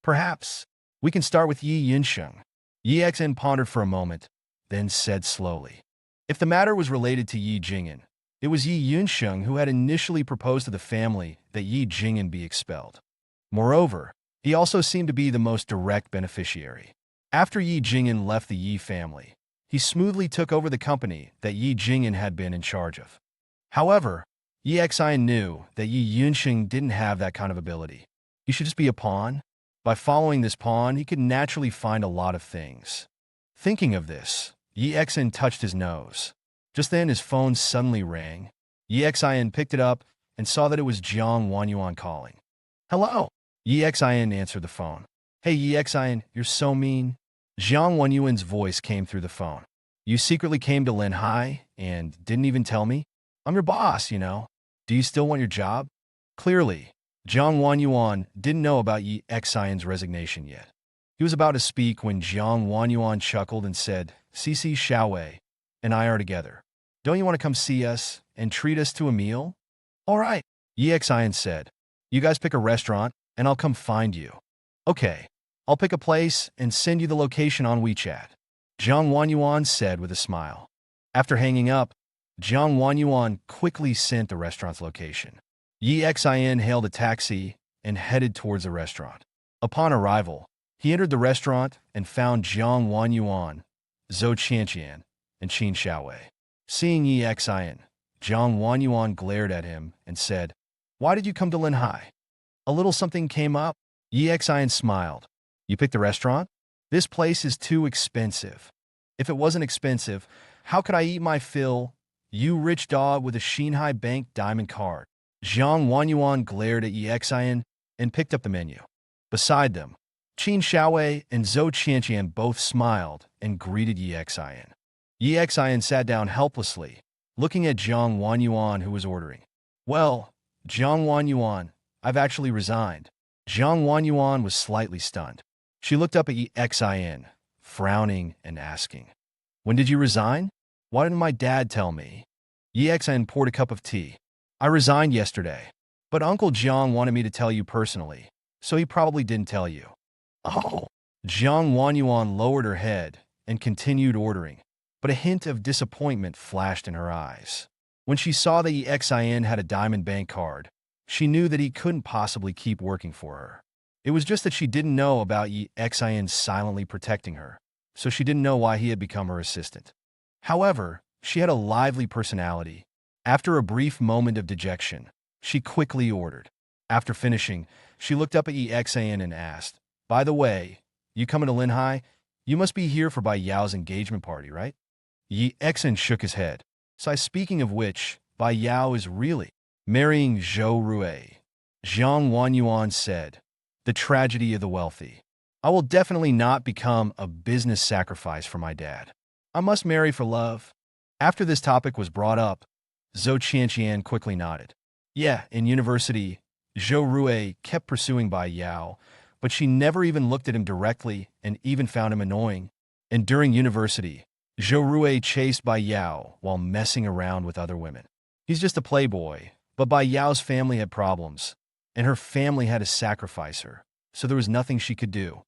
Perhaps we can start with Yi Yunsheng. Yi Xen pondered for a moment, then said slowly. If the matter was related to Yi Jing'an, it was Yi Yunsheng who had initially proposed to the family that Yi Jing'an be expelled. Moreover, he also seemed to be the most direct beneficiary. After Yi Jing'an left the Yi family, he smoothly took over the company that Yi Jing'an had been in charge of. However, Yi Xian knew that Yi Yunsheng didn't have that kind of ability. He should just be a pawn. By following this pawn, he could naturally find a lot of things. Thinking of this, Yi Xian touched his nose. Just then, his phone suddenly rang. Yi Xian picked it up and saw that it was Jiang Wanyuan calling. Hello. Yi Xian answered the phone. Hey Yi Xian, you're so mean. Jiang Wanyuan's voice came through the phone. You secretly came to Linhai and didn't even tell me? I'm your boss, you know. Do you still want your job? Clearly, Jiang Wanyuan didn't know about Yi Xian's resignation yet. He was about to speak when Jiang Wanyuan chuckled and said, Cici Xiaowei and I are together. Don't you want to come see us and treat us to a meal? All right, Yi Xian said. You guys pick a restaurant and I'll come find you. Okay, I'll pick a place and send you the location on WeChat. Jiang Wanyuan said with a smile. After hanging up, Jiang Wanyuan quickly sent the restaurant's location. Yi Xian hailed a taxi and headed towards the restaurant. Upon arrival, he entered the restaurant and found Jiang Wanyuan, Zhou Qianqian, and Qin Xiaowei. Seeing Yi Xian, Jiang Wanyuan glared at him and said, Why did you come to Linhai? A little something came up? Yi Xian smiled. You picked the restaurant? This place is too expensive. If it wasn't expensive, how could I eat my fill? You rich dog with a Xinhai Bank diamond card. Jiang Wanyuan glared at Yi Xian and picked up the menu. Beside them, Qin Xiaowei and Zhou Qianqian both smiled and greeted Yi Xian. Yi Xian sat down helplessly, looking at Jiang Wanyuan who was ordering. Well, Jiang Wanyuan, I've actually resigned. Jiang Wanyuan was slightly stunned. She looked up at Yi Xian, frowning and asking, When did you resign? Why didn't my dad tell me? Yi Xian poured a cup of tea. I resigned yesterday, but Uncle Jiang wanted me to tell you personally, so he probably didn't tell you. Oh. Jiang Wanyuan lowered her head and continued ordering, but a hint of disappointment flashed in her eyes. When she saw that Yi Xian had a diamond bank card, she knew that he couldn't possibly keep working for her. It was just that she didn't know about Yi Xian silently protecting her, so she didn't know why he had become her assistant. However, she had a lively personality. After a brief moment of dejection, she quickly ordered. After finishing, she looked up at Yi Xian and asked, By the way, you coming to Linhai? You must be here for Bai Yao's engagement party, right? Yi Xian shook his head. Speaking of which, Bai Yao is really marrying Zhou Rui. Jiang Wanyuan said, The tragedy of the wealthy. I will definitely not become a business sacrifice for my dad. I must marry for love. After this topic was brought up, Zhou Qianqian quickly nodded. Yeah, in university, Zhou Rui kept pursuing Bai Yao, but she never even looked at him directly and even found him annoying. And during university, Zhou Rui chased Bai Yao while messing around with other women. He's just a playboy, but Bai Yao's family had problems, and her family had to sacrifice her, so there was nothing she could do.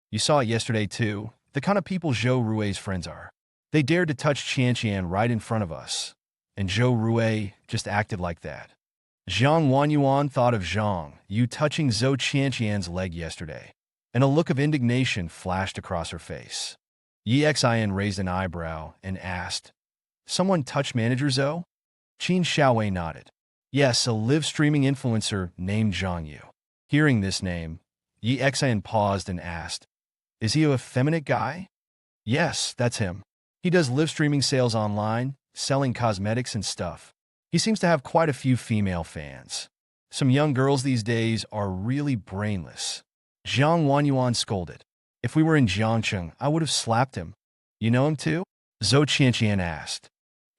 You saw it yesterday too, the kind of people Zhou Rui's friends are. They dared to touch Qianqian right in front of us, and Zhou Rui just acted like that. Jiang Wanyuan thought of Zhang Yu touching Zhou Qianqian's leg yesterday, and a look of indignation flashed across her face. Yi Xian raised an eyebrow and asked, Someone touch Manager Zhou? Qin Xiaowei nodded. Yes, a live-streaming influencer named Zhang Yu. Hearing this name, Yi Xian paused and asked, Is he a effeminate guy? Yes, that's him. He does live-streaming sales online, selling cosmetics and stuff. He seems to have quite a few female fans. Some young girls these days are really brainless. Jiang Wanyuan scolded. If we were in Jiangcheng, I would have slapped him. You know him too? Zhou Qianqian asked.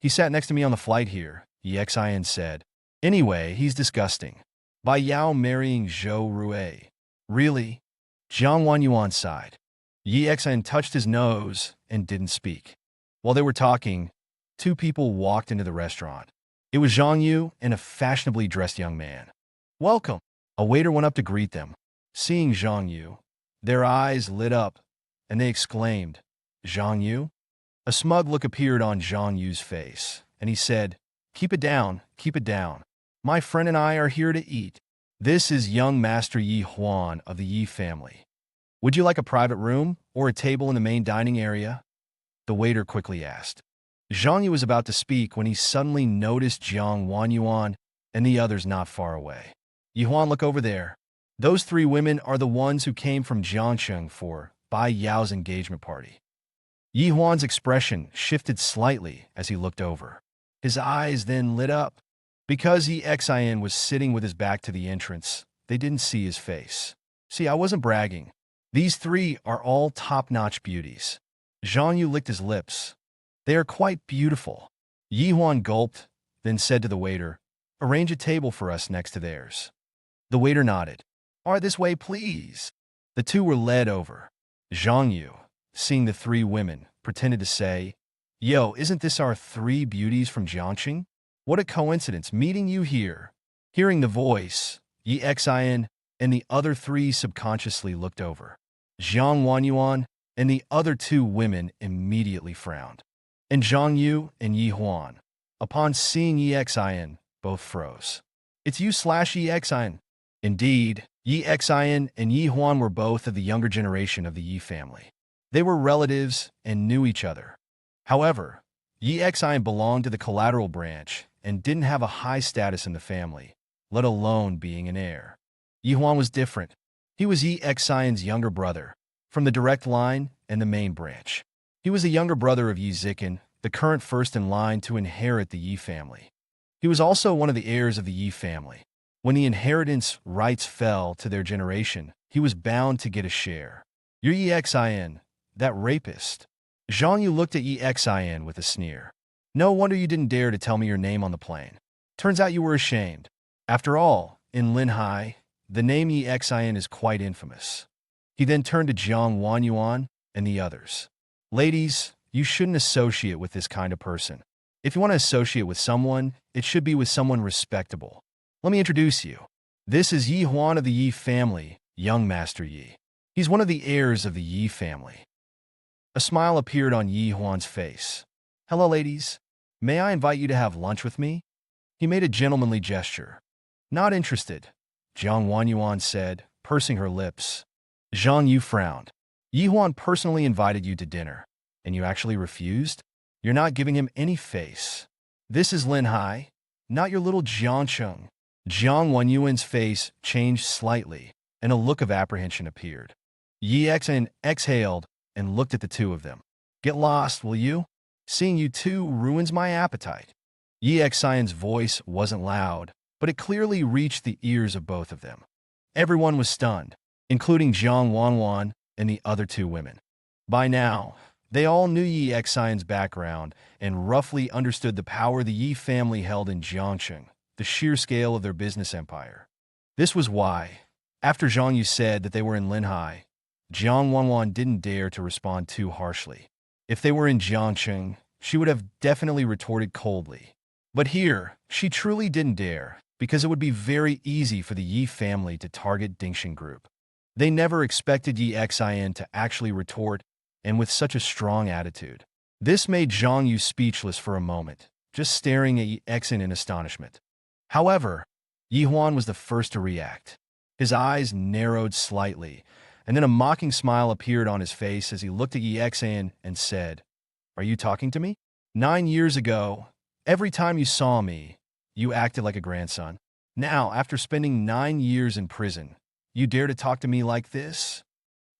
He sat next to me on the flight here, Yi Xian said. Anyway, he's disgusting. Bai Yao marrying Zhou Rui. Really? Jiang Wanyuan sighed. Yi Xian touched his nose and didn't speak. While they were talking, two people walked into the restaurant. It was Zhang Yu and a fashionably dressed young man. Welcome. A waiter went up to greet them. Seeing Zhang Yu, Their eyes lit up, and they exclaimed, "Zhang Yu?" A smug look appeared on Zhang Yu's face, and he said, keep it down, keep it down. My friend and I are here to eat. This is young Master Yi Huan of the Yi family. Would you like a private room or a table in the main dining area?" The waiter quickly asked. Zhang Yu was about to speak when he suddenly noticed Jiang Wanyuan and the others not far away. "Yi Huan, look over there. Those three women are the ones who came from Jiangsheng for Bai Yao's engagement party." Yi Huan's expression shifted slightly as he looked over. His eyes then lit up. Because Yi Xian was sitting with his back to the entrance, they didn't see his face. "See, I wasn't bragging. These three are all top-notch beauties." Zhang Yu licked his lips. "They are quite beautiful." Yi Huan gulped, then said to the waiter, "Arrange a table for us next to theirs." The waiter nodded. "All right, this way, please." The two were led over. Zhang Yu, seeing the three women, pretended to say, "Yo, isn't this our three beauties from Jiangxing? What a coincidence meeting you here." Hearing the voice, Yi Xian and the other three subconsciously looked over. Jiang Wanyuan and the other two women immediately frowned. And Zhang Yu and Yi Huan, upon seeing Yi Xian, both froze. "It's you / Yi Xian." Indeed, Yi Xian and Yi Huan were both of the younger generation of the Yi family. They were relatives and knew each other. However, Yi Xian belonged to the collateral branch and didn't have a high status in the family, let alone being an heir. Yi Huan was different. He was Yi Xian's younger brother, from the direct line and the main branch. He was the younger brother of Yi Zikan, the current first in line to inherit the Yi family. He was also one of the heirs of the Yi family. When the inheritance rights fell to their generation, he was bound to get a share. "You're Yi Xian, that rapist." Zhang Yu looked at Yi Xian with a sneer. "No wonder you didn't dare to tell me your name on the plane. Turns out you were ashamed. After all, in Linhai, the name Yi Xian is quite infamous." He then turned to Jiang Wanyuan and the others. "Ladies, you shouldn't associate with this kind of person. If you want to associate with someone, it should be with someone respectable. Let me introduce you. This is Yi Huan of the Yi family, young Master Yi. He's one of the heirs of the Yi family." A smile appeared on Yi Huan's face. "Hello, ladies. May I invite you to have lunch with me?" He made a gentlemanly gesture. "Not interested," Jiang Wanyuan said, pursing her lips. Zhang Yu frowned. "Yi Huan personally invited you to dinner, and you actually refused? You're not giving him any face. This is Linhai, not your little Jiangsheng." Jiang Wanyuan's face changed slightly, and a look of apprehension appeared. Yi Xian exhaled and looked at the two of them. "Get lost, will you? Seeing you two ruins my appetite." Yi Xian's voice wasn't loud, but it clearly reached the ears of both of them. Everyone was stunned, including Jiang Wanwan and the other two women. By now, they all knew Yi Xian's background and roughly understood the power the Yi family held in Jiangsheng, the sheer scale of their business empire. This was why, after Zhang Yu said that they were in Linhai, Jiang Wanwan didn't dare to respond too harshly. If they were in Jiangsheng, she would have definitely retorted coldly. But here, she truly didn't dare, because it would be very easy for the Yi family to target Dingxing Group. They never expected Yi Xian to actually retort, and with such a strong attitude. This made Zhang Yu speechless for a moment, just staring at Yi Xian in astonishment. However, Yi Huan was the first to react. His eyes narrowed slightly, and then a mocking smile appeared on his face as he looked at Yi Xian and said, "Are you talking to me? 9 years ago, every time you saw me, you acted like a grandson. Now, after spending 9 years in prison, you dare to talk to me like this?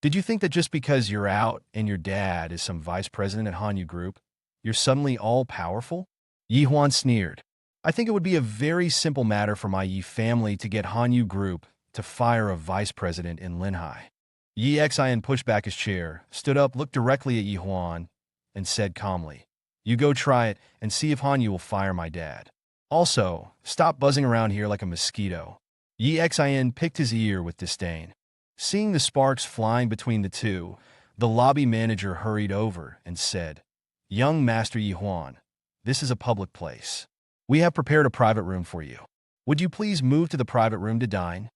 Did you think that just because you're out and your dad is some vice president at Hanyu Group, you're suddenly all-powerful?" Yi Huan sneered. "I think it would be a very simple matter for my Yi family to get Hanyu Group to fire a vice president in Linhai." Yi Xian pushed back his chair, stood up, looked directly at Yi Huan, and said calmly, "You go try it and see if Hanyu will fire my dad. Also, stop buzzing around here like a mosquito." Yi Xian picked his ear with disdain. Seeing the sparks flying between the two, the lobby manager hurried over and said, "Young Master Yi Huan, this is a public place. We have prepared a private room for you. Would you please move to the private room to dine?"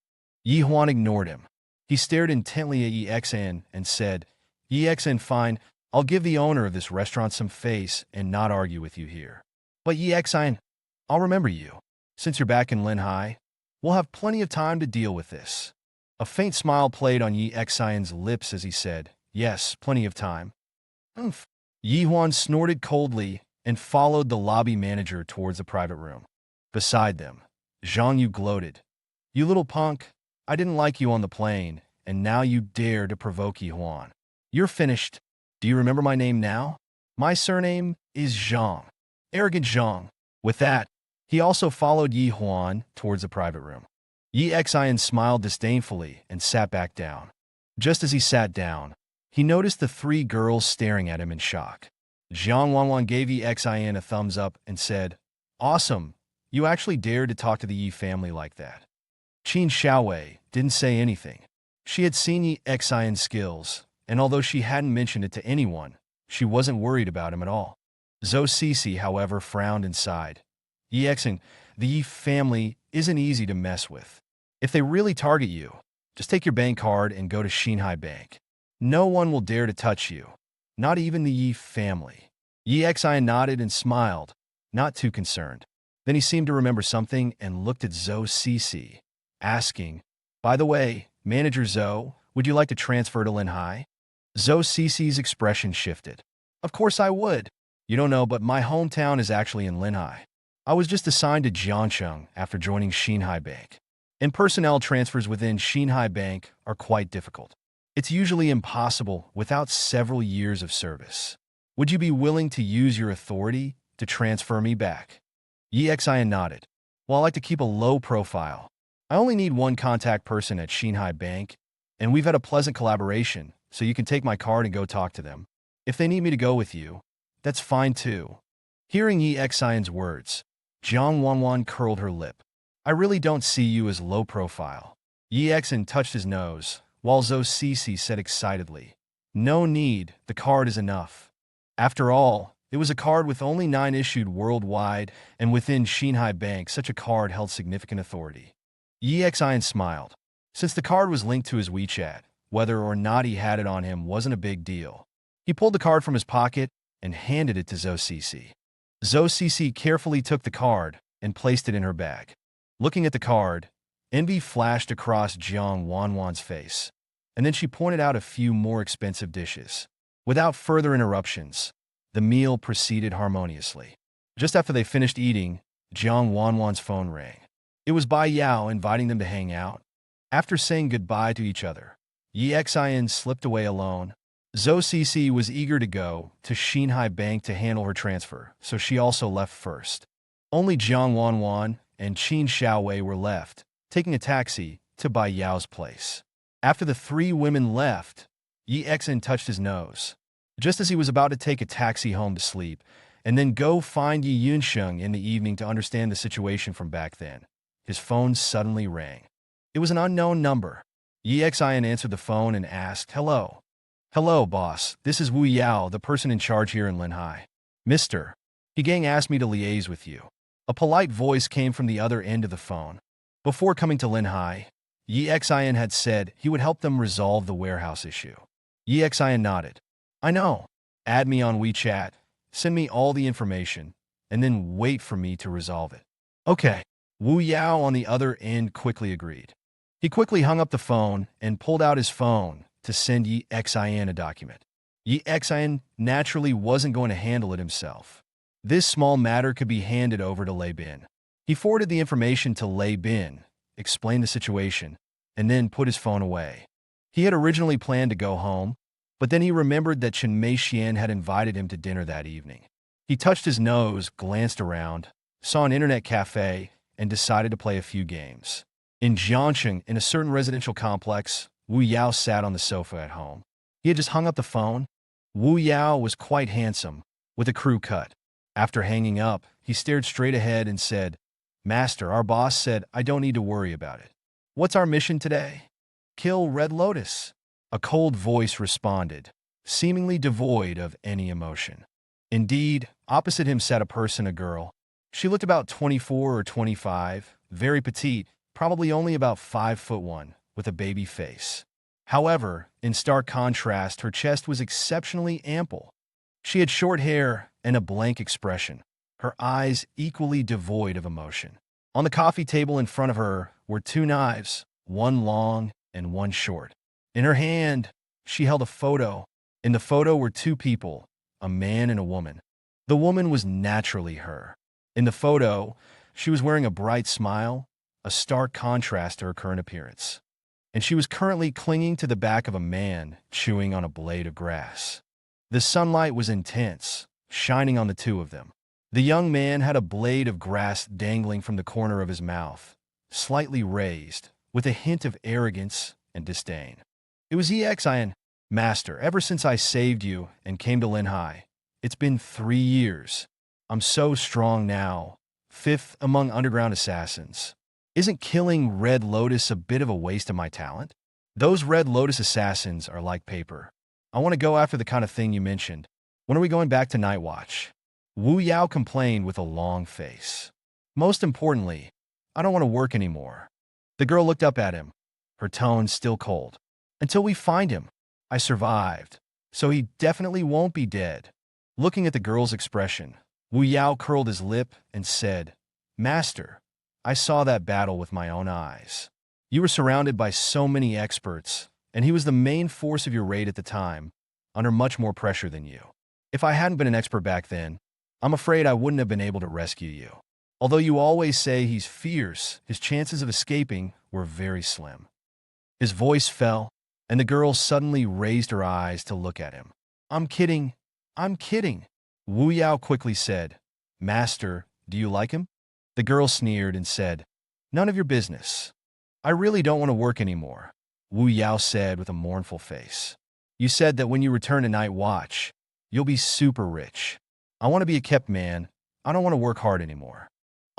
Yi Huan ignored him. He stared intently at Yi Xan and said, Yi Xan, fine, I'll give the owner of this restaurant some face and not argue with you here. But Yi Xan, I'll remember you. Since you're back in Linhai, we'll have plenty of time to deal with this. A faint smile played on Yi Xan's lips as he said, yes, plenty of time. Oomph. Yi Huan snorted coldly and followed the lobby manager towards the private room. Beside them, Zhang Yu gloated. You little punk, I didn't like you on the plane, and now you dare to provoke Yi Huan. You're finished. Do you remember my name now? My surname is Zhang. Arrogant Zhang. With that, he also followed Yi Huan towards the private room. Yi Xan smiled disdainfully and sat back down. Just as he sat down, he noticed the three girls staring at him in shock. Zhang Wanwan gave Yi Xan a thumbs up and said, Awesome, you actually dared to talk to the Yi family like that. Qin Xiaowei didn't say anything. She had seen Yi Xan's skills, and although she hadn't mentioned it to anyone, she wasn't worried about him at all. Zhou Sisi, however, frowned and sighed. Yi Xan, the Yi family isn't easy to mess with. If they really target you, just take your bank card and go to Xinhai Bank. No one will dare to touch you, not even the Yi family. Yi Xan nodded and smiled, not too concerned. Then he seemed to remember something and looked at Zhou Sisi, asking, By the way, Manager Zhou, would you like to transfer to Linhai? Zhou Sisi's expression shifted. Of course I would. You don't know, but my hometown is actually in Linhai. I was just assigned to Jiangcheng after joining Xinhai Bank. And personnel transfers within Xinhai Bank are quite difficult. It's usually impossible without several years of service. Would you be willing to use your authority to transfer me back? Yi Xan nodded. Well, I like to keep a low profile. I only need one contact person at Xinhai Bank, and we've had a pleasant collaboration, so you can take my card and go talk to them. If they need me to go with you, that's fine too. Hearing Yi Xan's words, Zhang Wanwan curled her lip. I really don't see you as low profile. Yi Xan touched his nose, while Zhou Sisi said excitedly, No need, the card is enough. After all, it was a card with only 9 issued worldwide, and within Xinhai Bank such a card held significant authority. Yi Xan smiled. Since the card was linked to his WeChat, whether or not he had it on him wasn't a big deal. He pulled the card from his pocket and handed it to Zhou Sisi. Zhou Sisi carefully took the card and placed it in her bag. Looking at the card, envy flashed across Zhang Wanwan's face, and then she pointed out a few more expensive dishes. Without further interruptions, the meal proceeded harmoniously. Just after they finished eating, Zhang Wanwan's phone rang. It was Bai Yao inviting them to hang out. After saying goodbye to each other, Yi Xan slipped away alone. Zhou Sisi was eager to go to Xinhai Bank to handle her transfer, so she also left first. Only Zhang Wanwan and Qin Xiaowei were left, taking a taxi to Bai Yao's place. After the 3 women left, Yi Xan touched his nose. Just as he was about to take a taxi home to sleep, and then go find Yi Yunsheng in the evening to understand the situation from back then, his phone suddenly rang. It was an unknown number. Yi Xan answered the phone and asked, Hello. Hello, boss. This is Wu Yao, the person in charge here in Linhai. Mr. He Gang asked me to liaise with you. A polite voice came from the other end of the phone. Before coming to Linhai, Yi Xan had said he would help them resolve the warehouse issue. Yi Xan nodded. I know. Add me on WeChat, send me all the information, and then wait for me to resolve it. Okay. Wu Yao on the other end quickly agreed. He quickly hung up the phone and pulled out his phone to send Yi Xan a document. Yi Xan naturally wasn't going to handle it himself. This small matter could be handed over to Lei Bin. He forwarded the information to Lei Bin, explained the situation, and then put his phone away. He had originally planned to go home, but then he remembered that Chen Meixian had invited him to dinner that evening. He touched his nose, glanced around, saw an internet cafe, and decided to play a few games. In Jiangcheng, in a certain residential complex, Wu Yao sat on the sofa at home. He had just hung up the phone. Wu Yao was quite handsome, with a crew cut. After hanging up, he stared straight ahead and said, Master, our boss said I don't need to worry about it. What's our mission today? Kill Red Lotus. A cold voice responded, seemingly devoid of any emotion. Indeed, opposite him sat a girl. She looked about 24 or 25, very petite, probably only about 5'1", with a baby face. However, in stark contrast, her chest was exceptionally ample. She had short hair and a blank expression, her eyes equally devoid of emotion. On the coffee table in front of her were two knives, one long and one short. In her hand, she held a photo. In the photo were two people, a man and a woman. The woman was naturally her. In the photo, she was wearing a bright smile, a stark contrast to her current appearance. And she was currently clinging to the back of a man chewing on a blade of grass. The sunlight was intense, shining on the two of them. The young man had a blade of grass dangling from the corner of his mouth, slightly raised, with a hint of arrogance and disdain. It was EXIN, Master, ever since I saved you and came to Linhai. It's been 3 years. I'm so strong now, fifth among underground assassins. Isn't killing Red Lotus a bit of a waste of my talent? Those Red Lotus assassins are like paper. I want to go after the kind of thing you mentioned. When are we going back to Night Watch? Wu Yao complained with a long face. Most importantly, I don't want to work anymore. The girl looked up at him, her tone still cold. Until we find him. I survived, so he definitely won't be dead. Looking at the girl's expression, Wu Yao curled his lip and said, Master, I saw that battle with my own eyes. You were surrounded by so many experts, and he was the main force of your raid at the time, under much more pressure than you. If I hadn't been an expert back then, I'm afraid I wouldn't have been able to rescue you. Although you always say he's fierce, his chances of escaping were very slim. His voice fell, and the girl suddenly raised her eyes to look at him. I'm kidding. I'm kidding. Wu Yao quickly said, Master, do you like him? The girl sneered and said, None of your business. I really don't want to work anymore, Wu Yao said with a mournful face. You said that when you return to Night Watch, you'll be super rich. I want to be a kept man. I don't want to work hard anymore.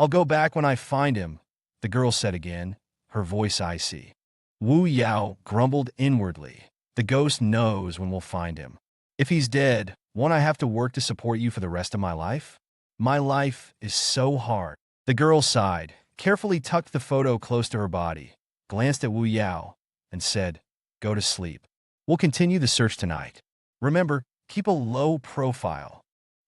I'll go back when I find him, the girl said again, her voice icy. Wu Yao grumbled inwardly. The ghost knows when we'll find him. If he's dead, won't I have to work to support you for the rest of my life? My life is so hard. The girl sighed, carefully tucked the photo close to her body, glanced at Wu Yao, and said, Go to sleep. We'll continue the search tonight. Remember, keep a low profile.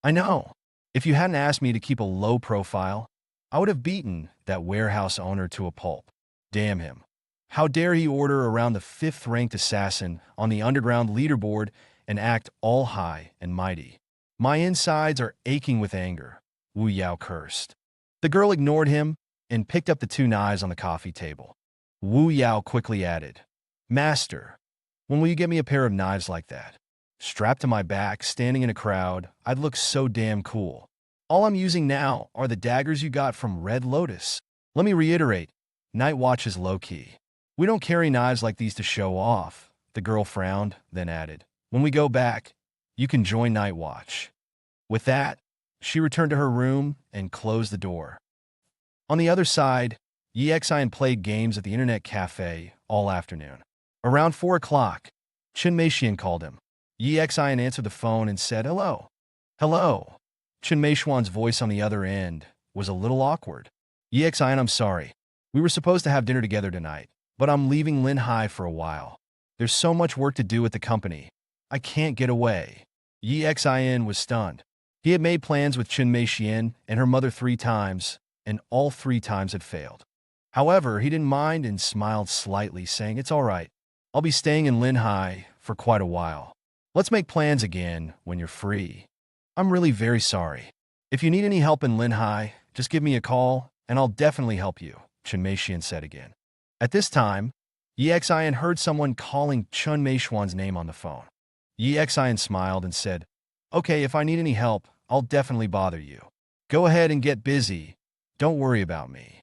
I know. If you hadn't asked me to keep a low profile, I would have beaten that warehouse owner to a pulp. Damn him. How dare he order around the 5th-ranked assassin on the underground leaderboard and act all high and mighty. My insides are aching with anger, Wu Yao cursed. The girl ignored him and picked up the two knives on the coffee table. Wu Yao quickly added, Master, when will you get me a pair of knives like that? Strapped to my back, standing in a crowd, I'd look so damn cool. All I'm using now are the daggers you got from Red Lotus. Let me reiterate, Night Watch is low-key. We don't carry knives like these to show off, the girl frowned, then added. When we go back, you can join Night Watch. With that, she returned to her room and closed the door. On the other side, EXIN played games at the internet cafe all afternoon. Around 4 o'clock, Chen Meixian called him. EXIN answered the phone and said, Hello. Hello. Chen Meixian's voice on the other end was a little awkward. EXIN, I'm sorry. We were supposed to have dinner together tonight, but I'm leaving Linhai for a while. There's so much work to do at the company. I can't get away. EXIN was stunned. He had made plans with Chen Meixian and her mother 3 times, and all 3 times had failed. However, he didn't mind and smiled slightly, saying, It's all right. I'll be staying in Linhai for quite a while. Let's make plans again when you're free. I'm really very sorry. If you need any help in Linhai, just give me a call, and I'll definitely help you, Chen Meixian said again. At this time, EXIN heard someone calling Chen Meixian's name on the phone. EXIN smiled and said, Okay, if I need any help, I'll definitely bother you. Go ahead and get busy. Don't worry about me.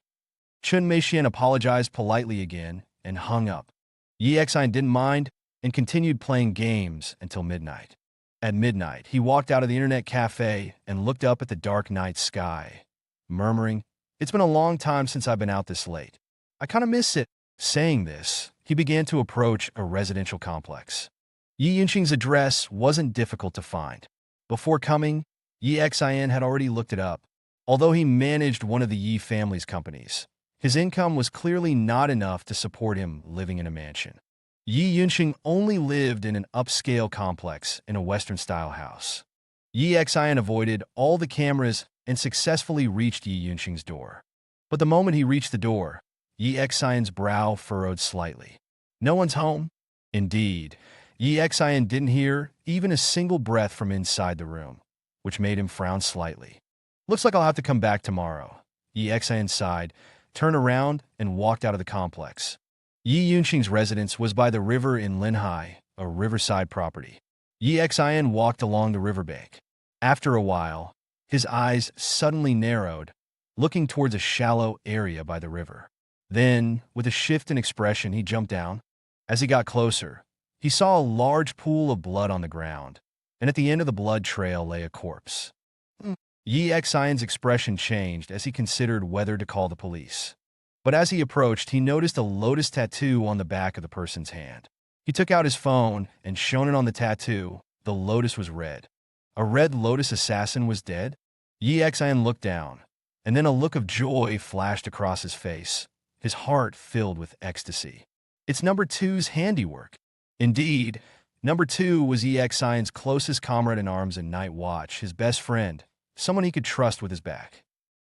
Chen Meixian apologized politely again and hung up. EXIN didn't mind and continued playing games until midnight. At midnight, he walked out of the internet cafe and looked up at the dark night sky, murmuring, It's been a long time since I've been out this late. I kind of miss it. Saying this, he began to approach a residential complex. Yi Yinxing's address wasn't difficult to find. Before coming, Yi Xian had already looked it up. Although he managed one of the Yi family's companies, his income was clearly not enough to support him living in a mansion. Yi Yunxing only lived in an upscale complex in a Western-style house. Yi Xian avoided all the cameras and successfully reached Yi Yunxing's door. But the moment he reached the door, Yi Xian's brow furrowed slightly. No one's home? Indeed, Yi Xian didn't hear even a single breath from inside the room, which made him frown slightly. Looks like I'll have to come back tomorrow. Yi Xian sighed, turned around, and walked out of the complex. Yi Yunxing's residence was by the river in Linhai, a riverside property. Yi Xian walked along the riverbank. After a while, his eyes suddenly narrowed, looking towards a shallow area by the river. Then, with a shift in expression, he jumped down. As he got closer, he saw a large pool of blood on the ground, and at the end of the blood trail lay a corpse. Yi Xian's expression changed as he considered whether to call the police. But as he approached, he noticed a lotus tattoo on the back of the person's hand. He took out his phone and shone it on the tattoo. The lotus was red. A red lotus assassin was dead? Yi Xian looked down, and then a look of joy flashed across his face, his heart filled with ecstasy. It's number two's handiwork. Indeed, number two was Yi Xian's closest comrade in arms and night watch, his best friend, someone he could trust with his back.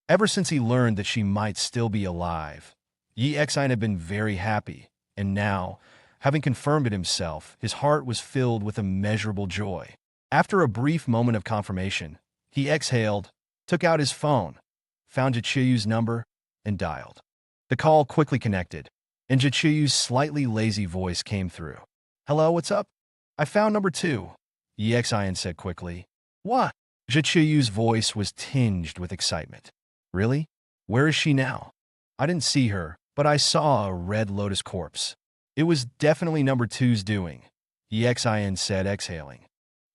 Ever since he learned that she might still be alive, Yi Xian had been very happy, and now, having confirmed it himself, his heart was filled with immeasurable joy. After a brief moment of confirmation, he exhaled, took out his phone, found Jichiyu's number, and dialed. The call quickly connected, and Jichiyu's slightly lazy voice came through. "Hello, what's up? I found number two," Yi Xian said quickly. "What?" Jichiyu's voice was tinged with excitement. "Really? Where is she now?" "I didn't see her, but I saw a red lotus corpse. It was definitely number two's doing," Yi Xian said, exhaling.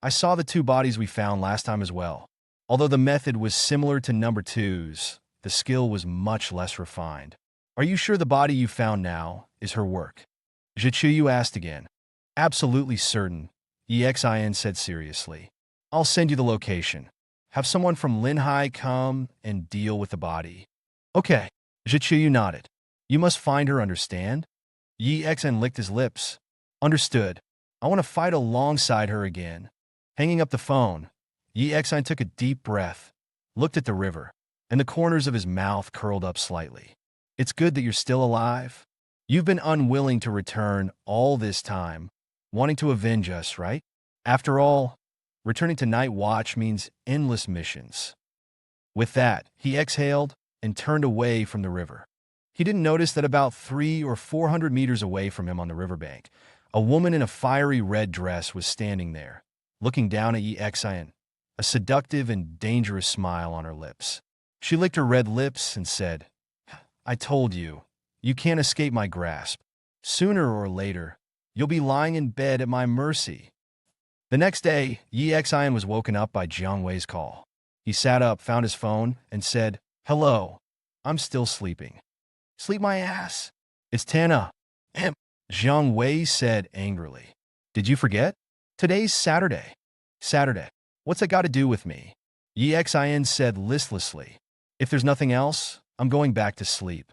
"I saw the two bodies we found last time as well. Although the method was similar to number two's, the skill was much less refined. Are you sure the body you found now is her work?" Jichiyu asked again. "Absolutely certain," Yi Xian said seriously. "I'll send you the location. Have someone from Linhai come and deal with the body." "Okay." Jichiyu nodded. "You must find her, understand?" Yi Xian licked his lips. "Understood. I want to fight alongside her again." Hanging up the phone, Yi Xian took a deep breath, looked at the river, and the corners of his mouth curled up slightly. "It's good that you're still alive. You've been unwilling to return all this time, wanting to avenge us, right? After all, returning to Night Watch means endless missions." With that, he exhaled and turned away from the river. He didn't notice that about 300 or 400 meters away from him on the riverbank, a woman in a fiery red dress was standing there, looking down at Yi Xian, a seductive and dangerous smile on her lips. She licked her red lips and said, "I told you, you can't escape my grasp. Sooner or later, you'll be lying in bed at my mercy." The next day, Yi Xian was woken up by Jiang Wei's call. He sat up, found his phone, and said, "Hello, I'm still sleeping." "Sleep my ass. It's 10 a.m." Jiang Wei said angrily. "Did you forget? Today's Saturday." "Saturday? What's that got to do with me?" Yi Xian said listlessly. "If there's nothing else, I'm going back to sleep."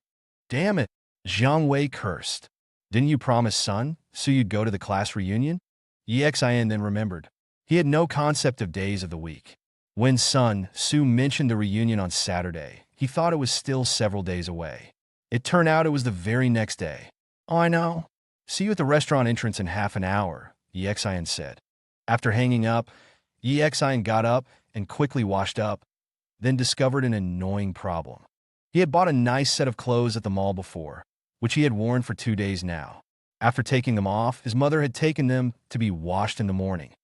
"Damn it," Jiang Wei cursed. "Didn't you promise Sun so you'd go to the class reunion?" Yi Xian then remembered. He had no concept of days of the week. When Sun Su mentioned the reunion on Saturday, he thought it was still several days away. It turned out it was the very next day. "Oh, I know. See you at the restaurant entrance in half an hour," Yi Xian said. After hanging up, Yi Xian got up and quickly washed up, then discovered an annoying problem. He had bought a nice set of clothes at the mall before, which he had worn for 2 days now. After taking them off, his mother had taken them to be washed in the morning.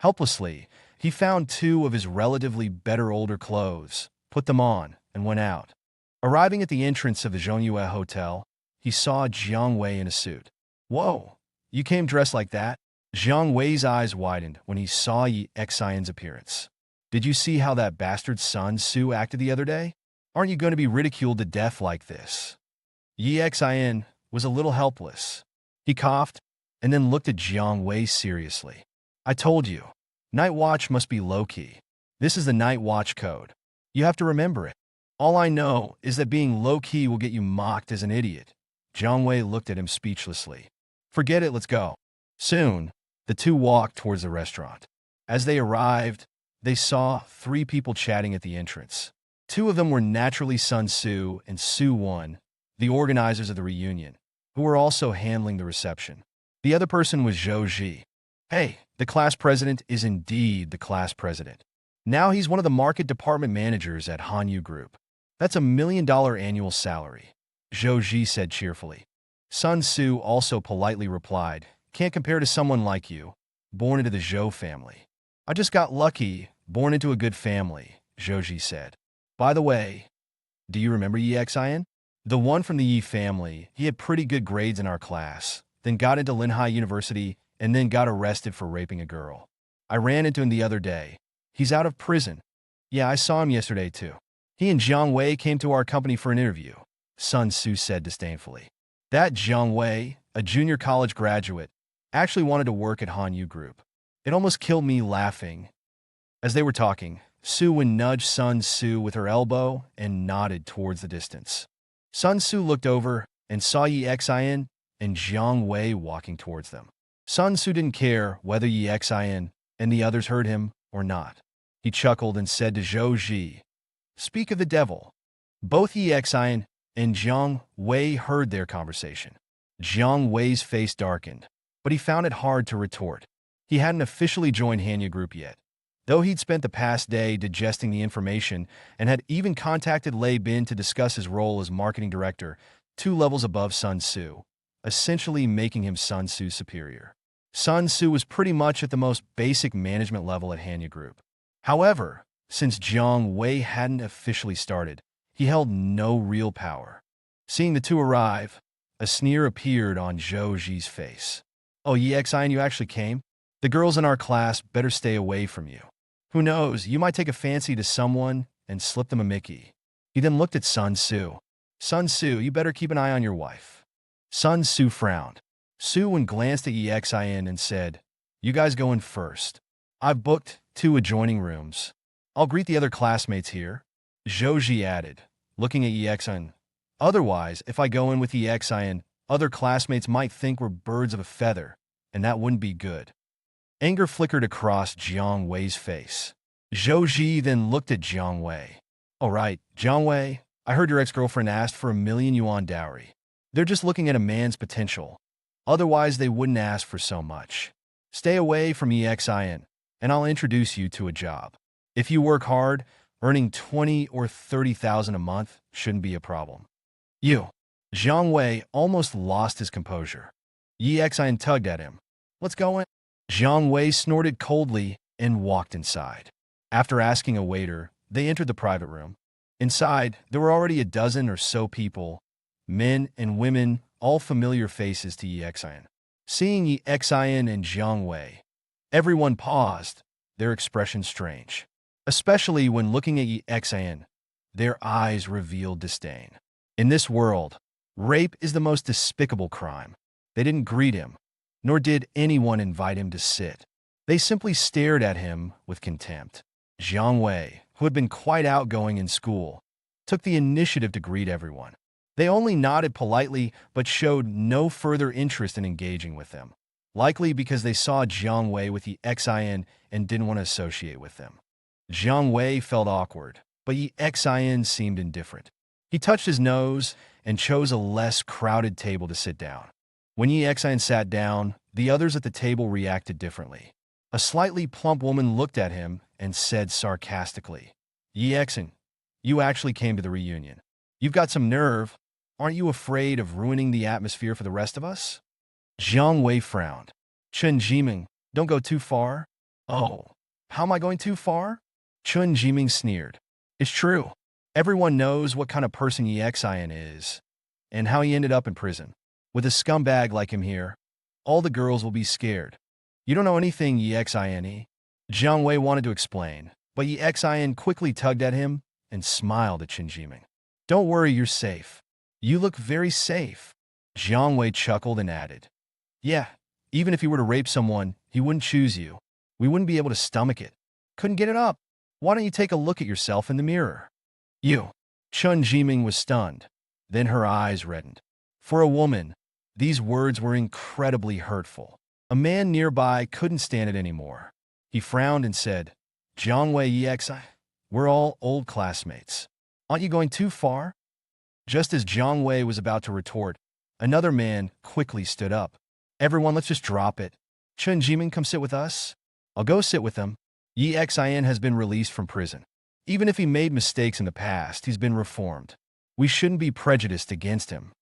Helplessly, he found 2 of his relatively better older clothes, put them on, and went out. Arriving at the entrance of the Zhongyue Hotel, he saw Jiang Wei in a suit. "Whoa, you came dressed like that?" Jiang Wei's eyes widened when he saw Yi Xian's appearance. "Did you see how that bastard Sun Su acted the other day? Aren't you going to be ridiculed to death like this?" Yi Xian was a little helpless. He coughed and then looked at Jiang Wei seriously. "I told you, Night Watch must be low-key. This is the Night Watch code. You have to remember it. All I know is that being low-key will get you mocked as an idiot." Jiang Wei looked at him speechlessly. Forget it, let's go. Soon, the two walked towards the restaurant. As they arrived, they saw three people chatting at the entrance. Two of them were naturally Sun Tzu and Su Won, the organizers of the reunion, who were also handling the reception. The other person was Zhou Ji. Hey, the class president is indeed the class president. Now he's one of the market department managers at Hanyu Group. That's $1 million annual salary, Zhou Ji said cheerfully. Sun Tzu also politely replied, can't compare to someone like you, born into the Zhou family. I just got lucky, born into a good family, Zhou Ji said. By the way, do you remember Yi Xian? The one from the Yi family. He had pretty good grades in our class, then got into Linhai University, and then got arrested for raping a girl. I ran into him the other day. He's out of prison. Yeah, I saw him yesterday too. He and Jiang Wei came to our company for an interview, Sun Tzu said disdainfully. That Jiang Wei, a junior college graduate, actually wanted to work at Hanyu Group. It almost killed me laughing. As they were talking, Su Wen nudged Sun Tzu with her elbow and nodded towards the distance. Sun Tzu looked over and saw Yi Xian and Jiang Wei walking towards them. Sun Tzu didn't care whether Yi Xian and the others heard him or not. He chuckled and said to Zhou Ji, speak of the devil. Both Yi Xian and Jiang Wei heard their conversation. Jiang Wei's face darkened, but he found it hard to retort. He hadn't officially joined Hanyu Group yet, though he'd spent the past day digesting the information and had even contacted Lei Bin to discuss his role as marketing director, 2 levels above Sun Tzu, essentially making him Sun Tzu's superior. Sun Tzu was pretty much at the most basic management level at Hanyu Group. However, since Jiang Wei hadn't officially started, he held no real power. Seeing the two arrive, a sneer appeared on Zhou Ji's face. Oh, Yi Xian, you actually came? The girls in our class better stay away from you. Who knows, you might take a fancy to someone and slip them a Mickey. He then looked at Sun Tzu. Sun Tzu, you better keep an eye on your wife. Sun Tzu frowned. Su Wen glanced at Yi Xian and said, you guys go in first. I've booked 2 adjoining rooms. I'll greet the other classmates here. Zhou Ji added, looking at Yi Xian. Otherwise, if I go in with Yi Xian, other classmates might think we're birds of a feather, and that wouldn't be good. Anger flickered across Jiang Wei's face. Zhou Ji then looked at Jiang Wei. All right, Jiang Wei, I heard your ex-girlfriend asked for $1,000,000 dowry. They're just looking at a man's potential. Otherwise, they wouldn't ask for so much. Stay away from Yi Xian, and I'll introduce you to a job. If you work hard, earning 20 or 30,000 a month shouldn't be a problem. You. Jiang Wei almost lost his composure. Yi Xian tugged at him. Let's go in. Jiang Wei snorted coldly and walked inside. After asking a waiter, they entered the private room. Inside, there were already a dozen or so people, men and women, all familiar faces to Yi Xian. Seeing Yi Xian and Jiang Wei, everyone paused, their expressions strange. Especially when looking at Yi Xian, their eyes revealed disdain. In this world, rape is the most despicable crime. They didn't greet him, nor did anyone invite him to sit. They simply stared at him with contempt. Jiang Wei, who had been quite outgoing in school, took the initiative to greet everyone. They only nodded politely but showed no further interest in engaging with them, likely because they saw Jiang Wei with Yi Xian and didn't want to associate with them. Jiang Wei felt awkward, but Yi Xian seemed indifferent. He touched his nose and chose a less crowded table to sit down. When Yi Xian sat down, the others at the table reacted differently. A slightly plump woman looked at him and said sarcastically, Yi Xian, you actually came to the reunion. You've got some nerve. Aren't you afraid of ruining the atmosphere for the rest of us? Jiang Wei frowned. Chen Jiming, don't go too far. Oh, how am I going too far? Chen Jiming sneered. It's true. Everyone knows what kind of person Yi Xian is, and how he ended up in prison. With a scumbag like him here, all the girls will be scared. You don't know anything, Yi Xian. Jiang Wei wanted to explain, but Yi Xian quickly tugged at him and smiled at Chen Jiming. Don't worry, you're safe. You look very safe. Jiang Wei chuckled and added, yeah, even if you were to rape someone, he wouldn't choose you. We wouldn't be able to stomach it. Couldn't get it up. Why don't you take a look at yourself in the mirror? You. Chen Jiming was stunned. Then her eyes reddened. For a woman, These words were incredibly hurtful. A man nearby couldn't stand it anymore. He frowned and said, Jiangwei EXI, we're all old classmates. Aren't you going too far? Just as Jiang Wei was about to retort, another man quickly stood up. Everyone, let's just drop it. Chen Jimin, come sit with us. I'll go sit with him. Yi Xian has been released from prison. Even if he made mistakes in the past, he's been reformed. We shouldn't be prejudiced against him.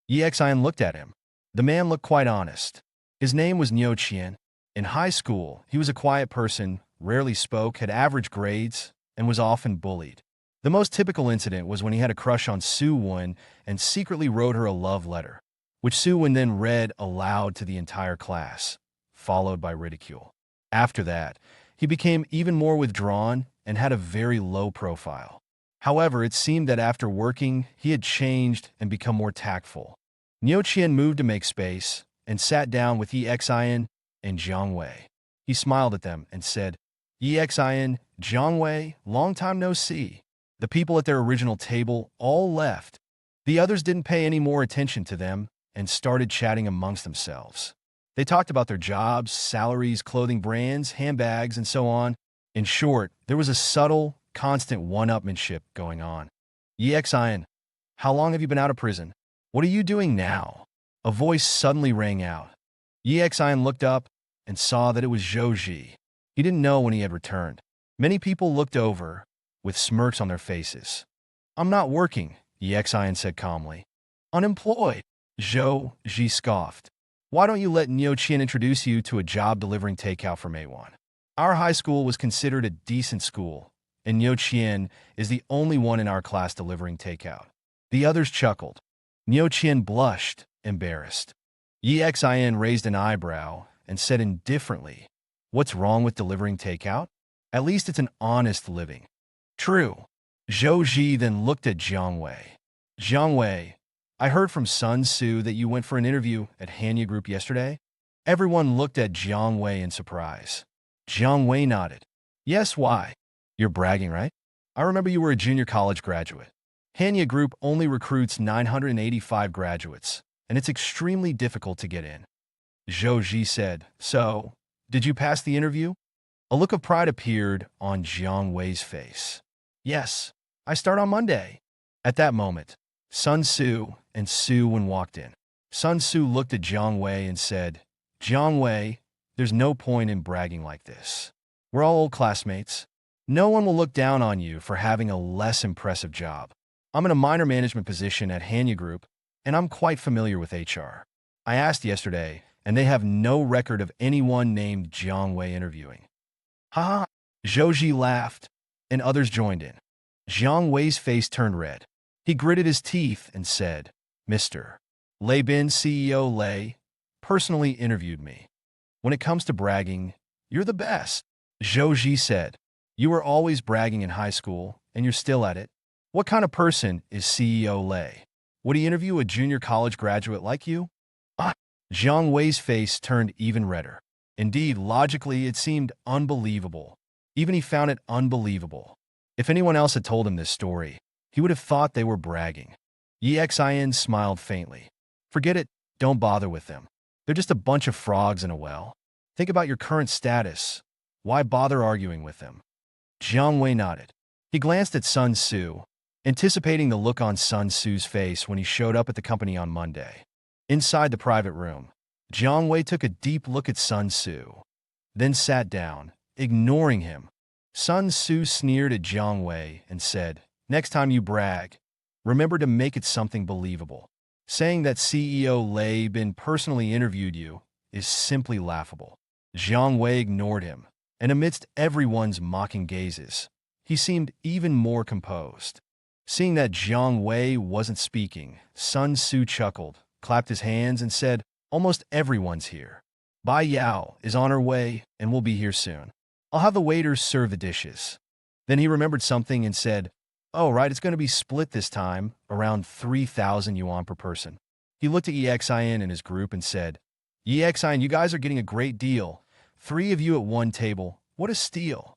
Yi Xian looked at him. The man looked quite honest. His name was Niu Qian. In high school, he was a quiet person, rarely spoke, had average grades, and was often bullied. The most typical incident was when he had a crush on Su Wen and secretly wrote her a love letter, which Su Wen then read aloud to the entire class, followed by ridicule. After that, he became even more withdrawn and had a very low profile. However, it seemed that after working, he had changed and become more tactful. Niu Qian moved to make space and sat down with Yi Xian and Jiang Wei. He smiled at them and said, Yi Xian, Jiang Wei, long time no see. The people at their original table all left. The others didn't pay any more attention to them and started chatting amongst themselves. They talked about their jobs, salaries, clothing brands, handbags, and so on. In short, there was a subtle, constant one-upmanship going on. Yi Xian, how long have you been out of prison? What are you doing now? A voice suddenly rang out. Yi Xian looked up and saw that it was Zhou Ji. He didn't know when he had returned. Many people looked over, with smirks on their faces. I'm not working, Yi Xian said calmly. Unemployed, Zhou Ji scoffed. Why don't you let Niu Qian introduce you to a job delivering takeout from A1? Our high school was considered a decent school, and Niu Qian is the only one in our class delivering takeout. The others chuckled. Niu Qian blushed, embarrassed. Yi Xian raised an eyebrow and said indifferently, What's wrong with delivering takeout? At least it's an honest living. True. Zhou Ji then looked at Jiang Wei. Jiang Wei, I heard from Sun Tzu that you went for an interview at Hanya Group yesterday. Everyone looked at Jiang Wei in surprise. Jiang Wei nodded. Yes, why? You're bragging, right? I remember you were a junior college graduate. Hanya Group only recruits 985 graduates, and it's extremely difficult to get in. Zhou Ji said, So, did you pass the interview? A look of pride appeared on Jiang Wei's face. Yes, I start on Monday. At that moment, Sun Tzu and Su Wen walked in. Sun Tzu looked at Jiang Wei and said, Jiang Wei, there's no point in bragging like this. We're all old classmates. No one will look down on you for having a less impressive job. I'm in a minor management position at Hanya Group, and I'm quite familiar with HR. I asked yesterday, and they have no record of anyone named Jiang Wei interviewing. Ha! Zhou Ji laughed, and others joined in. Jiang Wei's face turned red. He gritted his teeth and said, Mr. Lei Bin, CEO Lei, personally interviewed me. When it comes to bragging, you're the best. Zhou Ji said, You were always bragging in high school, and you're still at it. What kind of person is CEO Lei? Would he interview a junior college graduate like you? Jiang Wei's face turned even redder. Indeed, logically, it seemed unbelievable. Even he found it unbelievable. If anyone else had told him this story, he would have thought they were bragging. Yi Xian smiled faintly. Forget it, don't bother with them. They're just a bunch of frogs in a well. Think about your current status. Why bother arguing with them? Jiang Wei nodded. He glanced at Sun Tzu, anticipating the look on Sun Tzu's face when he showed up at the company on Monday. Inside the private room, Jiang Wei took a deep look at Sun Tzu, then sat down, ignoring him. Sun Tzu sneered at Jiang Wei and said, Next time you brag, remember to make it something believable. Saying that CEO Lei Bin personally interviewed you is simply laughable. Jiang Wei ignored him, and amidst everyone's mocking gazes, he seemed even more composed. Seeing that Jiang Wei wasn't speaking, Sun Tzu chuckled, clapped his hands, and said, Almost everyone's here. Bai Yao is on her way and will be here soon. I'll have the waiters serve the dishes. Then he remembered something and said, Oh, right, it's going to be split this time, around 3,000 yuan per person. He looked at Yi Xian and his group and said, Yi Xian, you guys are getting a great deal. 3 of you at one table. What a steal.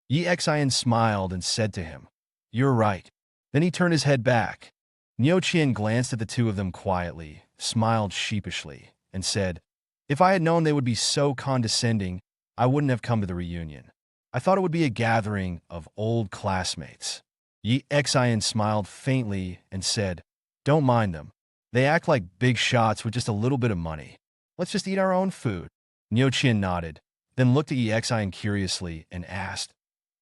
Yi Xian smiled and said to him, You're right. Then he turned his head back. Niu Qian glanced at the two of them quietly, smiled sheepishly, and said, "If I had known they would be so condescending, I wouldn't have come to the reunion. I thought it would be a gathering of old classmates." Yi Xian smiled faintly and said, "Don't mind them. They act like big shots with just a little bit of money. Let's just eat our own food." Niu Qian nodded, then looked at Yi Xian curiously and asked,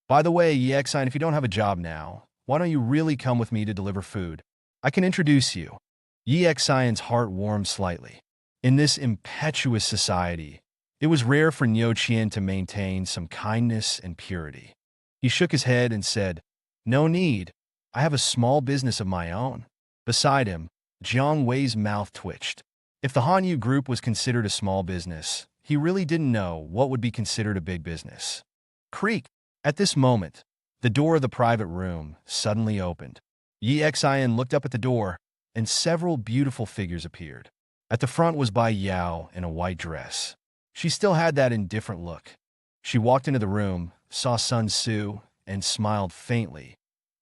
"By the way, Yi Xian, if you don't have a job now, why don't you really come with me to deliver food? I can introduce you." Yi Xian's heart warmed slightly. In this impetuous society, it was rare for Niu Qian to maintain some kindness and purity. He shook his head and said, "No need. I have a small business of my own." Beside him, Jiang Wei's mouth twitched. If the Hanyu group was considered a small business, he really didn't know what would be considered a big business. Creak! At this moment, the door of the private room suddenly opened. Yi Xian looked up at the door, and several beautiful figures appeared. At the front was Bai Yao in a white dress. She still had that indifferent look. She walked into the room, saw Sun Tzu, and smiled faintly.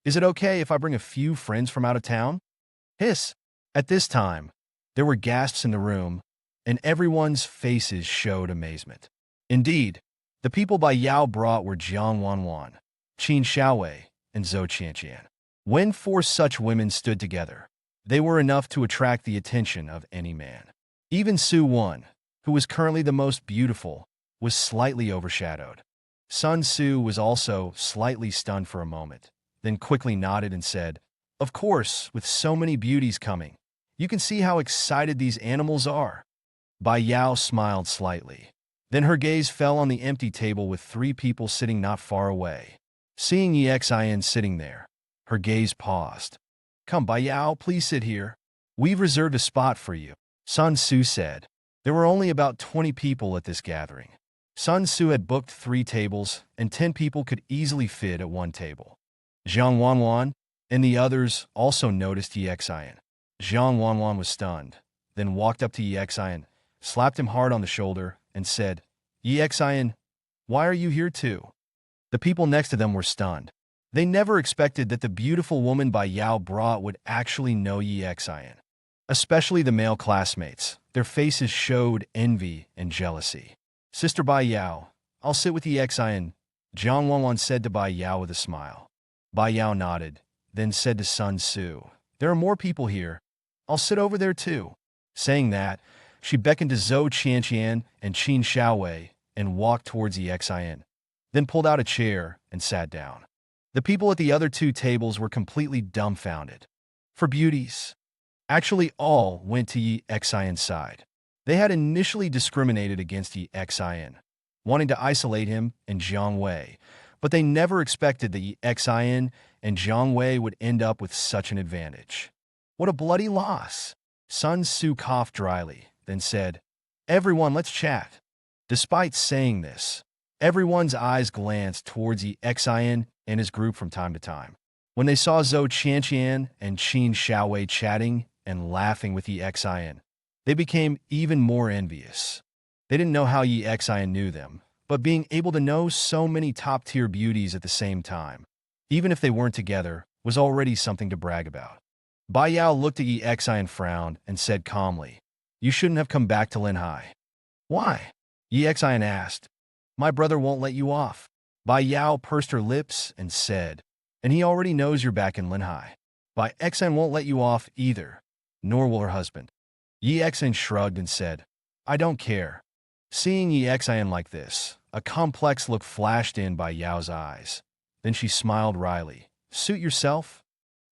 "Is it okay if I bring a few friends from out of town?" Hiss! At this time, there were gasps in the room, and everyone's faces showed amazement. Indeed, the people Bai Yao brought were Jiang Wanwan, Qin Xiaowei, and Zhou Qianqian. When four such women stood together, they were enough to attract the attention of any man. Even Su Wan, who was currently the most beautiful, was slightly overshadowed. Sun Tzu was also slightly stunned for a moment, then quickly nodded and said, "Of course, with so many beauties coming, you can see how excited these animals are." Bai Yao smiled slightly. Then her gaze fell on the empty table with three people sitting not far away. Seeing Yi Xian sitting there, her gaze paused. "Come, Bai Yao, please sit here. We've reserved a spot for you," Sun Tzu said. There were only about 20 people at this gathering. Sun Tzu had booked 3 tables, and 10 people could easily fit at one table. Jiang Wanwan and the others also noticed Yi Xian. Jiang Wanwan was stunned, then walked up to Yi Xian, slapped him hard on the shoulder, and said, "Yi Xian, why are you here too?" The people next to them were stunned. They never expected that the beautiful woman Bai Yao brought would actually know Yi Xian. Especially the male classmates. Their faces showed envy and jealousy. "Sister Bai Yao, I'll sit with Yi Xian," Jiang Wanwan said to Bai Yao with a smile. Bai Yao nodded, then said to Sun Tzu, "There are more people here. I'll sit over there too." Saying that, she beckoned to Zhou Qianqian and Qin Xiaowei and walked towards Yi Xian, then pulled out a chair and sat down. The people at the other 2 tables were completely dumbfounded. For beauties, actually all went to Yi Xian's side. They had initially discriminated against Yi Xian, wanting to isolate him and Jiang Wei, but they never expected that Yi Xian and Jiang Wei would end up with such an advantage. What a bloody loss! Sun Tzu coughed dryly, then said, "Everyone, let's chat." Despite saying this, everyone's eyes glanced towards Yi Xian and his group from time to time. When they saw Zhou Qianqian and Qin Xiaowei chatting and laughing with Yi Xian, they became even more envious. They didn't know how Yi Xian knew them, but being able to know so many top-tier beauties at the same time, even if they weren't together, was already something to brag about. Bai Yao looked at Yi Xian, frowned, and said calmly, "You shouldn't have come back to Linhai." "Why?" Yi Xian asked. "My brother won't let you off." Bai Yao pursed her lips and said, "And he already knows you're back in Linhai. Bai Xian won't let you off either, nor will her husband." Yi Xian shrugged and said, "I don't care." Seeing Yi Xian like this, a complex look flashed in Bai Yao's eyes. Then she smiled wryly. "Suit yourself?"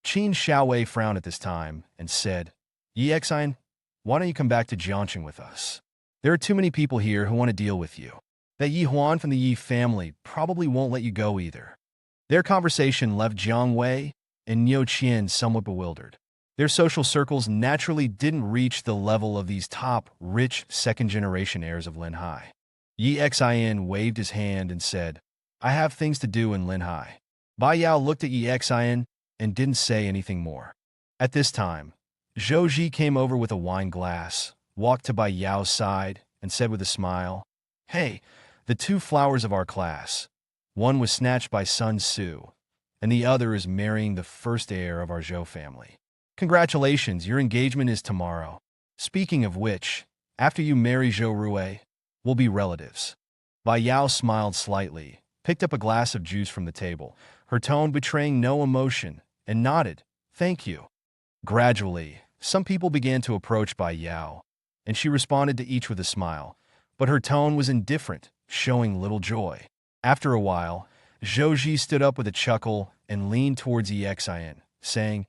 Qin Xiaowei frowned at this time and said, "Yi Xian, why don't you come back to Jiangxing with us? There are too many people here who want to deal with you. That Yi Huan from the Yi family probably won't let you go either." Their conversation left Jiang Wei and Niu Qian somewhat bewildered. Their social circles naturally didn't reach the level of these top, rich, second-generation heirs of Linhai. Yi Xian waved his hand and said, "I have things to do in Linhai." Bai Yao looked at Yi Xian and didn't say anything more. At this time, Zhou Ji came over with a wine glass, walked to Bai Yao's side, and said with a smile, "Hey, the 2 flowers of our class. One was snatched by Sun Tzu, and the other is marrying the first heir of our Zhou family. Congratulations, your engagement is tomorrow." Speaking of which, after you marry Zhou Rui, we'll be relatives. Bai Yao smiled slightly, picked up a glass of juice from the table, her tone betraying no emotion, and nodded, "Thank you." Gradually, some people began to approach Bai Yao, and she responded to each with a smile, but her tone was indifferent, showing little joy. After a while, Zhou Ji stood up with a chuckle and leaned towards Exin, saying,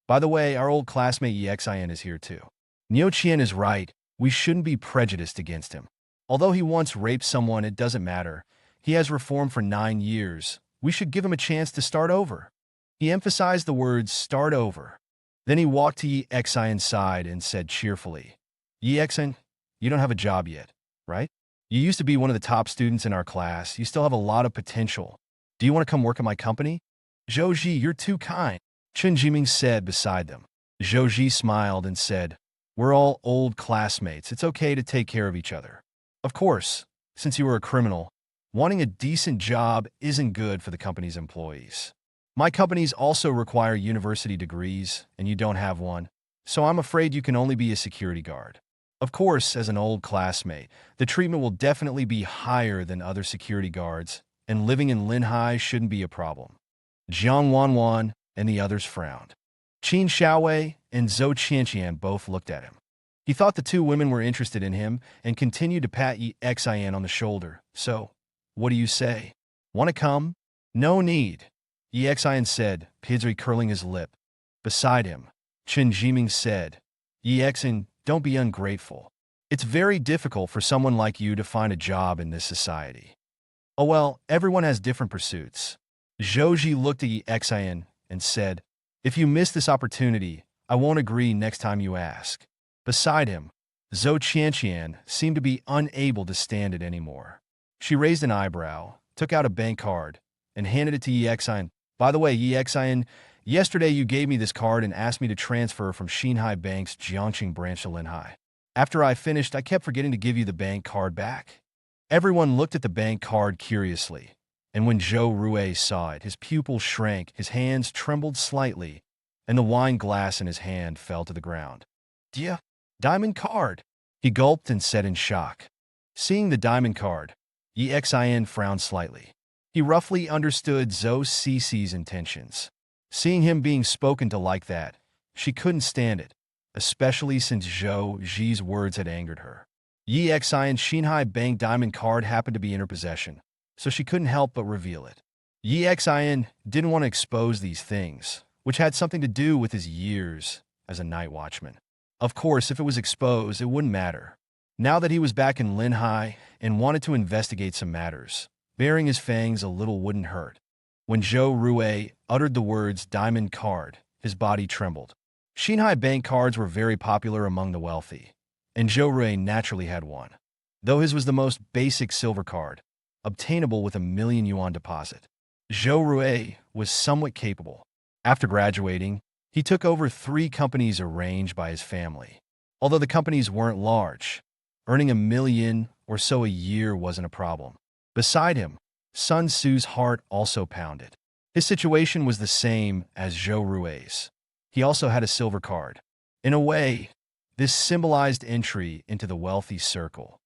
"By the way, our old classmate Exin is here too. Niu Qian is right, we shouldn't be prejudiced against him. Although he once raped someone, it doesn't matter. He has reformed for 9 years. We should give him a chance to start over." He emphasized the words "start over." Then he walked to Exin's side and said cheerfully, "Exin, you don't have a job yet, right? You used to be one of the top students in our class. You still have a lot of potential. Do you want to come work at my company?" "Zhou Ji, you're too kind," Chen Jiming said beside them. Zhou Ji smiled and said, "We're all old classmates. It's okay to take care of each other. Of course, since you were a criminal, wanting a decent job isn't good for the company's employees. My companies also require university degrees, and you don't have one, so I'm afraid you can only be a security guard. Of course, as an old classmate, the treatment will definitely be higher than other security guards, and living in Linhai shouldn't be a problem." Jiang Wanwan and the others frowned. Qin Xiaowei and Zhou Qianqian both looked at him. He thought the two women were interested in him and continued to pat Exin on the shoulder. "So, what do you say? Want to come?" "No need," Exin said, Pidri curling his lip. Beside him, Chen Jiming said, "Exin, don't be ungrateful. It's very difficult for someone like you to find a job in this society." "Oh well, everyone has different pursuits." Zhou Ji looked at Exin and said, "If you miss this opportunity, I won't agree next time you ask." Beside him, Zhou Qianqian seemed to be unable to stand it anymore. She raised an eyebrow, took out a bank card, and handed it to Exin. "By the way, Exin, yesterday you gave me this card and asked me to transfer from Xinhai Bank's Jiangqing branch to Linhai. After I finished, I kept forgetting to give you the bank card back." Everyone looked at the bank card curiously, and when Zhou Rui saw it, his pupils shrank, his hands trembled slightly, and the wine glass in his hand fell to the ground. "Dia, diamond card," he gulped and said in shock. Seeing the diamond card, Exin frowned slightly. He roughly understood Zhou Cici's intentions. Seeing him being spoken to like that, she couldn't stand it, especially since Zhou Ji's words had angered her. Exin's Xinhai Bank diamond card happened to be in her possession, so she couldn't help but reveal it. Exin didn't want to expose these things, which had something to do with his years as a night watchman. Of course, if it was exposed, it wouldn't matter. Now that he was back in Linhai and wanted to investigate some matters, baring his fangs a little wouldn't hurt. When Zhou Rui uttered the words "diamond card," his body trembled. Xinhai Bank cards were very popular among the wealthy, and Zhou Rui naturally had one, though his was the most basic silver card, obtainable with a 1,000,000 yuan deposit. Zhou Rui was somewhat capable. After graduating, he took over 3 companies arranged by his family. Although the companies weren't large, earning 1,000,000 or so a year wasn't a problem. Beside him, Sun Tzu's heart also pounded. His situation was the same as Zhou Rui's. He also had a silver card. In a way, this symbolized entry into the wealthy circle.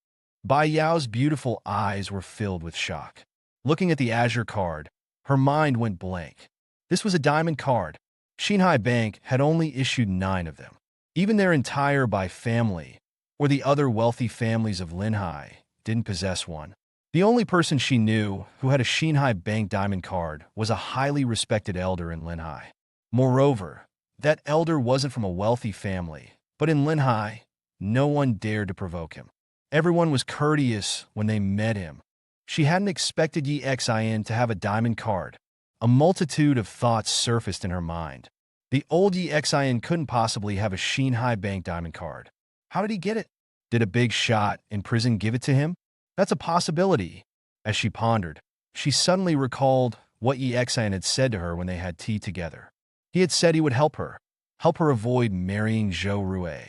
Bai Yao's beautiful eyes were filled with shock. Looking at the azure card, her mind went blank. This was a diamond card. Xinhai Bank had only issued 9 of them. Even their entire Bai family, or the other wealthy families of Linhai, didn't possess one. The only person she knew who had a Xinhai Bank diamond card was a highly respected elder in Linhai. Moreover, that elder wasn't from a wealthy family, but in Linhai, no one dared to provoke him. Everyone was courteous when they met him. She hadn't expected Exin to have a diamond card. A multitude of thoughts surfaced in her mind. The old Exin couldn't possibly have a Xinhai Bank diamond card. How did he get it? Did a big shot in prison give it to him? That's a possibility. As she pondered, she suddenly recalled what Exin had said to her when they had tea together. He had said he would help her avoid marrying Zhou Rui.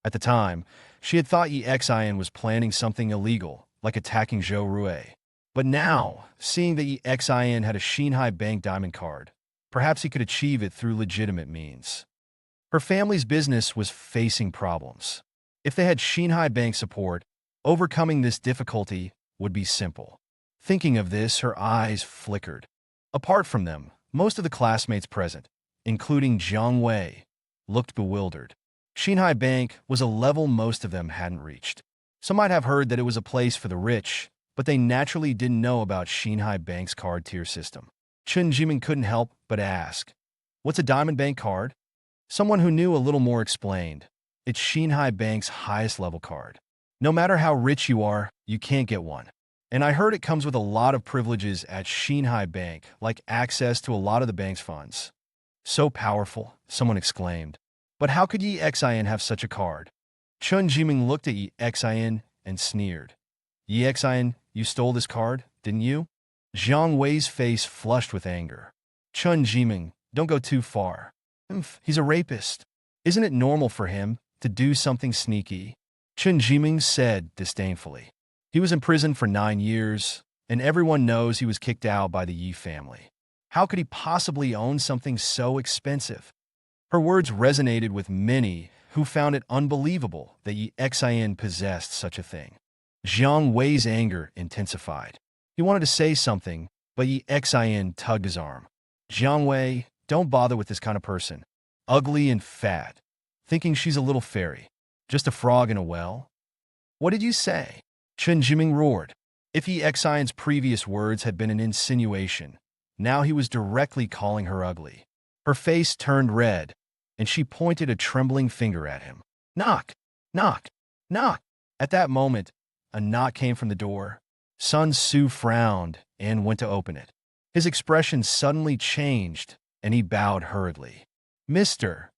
At the time, she had thought Exin was planning something illegal, like attacking Zhou Rui. But now, seeing that Exin had a Xinhai Bank diamond card, perhaps he could achieve it through legitimate means. Her family's business was facing problems. If they had Shinhai Bank support, overcoming this difficulty would be simple. Thinking of this, her eyes flickered. Apart from them, most of the classmates present, including Jiang Wei, looked bewildered. Shinhai Bank was a level most of them hadn't reached. Some might have heard that it was a place for the rich, but they naturally didn't know about Shinhai Bank's card tier system. Chun Jimin couldn't help but ask, "What's a Diamond Bank card?" Someone who knew a little more explained, "It's Shinhai Bank's highest level card. No matter how rich you are, you can't get one. And I heard it comes with a lot of privileges at Shinhai Bank, like access to a lot of the bank's funds." "So powerful," someone exclaimed. "But how could Yi Xin have such a card?" Chun Jiming looked at Yi Xin and sneered. "Yi Xin, you stole this card, didn't you?" Jiang Wei's face flushed with anger. "Chun Jiming, don't go too far. He's a rapist. Isn't it normal for him to do something sneaky?" Chun Jiming said disdainfully. "He was in prison for 9 years, and everyone knows he was kicked out by the Yi family. How could he possibly own something so expensive?" Her words resonated with many who found it unbelievable that Yi Xin possessed such a thing. Jiang Wei's anger intensified. He wanted to say something, but Yi Xin tugged his arm. "Jiang Wei, don't bother with this kind of person. Ugly and fat. Thinking she's a little fairy. Just a frog in a well." "What did you say?" Chun Jiming roared. If Yi Xion's previous words had been an insinuation, now he was directly calling her ugly. Her face turned red, and she pointed a trembling finger at him. "Knock! Knock! Knock!" At that moment, a knock came from the door. Sun Tzu frowned and went to open it. His expression suddenly changed, and he bowed hurriedly. Mr.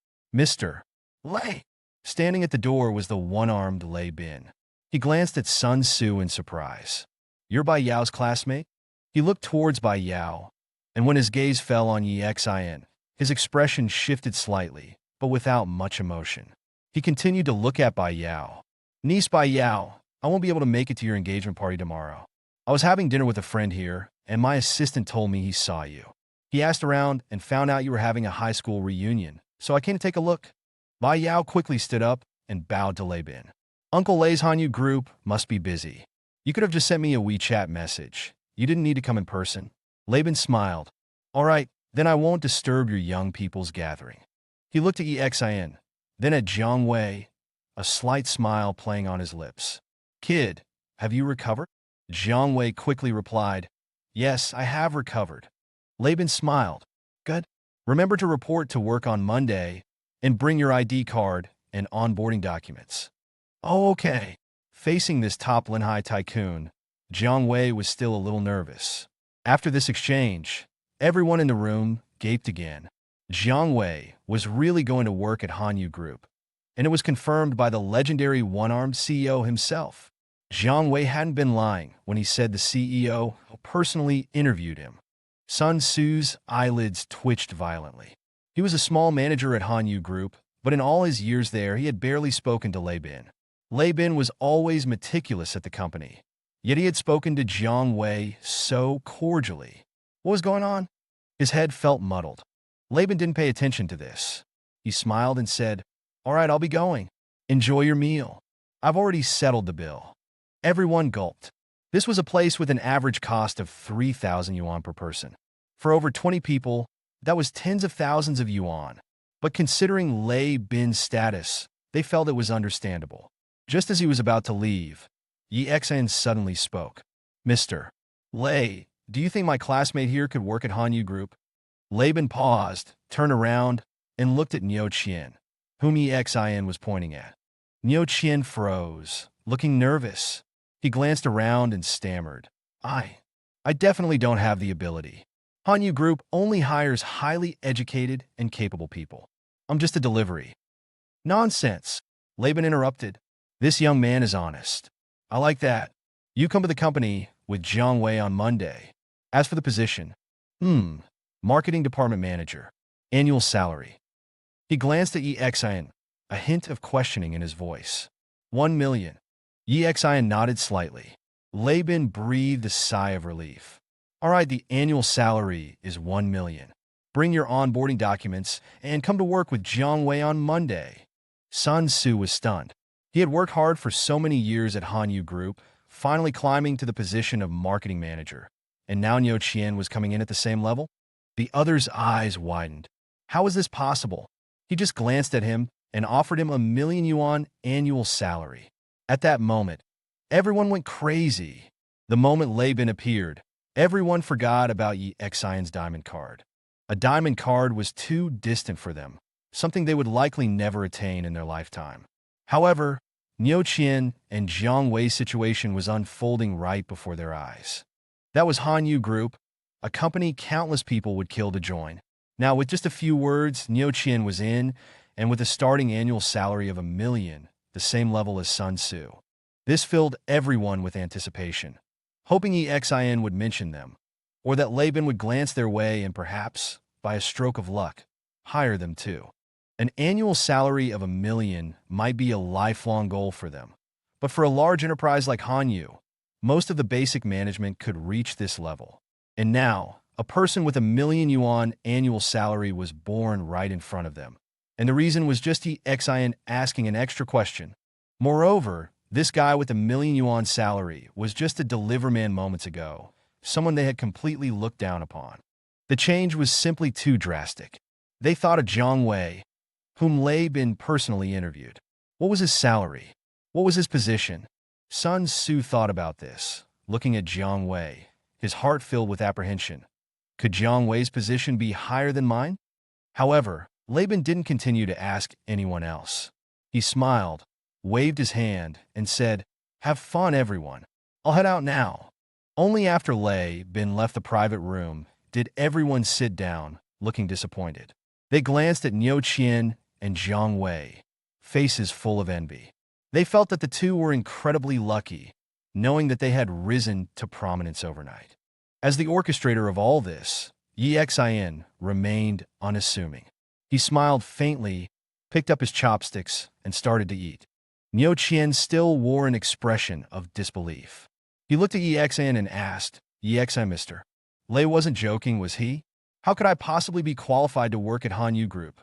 Lei." Standing at the door was the one-armed Lei Bin. He glanced at Sun Tzu in surprise. "You're Bai Yao's classmate?" He looked towards Bai Yao, and when his gaze fell on Yi Xin, his expression shifted slightly, but without much emotion. He continued to look at Bai Yao. "Niece Bai Yao, I won't be able to make it to your engagement party tomorrow. I was having dinner with a friend here, and my assistant told me he saw you. He asked around and found out you were having a high school reunion, so I came to take a look." Bai Yao quickly stood up and bowed to Lei Bin. "Uncle Lei's Hanyu group must be busy. You could have just sent me a WeChat message. You didn't need to come in person." Lei Bin smiled. "All right, then I won't disturb your young people's gathering." He looked at Yi Xin, then at Jiang Wei, a slight smile playing on his lips. "Kid, have you recovered?" Jiang Wei quickly replied, "Yes, I have recovered." Lei Bin smiled. "Good. Remember to report to work on Monday and bring your ID card and onboarding documents." "Oh, okay." Facing this top Linhai tycoon, Jiang Wei was still a little nervous. After this exchange, everyone in the room gaped again. Jiang Wei was really going to work at Hanyu Group, and it was confirmed by the legendary one-armed CEO himself. Jiang Wei hadn't been lying when he said the CEO personally interviewed him. Sun Tzu's eyelids twitched violently. He was a small manager at Hanyu Group, but in all his years there, he had barely spoken to Lei Bin. Lei Bin was always meticulous at the company, yet he had spoken to Jiang Wei so cordially. What was going on? His head felt muddled. Lei Bin didn't pay attention to this. He smiled and said, "All right, I'll be going. Enjoy your meal. I've already settled the bill." Everyone gulped. This was a place with an average cost of 3,000 yuan per person. For over 20 people, that was tens of thousands of yuan. But considering Lei Bin's status, they felt it was understandable. Just as he was about to leave, Yi Xin suddenly spoke. "Mr. Lei, do you think my classmate here could work at Hanyu Group?" Lei Bin paused, turned around, and looked at Niu Qian, whom Yi Xin was pointing at. Niu Qian froze, looking nervous. He glanced around and stammered, I definitely don't have the ability. Hanyu Group only hires highly educated and capable people. I'm just a delivery." "Nonsense," Lei Bin interrupted. "This young man is honest. I like that. You come to the company with Jiang Wei on Monday. As for the position, marketing department manager, annual salary." He glanced at Yi Xin, a hint of questioning in his voice. 1 million. Yi Xin nodded slightly. Lei Bin breathed a sigh of relief. "All right, the annual salary is 1 million. Bring your onboarding documents and come to work with Jiang Wei on Monday." Sun Tzu was stunned. He had worked hard for so many years at Hanyu Group, finally climbing to the position of marketing manager. And now Niu Qian was coming in at the same level? The other's eyes widened. How was this possible? He just glanced at him and offered him a 1 million yuan annual salary. At that moment, everyone went crazy. The moment Lei Bin appeared, everyone forgot about Yi Xian's diamond card. A diamond card was too distant for them, something they would likely never attain in their lifetime. However, Niu Qian and Jiang Wei's situation was unfolding right before their eyes. That was Hanyu Group, a company countless people would kill to join. Now, with just a few words, Niu Qian was in, and with a starting annual salary of 1 million, the same level as Sun Tzu. This filled everyone with anticipation, hoping Yi Xian would mention them, or that Lei Bin would glance their way and perhaps, by a stroke of luck, hire them too. An annual salary of 1 million might be a lifelong goal for them, but for a large enterprise like Hanyu, most of the basic management could reach this level. And now, a person with 1 million yuan annual salary was born right in front of them. And the reason was just Yi Xian asking an extra question. Moreover, this guy with 1 million yuan salary was just a deliverman moments ago, someone they had completely looked down upon. The change was simply too drastic. They thought of Jiang Wei, whom Lei Bin personally interviewed. What was his salary? What was his position? Sun Tzu thought about this, looking at Jiang Wei, his heart filled with apprehension. Could Jiang Wei's position be higher than mine? However, Lei Bin didn't continue to ask anyone else. He smiled, waved his hand, and said, "Have fun, everyone. I'll head out now." Only after Lei Bin left the private room did everyone sit down, looking disappointed. They glanced at Niu Qian and Jiang Wei, faces full of envy. They felt that the two were incredibly lucky, knowing that they had risen to prominence overnight. As the orchestrator of all this, Yi Xian remained unassuming. He smiled faintly, picked up his chopsticks, and started to eat. Niu Qian still wore an expression of disbelief. He looked at Yi Xian and asked, "Yi Xian, mister, Lei wasn't joking, was he? How could I possibly be qualified to work at Hanyu Group?"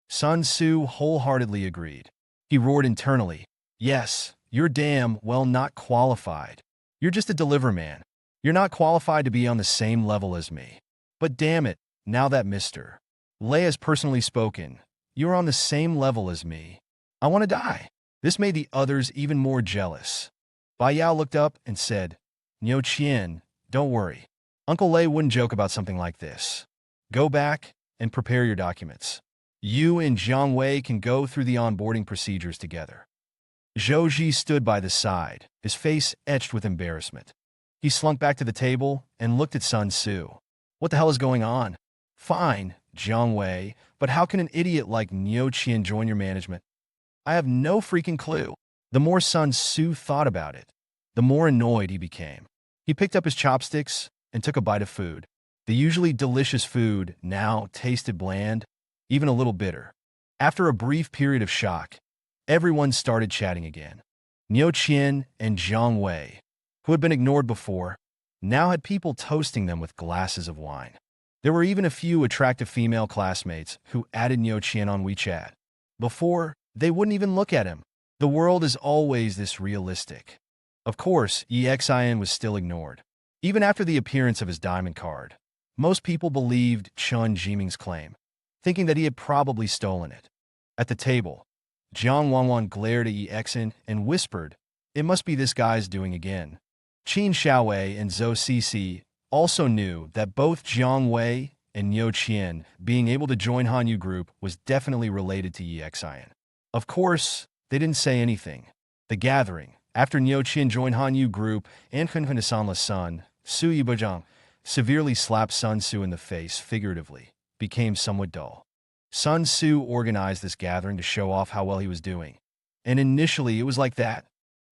Sun Tzu wholeheartedly agreed. He roared internally, "Yes, you're damn well not qualified. You're just a deliverman. You're not qualified to be on the same level as me. But damn it, now that Mr. Lei has personally spoken, you're on the same level as me. I want to die." This made the others even more jealous. Bai Yao looked up and said, "Niu Qian, don't worry. Uncle Lei wouldn't joke about something like this. Go back and prepare your documents. You and Jiang Wei can go through the onboarding procedures together." Zhou Ji stood by the side, his face etched with embarrassment. He slunk back to the table and looked at Sun Tzu. "What the hell is going on?" "Fine, Jiang Wei, but how can an idiot like Niu Qian join your management?" "I have no freaking clue." The more Sun Tzu thought about it, the more annoyed he became. He picked up his chopsticks and took a bite of food. The usually delicious food now tasted bland, even a little bitter. After a brief period of shock, everyone started chatting again. Niu Qian and Jiang Wei, who had been ignored before, now had people toasting them with glasses of wine. There were even a few attractive female classmates who added Niu Qian on WeChat. Before, they wouldn't even look at him. The world is always this realistic. Of course, Yi Xian was still ignored. Even after the appearance of his diamond card, most people believed Chun Jiming's claim, thinking that he had probably stolen it. At the table, Jiang Wanwan glared at Yi Xian and whispered, "It must be this guy's doing again." Qin Xiaowei and Zhou Cixi also knew that both Jiang Wei and Niu Qian being able to join Hanyu Group was definitely related to Yi Xian. Of course, they didn't say anything. The gathering, after Niu Qian joined Hanyu Group and Confrontation Sun, Su Yibajang severely slapped Sun Tzu in the face figuratively, became somewhat dull. Sun Tzu organized this gathering to show off how well he was doing. And initially it was like that.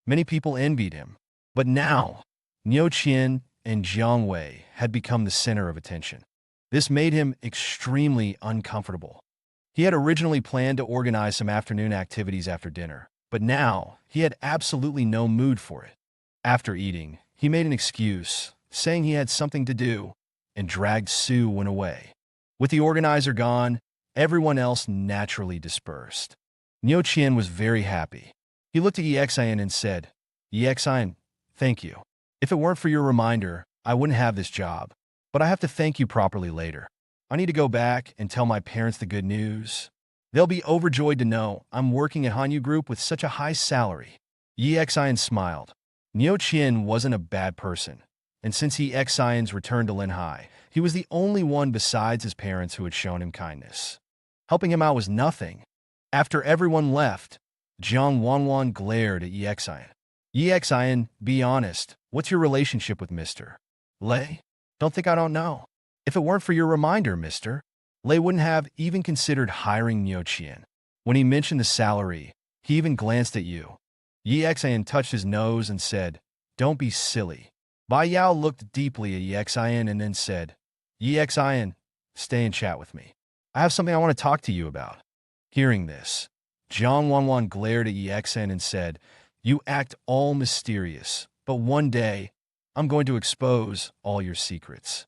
Many people envied him. But now, Niu Qian and Jiang Wei had become the center of attention. This made him extremely uncomfortable. He had originally planned to organize some afternoon activities after dinner, but now he had absolutely no mood for it. After eating, he made an excuse, saying he had something to do, and dragged Su Wen away. With the organizer gone, everyone else naturally dispersed. Niu Qian was very happy. He looked at Exin and said, Exin, thank you. If it weren't for your reminder, I wouldn't have this job. But I have to thank you properly later. I need to go back and tell my parents the good news. They'll be overjoyed to know I'm working at Hanyu Group with such a high salary. Exin smiled. Niu Qian wasn't a bad person, and since Exin's return to Linhai, he was the only one besides his parents who had shown him kindness. Helping him out was nothing. After everyone left, Jiang Wanwan glared at Exin. Exin, be honest, what's your relationship with Mr. Lei? Don't think I don't know. If it weren't for your reminder, Mr. Lei wouldn't have even considered hiring Niu Qian. When he mentioned the salary, he even glanced at you. Exin touched his nose and said, don't be silly. Bai Yao looked deeply at Exin and then said, Exin, stay and chat with me. I have something I want to talk to you about. Hearing this, Jiang Wanwan glared at Exin and said, you act all mysterious, but one day, I'm going to expose all your secrets.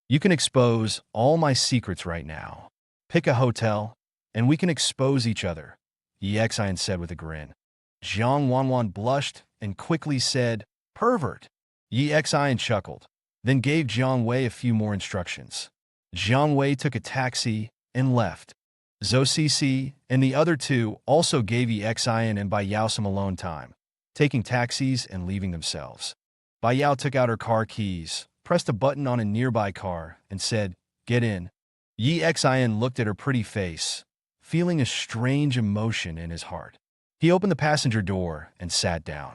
You can expose all my secrets right now. Pick a hotel, and we can expose each other, Exin said with a grin. Jiang Wanwan blushed and quickly said, pervert. Exin chuckled, then gave Jiang Wei a few more instructions. Jiang Wei took a taxi and left. Zhou Cixi and the other two also gave Exin and Bai Yao some alone time, taking taxis and leaving themselves. Bai Yao took out her car keys, pressed a button on a nearby car, and said, get in. Exin looked at her pretty face, feeling a strange emotion in his heart. He opened the passenger door and sat down.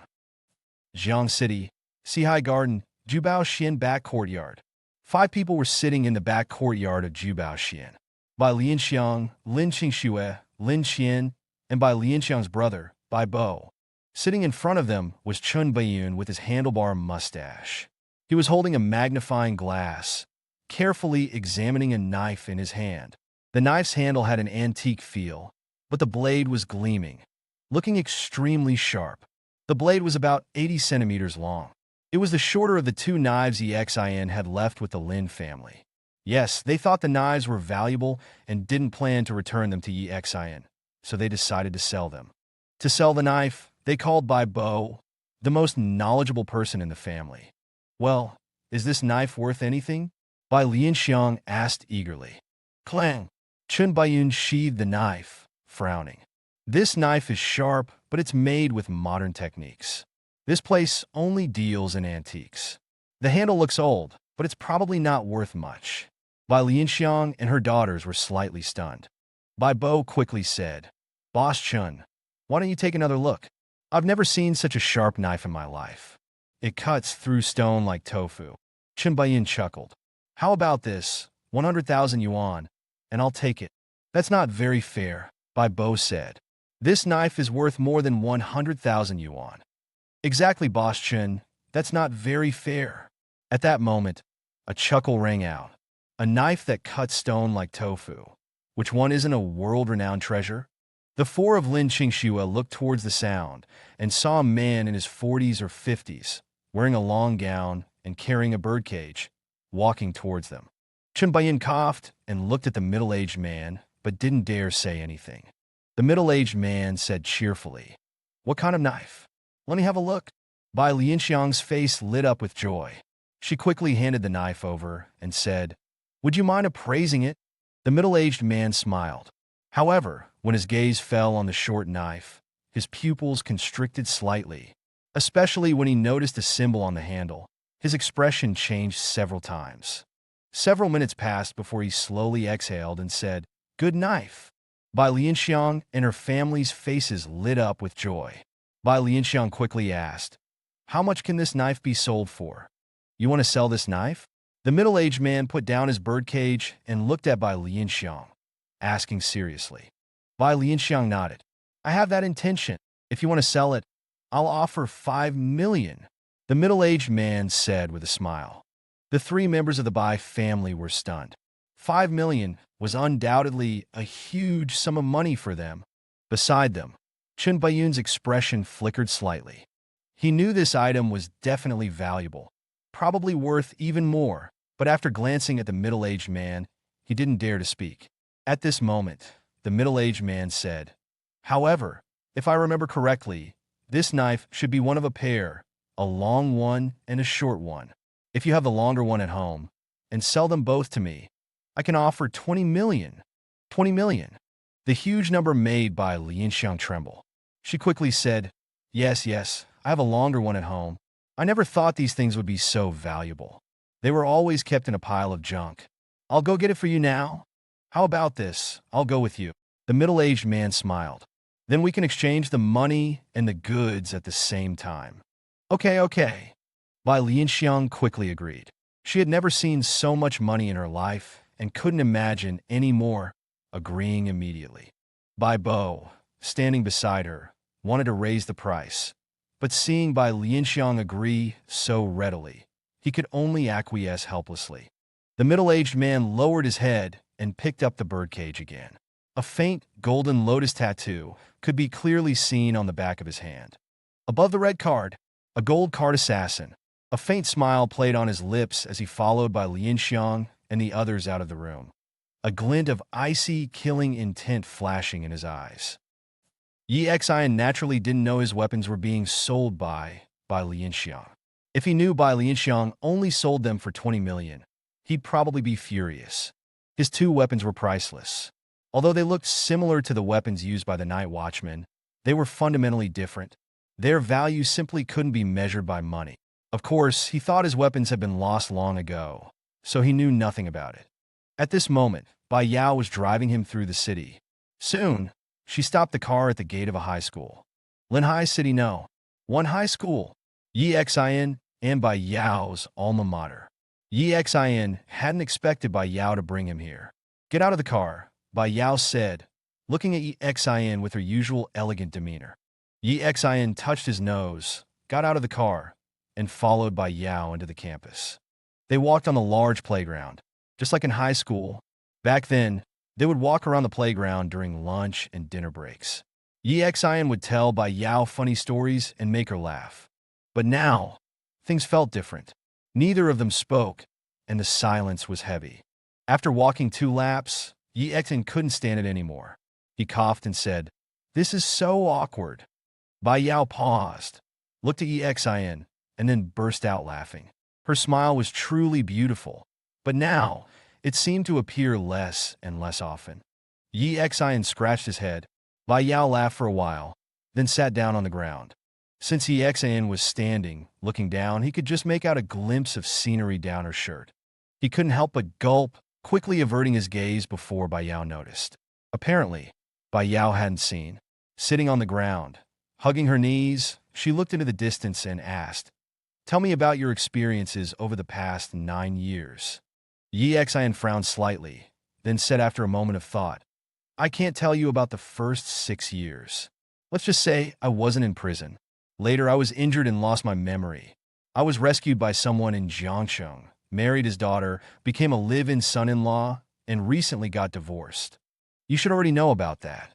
Jiang City, Sihai Garden, Jubao Xian back courtyard. 5 people were sitting in the back courtyard of Jubao Xian. Bai Lianxiang, Lin Qingxue, Lin Qian, and Bai Lianxiang's brother, Bai Bo. Sitting in front of them was Chun Baiyun with his handlebar mustache. He was holding a magnifying glass, carefully examining a knife in his hand. The knife's handle had an antique feel, but the blade was gleaming, looking extremely sharp. The blade was about 80 centimeters long. It was the shorter of the 2 knives Exin had left with the Lin family. Yes, they thought the knives were valuable and didn't plan to return them to Exin, so they decided to sell them. To sell the knife, they called Bai Bo, the most knowledgeable person in the family. Well, is this knife worth anything? Bai Lianxiang asked eagerly. Clang! Chun Baiyun sheathed the knife, frowning. This knife is sharp, but it's made with modern techniques. This place only deals in antiques. The handle looks old, but it's probably not worth much. Bai Lianxiang and her daughters were slightly stunned. Bai Bo quickly said, Boss Chun, why don't you take another look? I've never seen such a sharp knife in my life. It cuts through stone like tofu. Chun Baiyun chuckled. How about this, 100,000 yuan, and I'll take it. That's not very fair, Bai Bo said. This knife is worth more than 100,000 yuan. Exactly, Boss Chun, that's not very fair. At that moment, a chuckle rang out. A knife that cuts stone like tofu. Which one isn't a world-renowned treasure? The 4 of Lin Qingxue looked towards the sound and saw a man in his 40s or 50s, wearing a long gown and carrying a birdcage, walking towards them. Chun Baiyun coughed and looked at the middle-aged man, but didn't dare say anything. The middle-aged man said cheerfully, What kind of knife? Let me have a look. Bai Lianxiang's face lit up with joy. She quickly handed the knife over and said, Would you mind appraising it? The middle-aged man smiled. However, when his gaze fell on the short knife, his pupils constricted slightly, especially when he noticed a symbol on the handle. His expression changed several times. Several minutes passed before he slowly exhaled and said, Good knife. Bai Lianxiang and her family's faces lit up with joy. Bai Lianxiang quickly asked, How much can this knife be sold for? You want to sell this knife? The middle-aged man put down his birdcage and looked at Bai Lianxiang, asking seriously. Bai Lianxiang nodded. I have that intention. If you want to sell it, I'll offer 5 million. The middle-aged man said with a smile. The 3 members of the Bai family were stunned. 5 million was undoubtedly a huge sum of money for them. Beside them, Chun Baiyun's expression flickered slightly. He knew this item was definitely valuable, probably worth even more, but after glancing at the middle-aged man, he didn't dare to speak. At this moment, the middle-aged man said, However, if I remember correctly, This knife should be one of a pair, a long one and a short one. If you have the longer one at home, and sell them both to me, I can offer 20 million. 20 million. The huge number made by Lianxiang tremble. She quickly said, yes, I have a longer one at home. I never thought these things would be so valuable. They were always kept in a pile of junk. I'll go get it for you now. How about this? I'll go with you. The middle-aged man smiled. Then we can exchange the money and the goods at the same time. Okay. Bai Lianxiang quickly agreed. She had never seen so much money in her life and couldn't imagine any more, agreeing immediately. Bai Bo, standing beside her, wanted to raise the price, but seeing Bai Lianxiang agree so readily, he could only acquiesce helplessly. The middle-aged man lowered his head and picked up the birdcage again. A faint golden lotus tattoo could be clearly seen on the back of his hand. Above the red card, a gold card assassin. A faint smile played on his lips as he followed by Lianxiang and the others out of the room, a glint of icy, killing intent flashing in his eyes. Yi Xian naturally didn't know his weapons were being sold by Lianxiang. If he knew Bai Lianxiang only sold them for 20 million, he'd probably be furious. His two weapons were priceless. Although they looked similar to the weapons used by the night watchman, they were fundamentally different. Their value simply couldn't be measured by money. Of course, he thought his weapons had been lost long ago, so he knew nothing about it. At this moment, Bai Yao was driving him through the city. Soon, she stopped the car at the gate of a high school. Linhai City No. 1 High School. Yi Xian and Bai Yao's alma mater. Yi Xian hadn't expected Bai Yao to bring him here. Get out of the car, Bai Yao said, looking at Yi Xian with her usual elegant demeanor. Yi Xian touched his nose, got out of the car, and followed Bai Yao into the campus. They walked on the large playground. Just like in high school, back then, they would walk around the playground during lunch and dinner breaks. Yi Xian would tell Bai Yao funny stories and make her laugh. But now, things felt different. Neither of them spoke, and the silence was heavy. After walking 2 laps, Yi Xian couldn't stand it anymore. He coughed and said, "This is so awkward." Bai Yao paused, looked at Yi Xian, and then burst out laughing. Her smile was truly beautiful, but now it seemed to appear less and less often. Yi Xian scratched his head. Bai Yao laughed for a while, then sat down on the ground. Since Yi Xian was standing, looking down, he could just make out a glimpse of scenery down her shirt. He couldn't help but gulp, quickly averting his gaze before Bai Yao noticed. Apparently, Bai Yao hadn't seen. Sitting on the ground, hugging her knees, she looked into the distance and asked, "Tell me about your experiences over the past 9 years." Yi Xian frowned slightly, then said after a moment of thought, "I can't tell you about the first 6 years. Let's just say I wasn't in prison. Later, I was injured and lost my memory. I was rescued by someone in Jiangcheng, married his daughter, became a live-in son-in-law, and recently got divorced. You should already know about that.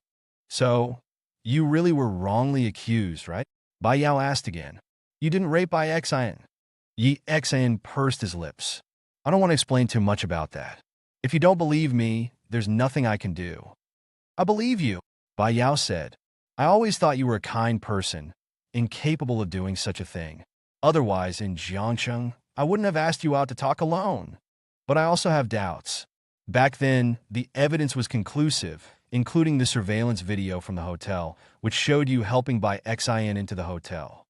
So, you really were wrongly accused, right?" Bai Yao asked again. "You didn't rape Bai Xian?" Yi Xian pursed his lips. "I don't want to explain too much about that. If you don't believe me, there's nothing I can do." "I believe you," Bai Yao said. "I always thought you were a kind person, incapable of doing such a thing. Otherwise, in Jiangcheng, I wouldn't have asked you out to talk alone. But I also have doubts. Back then, the evidence was conclusive, including the surveillance video from the hotel, which showed you helping Bai Xian into the hotel."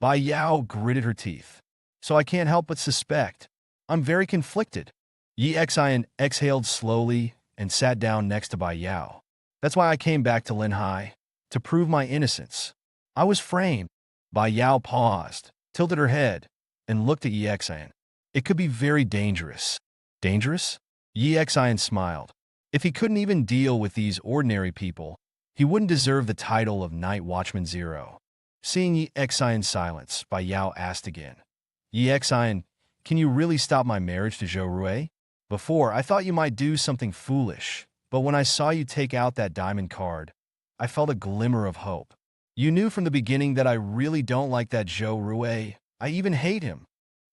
Bai Yao gritted her teeth. "So I can't help but suspect. I'm very conflicted." Yi Xian exhaled slowly and sat down next to Bai Yao. "That's why I came back to Linhai, to prove my innocence. I was framed." Bai Yao paused, tilted her head, and looked at Yi Xian. "It could be very dangerous." "Dangerous?" Yi Xian smiled. If he couldn't even deal with these ordinary people, he wouldn't deserve the title of Night Watchman Zero. Seeing Yi Xian's silence, Bai Yao asked again, "Yi Xian, can you really stop my marriage to Zhou Rui? Before, I thought you might do something foolish, but when I saw you take out that diamond card, I felt a glimmer of hope. You knew from the beginning that I really don't like that Zhou Rui. I even hate him.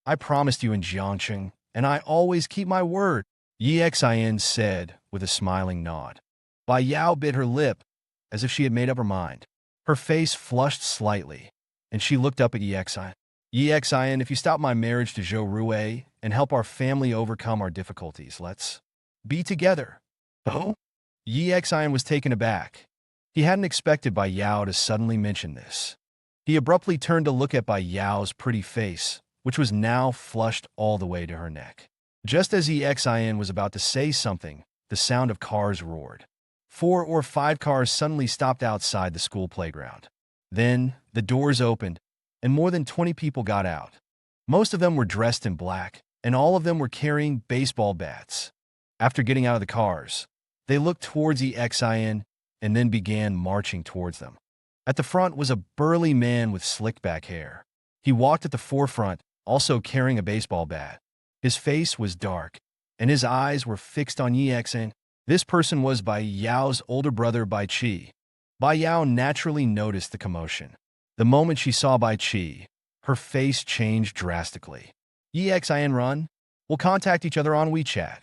I promised you in Jiangcheng, and I always keep my word," Yi Xian said with a smiling nod. Bai Yao bit her lip, as if she had made up her mind. Her face flushed slightly, and she looked up at Yexin. Yexin, if you stop my marriage to Zhou Rui and help our family overcome our difficulties, let's be together. Oh? Yexin was taken aback. He hadn't expected Bai Yao to suddenly mention this. He abruptly turned to look at Bai Yao's pretty face, which was now flushed all the way to her neck. Just as Yexin was about to say something, the sound of cars roared. 4 or 5 cars suddenly stopped outside the school playground. Then, the doors opened, and more than 20 people got out. Most of them were dressed in black, and all of them were carrying baseball bats. After getting out of the cars, they looked towards Yexin and then began marching towards them. At the front was a burly man with slicked-back hair. He walked at the forefront, also carrying a baseball bat. His face was dark, and his eyes were fixed on Yexin. This person was Bai Yao's older brother, Bai Qi. Bai Yao naturally noticed the commotion. The moment she saw Bai Qi, her face changed drastically. Yexin, run. We'll contact each other on WeChat.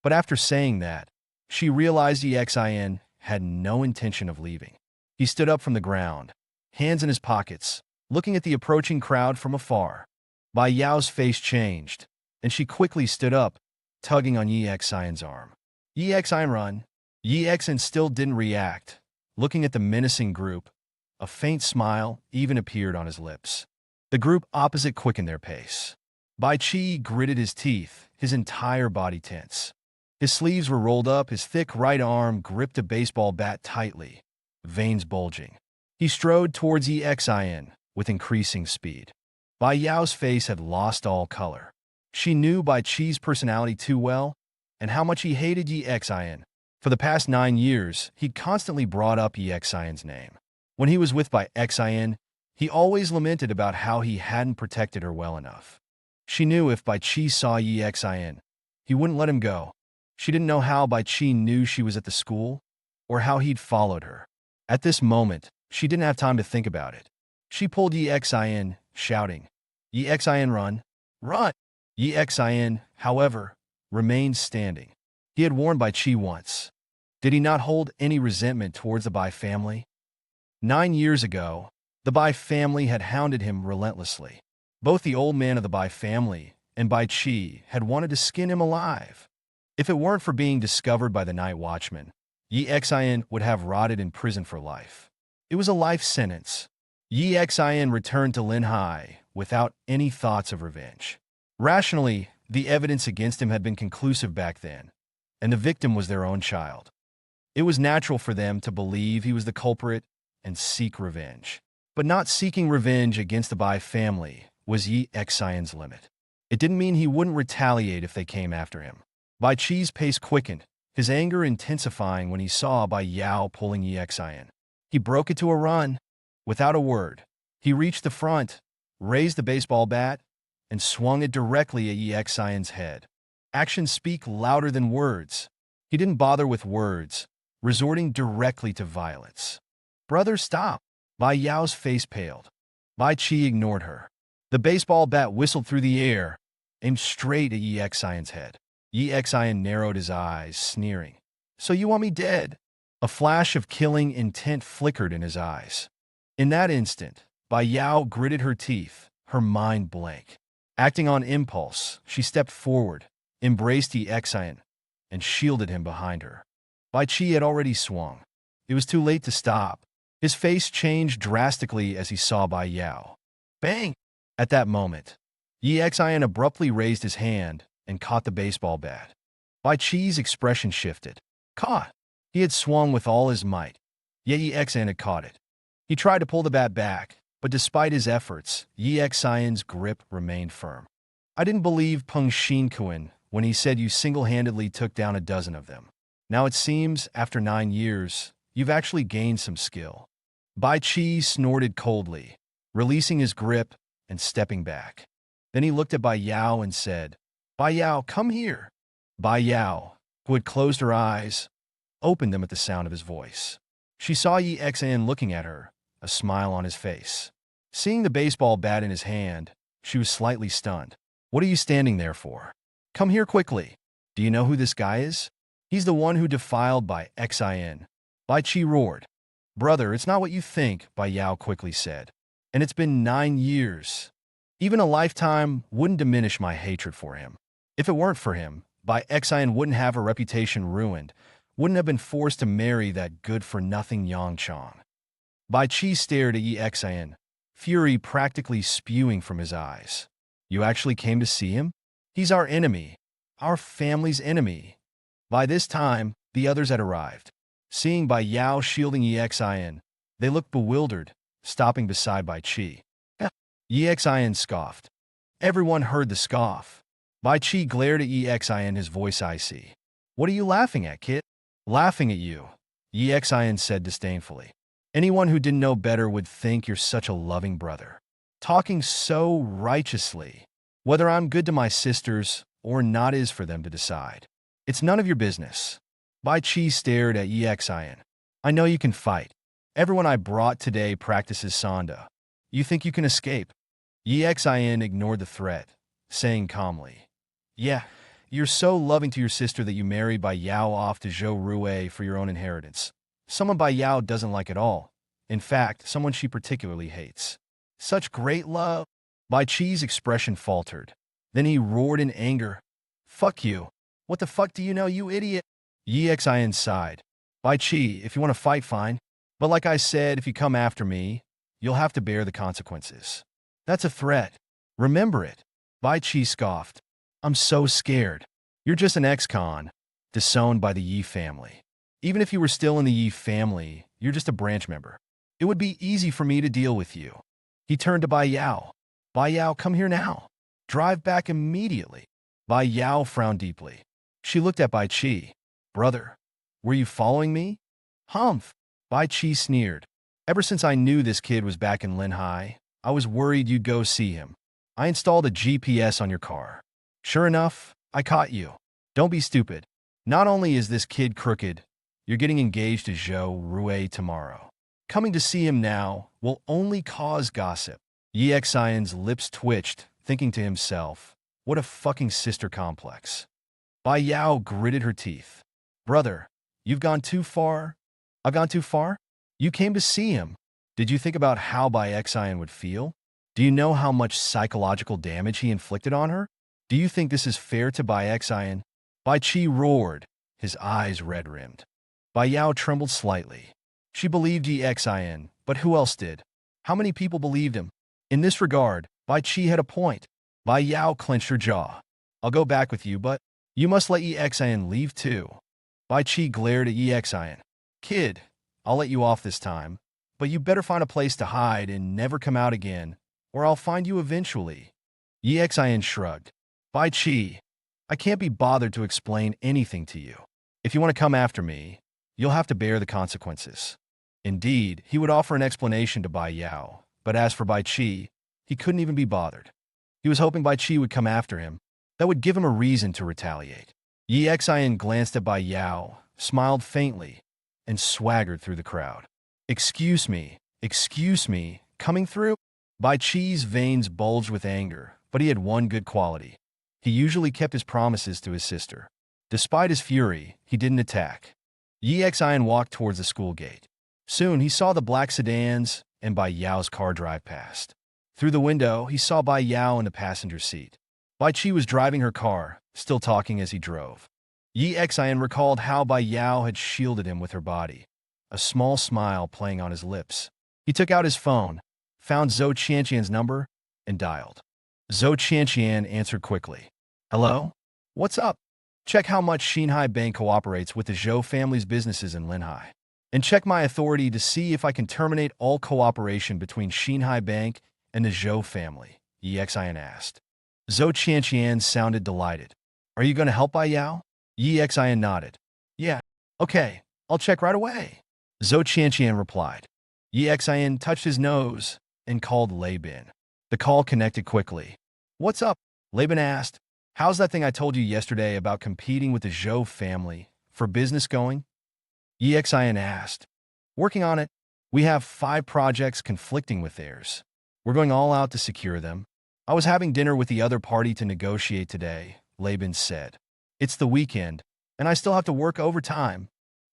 But after saying that, she realized Yexin had no intention of leaving. He stood up from the ground, hands in his pockets, looking at the approaching crowd from afar. Bai Yao's face changed, and she quickly stood up, tugging on Yexin's arm. Yexin, run. Yexin still didn't react. Looking at the menacing group, a faint smile even appeared on his lips. The group opposite quickened their pace. Bai Qi gritted his teeth, his entire body tense. His sleeves were rolled up, his thick right arm gripped a baseball bat tightly, veins bulging. He strode towards Yexin with increasing speed. Bai Yao's face had lost all color. She knew Bai Qi's personality too well, and how much he hated Yexin. For the past 9 years, he'd constantly brought up Yexin's name. When he was with Bai Yexin, he always lamented about how he hadn't protected her well enough. She knew if Bai Qi saw Yexin, he wouldn't let him go. She didn't know how Bai Qi knew she was at the school, or how he'd followed her. At this moment, she didn't have time to think about it. She pulled Yexin, shouting, Yexin, run! Run! Yexin, however, remained standing. He had warned Bai Qi once. Did he not hold any resentment towards the Bai family? 9 years ago, the Bai family had hounded him relentlessly. Both the old man of the Bai family and Bai Qi had wanted to skin him alive. If it weren't for being discovered by the night watchman, Yexin would have rotted in prison for life. It was a life sentence. Yexin returned to Linhai without any thoughts of revenge. Rationally, the evidence against him had been conclusive back then, and the victim was their own child. It was natural for them to believe he was the culprit and seek revenge. But not seeking revenge against the Bai family was Yexin's limit. It didn't mean he wouldn't retaliate if they came after him. Bai Qi's pace quickened, his anger intensifying when he saw Bai Yao pulling Yexin. He broke it to a run. Without a word, he reached the front, raised the baseball bat, and swung it directly at Yexin's head. Actions speak louder than words. He didn't bother with words, resorting directly to violence. Brother, stop! Bai Yao's face paled. Bai Qi ignored her. The baseball bat whistled through the air, aimed straight at Yexin's head. Yexin narrowed his eyes, sneering. So you want me dead? A flash of killing intent flickered in his eyes. In that instant, Bai Yao gritted her teeth, her mind blank. Acting on impulse, she stepped forward, embraced Yexin, and shielded him behind her. Bai Qi had already swung. It was too late to stop. His face changed drastically as he saw Bai Yao. Bang! At that moment, Yexin abruptly raised his hand and caught the baseball bat. Bai Qi's expression shifted. Caught! He had swung with all his might, yet Yexin had caught it. He tried to pull the bat back, but despite his efforts, Yexin's grip remained firm. I didn't believe Peng Xinkuan when he said you single-handedly took down a dozen of them. Now it seems, after 9 years, you've actually gained some skill. Bai Qi snorted coldly, releasing his grip and stepping back. Then he looked at Bai Yao and said, Bai Yao, come here. Bai Yao, who had closed her eyes, opened them at the sound of his voice. She saw Yexin looking at her, a smile on his face. Seeing the baseball bat in his hand, she was slightly stunned. What are you standing there for? Come here quickly. Do you know who this guy is? He's the one who defiled Bai Yexin. Bai Qi roared. Brother, it's not what you think, Bai Yao quickly said. And it's been 9 years. Even a lifetime wouldn't diminish my hatred for him. If it weren't for him, Bai Xian wouldn't have her reputation ruined, wouldn't have been forced to marry that good-for-nothing Yang Chong. Bai Qi stared at Yi Xian, fury practically spewing from his eyes. You actually came to see him? He's our enemy. Our family's enemy. By this time, the others had arrived. Seeing Bai Yao shielding Yi Xian, they looked bewildered, stopping beside Bai Qi. Yi Xian scoffed. Everyone heard the scoff. Bai Qi glared at Yi Xian, his voice icy. What are you laughing at, kid? Laughing at you, Yi Xian said disdainfully. Anyone who didn't know better would think you're such a loving brother. Talking so righteously. Whether I'm good to my sisters or not is for them to decide. It's none of your business. Bai Qi stared at Yi Xian. I know you can fight. Everyone I brought today practices Sanda. You think you can escape? Yi Xian ignored the threat, saying calmly, Yeah, you're so loving to your sister that you married Bai Yao off to Zhou Rui for your own inheritance. Someone Bai Yao doesn't like at all. In fact, someone she particularly hates. Such great love. Bai Qi's expression faltered. Then he roared in anger. Fuck you. What the fuck do you know, you idiot? Yi Xian sighed. Bai Qi, if you want to fight, fine. But like I said, if you come after me, you'll have to bear the consequences. That's a threat. Remember it. Bai Qi scoffed. I'm so scared. You're just an ex-con, disowned by the Yi family. Even if you were still in the Yi family, you're just a branch member. It would be easy for me to deal with you. He turned to Bai Yao. Bai Yao, come here now. Drive back immediately. Bai Yao frowned deeply. She looked at Bai Qi. Brother, were you following me? Humph. Bai Qi sneered. Ever since I knew this kid was back in Linhai, I was worried you'd go see him. I installed a GPS on your car. Sure enough, I caught you. Don't be stupid. Not only is this kid crooked, you're getting engaged to Zhou Rui tomorrow. Coming to see him now will only cause gossip. Yi Xian's lips twitched, thinking to himself, what a fucking sister complex. Bai Yao gritted her teeth. Brother, you've gone too far. I've gone too far? You came to see him. Did you think about how Bai Xian would feel? Do you know how much psychological damage he inflicted on her? Do you think this is fair to Bai Xian? Bai Qi roared, his eyes red-rimmed. Bai Yao trembled slightly. She believed Yi Xian, but who else did? How many people believed him? In this regard, Bai Qi had a point. Bai Yao clenched her jaw. I'll go back with you, but you must let Yi Xian leave too. Bai Qi glared at Yi Xian. Kid, I'll let you off this time, but you better find a place to hide and never come out again, or I'll find you eventually. Yi Xian shrugged. Bai Qi, I can't be bothered to explain anything to you. If you want to come after me, you'll have to bear the consequences. Indeed, he would offer an explanation to Bai Yao, but as for Bai Qi, he couldn't even be bothered. He was hoping Bai Qi would come after him. That would give him a reason to retaliate. Yi Xian glanced at Bai Yao, smiled faintly, and swaggered through the crowd. Excuse me, coming through? Bai Qi's veins bulged with anger, but he had one good quality. He usually kept his promises to his sister. Despite his fury, he didn't attack. Yi Xian walked towards the school gate. Soon he saw the black sedans and Bai Yao's car drive past. Through the window, he saw Bai Yao in the passenger seat. Bai Qi was driving her car, still talking as he drove. Yi Xian recalled how Bai Yao had shielded him with her body, a small smile playing on his lips. He took out his phone, found Zhou Qianqian's number, and dialed. Zhou Qianqian answered quickly. Hello? What's up? Check how much Xinhai Bank cooperates with the Zhou family's businesses in Linhai. And check my authority to see if I can terminate all cooperation between Xinhai Bank and the Zhou family, Yi Xian asked. Zhou Qianqian sounded delighted. Are you going to help Bai Yao? Yi Xian nodded. Yeah, okay, I'll check right away. Zhou Qianqian replied. Yi Xian touched his nose and called Laban. The call connected quickly. What's up? Laban asked. How's that thing I told you yesterday about competing with the Zhou family for business going? Yi Xian asked. Working on it. We have 5 projects conflicting with theirs. We're going all out to secure them. I was having dinner with the other party to negotiate today, Laban said. It's the weekend, and I still have to work overtime.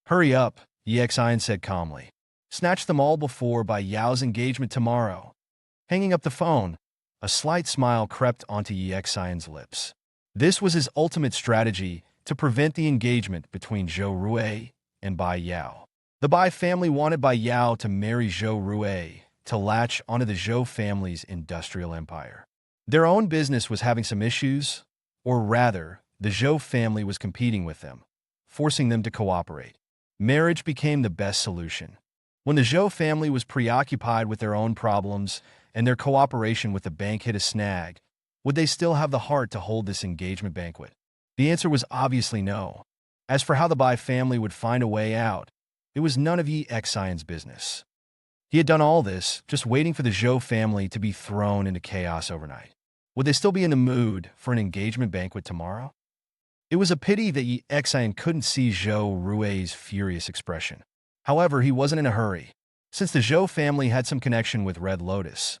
Hurry up, Yi Xian said calmly. Snatch them all before Bai Yao's engagement tomorrow. Hanging up the phone, a slight smile crept onto Yi Xian's lips. This was his ultimate strategy to prevent the engagement between Zhou Rui and Bai Yao. The Bai family wanted Bai Yao to marry Zhou Rui to latch onto the Zhou family's industrial empire. Their own business was having some issues, or rather, the Zhou family was competing with them, forcing them to cooperate. Marriage became the best solution. When the Zhou family was preoccupied with their own problems and their cooperation with the bank hit a snag, would they still have the heart to hold this engagement banquet? The answer was obviously no. As for how the Bai family would find a way out, it was none of Yi Xian's business. He had done all this, just waiting for the Zhou family to be thrown into chaos overnight. Would they still be in the mood for an engagement banquet tomorrow? It was a pity that Yi Xian couldn't see Zhou Rui's furious expression. However, he wasn't in a hurry. Since the Zhou family had some connection with Red Lotus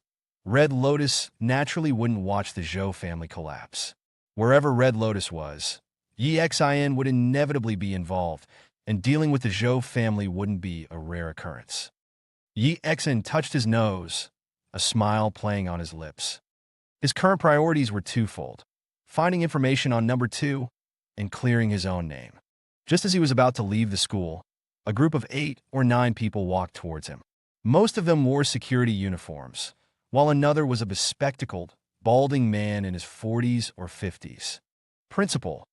naturally wouldn't watch the Zhou family collapse. Wherever Red Lotus was, Yi Xian would inevitably be involved, and dealing with the Zhou family wouldn't be a rare occurrence. Yi Xian touched his nose, a smile playing on his lips. His current priorities were twofold: finding information on number 2 and clearing his own name. Just as he was about to leave the school, a group of 8 or 9 people walked towards him. Most of them wore security uniforms, while another was a bespectacled, balding man in his 40s or 50s. Principal,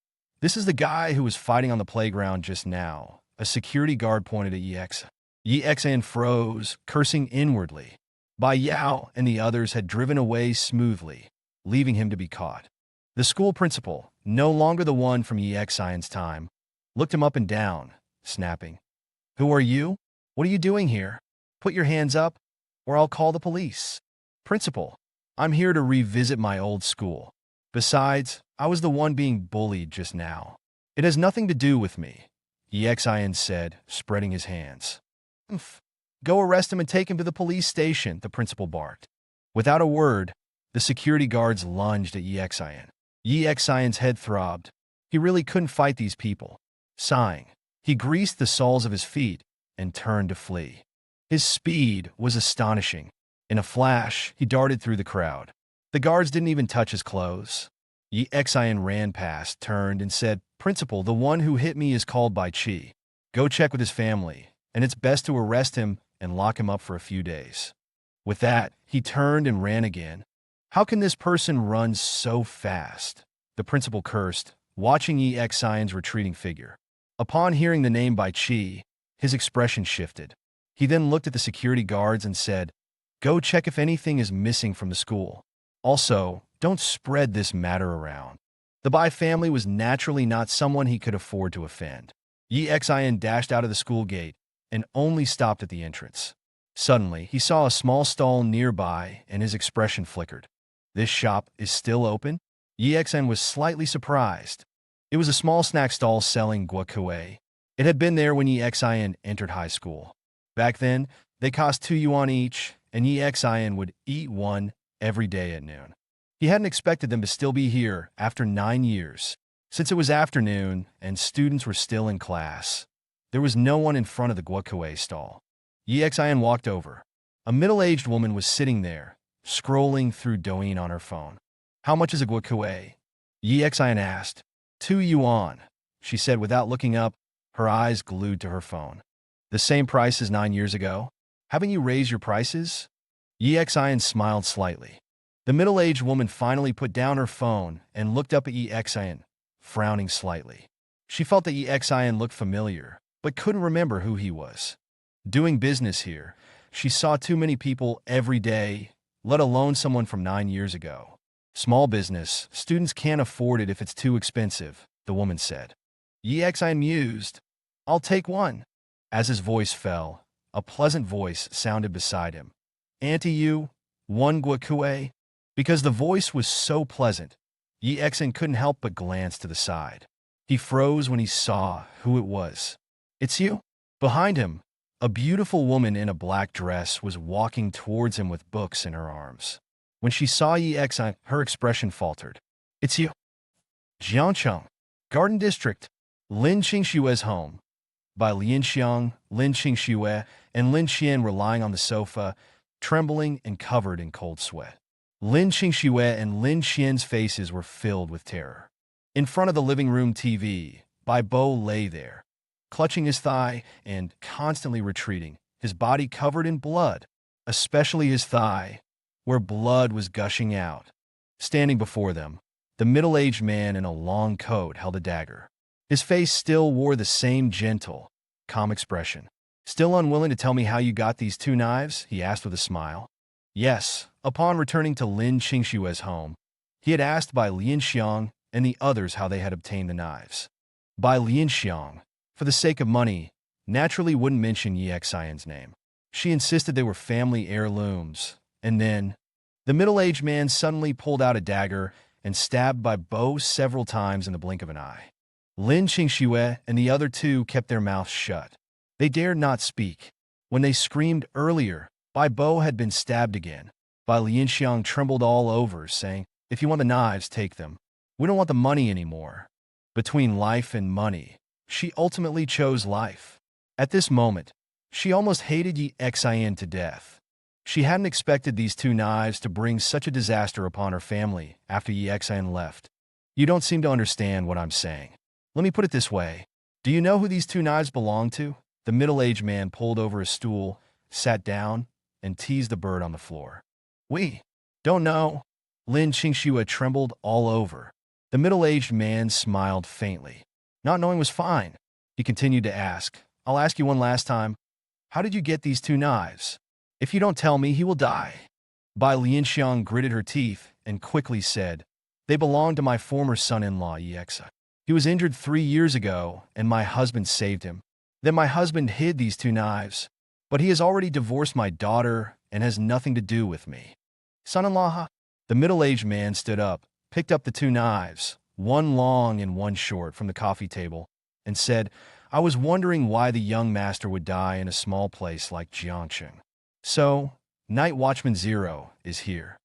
this is the guy who was fighting on the playground just now. A security guard pointed at Yi Xian. Yi Xian froze, cursing inwardly. Bai Yao and the others had driven away smoothly, leaving him to be caught. The school principal, no longer the one from Yi Xian's time, looked him up and down, snapping, "Who are you? What are you doing here? Put your hands up, or I'll call the police." "Principal, I'm here to revisit my old school. Besides, I was the one being bullied just now. It has nothing to do with me," Yi Xian said, spreading his hands. "Umph. Go arrest him and take him to the police station," the principal barked. Without a word, the security guards lunged at Yi Xian. Yi Xian's head throbbed. He really couldn't fight these people. Sighing, he greased the soles of his feet and turned to flee. His speed was astonishing. In a flash, he darted through the crowd. The guards didn't even touch his clothes. Yi Xian ran past, turned, and said, "Principal, the one who hit me is called Bai Qi. Go check with his family, and it's best to arrest him and lock him up for a few days." With that, he turned and ran again. "How can this person run so fast?" the principal cursed, watching Yi Xian's retreating figure. Upon hearing the name Bai Qi, his expression shifted. He then looked at the security guards and said, "Go check if anything is missing from the school. Also, don't spread this matter around." The Bai family was naturally not someone he could afford to offend. Yi Xian dashed out of the school gate and only stopped at the entrance. Suddenly, he saw a small stall nearby and his expression flickered. "This shop is still open?" Yi Xian was slightly surprised. It was a small snack stall selling guacamole. It had been there when Yi Xian entered high school. Back then, they cost 2 yuan each, and Yi Xian would eat one every day at noon. He hadn't expected them to still be here after 9 years. Since it was afternoon and students were still in class, there was no one in front of the guacamole stall. Yi Xian walked over. A middle-aged woman was sitting there, scrolling through Douyin on her phone. "How much is a guacamole?" Yi Xian asked. 2 yuan, she said without looking up, her eyes glued to her phone. "The same price as 9 years ago? Haven't you raised your prices?" Yi Xian smiled slightly. The middle-aged woman finally put down her phone and looked up at Yi Xian, frowning slightly. She felt that Yi Xian looked familiar, but couldn't remember who he was. Doing business here, she saw too many people every day, let alone someone from 9 years ago. "Small business, students can't afford it if it's too expensive," the woman said. Yi Xian mused, "I'll take one." As his voice fell, a pleasant voice sounded beside him. "Auntie, you, one guacamole?" Because the voice was so pleasant, Yi Xian couldn't help but glance to the side. He froze when he saw who it was. "It's you?" Behind him, a beautiful woman in a black dress was walking towards him with books in her arms. When she saw Yi Xian, her expression faltered. "It's you." Jiangcheng, Garden District, Lin Qingshue's home. by Lin Xiang, Lin Qingxue, and Lin Qian were lying on the sofa, trembling and covered in cold sweat. Lin Qingxue and Lin Qian's faces were filled with terror. In front of the living room TV, Bai Bo lay there, clutching his thigh and constantly retreating, his body covered in blood, especially his thigh, where blood was gushing out. Standing before them, the middle-aged man in a long coat held a dagger. His face still wore the same gentle, calm expression. "Still unwilling to tell me how you got these two knives?" he asked with a smile. Yes, upon returning to Lin Qingxue's home, he had asked Bai Lin Xiang and the others how they had obtained the knives. Bai Lin Xiang, for the sake of money, naturally wouldn't mention Yi Xian's name. She insisted they were family heirlooms, and then the middle-aged man suddenly pulled out a dagger and stabbed Bai Bo several times in the blink of an eye. Lin Qingxue and the other two kept their mouths shut. They dared not speak. When they screamed earlier, Bai Bo had been stabbed again. Bai Lin Xiang trembled all over, saying, "If you want the knives, take them. We don't want the money anymore." Between life and money, she ultimately chose life. At this moment, she almost hated Yi Xian to death. She hadn't expected these two knives to bring such a disaster upon her family after Yi Xian left. "You don't seem to understand what I'm saying. Let me put it this way. Do you know who these two knives belong to?" The middle-aged man pulled over a stool, sat down, and teased the bird on the floor. "We don't know." Lin Qingxue trembled all over. The middle-aged man smiled faintly. "Not knowing was fine." He continued to ask, "I'll ask you one last time. How did you get these two knives? If you don't tell me, he will die." Bai Lin Xiang gritted her teeth and quickly said, "They belong to my former son-in-law, Yi Xian. He was injured 3 years ago, and my husband saved him. Then my husband hid these two knives, but he has already divorced my daughter and has nothing to do with me." "Son-in-law?" The middle-aged man stood up, picked up the two knives, one long and one short, from the coffee table, and said, "I was wondering why the young master would die in a small place like Jiangcheng. So, Night Watchman Zero is here."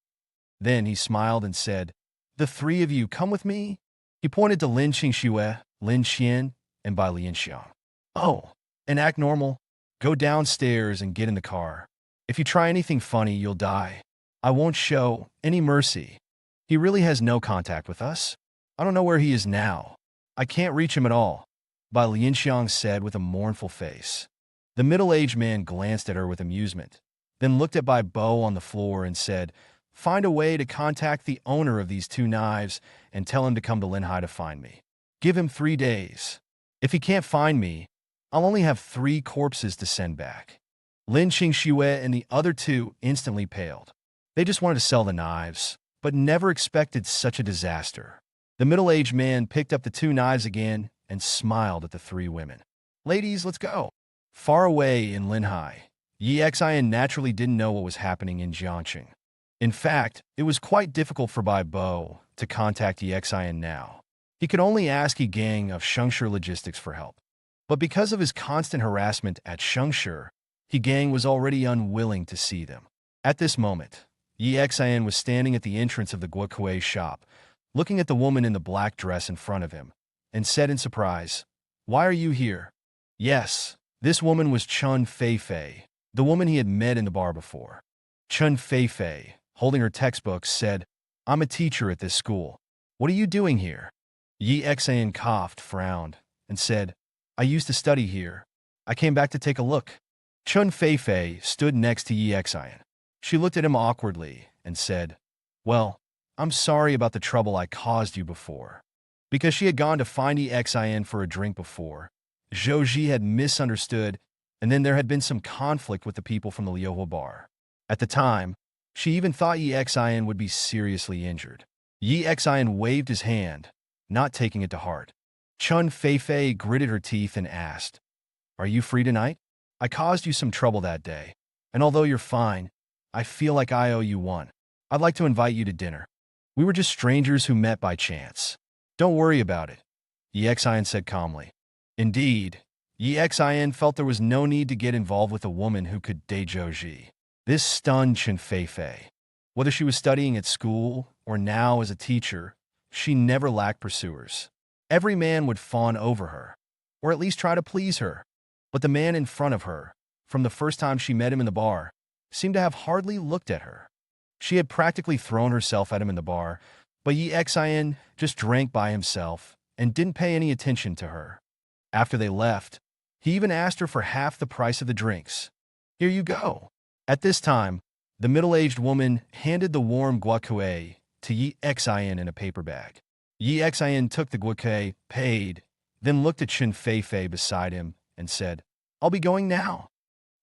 Then he smiled and said, "The three of you come with me?" He pointed to Lin Qingxue, Lin Qian, and Bai Lin Xiang. "Oh, and act normal. Go downstairs and get in the car. If you try anything funny, you'll die. I won't show any mercy. He really has no contact with us. I don't know where he is now. I can't reach him at all," Bai Lin Xiang said with a mournful face. The middle-aged man glanced at her with amusement, then looked at Bai Bo on the floor and said, "Find a way to contact the owner of these two knives and tell him to come to Linhai to find me. Give him 3 days. If he can't find me, I'll only have 3 corpses to send back." Lin Qingxue and the other two instantly paled. They just wanted to sell the knives, but never expected such a disaster. The middle-aged man picked up the two knives again and smiled at the 3 women. "Ladies, let's go." Far away in Linhai, Yi Xian naturally didn't know what was happening in Jiangcheng. In fact, it was quite difficult for Bai Bo to contact Yi Xian now. He could only ask Yi Gang of Shengshi Logistics for help. But because of his constant harassment at Shengshi, Yi Gang was already unwilling to see them. At this moment, Yi Xian was standing at the entrance of the Guokui shop, looking at the woman in the black dress in front of him, and said in surprise, "Why are you here?" Yes, this woman was Chun Feifei, the woman he had met in the bar before. Chun Feifei, holding her textbooks, said, "I'm a teacher at this school. What are you doing here?" Yi Xian coughed, frowned, and said, "I used to study here. I came back to take a look." Chun Feifei stood next to Yi Xian. She looked at him awkwardly and said, "Well, I'm sorry about the trouble I caused you before." Because she had gone to find Yi Xian for a drink before, Zhou Ji had misunderstood, and then there had been some conflict with the people from the Liuhua bar. At the time, she even thought Yi Xian would be seriously injured. Yi Xian waved his hand, not taking it to heart. Chun Feifei gritted her teeth and asked, "Are you free tonight? I caused you some trouble that day, and although you're fine, I feel like I owe you one. I'd like to invite you to dinner. We were just strangers who met by chance. Don't worry about it," Yi Xian said calmly. Indeed, Yi Xian felt there was no need to get involved with a woman who could date Zhou Ji. This stunned Chun Feifei. Whether she was studying at school or now as a teacher, she never lacked pursuers. Every man would fawn over her, or at least try to please her. But the man in front of her, from the first time she met him in the bar, seemed to have hardly looked at her. She had practically thrown herself at him in the bar, but Yi Xin just drank by himself and didn't pay any attention to her. After they left, he even asked her for half the price of the drinks. Here you go. At this time, the middle-aged woman handed the warm guacue to Yi Xin in a paper bag. Yi Xin took the guacue, paid, then looked at Chen Feifei beside him and said, I'll be going now.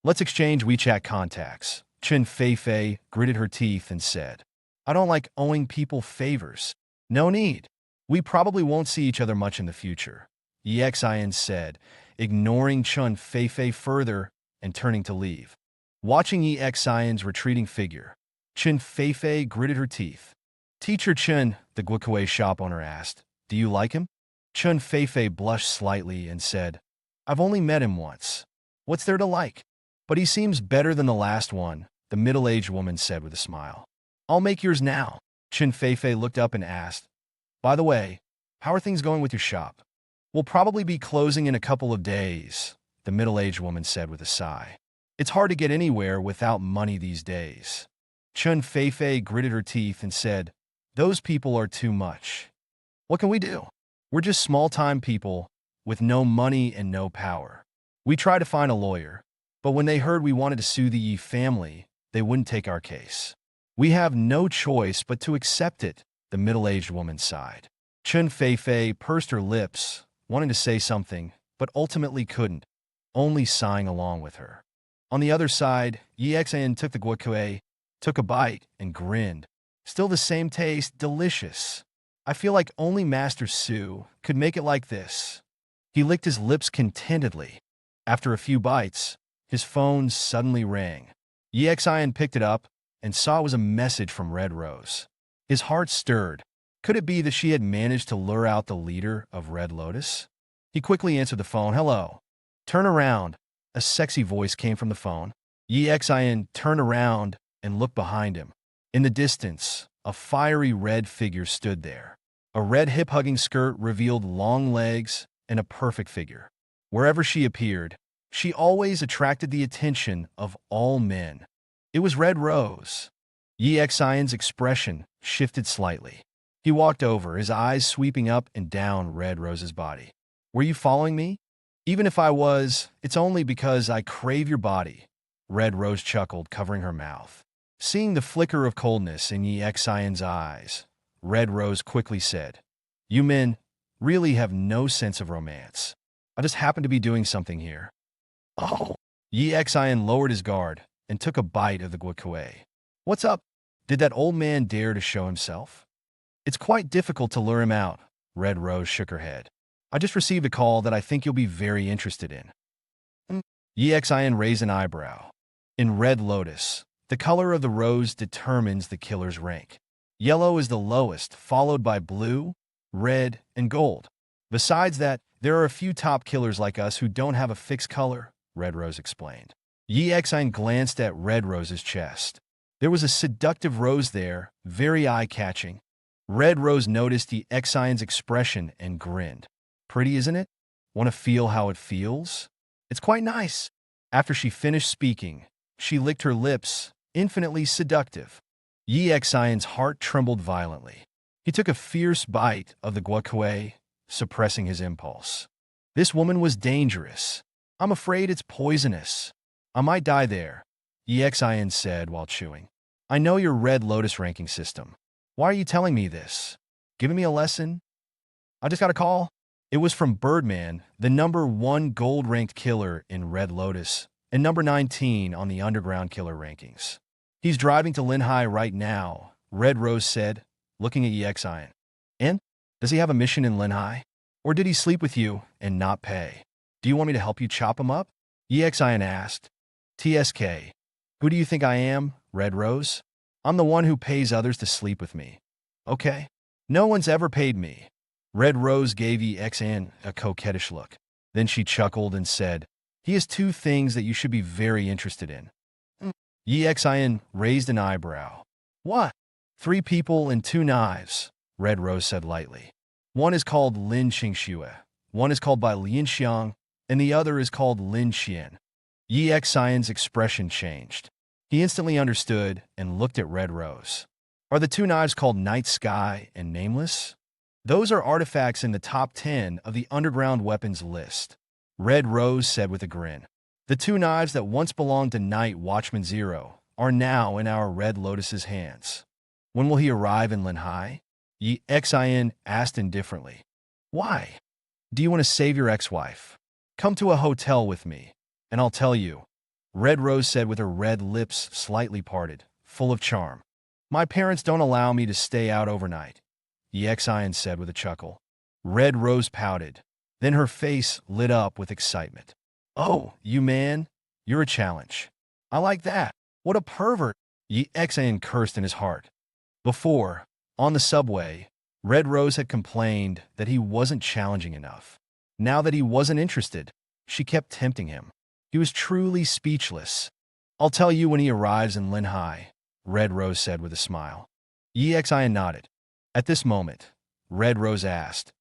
Let's exchange WeChat contacts. Chen Feifei gritted her teeth and said, I don't like owing people favors. No need. We probably won't see each other much in the future, Yi Xin said, ignoring Chen Feifei further and turning to leave. Watching Yi Xin's retreating figure, Chen Feifei gritted her teeth. Teacher Chen, the guacue shop owner asked, do you like him? Chen Feifei blushed slightly and said, I've only met him once. What's there to like? But he seems better than the last one, the middle-aged woman said with a smile. I'll make yours now. Chen Feifei looked up and asked, by the way, how are things going with your shop? We'll probably be closing in a couple of days, the middle-aged woman said with a sigh. It's hard to get anywhere without money these days. Chen Feifei gritted her teeth and said, those people are too much. What can we do? We're just small-time people with no money and no power. We tried to find a lawyer, but when they heard we wanted to sue the Yi family, they wouldn't take our case. We have no choice but to accept it, the middle-aged woman sighed. Chen Feifei pursed her lips, wanting to say something, but ultimately couldn't, only sighing along with her. On the other side, Yi Xin took the guacue, took a bite, and grinned. Still the same taste, delicious. I feel like only Master Su could make it like this. He licked his lips contentedly. After a few bites, his phone suddenly rang. Yi Xin picked it up and saw it was a message from Red Rose. His heart stirred. Could it be that she had managed to lure out the leader of Red Lotus? He quickly answered the phone. Hello. Turn around. A sexy voice came from the phone. Yi Xin turned around and looked behind him. In the distance, a fiery red figure stood there. A red hip-hugging skirt revealed long legs and a perfect figure. Wherever she appeared, she always attracted the attention of all men. It was Red Rose. Yi Xion's expression shifted slightly. He walked over, his eyes sweeping up and down Red Rose's body. Were you following me? Even if I was, it's only because I crave your body. Red Rose chuckled, covering her mouth. Seeing the flicker of coldness in Yi Xion's eyes, Red Rose quickly said, You men really have no sense of romance. I just happen to be doing something here. Oh. Yi Xion lowered his guard and took a bite of the guacue. What's up? Did that old man dare to show himself? It's quite difficult to lure him out. Red Rose shook her head. I just received a call that I think you'll be very interested in. Yi Xion raised an eyebrow. In Red Lotus, the color of the rose determines the killer's rank. Yellow is the lowest, followed by blue, red, and gold. Besides that, there are a few top killers like us who don't have a fixed color, Red Rose explained. Yi Xion glanced at Red Rose's chest. There was a seductive rose there, very eye-catching. Red Rose noticed Yi Xion's expression and grinned. Pretty, isn't it? Want to feel how it feels? It's quite nice. After she finished speaking, she licked her lips, infinitely seductive. Yi Xion's heart trembled violently. He took a fierce bite of the guacue, suppressing his impulse. This woman was dangerous. I'm afraid it's poisonous. I might die there, Yi Xion said while chewing. I know your Red Lotus ranking system. Why are you telling me this? Giving me a lesson? I just got a call. It was from Birdman, the #1 gold-ranked killer in Red Lotus, and number 19 on the underground killer rankings. He's driving to Linhai right now, Red Rose said, looking at Yi Xion. And? Does he have a mission in Linhai? Or did he sleep with you and not pay? Do you want me to help you chop him up? Yi Xion asked. TSK. Who do you think I am, Red Rose? I'm the one who pays others to sleep with me. Okay. No one's ever paid me. Red Rose gave Yi Xion a coquettish look. Then she chuckled and said, He has 2 things that you should be very interested in. Yi Xion raised an eyebrow. What? 3 people and 2 knives, Red Rose said lightly. One is called Lin Qingxue. One is called by Lian Xiang, and the other is called Lin Qian. Yi Xian's expression changed. He instantly understood and looked at Red Rose. Are the two knives called Night Sky and Nameless? Those are artifacts in the top 10 of the underground weapons list. Red Rose said with a grin. The two knives that once belonged to Night Watchman Zero are now in our Red Lotus's hands. When will he arrive in Linhai? Yi Xian asked indifferently. Why? Do you want to save your ex-wife? Come to a hotel with me, and I'll tell you. Red Rose said with her red lips slightly parted, full of charm. My parents don't allow me to stay out overnight, Yi Xian said with a chuckle. Red Rose pouted. Then her face lit up with excitement. Oh, you man, you're a challenge. I like that. What a pervert, Yi Xian cursed in his heart. Before, on the subway, Red Rose had complained that he wasn't challenging enough. Now that he wasn't interested, she kept tempting him. He was truly speechless. I'll tell you when he arrives in Linhai, Red Rose said with a smile. Yi Xian nodded. At this moment, Red Rose asked,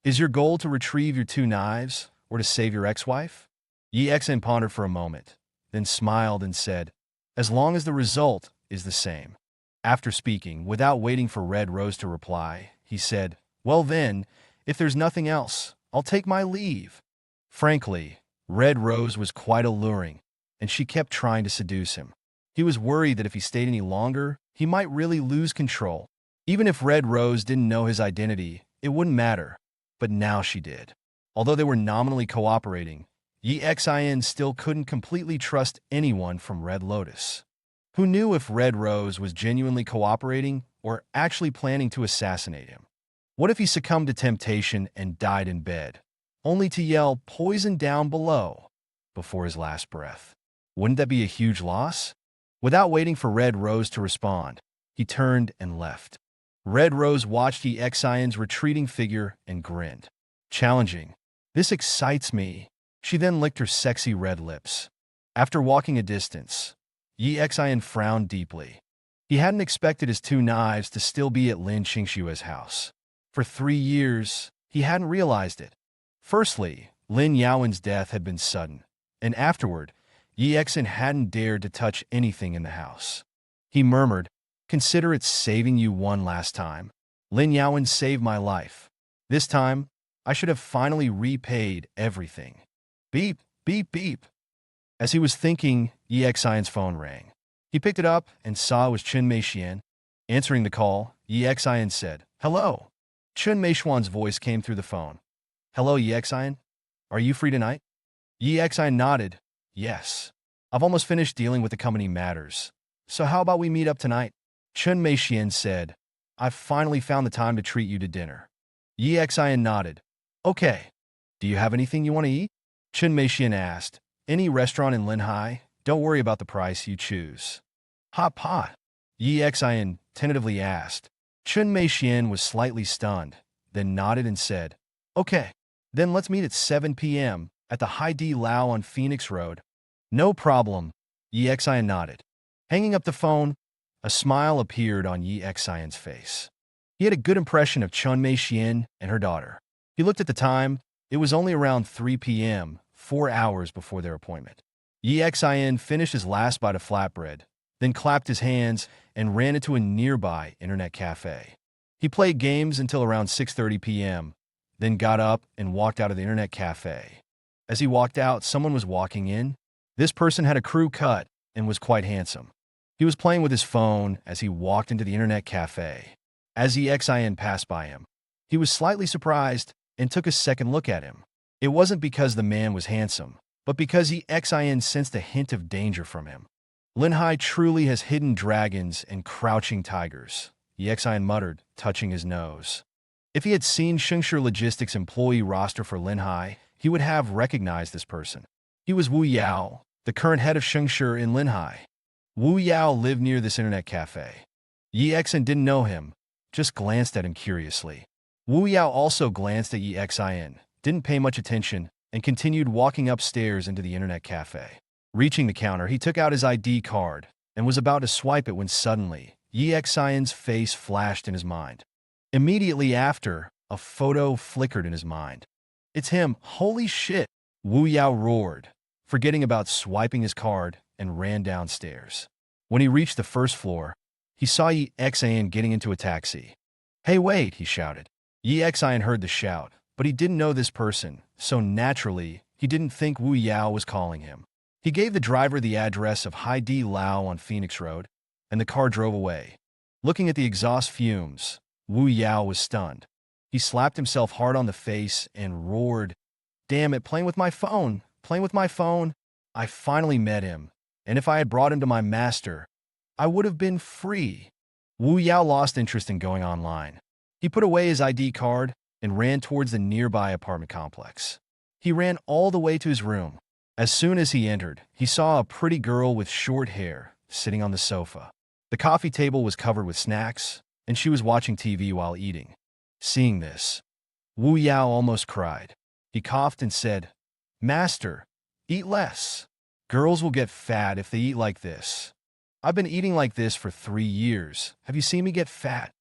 Is your goal to retrieve your two knives or to save your ex-wife? Yi Xian pondered for a moment, then smiled and said, As long as the result is the same. After speaking, without waiting for Red Rose to reply, he said, Well then, if there's nothing else, I'll take my leave. Frankly, Red Rose was quite alluring, and she kept trying to seduce him. He was worried that if he stayed any longer, he might really lose control. Even if Red Rose didn't know his identity, it wouldn't matter. But now she did. Although they were nominally cooperating, Yi Xian still couldn't completely trust anyone from Red Lotus. Who knew if Red Rose was genuinely cooperating or actually planning to assassinate him? What if he succumbed to temptation and died in bed, only to yell poison down below before his last breath? Wouldn't that be a huge loss? Without waiting for Red Rose to respond, he turned and left. Red Rose watched Yi Xian's retreating figure and grinned. Challenging. This excites me. She then licked her sexy red lips. After walking a distance, Yi Xian frowned deeply. He hadn't expected his two knives to still be at Lin Qingshua's house. For 3 years, he hadn't realized it. Firstly, Lin Yaowen's death had been sudden, and afterward, Yi Xian hadn't dared to touch anything in the house. He murmured, Consider it saving you one last time. Lin Yaowen saved my life. This time, I should have finally repaid everything. Beep, beep, beep. As he was thinking, Yi Xian's phone rang. He picked it up and saw it was Chun Meixian. Answering the call, Yi Xian said, Hello. Chun Meixian's voice came through the phone. Hello, Yi Xian. Are you free tonight? Yi Xian nodded. Yes. I've almost finished dealing with the company matters. So how about we meet up tonight? Chun Meixian said, I've finally found the time to treat you to dinner. Yi Xian nodded. Okay. Do you have anything you want to eat? Chun Meixian asked. Any restaurant in Linhai? Don't worry about the price, you choose. Hot pot? Yi Xian tentatively asked. Chun Meixian was slightly stunned, then nodded and said, Okay. Then let's meet at 7 p.m. at the Hai Di Lao on Phoenix Road. No problem, Yi Xian nodded. Hanging up the phone, a smile appeared on Yi Xian's face. He had a good impression of Chun Meixian and her daughter. He looked at the time. It was only around 3 p.m., 4 hours before their appointment. Yi Xian finished his last bite of flatbread, then clapped his hands and ran into a nearby internet cafe. He played games until around 6:30 p.m., then got up and walked out of the internet cafe. As he walked out, someone was walking in. This person had a crew cut and was quite handsome. He was playing with his phone as he walked into the internet cafe. As Yi Xian passed by him, he was slightly surprised and took a second look at him. It wasn't because the man was handsome, but because Yi Xian sensed a hint of danger from him. Linhai truly has hidden dragons and crouching tigers, Yi Xian muttered, touching his nose. If he had seen Shengshi Logistics' employee roster for Linhai, he would have recognized this person. He was Wu Yao, the current head of Shengshi in Linhai. Wu Yao lived near this internet cafe. Yi Xian didn't know him, just glanced at him curiously. Wu Yao also glanced at Yi Xian, didn't pay much attention, and continued walking upstairs into the internet cafe. Reaching the counter, he took out his ID card and was about to swipe it when suddenly, Yi Xian's face flashed in his mind. Immediately after, a photo flickered in his mind. It's him. Holy shit. Wu Yao roared, forgetting about swiping his card, and ran downstairs. When he reached the first floor, he saw Yi Xian getting into a taxi. "Hey, wait," he shouted. Yi Xian heard the shout, but he didn't know this person, so naturally, he didn't think Wu Yao was calling him. He gave the driver the address of Hai Di Lao on Phoenix Road, and the car drove away. Looking at the exhaust fumes, Wu Yao was stunned. He slapped himself hard on the face and roared, "Damn it, playing with my phone, playing with my phone. I finally met him, and if I had brought him to my master, I would have been free." Wu Yao lost interest in going online. He put away his ID card and ran towards the nearby apartment complex. He ran all the way to his room. As soon as he entered, he saw a pretty girl with short hair sitting on the sofa. The coffee table was covered with snacks, and she was watching TV while eating. Seeing this, Wu Yao almost cried. He coughed and said, "Master, eat less. Girls will get fat if they eat like this. I've been eating like this for 3 years. Have you seen me get fat?"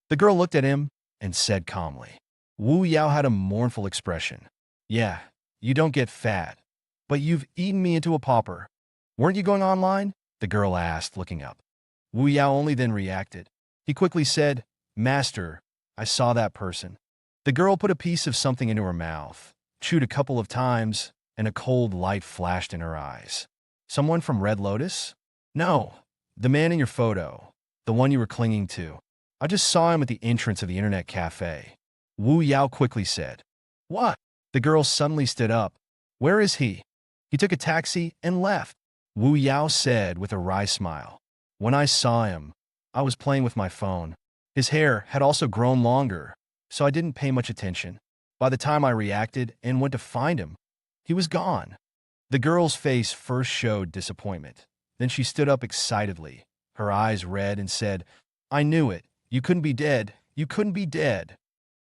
The girl looked at him and said calmly. Wu Yao had a mournful expression. "Yeah, you don't get fat, but you've eaten me into a pauper. Weren't you going online?" the girl asked, looking up. Wu Yao only then reacted. He quickly said, "Master, I saw that person." The girl put a piece of something into her mouth, chewed a couple of times, and a cold light flashed in her eyes. "Someone from Red Lotus?" "No, the man in your photo, the one you were clinging to. I just saw him at the entrance of the internet cafe." Wu Yao quickly said. "What?" The girl suddenly stood up. "Where is he?" "He took a taxi and left," Wu Yao said with a wry smile. "When I saw him, I was playing with my phone. His hair had also grown longer, so I didn't pay much attention. By the time I reacted and went to find him, he was gone." The girl's face first showed disappointment. Then she stood up excitedly, her eyes red, and said, "I knew it. You couldn't be dead. You couldn't be dead."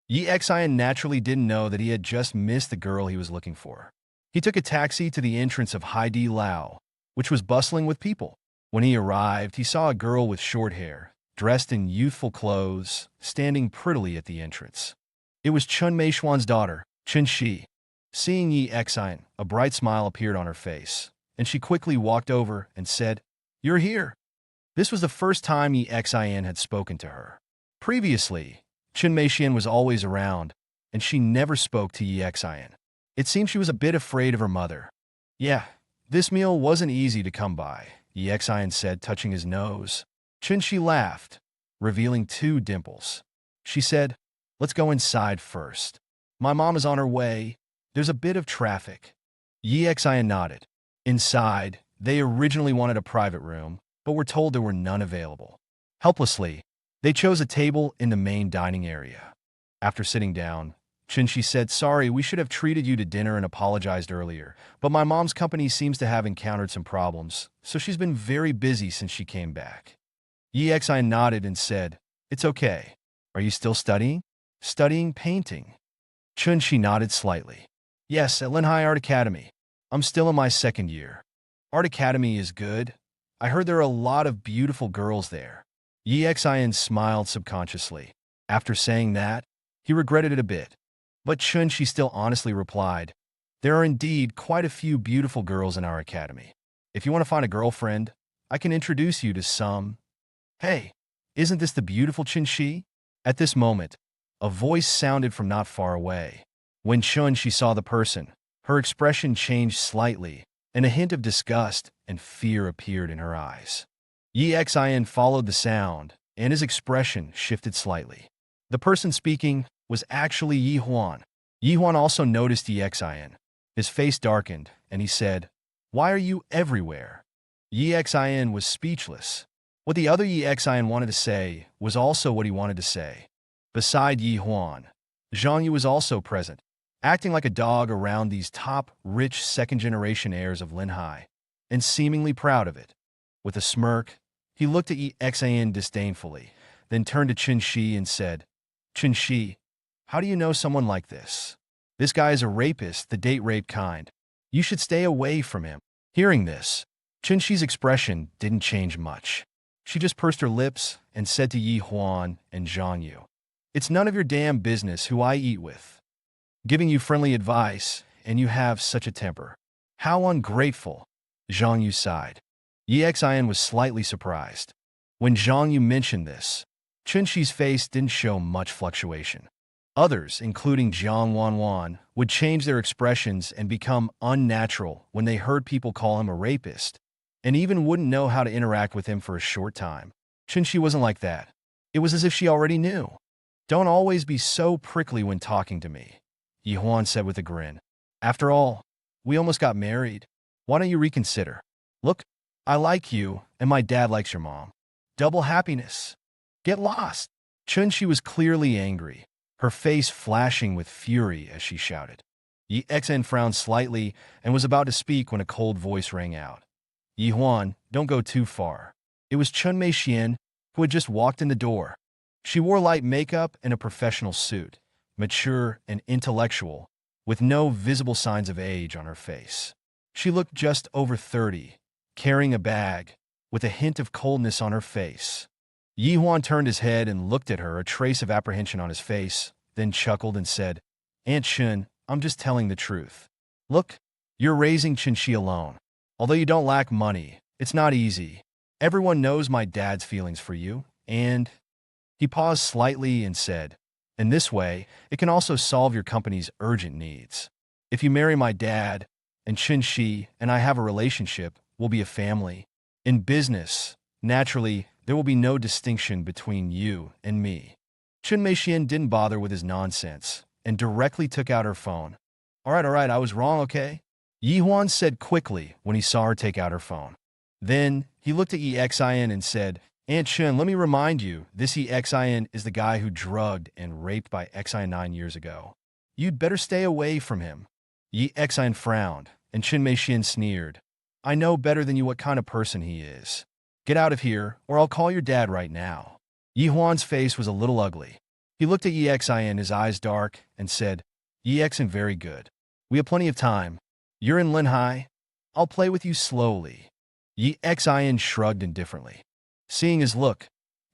Yi Xian naturally didn't know that he had just missed the girl he was looking for. He took a taxi to the entrance of Hai Di Lao, which was bustling with people. When he arrived, he saw a girl with short hair, dressed in youthful clothes, standing prettily at the entrance. It was Chun Meishuan's daughter, Chun Shi. Seeing Yi Xian, a bright smile appeared on her face, and she quickly walked over and said, "You're here." This was the first time Yi Xian had spoken to her. Previously, Chun Meixian was always around, and she never spoke to Yi Xian. It seemed she was a bit afraid of her mother. "Yeah, this meal wasn't easy to come by," Yi Xian said, touching his nose. Chun Shi laughed, revealing 2 dimples. She said, "Let's go inside first. My mom is on her way. There's a bit of traffic." Yi Xian nodded. Inside, they originally wanted a private room, but were told there were none available. Helplessly, they chose a table in the main dining area. After sitting down, Chun-Shi said, "Sorry, we should have treated you to dinner and apologized earlier, but my mom's company seems to have encountered some problems, so she's been very busy since she came back." Yi Xian nodded and said, "It's okay. Are you still studying?" "Studying painting." Chun-Shi nodded slightly. "Yes, at Linhai Art Academy. I'm still in my 2nd year. Art Academy is good. I heard there are a lot of beautiful girls there." Yi Xian smiled subconsciously. After saying that, he regretted it a bit. But Chun-Shi still honestly replied, "There are indeed quite a few beautiful girls in our academy. If you want to find a girlfriend, I can introduce you to some." "Hey, isn't this the beautiful Chun-Shi?" At this moment, a voice sounded from not far away. When Chun-Shi saw the person, her expression changed slightly, and a hint of disgust and fear appeared in her eyes. Yi Xian followed the sound, and his expression shifted slightly. The person speaking was actually Yi Huan. Yi Huan also noticed Yi Xian. His face darkened, and he said, "Why are you everywhere?" Yi Xian was speechless. What the other Yi Xian wanted to say was also what he wanted to say. Beside Yi Huan, Zhang Yu was also present, acting like a dog around these top, rich 2nd-generation heirs of Linhai, and seemingly proud of it. With a smirk, he looked at Yi Xian disdainfully, then turned to Chun-Shi and said, "Chun-Shi, how do you know someone like this? This guy is a rapist, the date rape kind. You should stay away from him." Hearing this, Chun-Shi's expression didn't change much. She just pursed her lips and said to Yi Huan and Zhang Yu, "It's none of your damn business who I eat with. Giving you friendly advice and you have such a temper. How ungrateful, Zhang Yu sighed. Yi Xin was slightly surprised. When Zhang Yu mentioned this, Chun Shi's face didn't show much fluctuation. Others, including Jiang Wanwan, would change their expressions and become unnatural when they heard people call him a rapist, and even wouldn't know how to interact with him for a short time. Chun Shi wasn't like that. It was as if she already knew. Don't always be so prickly when talking to me, Yi Huan said with a grin. After all, we almost got married. Why don't you reconsider? Look, I like you, and my dad likes your mom. Double happiness. Get lost. Chun Shi was clearly angry, her face flashing with fury as she shouted. Yi Xin frowned slightly and was about to speak when a cold voice rang out. Yi Huan, don't go too far. It was Chun Mei Xian, who had just walked in the door. She wore light makeup and a professional suit, mature and intellectual, with no visible signs of age on her face. She looked just over 30, carrying a bag, with a hint of coldness on her face. Yi Huan turned his head and looked at her, a trace of apprehension on his face, then chuckled and said, Aunt Chun, I'm just telling the truth. Look, you're raising Chun Shi alone. Although you don't lack money, it's not easy. Everyone knows my dad's feelings for you, and... He paused slightly and said, in this way, it can also solve your company's urgent needs. If you marry my dad, and Chun Shi and I have a relationship, we'll be a family. In business, naturally, there will be no distinction between you and me. Chun Mei Xian didn't bother with his nonsense and directly took out her phone. All right, I was wrong, okay? Yi Huan said quickly when he saw her take out her phone. Then, he looked at Yi Xin and said, Aunt Chun, let me remind you, this Yi Xin is the guy who drugged and raped Bai Yao 9 years ago. You'd better stay away from him. Yi Xin frowned, and Chun Mei Xian sneered. I know better than you what kind of person he is. Get out of here, or I'll call your dad right now. Yi Huan's face was a little ugly. He looked at Yi Xin, his eyes dark, and said, Yi Xin, very good. We have plenty of time. You're in Linhai. I'll play with you slowly. Yi Xin shrugged indifferently. Seeing his look,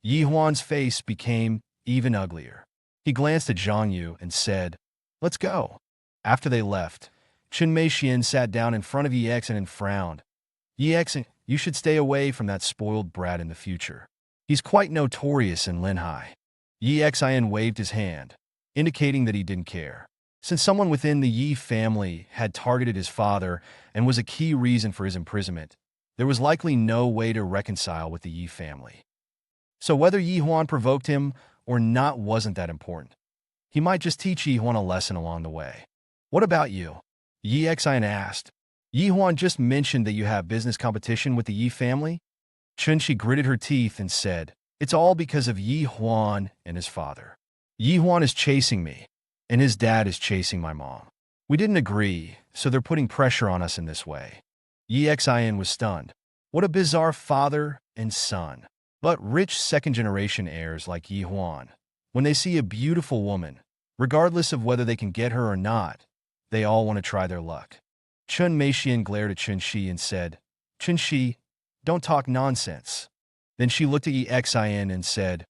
Yi Huan's face became even uglier. He glanced at Zhang Yu and said, Let's go. After they left, Chun Mei Xian sat down in front of Yi Xin and frowned. Yi Xin, you should stay away from that spoiled brat in the future. He's quite notorious in Linhai. Yi Xin waved his hand, indicating that he didn't care. Since someone within the Yi family had targeted his father and was a key reason for his imprisonment, there was likely no way to reconcile with the Yi family. So whether Yi Huan provoked him or not wasn't that important. He might just teach Yi Huan a lesson along the way. What about you? Yi Xin asked. Yi Huan just mentioned that you have business competition with the Yi family. Chun Shi gritted her teeth and said, It's all because of Yi Huan and his father. Yi Huan is chasing me, and his dad is chasing my mom. We didn't agree, so they're putting pressure on us in this way. Yi Xin was stunned. What a bizarre father and son. But rich second-generation heirs like Yi Huan, when they see a beautiful woman, regardless of whether they can get her or not, they all want to try their luck. Chun Mei Xian glared at Chun Shi and said, Chun Shi, don't talk nonsense. Then she looked at Yi Xin and said,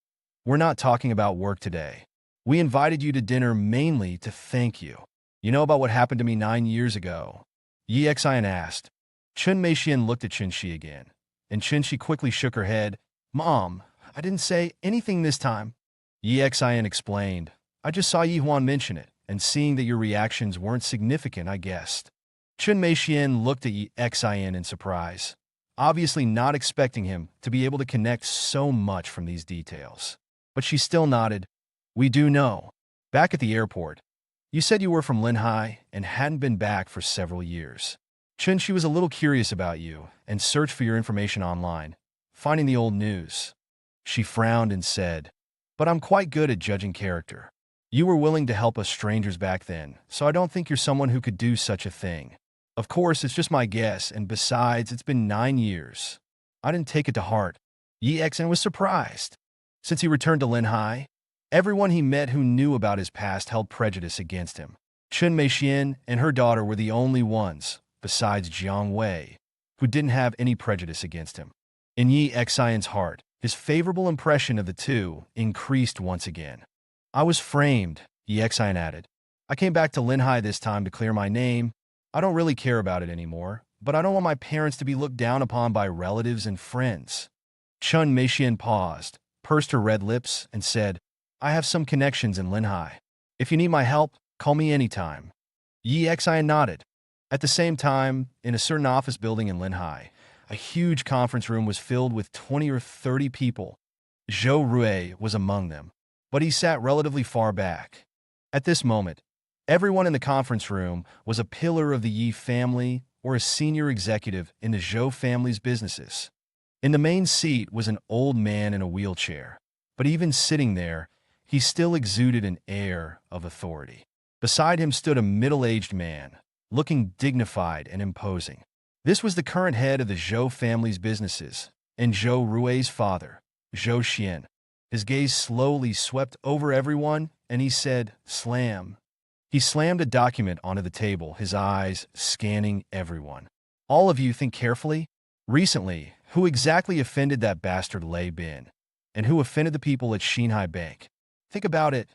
We're not talking about work today. We invited you to dinner mainly to thank you. You know about what happened to me 9 years ago? Yi Xin asked. Chun Mei Xian looked at Chun Shi again, and Chun Shi quickly shook her head. Mom, I didn't say anything this time. Yi Xin explained. I just saw Yi Huan mention it, and seeing that your reactions weren't significant, I guessed. Chun Mei Xian looked at Yi Xin in surprise, obviously not expecting him to be able to connect so much from these details. But she still nodded. We do know. Back at the airport, you said you were from Linhai and hadn't been back for several years. Chun Shi was a little curious about you and searched for your information online, finding the old news. She frowned and said, But I'm quite good at judging character. You were willing to help us strangers back then, so I don't think you're someone who could do such a thing. Of course, it's just my guess, and besides, it's been 9 years. I didn't take it to heart. Yi Xin was surprised. Since he returned to Linhai, everyone he met who knew about his past held prejudice against him. Chun Mei Xian and her daughter were the only ones, besides Jiang Wei, who didn't have any prejudice against him. In Yi Xion's heart, his favorable impression of the two increased once again. I was framed, Yi Xion added. I came back to Linhai this time to clear my name. I don't really care about it anymore, but I don't want my parents to be looked down upon by relatives and friends. Chun Meixian paused, pursed her red lips, and said, I have some connections in Linhai. If you need my help, call me anytime. Yi Xian nodded. At the same time, in a certain office building in Linhai, a huge conference room was filled with 20 or 30 people. Zhou Rui was among them, but he sat relatively far back. At this moment, everyone in the conference room was a pillar of the Yi family or a senior executive in the Zhou family's businesses. In the main seat was an old man in a wheelchair, but even sitting there, he still exuded an air of authority. Beside him stood a middle-aged man, looking dignified and imposing. This was the current head of the Zhou family's businesses, and Zhou Rui's father, Zhou Xian. His gaze slowly swept over everyone, and he said, Slam. He slammed a document onto the table, his eyes scanning everyone. All of you think carefully. Recently, who exactly offended that bastard Lei Bin? And who offended the people at Xinhai Bank? Think about it.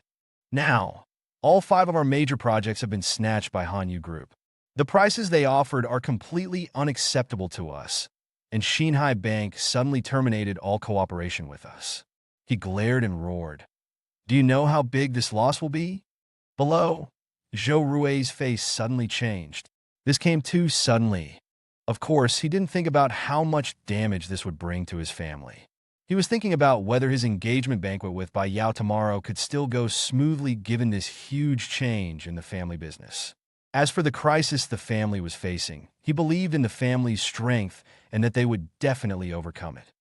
Now, all 5 of our major projects have been snatched by Hanyu Group. The prices they offered are completely unacceptable to us, and Xinhai Bank suddenly terminated all cooperation with us. He glared and roared. Do you know how big this loss will be? Below, Zhou Rui's face suddenly changed. This came too suddenly. Of course, he didn't think about how much damage this would bring to his family. He was thinking about whether his engagement banquet with Bai Yao tomorrow could still go smoothly given this huge change in the family business. As for the crisis the family was facing, he believed in the family's strength and that they would definitely overcome it.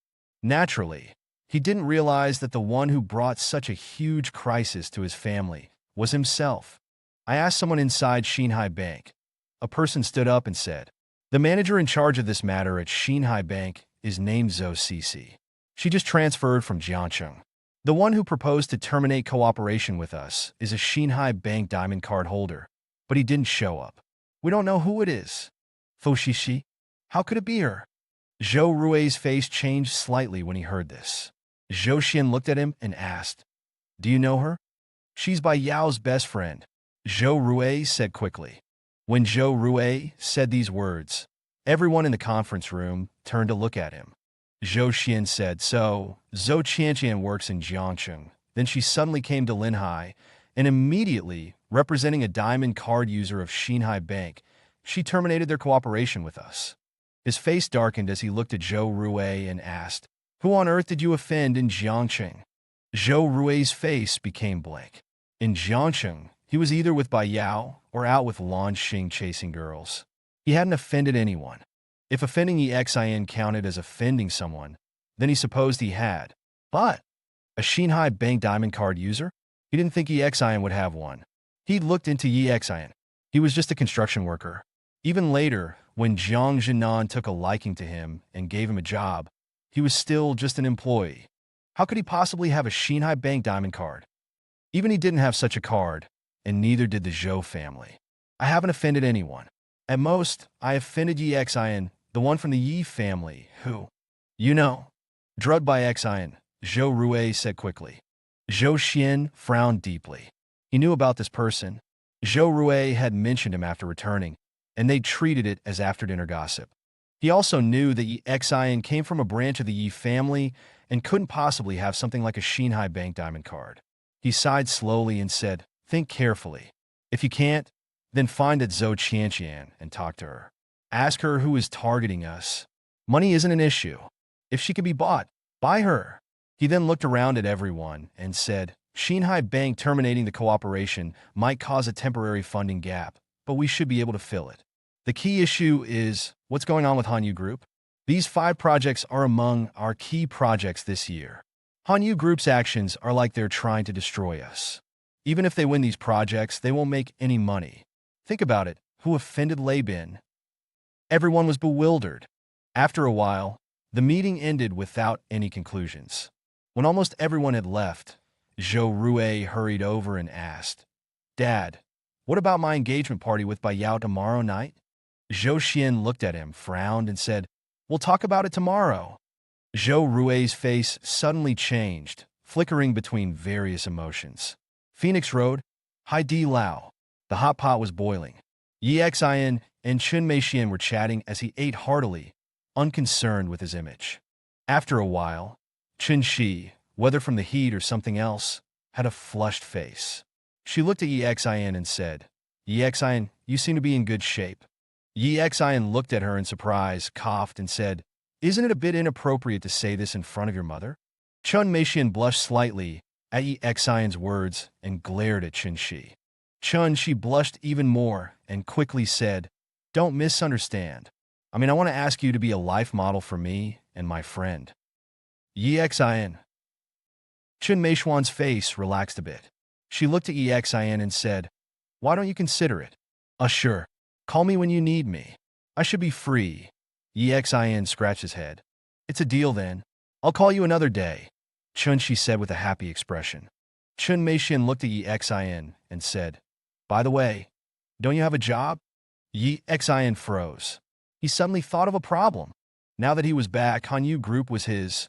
Naturally, he didn't realize that the one who brought such a huge crisis to his family was himself. I asked someone inside Xinhai Bank. A person stood up and said, the manager in charge of this matter at Xinhai Bank is named Zhou Cece. She just transferred from Jiangcheng. The one who proposed to terminate cooperation with us is a Xinhai Bank diamond card holder, but he didn't show up. We don't know who it is. Fu Shishi? How could it be her? Zhou Rui's face changed slightly when he heard this. Zhou Xian looked at him and asked, Do you know her? She's Bai Yao's best friend, Zhou Rui said quickly. When Zhou Rui said these words, everyone in the conference room turned to look at him. Zhou Xian said, So, Zhou Qianqian works in Jiangcheng. Then she suddenly came to Linhai, and immediately, representing a diamond card user of Xinhai Bank, she terminated their cooperation with us. His face darkened as he looked at Zhou Rui and asked, Who on earth did you offend in Jiangcheng? Zhou Rui's face became blank. In Jiangcheng, he was either with Bai Yao or out with Lan Xing chasing girls. He hadn't offended anyone. If offending Yi Xian counted as offending someone, then he supposed he had. But a Xinhai Bank diamond card user? He didn't think Yi Xian would have one. He looked into Yi Xian. He was just a construction worker. Even later, when Jiang Jinan took a liking to him and gave him a job, he was still just an employee. How could he possibly have a Xinhai Bank diamond card? Even he didn't have such a card, and neither did the Zhou family. I haven't offended anyone. At most, I offended Yi Xian, the one from the Yi family, who, drugged by Xian, Zhou Rui said quickly. Zhou Xian frowned deeply. He knew about this person. Zhou Rui had mentioned him after returning, and they treated it as after-dinner gossip. He also knew that Yi Xian came from a branch of the Yi family and couldn't possibly have something like a Xinhai Bank diamond card. He sighed slowly and said, Think carefully. If you can't, then find that Zhou Qianqian and talk to her. Ask her who is targeting us. Money isn't an issue. If she can be bought, buy her. He then looked around at everyone and said, Xinhai Bank terminating the cooperation might cause a temporary funding gap, but we should be able to fill it. The key issue is what's going on with Hanyu Group. These 5 projects are among our key projects this year. Hanyu Group's actions are like they're trying to destroy us. Even if they win these projects, they won't make any money. Think about it. Who offended Lei Bin? Everyone was bewildered. After a while, the meeting ended without any conclusions. When almost everyone had left, Zhou Rui hurried over and asked, Dad, what about my engagement party with Bai Yao tomorrow night? Zhou Xian looked at him, frowned, and said, We'll talk about it tomorrow. Zhou Rui's face suddenly changed, flickering between various emotions. Phoenix Road, Hai Di Lao. The hot pot was boiling. Yi Xin and Chun Meixian were chatting as he ate heartily, unconcerned with his image. After a while, Chun Shi, whether from the heat or something else, had a flushed face. She looked at Yi Xin and said, Yi Xin, you seem to be in good shape. Yi Xin looked at her in surprise, coughed, and said, Isn't it a bit inappropriate to say this in front of your mother? Chun Meixian blushed slightly at Yi Xion's words and glared at Chun Shi. Chun Shi blushed even more and quickly said, Don't misunderstand. I want to ask you to be a life model for me and my friend. Yi Xian. Chun Meixian's face relaxed a bit. She looked at Yi Xian and said, Why don't you consider it? Sure. Call me when you need me. I should be free. Yi Xian scratched his head. It's a deal then. I'll call you another day, Chun Shi said with a happy expression. Chun Meixian looked at Yi Xian and said, By the way, don't you have a job? Yi Xian froze. He suddenly thought of a problem. Now that he was back, Hanyu Group was his,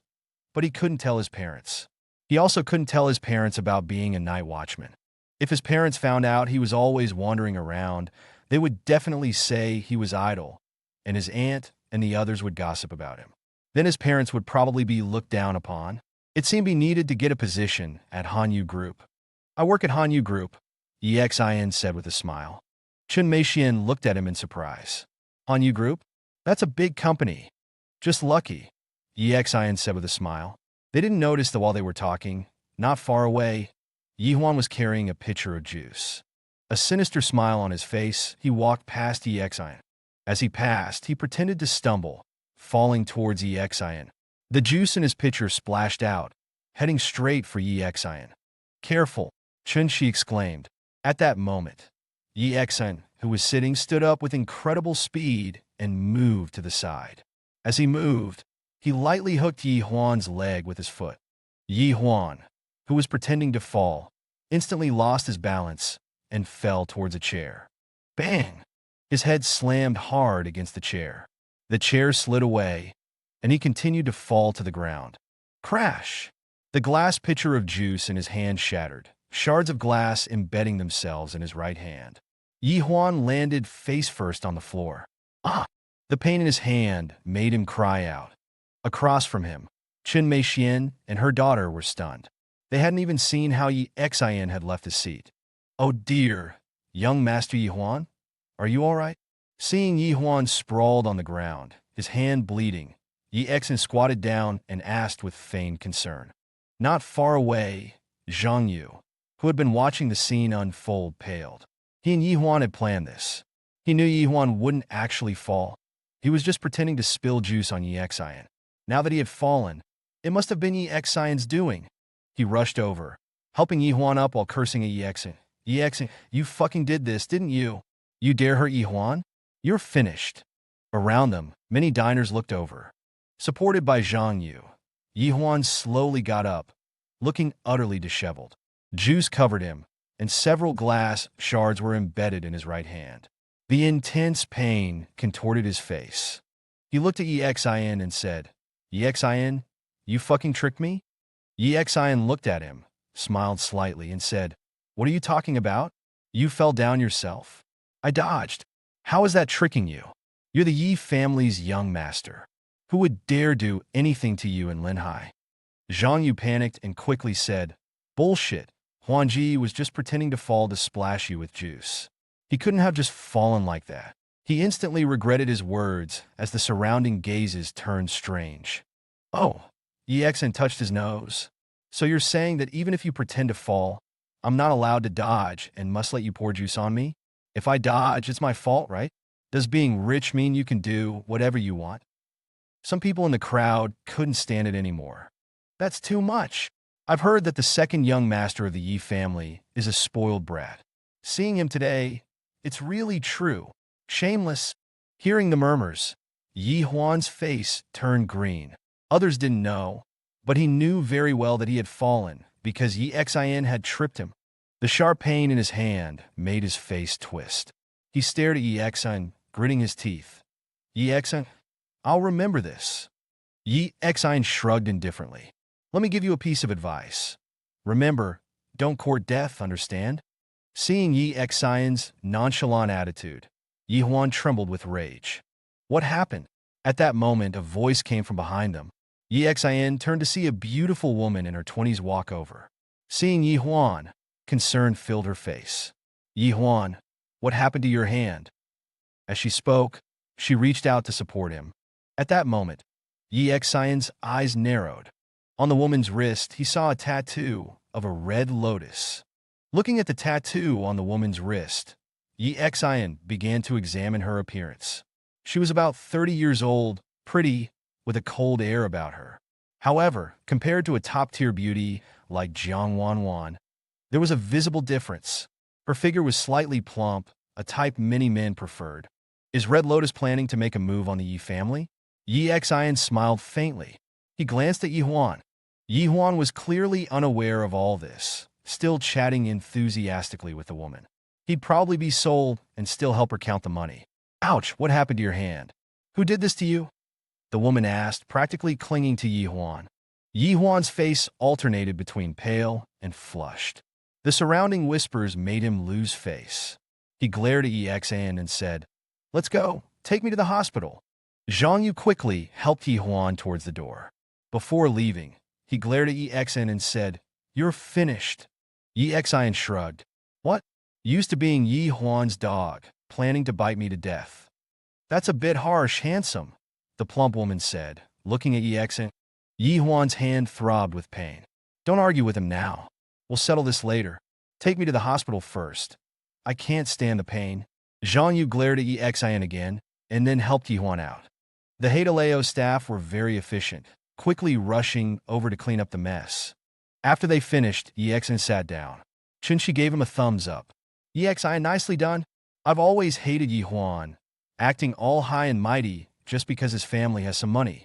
but he couldn't tell his parents. He also couldn't tell his parents about being a night watchman. If his parents found out he was always wandering around, they would definitely say he was idle, and his aunt and the others would gossip about him. Then his parents would probably be looked down upon. It seemed he needed to get a position at Hanyu Group. I work at Hanyu Group, Yi Xian said with a smile. Chun Meixian looked at him in surprise. Hanyu Group? That's a big company. Just lucky, Yi Xian said with a smile. They didn't notice that while they were talking, not far away, Yi Huan was carrying a pitcher of juice. A sinister smile on his face, he walked past Yi Xian. As he passed, he pretended to stumble, falling towards Yi Xian. The juice in his pitcher splashed out, heading straight for Yi Xian. Careful, Chun Shi exclaimed. At that moment, Yi Xian, who was sitting, stood up with incredible speed and moved to the side. As he moved, he lightly hooked Yi Huan's leg with his foot. Yi Huan, who was pretending to fall, instantly lost his balance and fell towards a chair. Bang! His head slammed hard against the chair. The chair slid away, and he continued to fall to the ground. Crash! The glass pitcher of juice in his hand shattered, shards of glass embedding themselves in his right hand. Yi Huan landed face first on the floor. Ah! The pain in his hand made him cry out. Across from him, Chun Meixian and her daughter were stunned. They hadn't even seen how Yi Xian had left his seat. Oh dear, young Master Yi Huan, are you all right? Seeing Yi Huan sprawled on the ground, his hand bleeding, Yi Xian squatted down and asked with feigned concern. Not far away, Zhang Yu, who had been watching the scene unfold, paled. He and Yi Huan had planned this. He knew Yi Huan wouldn't actually fall. He was just pretending to spill juice on Yi Xian. Now that he had fallen, it must have been Yi Xian's doing. He rushed over, helping Yi Huan up while cursing at Yi Xian. Yi Xian, you fucking did this, didn't you? You dare hurt Yi Huan? You're finished. Around them, many diners looked over. Supported by Zhang Yu, Yi Huan slowly got up, looking utterly disheveled. Juice covered him, and several glass shards were embedded in his right hand. The intense pain contorted his face. He looked at Yi Xian and said, Yi Xian, you fucking tricked me? Yi Xian looked at him, smiled slightly, and said, What are you talking about? You fell down yourself. I dodged. How is that tricking you? You're the Yi family's young master. Who would dare do anything to you in Linhai? Zhang Yu panicked and quickly said, Bullshit. Huanji was just pretending to fall to splash you with juice. He couldn't have just fallen like that. He instantly regretted his words as the surrounding gazes turned strange. Oh, Yi Xian touched his nose. So you're saying that even if you pretend to fall, I'm not allowed to dodge and must let you pour juice on me? If I dodge, it's my fault, right? Does being rich mean you can do whatever you want? Some people in the crowd couldn't stand it anymore. That's too much. I've heard that the second young master of the Yi family is a spoiled brat. Seeing him today, it's really true. Shameless. Hearing the murmurs, Yi Huan's face turned green. Others didn't know, but he knew very well that he had fallen because Yi Xian had tripped him. The sharp pain in his hand made his face twist. He stared at Yi Xian, gritting his teeth. Yi Xian, I'll remember this. Yi Xian shrugged indifferently. Let me give you a piece of advice. Remember, don't court death, understand? Seeing Yi Xian's nonchalant attitude, Yi Huan trembled with rage. What happened? At that moment, a voice came from behind them. Yi Xian turned to see a beautiful woman in her 20s walk over. Seeing Yi Huan, concern filled her face. Yi Huan, what happened to your hand? As she spoke, she reached out to support him. At that moment, Yi Xian's eyes narrowed. On the woman's wrist, he saw a tattoo of a red lotus. Looking at the tattoo on the woman's wrist, Yi Xian began to examine her appearance. She was about 30 years old, pretty, with a cold air about her. However, compared to a top-tier beauty like Jiang Wanwan, there was a visible difference. Her figure was slightly plump, a type many men preferred. Is Red Lotus planning to make a move on the Yi family? Yi Xian smiled faintly. He glanced at Yi Huan. Yi Huan was clearly unaware of all this, still chatting enthusiastically with the woman. He'd probably be sold and still help her count the money. Ouch, what happened to your hand? Who did this to you? The woman asked, practically clinging to Yi Huan. Yi Huan's face alternated between pale and flushed. The surrounding whispers made him lose face. He glared at Yi Xian and said, "Let's go. Take me to the hospital." Zhang Yu quickly helped Yi Huan towards the door. Before leaving, he glared at Yi Xian and said, "You're finished." Yi Xian shrugged. What? Used to being Yi Huan's dog, planning to bite me to death. That's a bit harsh, handsome, the plump woman said, looking at Yi Xian. Yi Huan's hand throbbed with pain. Don't argue with him now. We'll settle this later. Take me to the hospital first. I can't stand the pain. Zhang Yu glared at Yi Xian again, and then helped Yi Huan out. The Heideleo staff were very efficient, quickly rushing over to clean up the mess. After they finished, Yi Xian sat down. Chunxi gave him a thumbs up. Yi Xian, nicely done. I've always hated Yi Huan, acting all high and mighty just because his family has some money.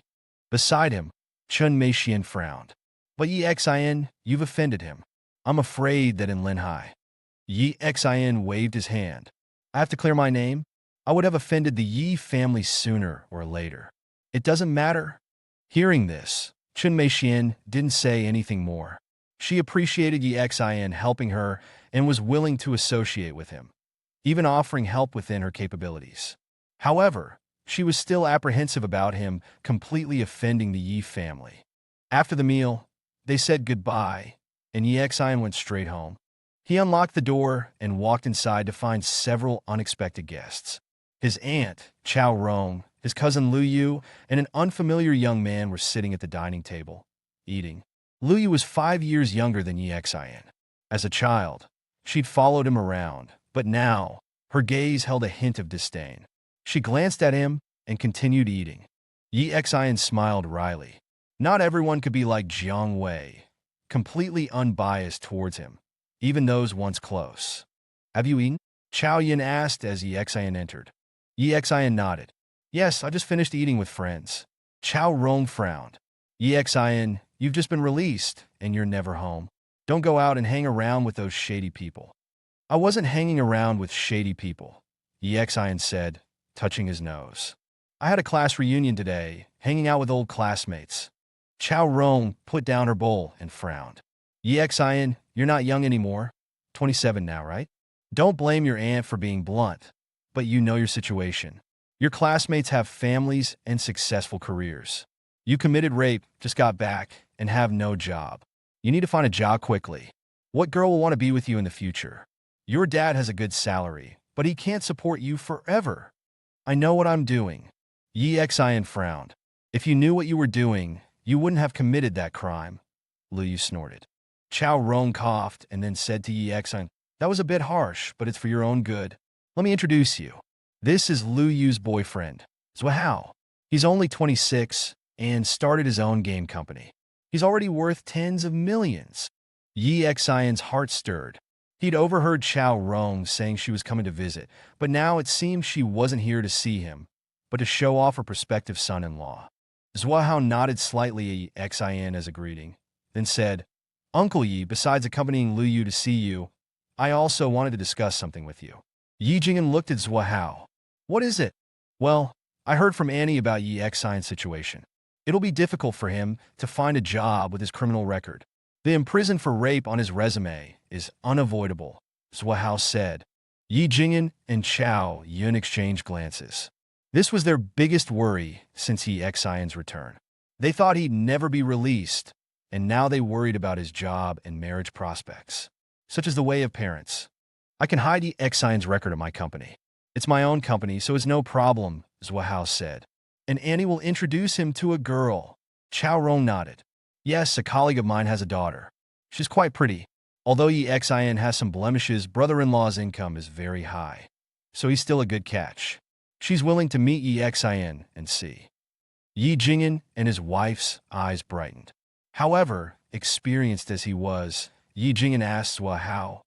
Beside him, Chun Meixian frowned. But Yi Xian, you've offended him. I'm afraid that in Linhai. Yi Xian waved his hand. I have to clear my name? I would have offended the Yi family sooner or later. It doesn't matter. Hearing this, Chun Meixian didn't say anything more. She appreciated Yi Xian helping her and was willing to associate with him, even offering help within her capabilities. However, she was still apprehensive about him completely offending the Yi family. After the meal, they said goodbye, and Yi Xian went straight home. He unlocked the door and walked inside to find several unexpected guests. His aunt, Chao Rong, his cousin Lu Yu, and an unfamiliar young man were sitting at the dining table, eating. Lu Yu was 5 years younger than Yi Xian. As a child, she'd followed him around, but now, her gaze held a hint of disdain. She glanced at him and continued eating. Yi Xian smiled wryly. Not everyone could be like Jiang Wei, completely unbiased towards him, even those once close. Have you eaten? Chao Yin asked as Yi Xian entered. Yi Xian nodded. Yes, I just finished eating with friends. Chao Rong frowned. Yi Xian, you've just been released, and you're never home. Don't go out and hang around with those shady people. I wasn't hanging around with shady people, Yi Xian said, touching his nose. I had a class reunion today, hanging out with old classmates. Chao Rong put down her bowl and frowned. Yi Xian, you're not young anymore. 27 now, right? Don't blame your aunt for being blunt, but you know your situation. Your classmates have families and successful careers. You committed rape, just got back, and have no job. You need to find a job quickly. What girl will want to be with you in the future? Your dad has a good salary, but he can't support you forever. I know what I'm doing. Yi Xian frowned. If you knew what you were doing, you wouldn't have committed that crime. Lu Yu snorted. Chao Rong coughed and then said to Yi Xian, that was a bit harsh, but it's for your own good. Let me introduce you. This is Lu Yu's boyfriend, Zhuahao. He's only 26 and started his own game company. He's already worth tens of millions. Yi Xian's heart stirred. He'd overheard Chao Rong saying she was coming to visit, but now it seemed she wasn't here to see him, but to show off her prospective son-in-law. Zhuahao nodded slightly at Yi Xian as a greeting, then said, Uncle Yi, besides accompanying Lu Yu to see you, I also wanted to discuss something with you. Yi Jing'an looked at Zhuahao. What is it? Well, I heard from Annie about Yi Xian's situation. It'll be difficult for him to find a job with his criminal record. The imprisoned for rape on his resume is unavoidable. Zhuo said. Yi Jingyan and Chao Yun exchanged glances. This was their biggest worry since Yi Xian's return. They thought he'd never be released, and now they worried about his job and marriage prospects, such as the way of parents. I can hide Yi Xian's record at my company. It's my own company, so it's no problem, Zhuo said. And Annie will introduce him to a girl. Chao Rong nodded. Yes, a colleague of mine has a daughter. She's quite pretty. Although Yi Xian has some blemishes, brother-in-law's income is very high, so he's still a good catch. She's willing to meet Yi Xian and see. Yi Jingyan and his wife's eyes brightened. However, experienced as he was, Yi Jingyan asked Zhuo,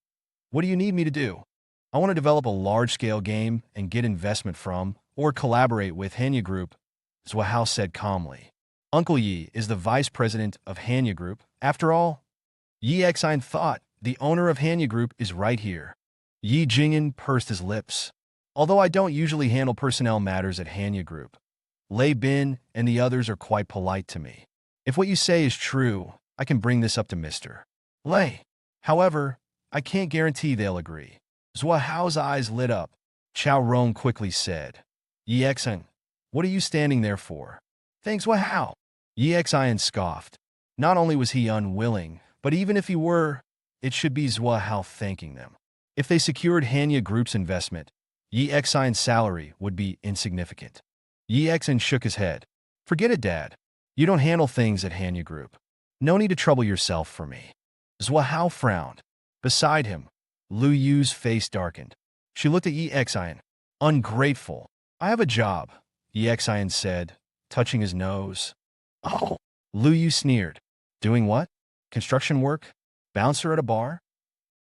"What do you need me to do?" "I want to develop a large-scale game and get investment from or collaborate with Hanya Group," Zhuo said calmly. Uncle Yi is the vice president of Hanya Group. After all, Yi Xian thought the owner of Hanya Group is right here. Yi Jingyan pursed his lips. Although I don't usually handle personnel matters at Hanya Group, Lei Bin and the others are quite polite to me. If what you say is true, I can bring this up to Mr. Lei. However, I can't guarantee they'll agree. Zhuo's eyes lit up. Chao Rong quickly said, Yi Xian, what are you standing there for? Thanks, Zhuo. Yi Xian scoffed. Not only was he unwilling, but even if he were, it should be Zhuo thanking them. If they secured Hanya Group's investment, Yi Xian's salary would be insignificant. Yi Xian shook his head. Forget it, Dad. You don't handle things at Hanya Group. No need to trouble yourself for me. Zhuo frowned. Beside him, Lu Yu's face darkened. She looked at Yi Xian. Ungrateful. I have a job, Yi Xian said, touching his nose. Oh, Lu Yu sneered. Doing what? Construction work? Bouncer at a bar?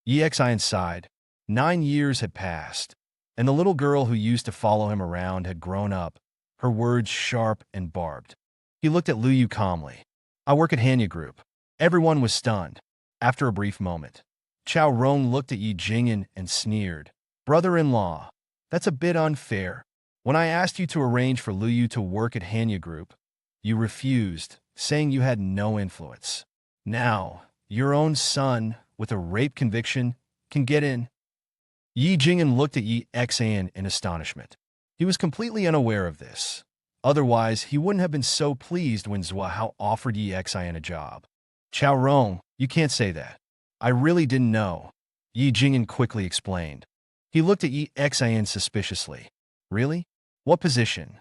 Yi Xian sighed. 9 years had passed, and the little girl who used to follow him around had grown up, her words sharp and barbed. He looked at Lu Yu calmly. I work at Hanya Group. Everyone was stunned. After a brief moment, Chao Rong looked at Yi Jingyan and sneered. Brother-in-law, that's a bit unfair. When I asked you to arrange for Lu Yu to work at Hanya Group, you refused, saying you had no influence. Now, your own son, with a rape conviction, can get in. Yi Jingyan looked at Yi Xian in astonishment. He was completely unaware of this. Otherwise, he wouldn't have been so pleased when Zhuo offered Yi Xian a job. Chao Rong, you can't say that. I really didn't know, Yi Jingyan quickly explained. He looked at Yi Xian suspiciously. Really? What position?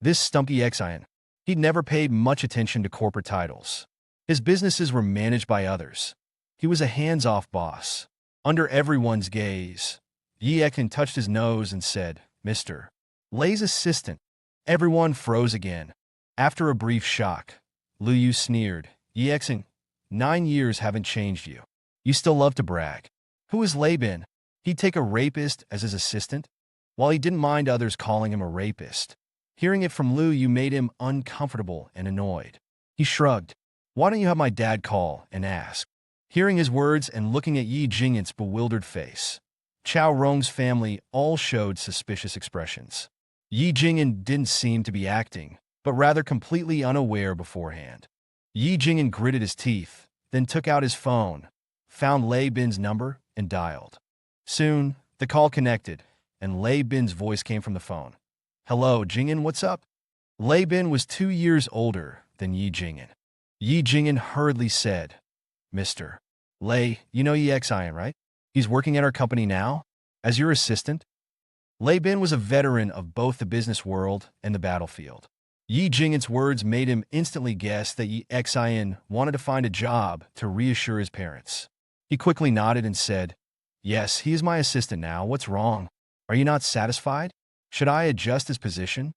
This stumped Yi Xian. He'd never paid much attention to corporate titles. His businesses were managed by others. He was a hands-off boss. Under everyone's gaze, Yi Xian touched his nose and said, Mr. Lei's assistant. Everyone froze again. After a brief shock, Lu Yu sneered. Yi Xian, 9 years haven't changed you. You still love to brag. Who is Lei Bin? He'd take a rapist as his assistant? While he didn't mind others calling him a rapist, hearing it from Lu Yu made him uncomfortable and annoyed. He shrugged. Why don't you have my dad call and ask? Hearing his words and looking at Yi Jingyan's bewildered face, Chao Rong's family all showed suspicious expressions. Yi Jingyan didn't seem to be acting, but rather completely unaware beforehand. Yi Jingyan gritted his teeth, then took out his phone, found Lei Bin's number, and dialed. Soon, the call connected, and Lei Bin's voice came from the phone. Hello, Jingyan, what's up? Lei Bin was 2 years older than Yi Jingyan. Yi Jingyan hurriedly said, Mr. Lei, you know Yi Xian, right? He's working at our company now, as your assistant. Lei Bin was a veteran of both the business world and the battlefield. Yi Jingyan's words made him instantly guess that Yi Xian wanted to find a job to reassure his parents. He quickly nodded and said, Yes, he is my assistant now. What's wrong? Are you not satisfied? Should I adjust his position?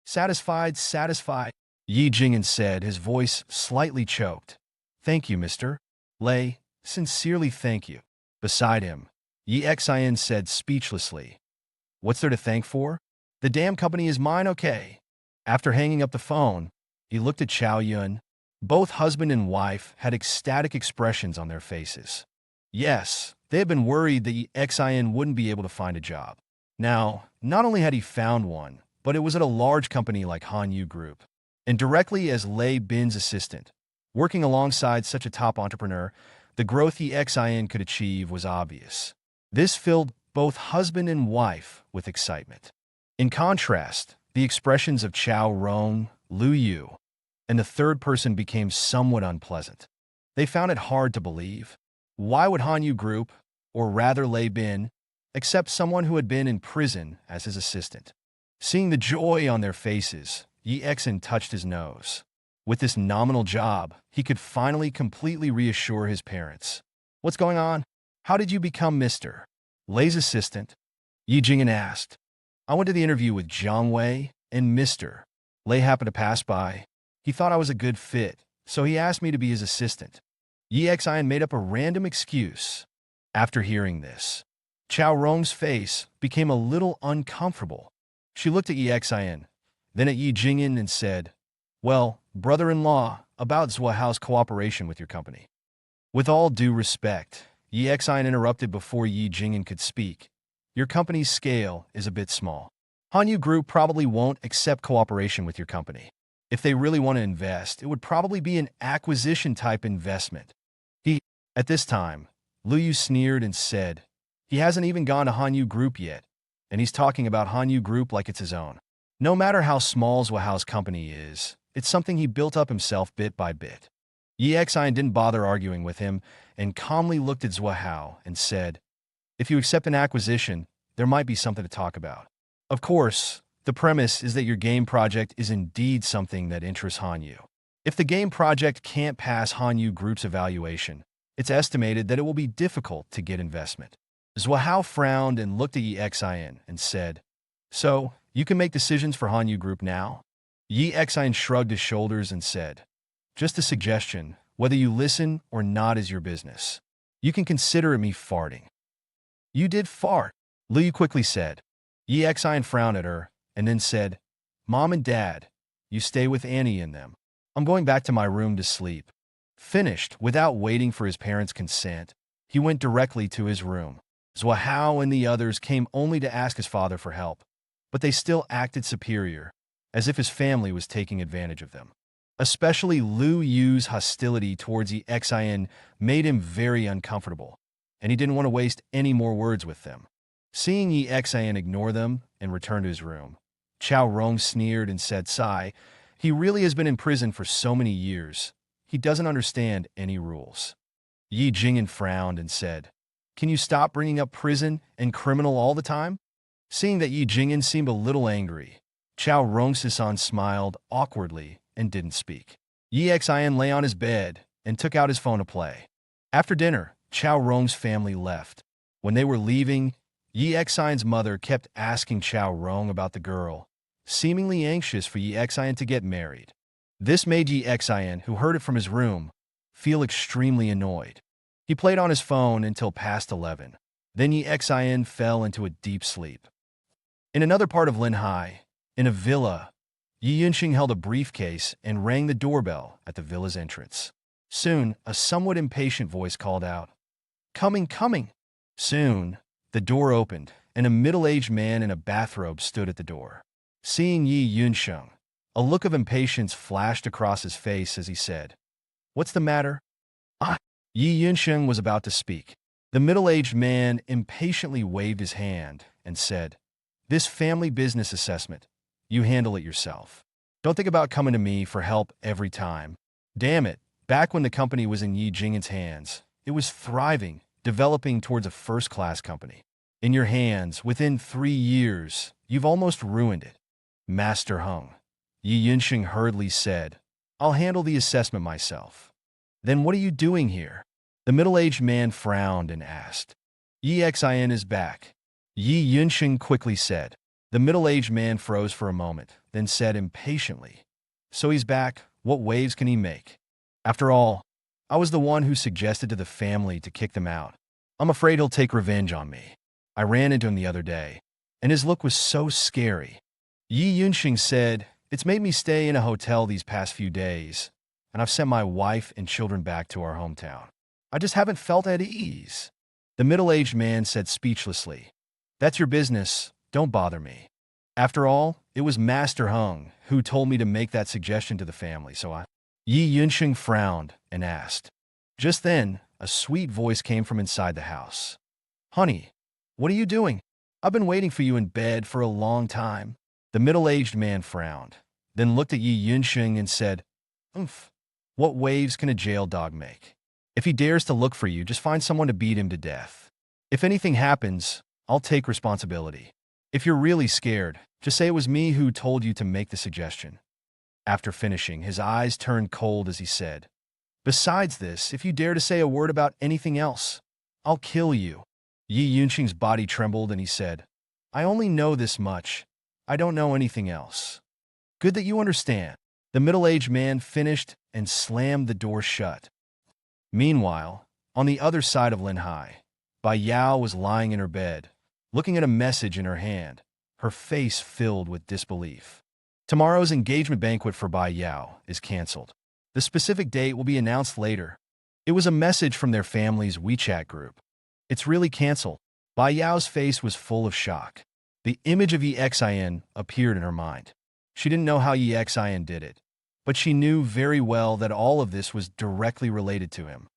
Satisfied, satisfied, Yi Jingyan said, his voice slightly choked. Thank you, Mr. Lei, sincerely thank you. Beside him, Yi Xian said speechlessly, What's there to thank for? The damn company is mine, okay? After hanging up the phone, he looked at Chao Yun. Both husband and wife had ecstatic expressions on their faces. Yes, they had been worried that Yi Xian wouldn't be able to find a job. Now, not only had he found one, but it was at a large company like Hanya Group, and directly as Lei Bin's assistant. Working alongside such a top entrepreneur, the growth Yi Xian could achieve was obvious. This filled both husband and wife with excitement. In contrast, the expressions of Chao Rong, Lu Yu, and the third person became somewhat unpleasant. They found it hard to believe. Why would Han Yu Group, or rather Lei Bin, accept someone who had been in prison as his assistant? Seeing the joy on their faces, Yi Exin touched his nose. With this nominal job, he could finally completely reassure his parents. What's going on? How did you become Mr. Lei's assistant? Yi Jing'an asked. I went to the interview with Zhang Wei, and Mr. Lei happened to pass by. He thought I was a good fit, so he asked me to be his assistant. Yi Exin made up a random excuse. After hearing this, Chao Rong's face became a little uncomfortable. She looked at Yi Exin, then at Yi Jing'an and said, Well, brother-in-law, about Zhuahao's cooperation with your company. With all due respect, Yi Exin interrupted before Yi Jing'an could speak. Your company's scale is a bit small. Han Yu Group probably won't accept cooperation with your company. If they really want to invest, it would probably be an acquisition-type investment. At this time, Lu Yu sneered and said, He hasn't even gone to Han Yu Group yet, and he's talking about Han Yu Group like it's his own. No matter how small Zhuahao's company is, it's something he built up himself bit by bit. Yi Exin didn't bother arguing with him and calmly looked at Zhuahao and said, If you accept an acquisition, there might be something to talk about. Of course, the premise is that your game project is indeed something that interests Han Yu. If the game project can't pass Han Yu Group's evaluation, it's estimated that it will be difficult to get investment. Zhuahao frowned and looked at Yi Exin and said, So, you can make decisions for Han Yu Group now? Yi Exin shrugged his shoulders and said, Just a suggestion, whether you listen or not is your business. You can consider it me farting. You did fart, Lu Yu quickly said. Yi Exin frowned at her and then said, Mom and Dad, you stay with Annie and them. I'm going back to my room to sleep. Finished, without waiting for his parents' consent, he went directly to his room. Zhuahao and the others came only to ask his father for help, but they still acted superior, as if his family was taking advantage of them. Especially Lu Yu's hostility towards Yi Exin made him very uncomfortable, and he didn't want to waste any more words with them. Seeing Yi Exin ignore them and return to his room, Chao Rong sneered and said, Sigh, he really has been in prison for so many years. He doesn't understand any rules. Yi Jing'an frowned and said, Can you stop bringing up prison and criminal all the time? Seeing that Yi Jing'an seemed a little angry, Chao Rong-sisan smiled awkwardly and didn't speak. Yi Exin lay on his bed and took out his phone to play. After dinner, Chao Rong's family left. When they were leaving, Yi Exin's mother kept asking Chao Rong about the girl, seemingly anxious for Yi Exin to get married. This made Yi Exin, who heard it from his room, feel extremely annoyed. He played on his phone until past 11. Then Yi Exin fell into a deep sleep. In another part of Linhai, in a villa, Yi Yunxing held a briefcase and rang the doorbell at the villa's entrance. Soon, a somewhat impatient voice called out, Coming, coming! Soon, the door opened, and a middle-aged man in a bathrobe stood at the door. Seeing Yi Yunxing, a look of impatience flashed across his face as he said, What's the matter? Yi Yunxing was about to speak. The middle-aged man impatiently waved his hand and said, This family business assessment, you handle it yourself. Don't think about coming to me for help every time. Damn it, back when the company was in Yi Jing'an's hands, it was thriving, developing towards a first-class company. In your hands, within 3 years, you've almost ruined it. Master Hung, Yi Yunxing hurriedly said, I'll handle the assessment myself. Then what are you doing here? The middle-aged man frowned and asked. Yi Exin is back, Yi Yunxing quickly said. The middle-aged man froze for a moment, then said impatiently, So he's back, what waves can he make? After all, I was the one who suggested to the family to kick them out. I'm afraid he'll take revenge on me. I ran into him the other day, and his look was so scary. Yi Yunxing said, It's made me stay in a hotel these past few days, and I've sent my wife and children back to our hometown. I just haven't felt at ease. The middle-aged man said speechlessly, That's your business, don't bother me. After all, it was Master Hung who told me to make that suggestion to the family, so I... Yi Yunxing frowned and asked. Just then, a sweet voice came from inside the house. Honey, What are you doing? I've been waiting for you in bed for a long time. The middle-aged man frowned, then looked at Yi Yunsheng and said, "Oomph. What waves can a jail dog make? If he dares to look for you, just find someone to beat him to death. If anything happens, I'll take responsibility. If you're really scared, just say it was me who told you to make the suggestion." After finishing, his eyes turned cold as he said, "Besides this, if you dare to say a word about anything else, I'll kill you." Yi Yunqing's body trembled and he said, "I only know this much. I don't know anything else." "Good that you understand." The middle-aged man finished and slammed the door shut. Meanwhile, on the other side of Linhai, Bai Yao was lying in her bed, looking at a message in her hand, her face filled with disbelief. Tomorrow's engagement banquet for Bai Yao is canceled. The specific date will be announced later. It was a message from their family's WeChat group. It's really canceled. Bai Yao's face was full of shock. The image of Exin appeared in her mind. She didn't know how Exin did it, but she knew very well that all of this was directly related to him.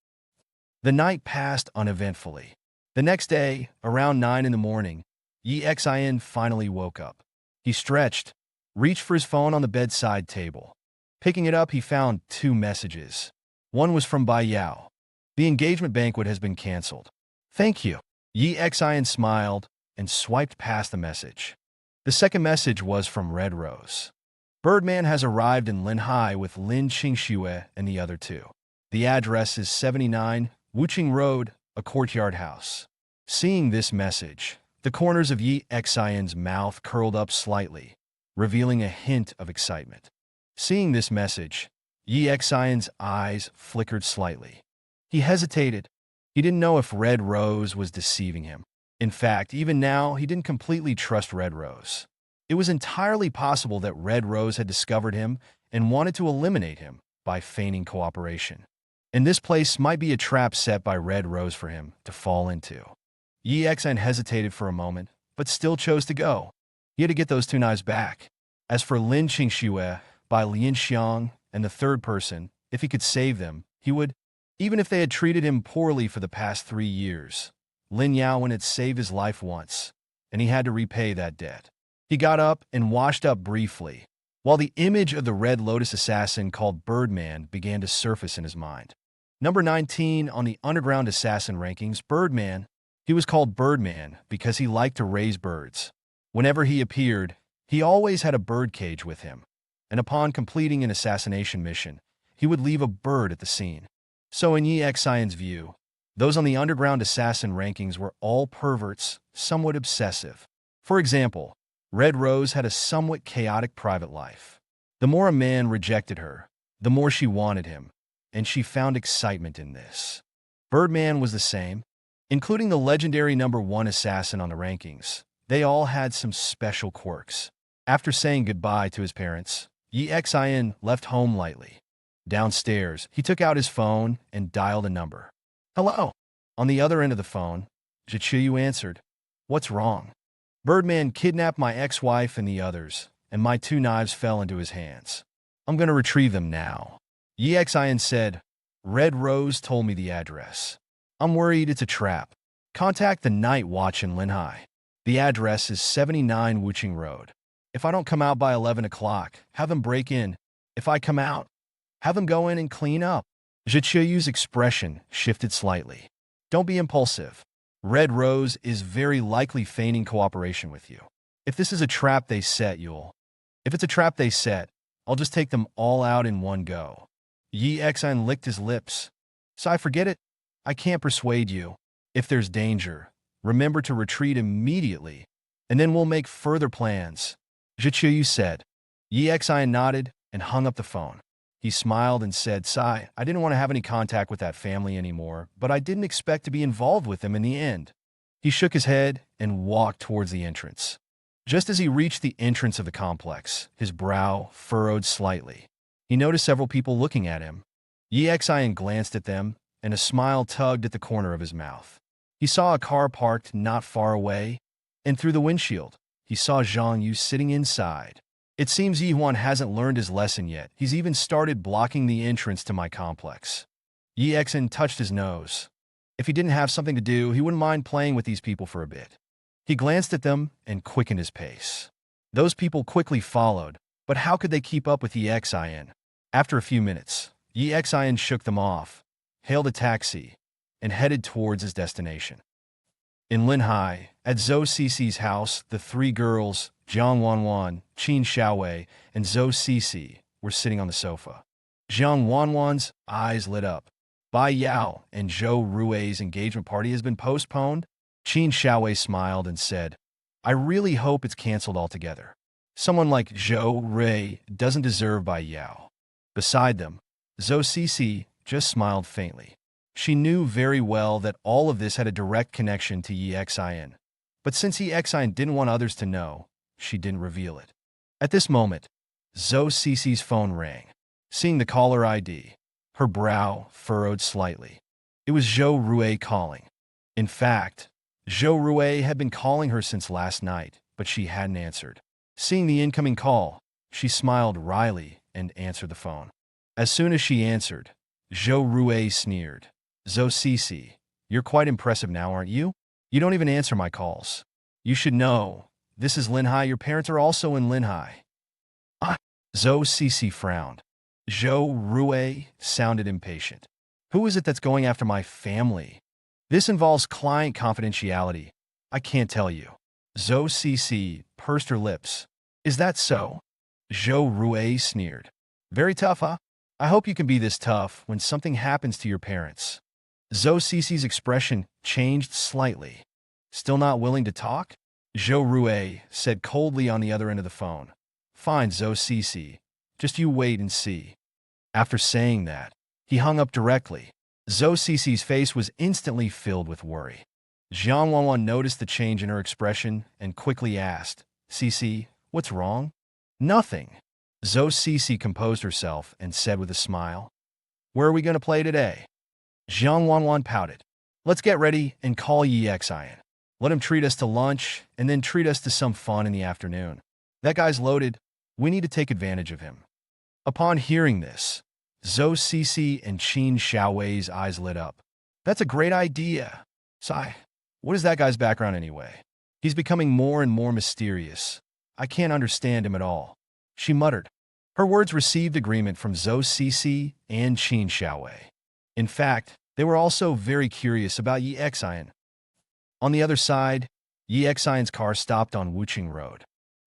The night passed uneventfully. The next day, around 9 in the morning, Exin finally woke up. He stretched, reached for his phone on the bedside table. Picking it up, he found 2 messages. One was from Bai Yao. "The engagement banquet has been canceled. Thank you." Exin smiled and swiped past the message. The second message was from Red Rose. "Birdman has arrived in Linhai with Lin Qingxue and the other 2. The address is 79 Wuqing Road, a courtyard house." Seeing this message, the corners of Exin's mouth curled up slightly, revealing a hint of excitement. Seeing this message, Exin's eyes flickered slightly. He hesitated. He didn't know if Red Rose was deceiving him. In fact, even now, he didn't completely trust Red Rose. It was entirely possible that Red Rose had discovered him and wanted to eliminate him by feigning cooperation. And this place might be a trap set by Red Rose for him to fall into. Exin hesitated for a moment, but still chose to go. He had to get those 2 knives back. As for Lin Qingxue, Bai Lianxiang, and the third person, if he could save them, he would, even if they had treated him poorly for the past 3 years. Lin Yaowen had saved his life once, and he had to repay that debt. He got up and washed up briefly, while the image of the Red Lotus assassin called Birdman began to surface in his mind. Number 19 on the underground assassin rankings, Birdman. He was called Birdman because he liked to raise birds. Whenever he appeared, he always had a bird cage with him, and upon completing an assassination mission, he would leave a bird at the scene. So in Exin's view, those on the underground assassin rankings were all perverts, somewhat obsessive. For example, Red Rose had a somewhat chaotic private life. The more a man rejected her, the more she wanted him, and she found excitement in this. Birdman was the same, including the legendary number 1 assassin on the rankings. They all had some special quirks. After saying goodbye to his parents, Exin left home lightly. Downstairs, he took out his phone and dialed a number. "Hello." On the other end of the phone, Zhiqiu answered. "What's wrong?" "Birdman kidnapped my ex-wife and the others, and my 2 knives fell into his hands. I'm going to retrieve them now." Exin said, "Red Rose told me the address. I'm worried it's a trap. Contact the night watch in Linhai. The address is 79 Wuqing Road. If I don't come out by 11 o'clock, have them break in. If I come out, have them go in and clean up." Zhiqiu's expression shifted slightly. "Don't be impulsive. Red Rose is very likely feigning cooperation with you. If this is a trap they set, If it's a trap they set, I'll just take them all out in one go." Exin licked his lips. "So I forget it. I can't persuade you. If there's danger, remember to retreat immediately, and then we'll make further plans," Zhiqiu said. Exin nodded and hung up the phone. He smiled and said, "Sai, I didn't want to have any contact with that family anymore, but I didn't expect to be involved with them in the end." He shook his head and walked towards the entrance. Just as he reached the entrance of the complex, his brow furrowed slightly. He noticed several people looking at him. Exin glanced at them, and a smile tugged at the corner of his mouth. He saw a car parked not far away, and through the windshield, he saw Zhang Yu sitting inside. It seems Yihuan hasn't learned his lesson yet. He's even started blocking the entrance to my complex. Exin touched his nose. If he didn't have something to do, he wouldn't mind playing with these people for a bit. He glanced at them and quickened his pace. Those people quickly followed, but how could they keep up with EXIN? After a few minutes, EXIN shook them off, hailed a taxi, and headed towards his destination. In Linhai, at Zhou Cici's house, the three girls, Jiang Wanwan, Qin Xiaowei, and Zhou Cici, were sitting on the sofa. Jiang Wanwan's eyes lit up. Bai Yao and Zhou Rui's engagement party has been postponed? Qin Xiaowei smiled and said, I really hope it's canceled altogether. Someone like Zhou Rui doesn't deserve Bai Yao. Beside them, Zhou Cici just smiled faintly. She knew very well that all of this had a direct connection to EXIN. But since EXIN didn't want others to know, she didn't reveal it. At this moment, Zhou Cici's phone rang. Seeing the caller ID, her brow furrowed slightly. It was Zhou Rui calling. In fact, Zhou Rui had been calling her since last night, but she hadn't answered. Seeing the incoming call, she smiled wryly and answered the phone. As soon as she answered, Zhou Rui sneered. Zhou Cici, you're quite impressive now, aren't you? You don't even answer my calls. You should know, this is Linhai. Your parents are also in Linhai. Ah, Zhou Cici frowned. Zhou Rui sounded impatient. Who is it that's going after my family? This involves client confidentiality. I can't tell you. Zhou Cici pursed her lips. Is that so? Zhou Rui sneered. Very tough, huh? I hope you can be this tough when something happens to your parents. Zhou Cici's expression changed slightly. Still not willing to talk? Zhou Rui said coldly on the other end of the phone. Fine, Zhou Cici. Just you wait and see. After saying that, he hung up directly. Zhou Cici's face was instantly filled with worry. Jiang Wanwan noticed the change in her expression and quickly asked, Cici, what's wrong? Nothing. Zhou Cici composed herself and said with a smile, Where are we going to play today? Jiang Wanwan pouted. Let's get ready and call EXIN. Let him treat us to lunch and then treat us to some fun in the afternoon. That guy's loaded. We need to take advantage of him. Upon hearing this, Zhou Cici and Qin Xiaowei's eyes lit up. That's a great idea. Sigh. What is that guy's background anyway? He's becoming more and more mysterious. I can't understand him at all. She muttered. Her words received agreement from Zhou Cici and Qin Xiaowei. In fact, they were also very curious about EXIN. On the other side, EXIN's car stopped on Wuqing Road.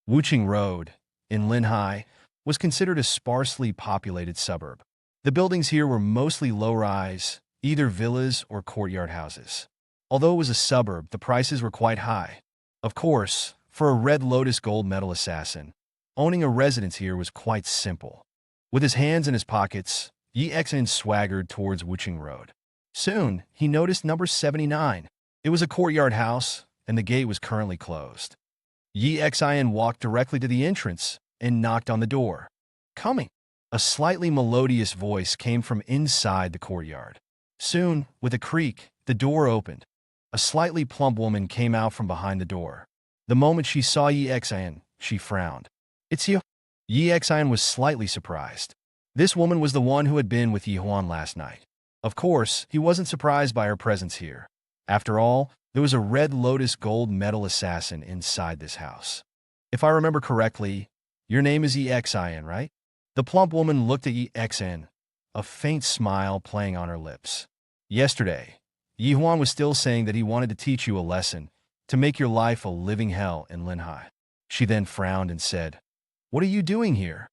Wuqing Road, in Linhai, was considered a sparsely populated suburb. The buildings here were mostly low-rise, either villas or courtyard houses. Although it was a suburb, the prices were quite high. Of course, for a Red Lotus gold medal assassin, owning a residence here was quite simple. With his hands in his pockets, EXIN swaggered towards Wuqing Road. Soon, he noticed number 79. It was a courtyard house, and the gate was currently closed. EXIN walked directly to the entrance and knocked on the door. Coming. A slightly melodious voice came from inside the courtyard. Soon, with a creak, the door opened. A slightly plump woman came out from behind the door. The moment she saw EXIN, she frowned. It's you? EXIN was slightly surprised. This woman was the one who had been with Yi Huan last night. Of course, he wasn't surprised by her presence here. After all, there was a Red Lotus gold medal assassin inside this house. If I remember correctly, your name is EXIN, right? The plump woman looked at EXIN, a faint smile playing on her lips. Yesterday, Yi Huan was still saying that he wanted to teach you a lesson, to make your life a living hell in Linhai. She then frowned and said, What are you doing here?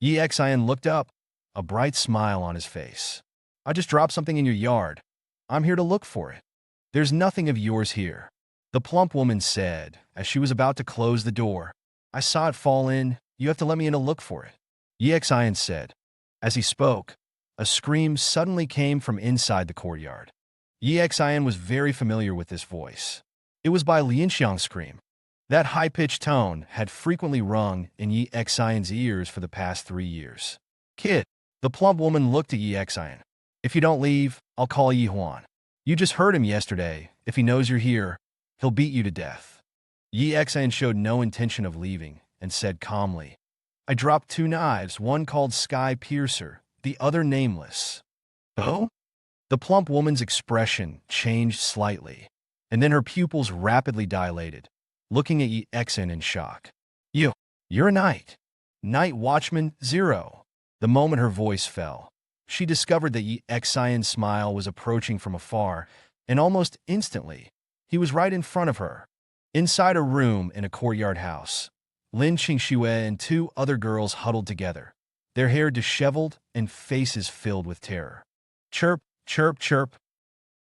EXIN looked up, a bright smile on his face. I just dropped something in your yard. I'm here to look for it. There's nothing of yours here. The plump woman said, as she was about to close the door. I saw it fall in. You have to let me in to look for it. EXIN said. As he spoke, a scream suddenly came from inside the courtyard. EXIN was very familiar with this voice. It was Bai Lianxiang's scream. That high-pitched tone had frequently rung in EXIN's ears for the past 3 years. Kid, the plump woman looked at EXIN. If you don't leave, I'll call Yi Huan. You just heard him yesterday. If he knows you're here, he'll beat you to death. EXIN showed no intention of leaving and said calmly, I dropped 2 knives, one called Sky Piercer, the other nameless. Oh? The plump woman's expression changed slightly, and then her pupils rapidly dilated. looking at Yi Exin in shock. You, you're a knight. Night Watchman 0. The moment her voice fell, she discovered that Yi Exin's smile was approaching from afar, and almost instantly, he was right in front of her. Inside a room in a courtyard house, Lin Qingxue and two other girls huddled together, their hair disheveled and faces filled with terror. Chirp, chirp, chirp.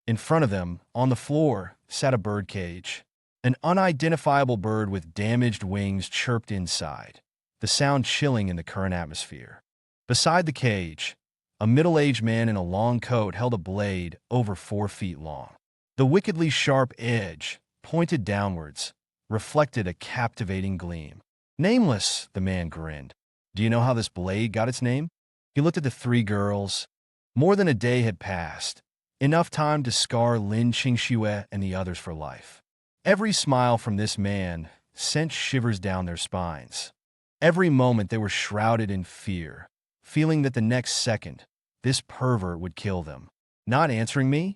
In front of them, on the floor, sat a birdcage. An unidentifiable bird with damaged wings chirped inside, the sound chilling in the current atmosphere. Beside the cage, a middle-aged man in a long coat held a blade over 4 feet long. The wickedly sharp edge, pointed downwards, reflected a captivating gleam. Nameless, the man grinned. Do you know how this blade got its name? He looked at the 3 girls. More than a day had passed, enough time to scar Lin Qingxue and the others for life. Every smile from this man sent shivers down their spines. Every moment they were shrouded in fear, feeling that the next second, this pervert would kill them. Not answering me?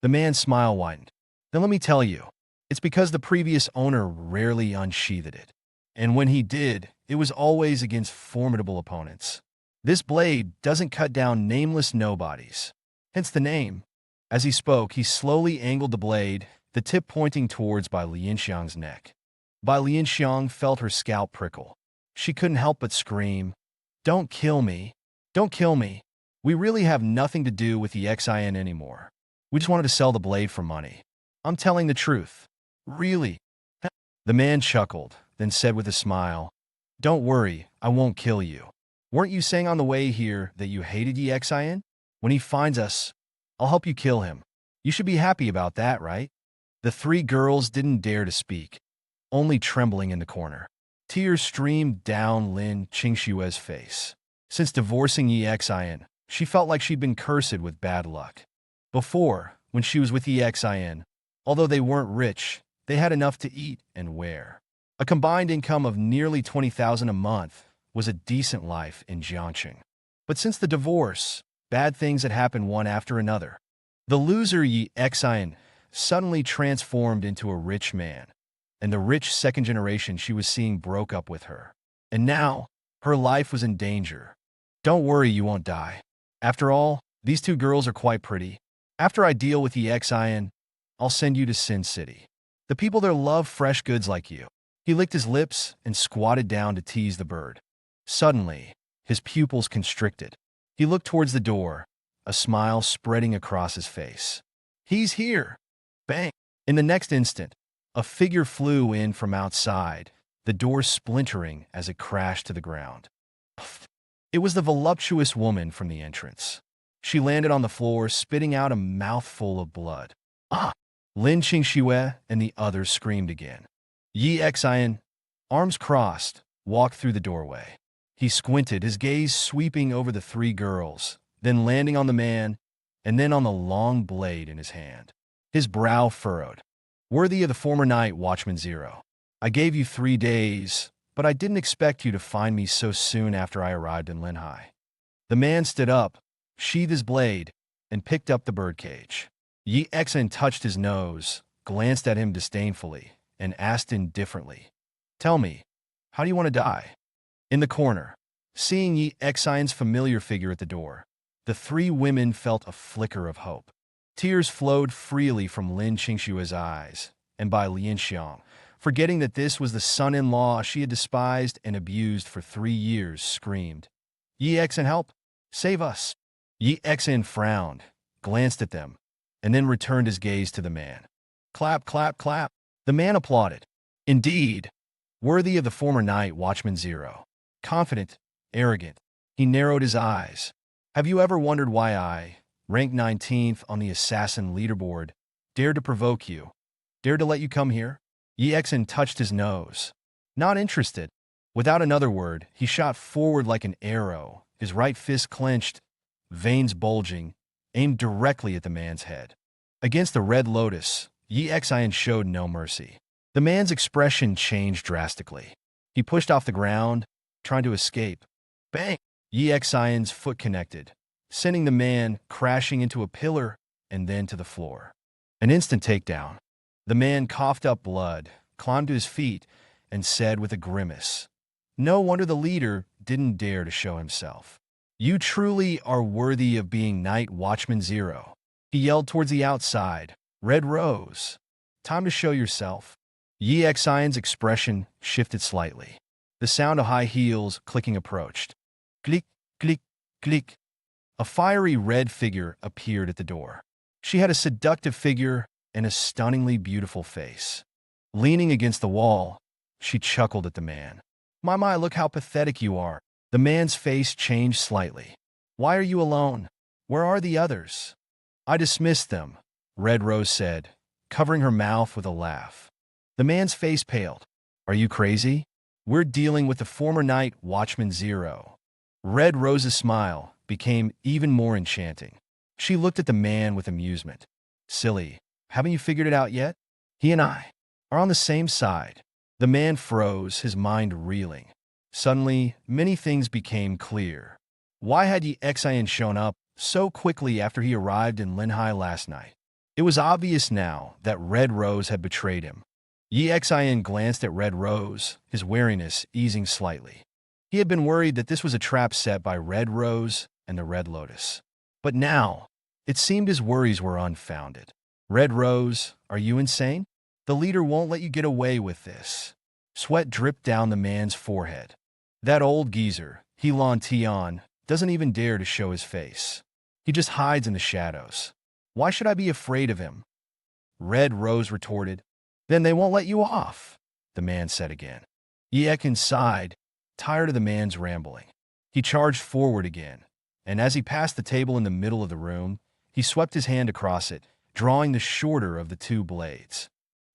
The man's smile widened. Then let me tell you, it's because the previous owner rarely unsheathed it. And when he did, it was always against formidable opponents. This blade doesn't cut down nameless nobodies. Hence the name. As he spoke, he slowly angled the blade, the tip pointing towards Bai Lianxiang's neck. Bai Lianxiang felt her scalp prickle. She couldn't help but scream, "Don't kill me! Don't kill me! We really have nothing to do with the XIN anymore. We just wanted to sell the blade for money. I'm telling the truth. Really?" The man chuckled, then said with a smile, "Don't worry, I won't kill you. Weren't you saying on the way here that you hated Yi Xin? When he finds us, I'll help you kill him. You should be happy about that, right?" The 3 girls didn't dare to speak, only trembling in the corner. Tears streamed down Lin Qingxue's face. Since divorcing Yi Xin, she felt like she'd been cursed with bad luck. Before, when she was with Yi Xin, although they weren't rich, they had enough to eat and wear. A combined income of nearly 20,000 a month was a decent life in Jiangqing. But since the divorce, bad things had happened one after another. The loser Yi Xin suddenly transformed into a rich man, and the rich second generation she was seeing broke up with her. And now, her life was in danger. Don't worry, you won't die. After all, these 2 girls are quite pretty. After I deal with Yi Xin, I'll send you to Sin City. The people there love fresh goods like you. He licked his lips and squatted down to tease the bird. Suddenly, his pupils constricted. He looked towards the door, a smile spreading across his face. He's here! Bang! In the next instant, a figure flew in from outside, the door splintering as it crashed to the ground. It was the voluptuous woman from the entrance. She landed on the floor, spitting out a mouthful of blood. Ah! Lin Qingxue and the others screamed again. Yi Xin, arms crossed, walked through the doorway. He squinted, his gaze sweeping over the 3 girls, then landing on the man, and then on the long blade in his hand. His brow furrowed. Worthy of the former night, Watchman 0. I gave you 3 days, but I didn't expect you to find me so soon after I arrived in Linhai. The man stood up, sheathed his blade, and picked up the birdcage. Yi Xin touched his nose, glanced at him disdainfully, and asked indifferently, "Tell me, how do you want to die?" In the corner, seeing Yi Xin's familiar figure at the door, the 3 women felt a flicker of hope. Tears flowed freely from Lin Qingxue's eyes, and Bai Lianxiang, forgetting that this was the son-in-law she had despised and abused for 3 years, screamed, "Yi Xin, help! Save us!" Yi Xin frowned, glanced at them, and then returned his gaze to the man. Clap, clap, clap. The man applauded. Indeed, worthy of the former night, Watchman 0. Confident, arrogant, he narrowed his eyes. Have you ever wondered why I, ranked 19th on the assassin leaderboard, dared to provoke you, dared to let you come here? Yi Xin touched his nose. Not interested. Without another word, he shot forward like an arrow, his right fist clenched, veins bulging, aimed directly at the man's head. Against the red lotus, Yi Xin showed no mercy. The man's expression changed drastically. He pushed off the ground, trying to escape. Bang! Yi Xion's foot connected, sending the man crashing into a pillar and then to the floor. An instant takedown. The man coughed up blood, climbed to his feet, and said with a grimace, "No wonder the leader didn't dare to show himself. You truly are worthy of being Night Watchman Zero." He yelled towards the outside, "Red Rose, time to show yourself." Yi Xian's expression shifted slightly. The sound of high heels clicking approached. Click, click, click. A fiery red figure appeared at the door. She had a seductive figure and a stunningly beautiful face. Leaning against the wall, she chuckled at the man. My, look how pathetic you are." The man's face changed slightly. "Why are you alone? Where are the others?" "I dismissed them," Red Rose said, covering her mouth with a laugh. The man's face paled. "Are you crazy? We're dealing with the former Night Watchman Zero." Red Rose's smile became even more enchanting. She looked at the man with amusement. "Silly, haven't you figured it out yet? He and I are on the same side." The man froze, his mind reeling. Suddenly, many things became clear. Why had Yi Xian shown up so quickly after he arrived in Linhai last night? It was obvious now that Red Rose had betrayed him. Yi Xian glanced at Red Rose, his wariness easing slightly. He had been worried that this was a trap set by Red Rose and the Red Lotus. But now, it seemed his worries were unfounded. "Red Rose, are you insane? The leader won't let you get away with this." Sweat dripped down the man's forehead. "That old geezer, Helan Tian, doesn't even dare to show his face. He just hides in the shadows. Why should I be afraid of him?" Red Rose retorted. "Then they won't let you off," the man said again. Yi Xian sighed, tired of the man's rambling. He charged forward again, and as he passed the table in the middle of the room, he swept his hand across it, drawing the shorter of the two blades.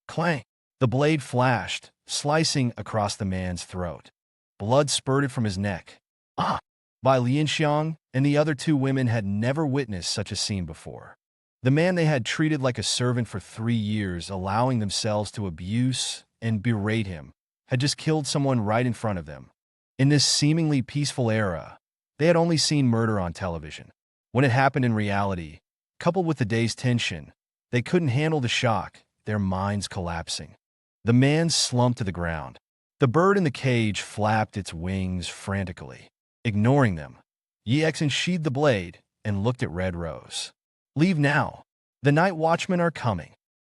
Clang! The blade flashed, slicing across the man's throat. Blood spurted from his neck. Ah! Bai Lianxiang and the other two women had never witnessed such a scene before. The man they had treated like a servant for 3 years, allowing themselves to abuse and berate him, had just killed someone right in front of them. In this seemingly peaceful era, they had only seen murder on television. When it happened in reality, coupled with the day's tension, they couldn't handle the shock, their minds collapsing. The man slumped to the ground. The bird in the cage flapped its wings frantically. Ignoring them, Yi Xian sheathed the blade and looked at Red Rose. "Leave now. The night watchmen are coming."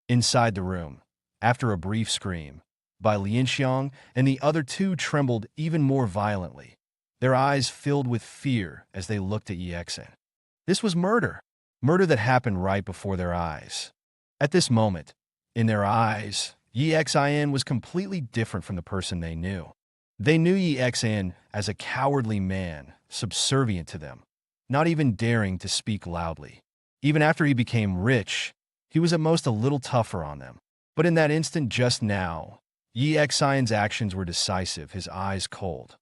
Inside the room, after a brief scream, Bai Lianxiang and the other two trembled even more violently. Their eyes filled with fear as they looked at Yi Xian. This was murder. Murder that happened right before their eyes. At this moment, in their eyes, Yi Xian was completely different from the person they knew. They knew Yi Xian as a cowardly man, subservient to them, not even daring to speak loudly. Even after he became rich, he was at most a little tougher on them. But in that instant just now, Yi Xian's actions were decisive, his eyes cold.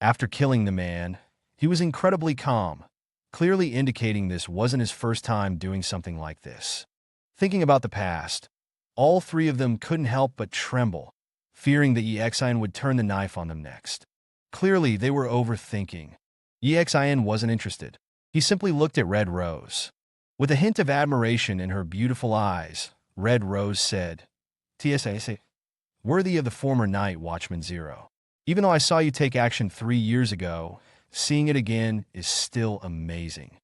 After killing the man, he was incredibly calm, clearly indicating this wasn't his first time doing something like this. Thinking about the past, all three of them couldn't help but tremble, fearing that Yi Xian would turn the knife on them next. Clearly, they were overthinking. Yi Xian wasn't interested. He simply looked at Red Rose. With a hint of admiration in her beautiful eyes, Red Rose said, "TSA, worthy of the former Night Watchman Zero. Even though I saw you take action 3 years ago, seeing it again is still amazing.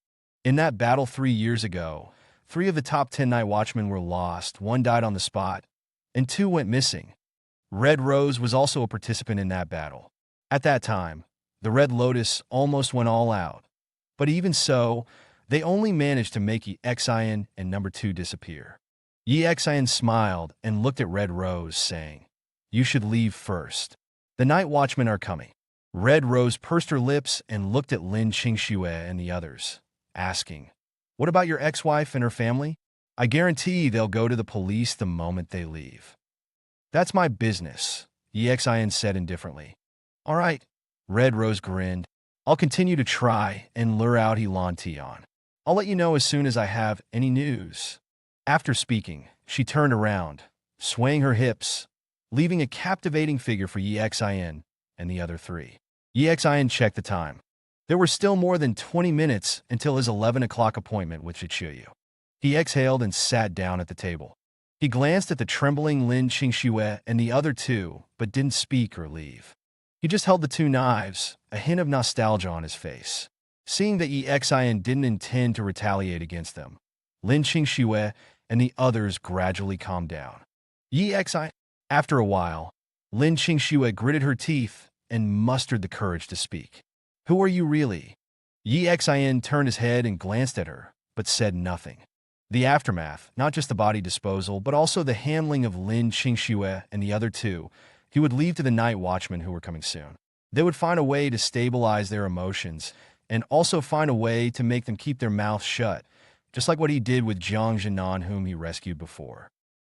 In that battle 3 years ago, 3 of the top 10 Night Watchmen were lost, 1 died on the spot, and 2 went missing. Red Rose was also a participant in that battle. At that time, the Red Lotus almost went all out. But even so, they only managed to make Yi Xian and number 2 disappear." Yi Xian smiled and looked at Red Rose, saying, "You should leave first. The Night Watchmen are coming." Red Rose pursed her lips and looked at Lin Qingxue and the others, asking, "What about your ex-wife and her family? I guarantee they'll go to the police the moment they leave." "That's my business," Yi Xian said indifferently. "All right," Red Rose grinned. "I'll continue to try and lure out Helan Tian. I'll let you know as soon as I have any news." After speaking, she turned around, swaying her hips, leaving a captivating figure for Yi Xian and the other 3. Yi Xian checked the time. There were still more than 20 minutes until his 11 o'clock appointment with Chichuyu. He exhaled and sat down at the table. He glanced at the trembling Lin Qingxue and the other two, but didn't speak or leave. He just held the two knives, a hint of nostalgia on his face. Seeing that Yi Xian didn't intend to retaliate against them, Lin Qingxue and the others gradually calmed down. Yi Xian. After a while, Lin Qingxue gritted her teeth and mustered the courage to speak. Who are you really? Yi Xian turned his head and glanced at her, but said nothing. The aftermath, not just the body disposal, but also the handling of Lin Qingxue and the other two, he would leave to the night watchmen who were coming soon. They would find a way to stabilize their emotions and also find a way to make them keep their mouths shut, just like what he did with Jiang Jinan, whom he rescued before.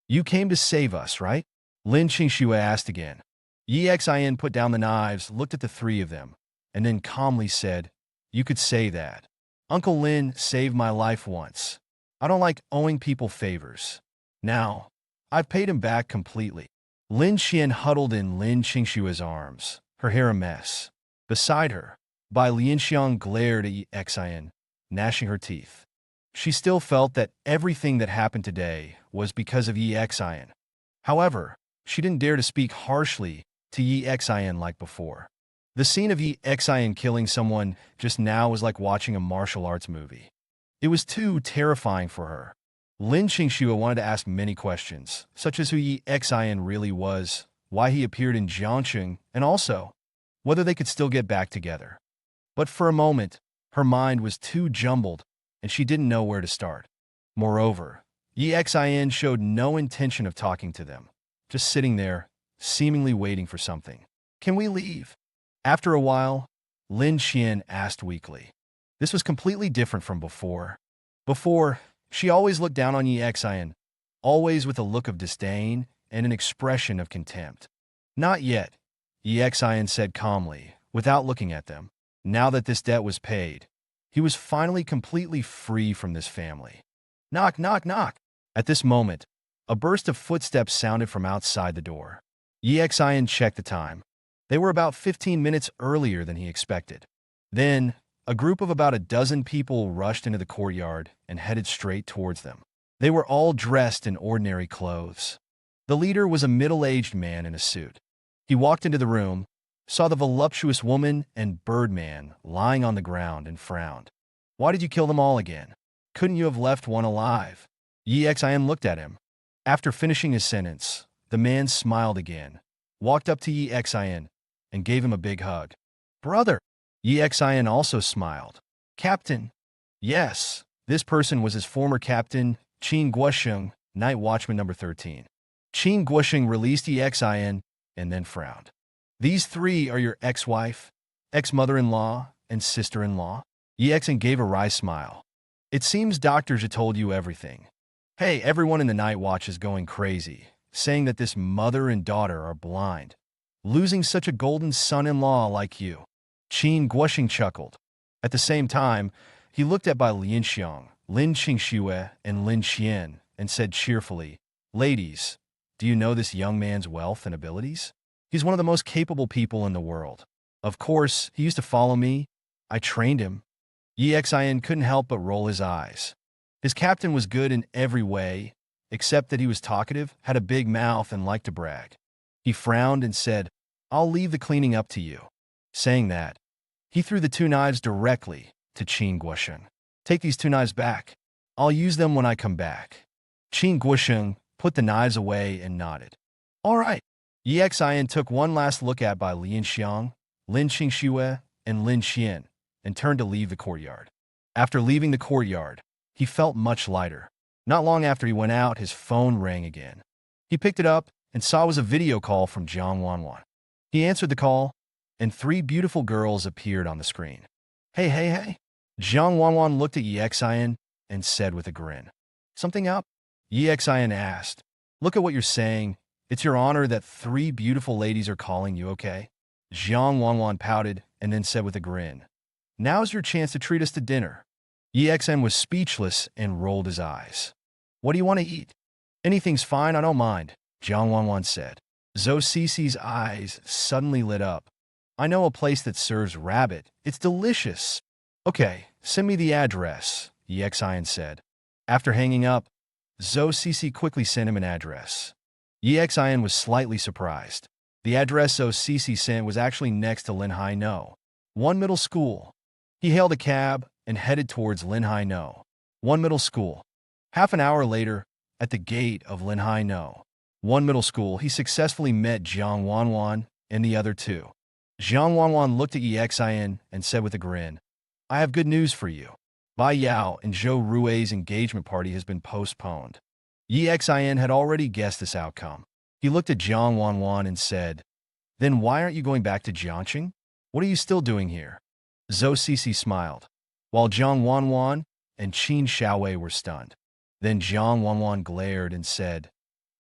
You came to save us, right? Lin Qingxue asked again. Yi Xian put down the knives, looked at the three of them, and then calmly said, You could say that. Uncle Lin saved my life once. I don't like owing people favors. Now, I've paid him back completely. Lin Xian huddled in Lin Qingxue's arms, her hair a mess. Beside her, Bai Lianxiang glared at Yi Xian, gnashing her teeth. She still felt that everything that happened today was because of Yi Xian. However, she didn't dare to speak harshly to Yi Xian like before. The scene of Yi Xian killing someone just now was like watching a martial arts movie. It was too terrifying for her. Lin Qingxue wanted to ask many questions, such as who Yi Xian really was, why he appeared in Jiangcheng, and also whether they could still get back together. But for a moment, her mind was too jumbled, and she didn't know where to start. Moreover, Yi Xian showed no intention of talking to them, just sitting there, seemingly waiting for something. Can we leave? After a while, Lin Xian asked weakly. This was completely different from before. Before, she always looked down on Yi Xian, always with a look of disdain and an expression of contempt. Not yet, Yi Xian said calmly, without looking at them. Now that this debt was paid, he was finally completely free from this family. Knock, knock, knock. At this moment, a burst of footsteps sounded from outside the door. Yi Xian checked the time. They were about 15 minutes earlier than he expected. Then, a group of about a dozen people rushed into the courtyard and headed straight towards them. They were all dressed in ordinary clothes. The leader was a middle-aged man in a suit. He walked into the room, saw the voluptuous woman and Birdman lying on the ground and frowned. Why did you kill them all again? Couldn't you have left one alive? Yi Xian looked at him. After finishing his sentence, the man smiled again, walked up to Yi Xian, and gave him a big hug. Brother! Yi Xian also smiled. Captain! Yes, this person was his former captain, Qin Guosheng, night watchman number 13. Qin Guosheng released Yi Xian and then frowned. These three are your ex-wife, ex-mother-in-law, and sister-in-law? Yi Xian gave a wry smile. It seems doctors have told you everything. Hey, everyone in the night watch is going crazy, saying that this mother and daughter are blind. Losing such a golden son-in-law like you. Qin Guosheng chuckled. At the same time, he looked at Bai Lianxiang, Lin Qingxue, and Lin Xian, and said cheerfully, Ladies, do you know this young man's wealth and abilities? He's one of the most capable people in the world. Of course, he used to follow me. I trained him. Yi Xian couldn't help but roll his eyes. His captain was good in every way, except that he was talkative, had a big mouth, and liked to brag. He frowned and said, I'll leave the cleaning up to you. Saying that, he threw the two knives directly to Qin Guosheng. Take these two knives back. I'll use them when I come back. Qin Guosheng put the knives away and nodded. All right. Yi Xian took one last look at Bai Lianxiang, Lin Qingxue, and Lin Xian, and turned to leave the courtyard. After leaving the courtyard, he felt much lighter. Not long after he went out, his phone rang again. He picked it up and saw it was a video call from Jiang Wanwan. He answered the call, and three beautiful girls appeared on the screen. Hey, hey, hey. Jiang Wanwan looked at Yi Xian and said with a grin. Something up? Yi Xian asked. Look at what you're saying. It's your honor that three beautiful ladies are calling you, okay? Jiang Wanwan pouted and then said with a grin. Now's your chance to treat us to dinner. Yi Xian was speechless and rolled his eyes. What do you want to eat? Anything's fine, I don't mind, Jiang Wanwan said. Zhou Cici's eyes suddenly lit up. I know a place that serves rabbit. It's delicious. Okay, send me the address, Yi Xian said. After hanging up, Zhou Cece quickly sent him an address. Yi Xin was slightly surprised. The address Zhou Cece sent was actually next to Lin Hai No, one middle school. He hailed a cab and headed towards Lin Hai No, one middle school. Half an hour later, at the gate of Lin Hai No, one middle school, he successfully met Jiang Wanwan and the other two. Jiang Wanwan looked at Yi Xin and said with a grin, "I have good news for you. Bai Yao and Zhou Rui's engagement party has been postponed." Yi Xin had already guessed this outcome. He looked at Jiang Wanwan and said, "Then why aren't you going back to Jiangqing? What are you still doing here?" Zhou Cece smiled, while Jiang Wanwan and Qin Xiaowei were stunned. Then Jiang Wanwan glared and said,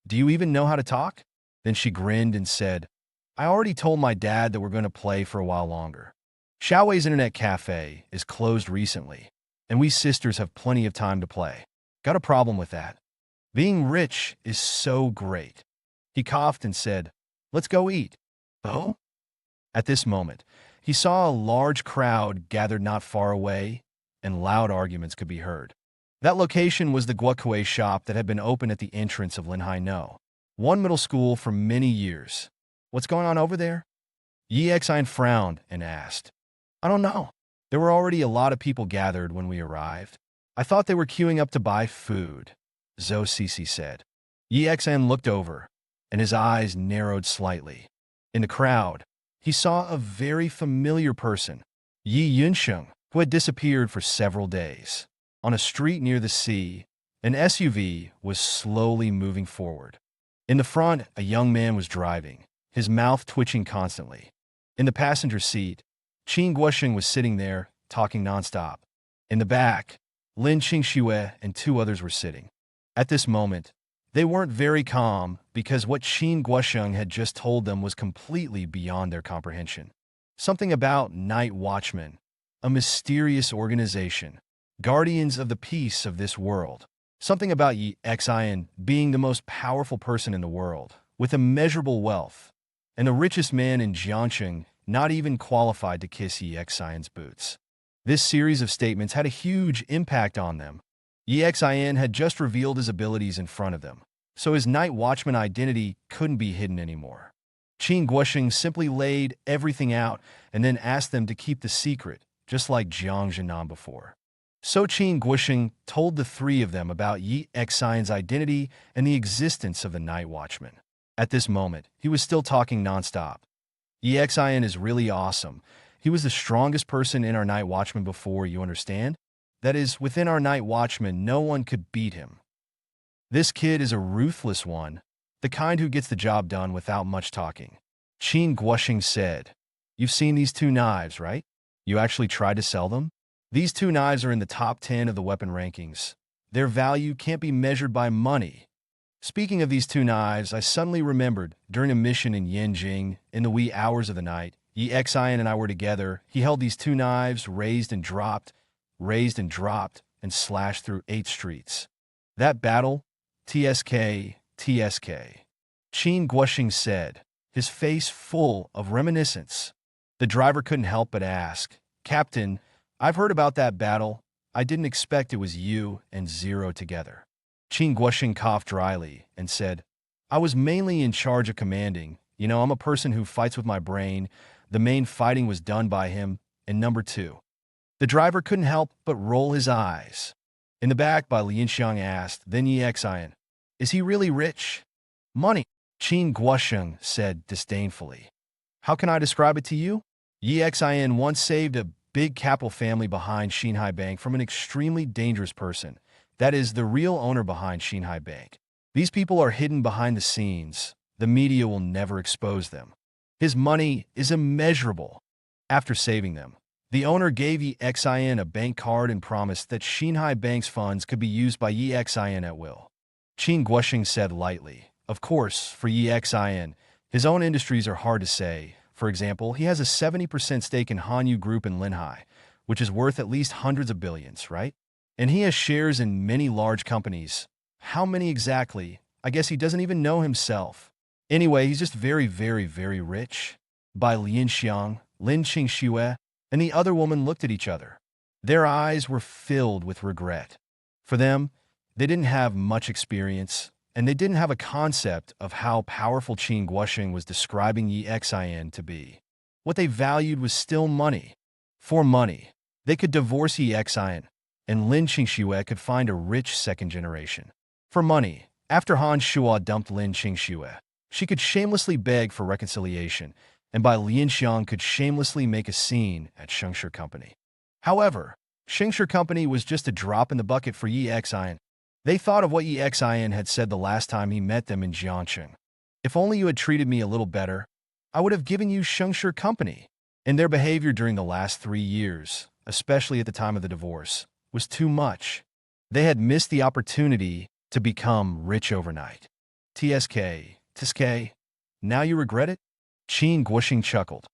"Do you even know how to talk?" Then she grinned and said, "I already told my dad that we're going to play for a while longer. Xiaowei's internet cafe is closed recently, and we sisters have plenty of time to play. Got a problem with that? Being rich is so great." He coughed and said, "Let's go eat." "Oh?" At this moment, he saw a large crowd gathered not far away, and loud arguments could be heard. That location was the guacamole shop that had been open at the entrance of Lin Hai No, one middle school, for many years. "What's going on over there?" Yi Xin frowned and asked. "I don't know. There were already a lot of people gathered when we arrived. I thought they were queuing up to buy food," Zhou Cece said. Yi Xin looked over, and his eyes narrowed slightly. In the crowd, he saw a very familiar person, Yi Yunsheng, who had disappeared for several days. On a street near the sea, an SUV was slowly moving forward. In the front, a young man was driving, his mouth twitching constantly. In the passenger seat, Qin Guosheng was sitting there, talking nonstop. In the back, Lin Qingxue and two others were sitting. At this moment, they weren't very calm because what Qin Guosheng had just told them was completely beyond their comprehension. Something about night watchmen, a mysterious organization, guardians of the peace of this world. Something about Yi Xin being the most powerful person in the world, with immeasurable wealth, and the richest man in Jiangqing not even qualified to kiss Yi Xin's boots. This series of statements had a huge impact on them. Yi Xin had just revealed his abilities in front of them, so his night watchman identity couldn't be hidden anymore. Qin Guosheng simply laid everything out and then asked them to keep the secret, just like Jiang Zhenan before. So Qin Guosheng told the three of them about Yi Xin's identity and the existence of the night watchman. At this moment, he was still talking nonstop. "Yi Xin is really awesome. He was the strongest person in our night watchman before, you understand? That is, within our night watchman, no one could beat him. This kid is a ruthless one, the kind who gets the job done without much talking." Qin Guosheng said, "You've seen these two knives, right? You actually tried to sell them? These two knives are in the top 10 of the weapon rankings. Their value can't be measured by money. Speaking of these two knives, I suddenly remembered, during a mission in Yanjing, in the wee hours of the night, Yi Xin and I were together. He held these two knives, raised and dropped, and slashed through 8 streets. That battle, TSK. Qin Guosheng said, his face full of reminiscence. The driver couldn't help but ask, "Captain, I've heard about that battle. I didn't expect it was you and Zero together." Qin Guosheng coughed dryly and said, "I was mainly in charge of commanding. You know, I'm a person who fights with my brain. The main fighting was done by him, and number 2. The driver couldn't help but roll his eyes. In the back, Bai Lianxiang asked, then Yi Xin, "Is he really rich?" "Money," Qin Guosheng said disdainfully. "How can I describe it to you?" Yi Xin once saved a big capital family behind Xinhai Bank from an extremely dangerous person. That is, the real owner behind Xinhai Bank. These people are hidden behind the scenes. The media will never expose them. His money is immeasurable. After saving them, the owner gave Yi Xin a bank card and promised that Xinhai Bank's funds could be used by Yi Xin at will. Qin Guosheng said lightly, "Of course, for Yi Xin, his own industries are hard to say. For example, he has a 70% stake in Hanyu Group in Linhai, which is worth at least hundreds of billions, right? And he has shares in many large companies. How many exactly? I guess he doesn't even know himself. Anyway, he's just very, very, very rich." Bai Lianxiang, Lin Qingxue, and the other woman looked at each other. Their eyes were filled with regret. For them, They didn't have much experience, and they didn't have a concept of how powerful Qin Guosheng was describing Yi Xin to be. What they valued was still money. For money, they could divorce Yi Xin, and Lin Qingxue could find a rich second generation. For money, after Han Shuo dumped Lin Qingxue, she could shamelessly beg for reconciliation, and Bai Lianxiang could shamelessly make a scene at Shengshe Company. However, Shengshe Company was just a drop in the bucket for Yi Xin. They thought of what Yi Xin had said the last time he met them in Jiangcheng. If only you had treated me a little better, I would have given you Shengshe Company. And their behavior during the last 3 years, especially at the time of the divorce, was too much. They had missed the opportunity to become rich overnight. TSK, now you regret it? Qin Guosheng chuckled.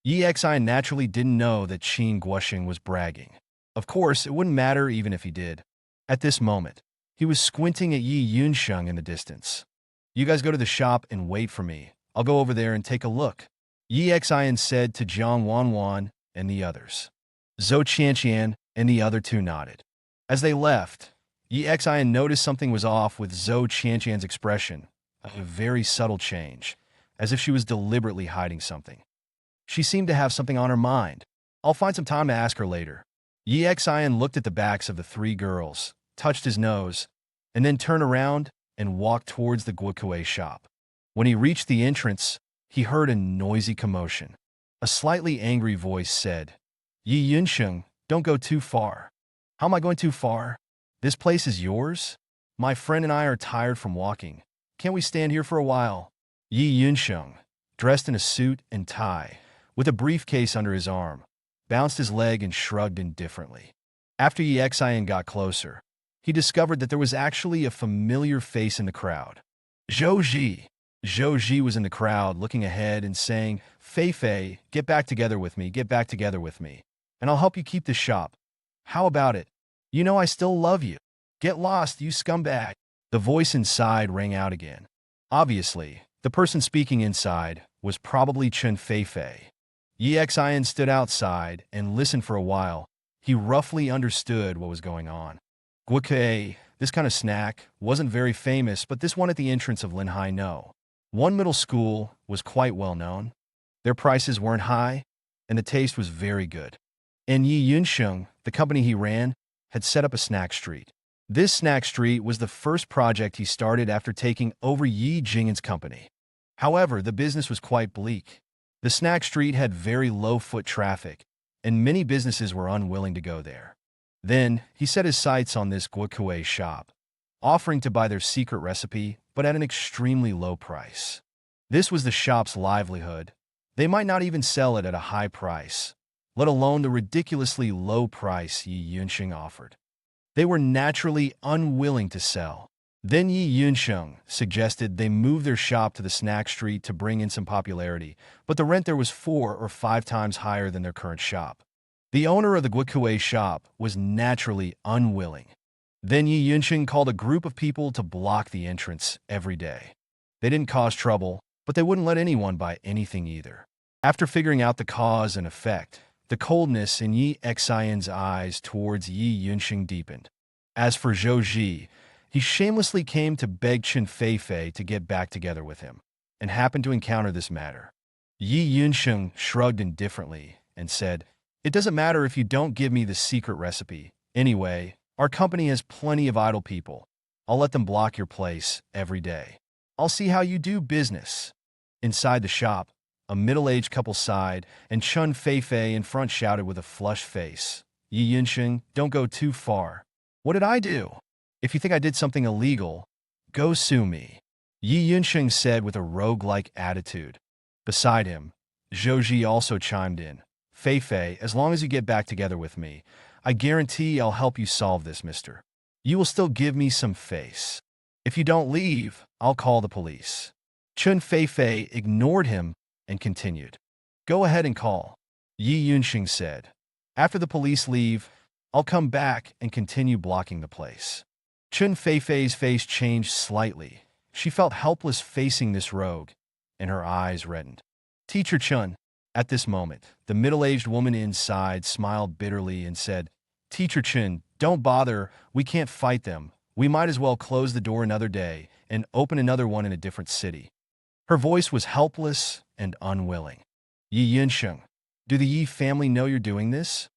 Yi Xin naturally didn't know that Qin Guosheng was bragging. Of course, it wouldn't matter even if he did. At this moment, he was squinting at Yi Yunsheng in the distance. You guys go to the shop and wait for me. I'll go over there and take a look, Yi Xin said to Jiang Wanwan and the others. Zhou Qianqian and the other two nodded. As they left, Yi Xin noticed something was off with Zhou Qianqian's expression, a very subtle change, as if she was deliberately hiding something. She seemed to have something on her mind. I'll find some time to ask her later. Yi Xin looked at the backs of the 3 girls, touched his nose, and then turned around and walked towards the Guokue shop. When he reached the entrance, he heard a noisy commotion. A slightly angry voice said, Yi Yunsheng, don't go too far. How am I going too far? This place is yours? My friend and I are tired from walking. Can't we stand here for a while? Yi Yunsheng, dressed in a suit and tie, with a briefcase under his arm, bounced his leg and shrugged indifferently. After Yi Xin got closer, he discovered that there was actually a familiar face in the crowd. Zhou Ji. Zhou Ji was in the crowd, looking ahead and saying, Fei Fei, get back together with me, and I'll help you keep the shop. How about it? You know I still love you. Get lost, you scumbag. The voice inside rang out again. Obviously, the person speaking inside was probably Chen Fei Fei. Yi Xin stood outside and listened for a while. He roughly understood what was going on. Guokue, this kind of snack, wasn't very famous, but this one at the entrance of Linhai No. One middle school was quite well known. Their prices weren't high, and the taste was very good. And Yi Yunsheng, the company he ran, had set up a snack street. This snack street was the first project he started after taking over Yi Jingen's company. However, the business was quite bleak. The snack street had very low foot traffic, and many businesses were unwilling to go there. Then, he set his sights on this Guokue shop, offering to buy their secret recipe, but at an extremely low price. This was the shop's livelihood. They might not even sell it at a high price, let alone the ridiculously low price Yi Yunsheng offered. They were naturally unwilling to sell. Then Yi Yunsheng suggested they move their shop to the snack street to bring in some popularity, but the rent there was 4 or 5 times higher than their current shop. The owner of the Guokue shop was naturally unwilling. Then Yi Yunsheng called a group of people to block the entrance every day. They didn't cause trouble, but they wouldn't let anyone buy anything either. After figuring out the cause and effect, the coldness in Yi Xion's eyes towards Yi Yunsheng deepened. As for Zhou Ji, he shamelessly came to beg Chen Feifei to get back together with him, and happened to encounter this matter. Yi Yunsheng shrugged indifferently and said, It doesn't matter if you don't give me the secret recipe. Anyway, our company has plenty of idle people. I'll let them block your place every day. I'll see how you do business. Inside the shop, a middle-aged couple sighed, and Chen Feifei in front shouted with a flushed face, Yi Yunsheng, don't go too far. What did I do? If you think I did something illegal, go sue me, Yi Yunsheng said with a rogue-like attitude. Beside him, Zhou Ji also chimed in. Feifei, as long as you get back together with me, I guarantee I'll help you solve this, mister. You will still give me some face. If you don't leave, I'll call the police. Chen Feifei ignored him and continued. Go ahead and call, Yi Yunsheng said. After the police leave, I'll come back and continue blocking the place. Chen Feifei's face changed slightly. She felt helpless facing this rogue, and her eyes reddened. Teacher Chen. At this moment, the middle-aged woman inside smiled bitterly and said, Teacher Chen, don't bother, we can't fight them. We might as well close the door another day and open another one in a different city. Her voice was helpless and unwilling. Yi Yunsheng, do the Yi family know you're doing this?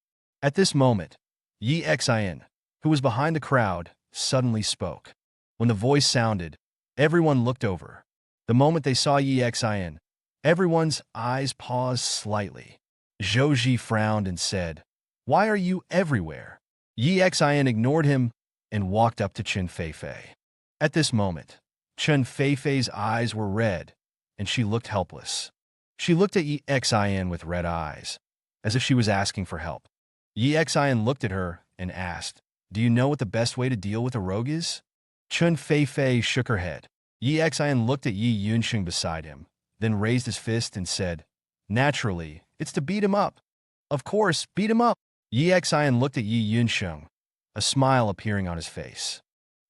At this moment, Yi Xin, who was behind the crowd, suddenly spoke. When the voice sounded, everyone looked over. The moment they saw Yi Xin, everyone's eyes paused slightly. Zhou Ji frowned and said, "Why are you everywhere?" Yi Xin ignored him and walked up to Chen Feifei. At this moment, Chen Feifei's eyes were red, and she looked helpless. She looked at Yi Xin with red eyes, as if she was asking for help. Yi Xin looked at her and asked, "Do you know what the best way to deal with a rogue is?" Chen Feifei shook her head. Yi Xin looked at Yi Yunsheng beside him, then raised his fist and said, "Naturally, it's to beat him up." "Of course, beat him up." Yi Xin looked at Yi Yunsheng, a smile appearing on his face.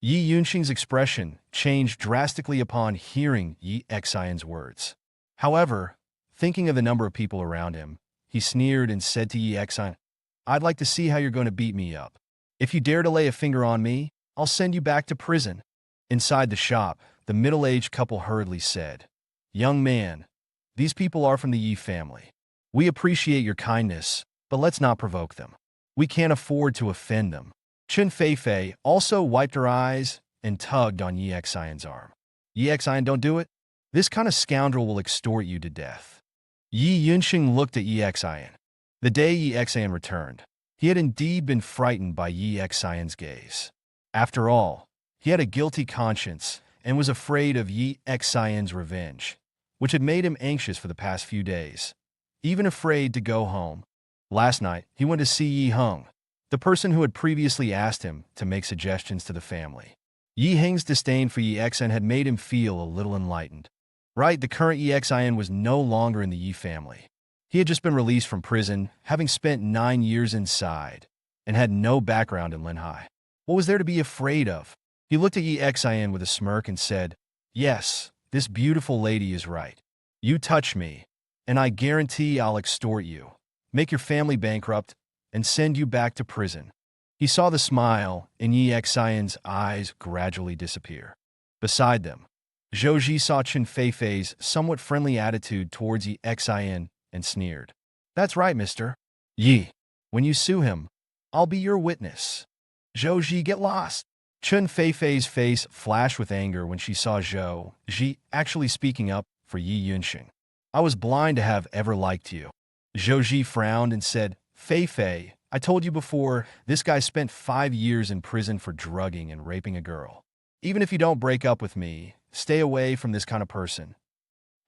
Yi Yunsheng's expression changed drastically upon hearing Yi Xin's words. However, thinking of the number of people around him, he sneered and said to Yi Xin, "I'd like to see how you're going to beat me up. If you dare to lay a finger on me, I'll send you back to prison." Inside the shop, the middle-aged couple hurriedly said, "Young man, these people are from the Yi family. We appreciate your kindness, but let's not provoke them. We can't afford to offend them." Chen Feifei also wiped her eyes and tugged on Yi Xin's arm. "Yi Xin, don't do it. This kind of scoundrel will extort you to death." Yi Yunsheng looked at Yi Xin. The day Yi Xin returned, he had indeed been frightened by Yi Xin's gaze. After all, he had a guilty conscience and was afraid of Yi Xin's revenge, which had made him anxious for the past few days, even afraid to go home. Last night, he went to see Yi Heng, the person who had previously asked him to make suggestions to the family. Yi Heng's disdain for Yi Xin had made him feel a little enlightened. Right, the current Yi Xin was no longer in the Yi family. He had just been released from prison, having spent 9 years inside, and had no background in Linhai. What was there to be afraid of? He looked at Yi Xin with a smirk and said, "Yes, this beautiful lady is right. You touch me, and I guarantee I'll extort you, make your family bankrupt, and send you back to prison." He saw the smile in Yi Xin's eyes gradually disappear. Beside them, Zhou Ji saw Chen Feifei's somewhat friendly attitude towards Yi Xin and sneered. "That's right, mister. Yi, when you sue him, I'll be your witness." "Zhou Ji, get lost." Chen Feifei's face flashed with anger when she saw Zhou Ji actually speaking up for Yi Yunsheng. "I was blind to have ever liked you." Zhou Ji frowned and said, "Feifei, I told you before, this guy spent 5 years in prison for drugging and raping a girl. Even if you don't break up with me, stay away from this kind of person.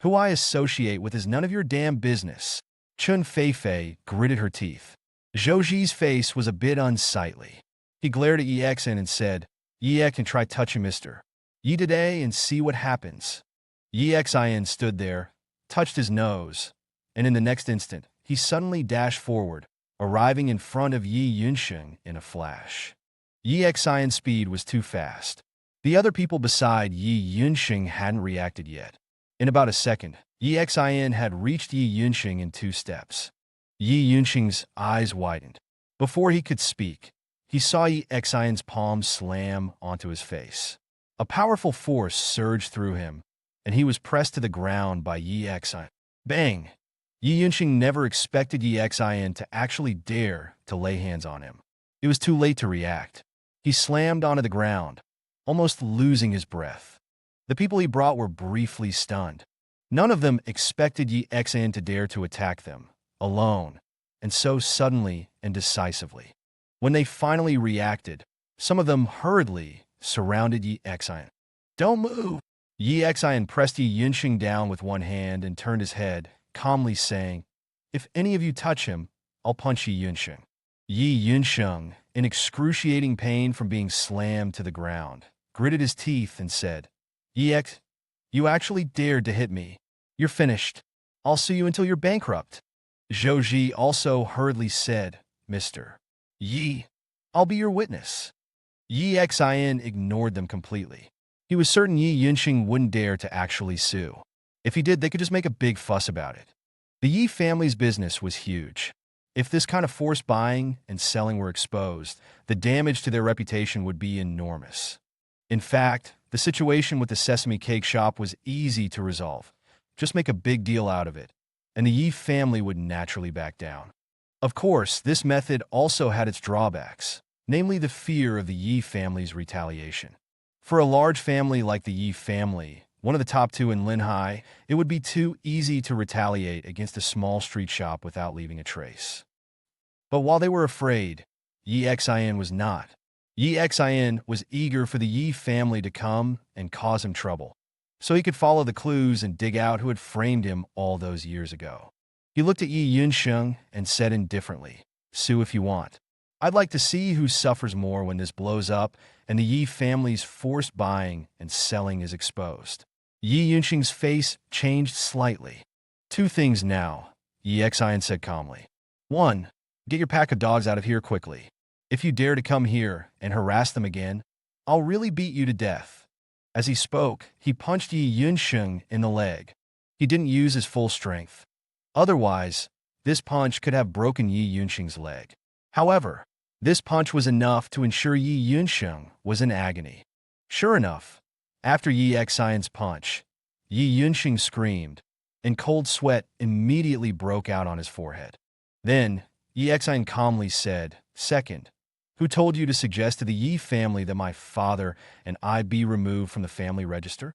Who I associate with is none of your damn business." Chen Feifei gritted her teeth. Zhou Ji's face was a bit unsightly. He glared at Yi Xin and said, "Yi Xin, try touching Mr. Yi today and see what happens." Yi Xin stood there, touched his nose, and in the next instant, he suddenly dashed forward, arriving in front of Yi Yunsheng in a flash. Yi Xin's speed was too fast. The other people beside Yi Yunsheng hadn't reacted yet. In about a second, Yi Xin had reached Yi Yunsheng in 2 steps. Yi Yunsheng's eyes widened. Before he could speak, he saw Yi Xin's palm slam onto his face. A powerful force surged through him, and he was pressed to the ground by Yi Xin. Bang! Yi Yunsheng never expected Yi Xin to actually dare to lay hands on him. It was too late to react. He slammed onto the ground, almost losing his breath. The people he brought were briefly stunned. None of them expected Yi Xin to dare to attack them, alone, and so suddenly and decisively. When they finally reacted, some of them hurriedly surrounded Yi Xin. "Don't move!" Yi Xin pressed Yi Yunsheng down with one hand and turned his head, calmly saying, "If any of you touch him, I'll punch Yi Yunsheng." Yi Yunsheng, in excruciating pain from being slammed to the ground, gritted his teeth and said, "Yi X, you actually dared to hit me. You're finished. I'll sue you until you're bankrupt." Zhou Ji also hurriedly said, "Mr. Yi, I'll be your witness." Yi Xin ignored them completely. He was certain Yi Yunsheng wouldn't dare to actually sue. If he did, they could just make a big fuss about it. The Yi family's business was huge. If this kind of forced buying and selling were exposed, the damage to their reputation would be enormous. In fact, the situation with the sesame cake shop was easy to resolve. Just make a big deal out of it, and the Yi family would naturally back down. Of course, this method also had its drawbacks, namely the fear of the Yi family's retaliation. For a large family like the Yi family, one of the top two in Linhai, it would be too easy to retaliate against a small street shop without leaving a trace. But while they were afraid, Yi Xin was not. Yi Xin was eager for the Yi family to come and cause him trouble, so he could follow the clues and dig out who had framed him all those years ago. He looked at Yi Yunsheng and said indifferently, "Sue if you want. I'd like to see who suffers more when this blows up and the Yi family's forced buying and selling is exposed." Yi Yunsheng's face changed slightly. "Two things now," Yi Xin said calmly. "One, get your pack of dogs out of here quickly. If you dare to come here and harass them again, I'll really beat you to death." As he spoke, he punched Yi Yunsheng in the leg. He didn't use his full strength. Otherwise, this punch could have broken Yi Yunsheng's leg. However, this punch was enough to ensure Yi Yunsheng was in agony. Sure enough, after Yi Xion's punch, Yi Yunsheng screamed, and cold sweat immediately broke out on his forehead. Then, Yi Xion calmly said, "Second, who told you to suggest to the Yi family that my father and I be removed from the family register?"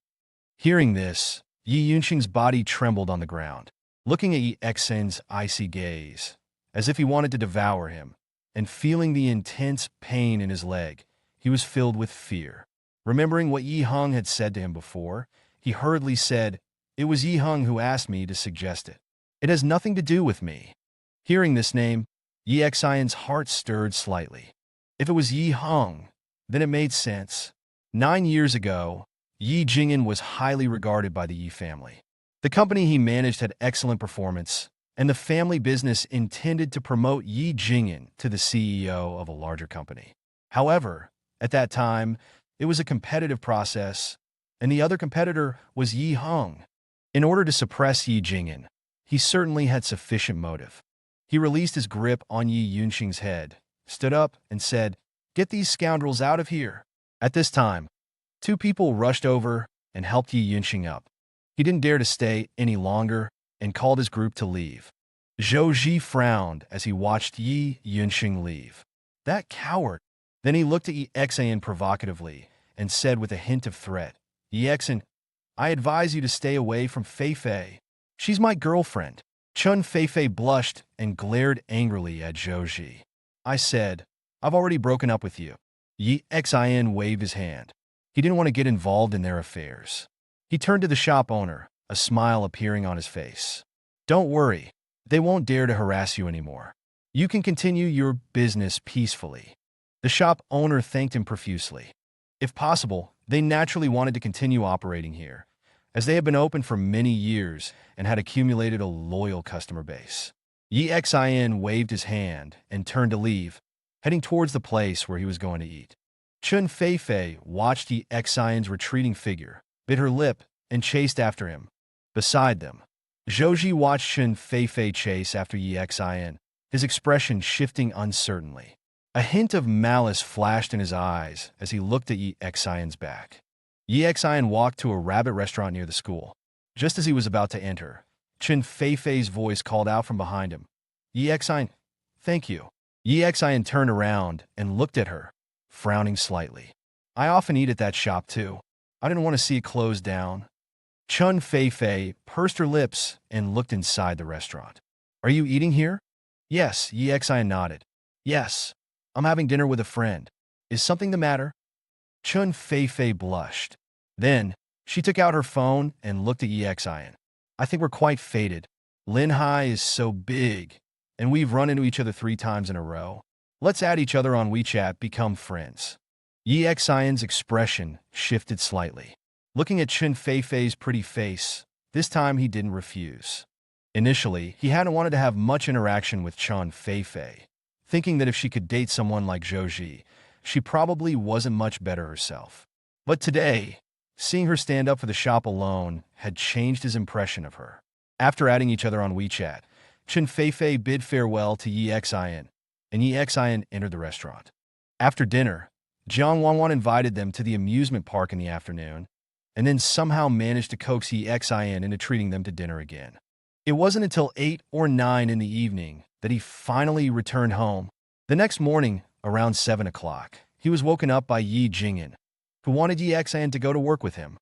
Hearing this, Yi Yunsheng's body trembled on the ground, looking at Yi Xion's icy gaze, as if he wanted to devour him, and feeling the intense pain in his leg, he was filled with fear. Remembering what Yi Heng had said to him before, he hurriedly said, "It was Yi Heng who asked me to suggest it. It has nothing to do with me." Hearing this name, Yi Xion's heart stirred slightly. If it was Yi Heng, then it made sense. 9 years ago, Yi Jingyan was highly regarded by the Yi family. The company he managed had excellent performance, and the family business intended to promote Yi Jingyan to the CEO of a larger company. However, at that time, it was a competitive process, and the other competitor was Yi Heng. In order to suppress Yi Jingyan, he certainly had sufficient motive. He released his grip on Yi Yunsheng's head, stood up, and said, "Get these scoundrels out of here." At this time, two people rushed over and helped Yi Yunsheng up. He didn't dare to stay any longer and called his group to leave. Zhou Ji frowned as he watched Yi Yunsheng leave. "That coward." Then he looked at Yi Xian provocatively and said with a hint of threat, "Yi Xian, I advise you to stay away from Fei Fei. She's my girlfriend." Chun Fei Fei blushed and glared angrily at Zhou Ji. "I said, I've already broken up with you." Yi Xian waved his hand. He didn't want to get involved in their affairs. He turned to the shop owner, a smile appearing on his face. "Don't worry, they won't dare to harass you anymore. You can continue your business peacefully." The shop owner thanked him profusely. If possible, they naturally wanted to continue operating here, as they had been open for many years and had accumulated a loyal customer base. Yi Xian waved his hand and turned to leave, heading towards the place where he was going to eat. Chun Fei Fei watched Yi Xian's retreating figure, bit her lip, and chased after him. Beside them, Zhou Ji watched Chun Fei Fei chase after Yi Xian, his expression shifting uncertainly. A hint of malice flashed in his eyes as he looked at Yi Xian's back. Yi Xian walked to a rabbit restaurant near the school. Just as he was about to enter, Chun Fei Fei's voice called out from behind him, "Yi Xian, thank you." Yi Xian turned around and looked at her, frowning slightly. "I often eat at that shop too. I didn't want to see it closed down." Chun Fei Fei pursed her lips and looked inside the restaurant. "Are you eating here?" "Yes," Yi Xian nodded. "Yes, I'm having dinner with a friend. Is something the matter?" Chun Fei Fei blushed. Then, she took out her phone and looked at Yi Xian. "I think we're quite fated. Linhai is so big, and we've run into each other 3 times in a row. Let's add each other on WeChat, become friends." Yi Xian's expression shifted slightly. Looking at Chun Fei Fei's pretty face, this time he didn't refuse. Initially, he hadn't wanted to have much interaction with Chun Fei Fei, thinking that if she could date someone like Zhou Ji, she probably wasn't much better herself. But today, seeing her stand up for the shop alone had changed his impression of her. After adding each other on WeChat, Chun Fei Fei bid farewell to Yi Xian, and Yi Xian entered the restaurant. After dinner, Jiang Wanwan invited them to the amusement park in the afternoon, and then somehow managed to coax Yi Xin into treating them to dinner again. It wasn't until 8 or 9 in the evening that he finally returned home. The next morning, around 7 o'clock, he was woken up by Yi Jingyan, who wanted Yi Xin to go to work with him.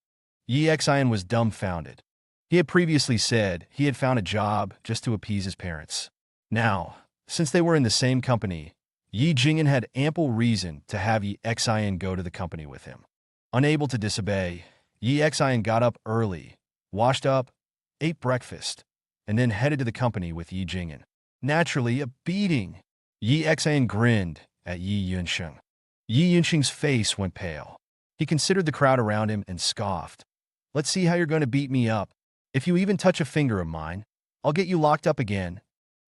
Yi Xin was dumbfounded. He had previously said he had found a job just to appease his parents. Now, since they were in the same company, Yi Jingyan had ample reason to have Yi Xin go to the company with him. Unable to disobey, Yi Xin got up early, washed up, ate breakfast, and then headed to the company with Yi Jingyan. Naturally, a beating. Yi Xin grinned at Yi Yunsheng. Yi Yunsheng's face went pale. He considered the crowd around him and scoffed. "Let's see how you're going to beat me up. If you even touch a finger of mine, I'll get you locked up again."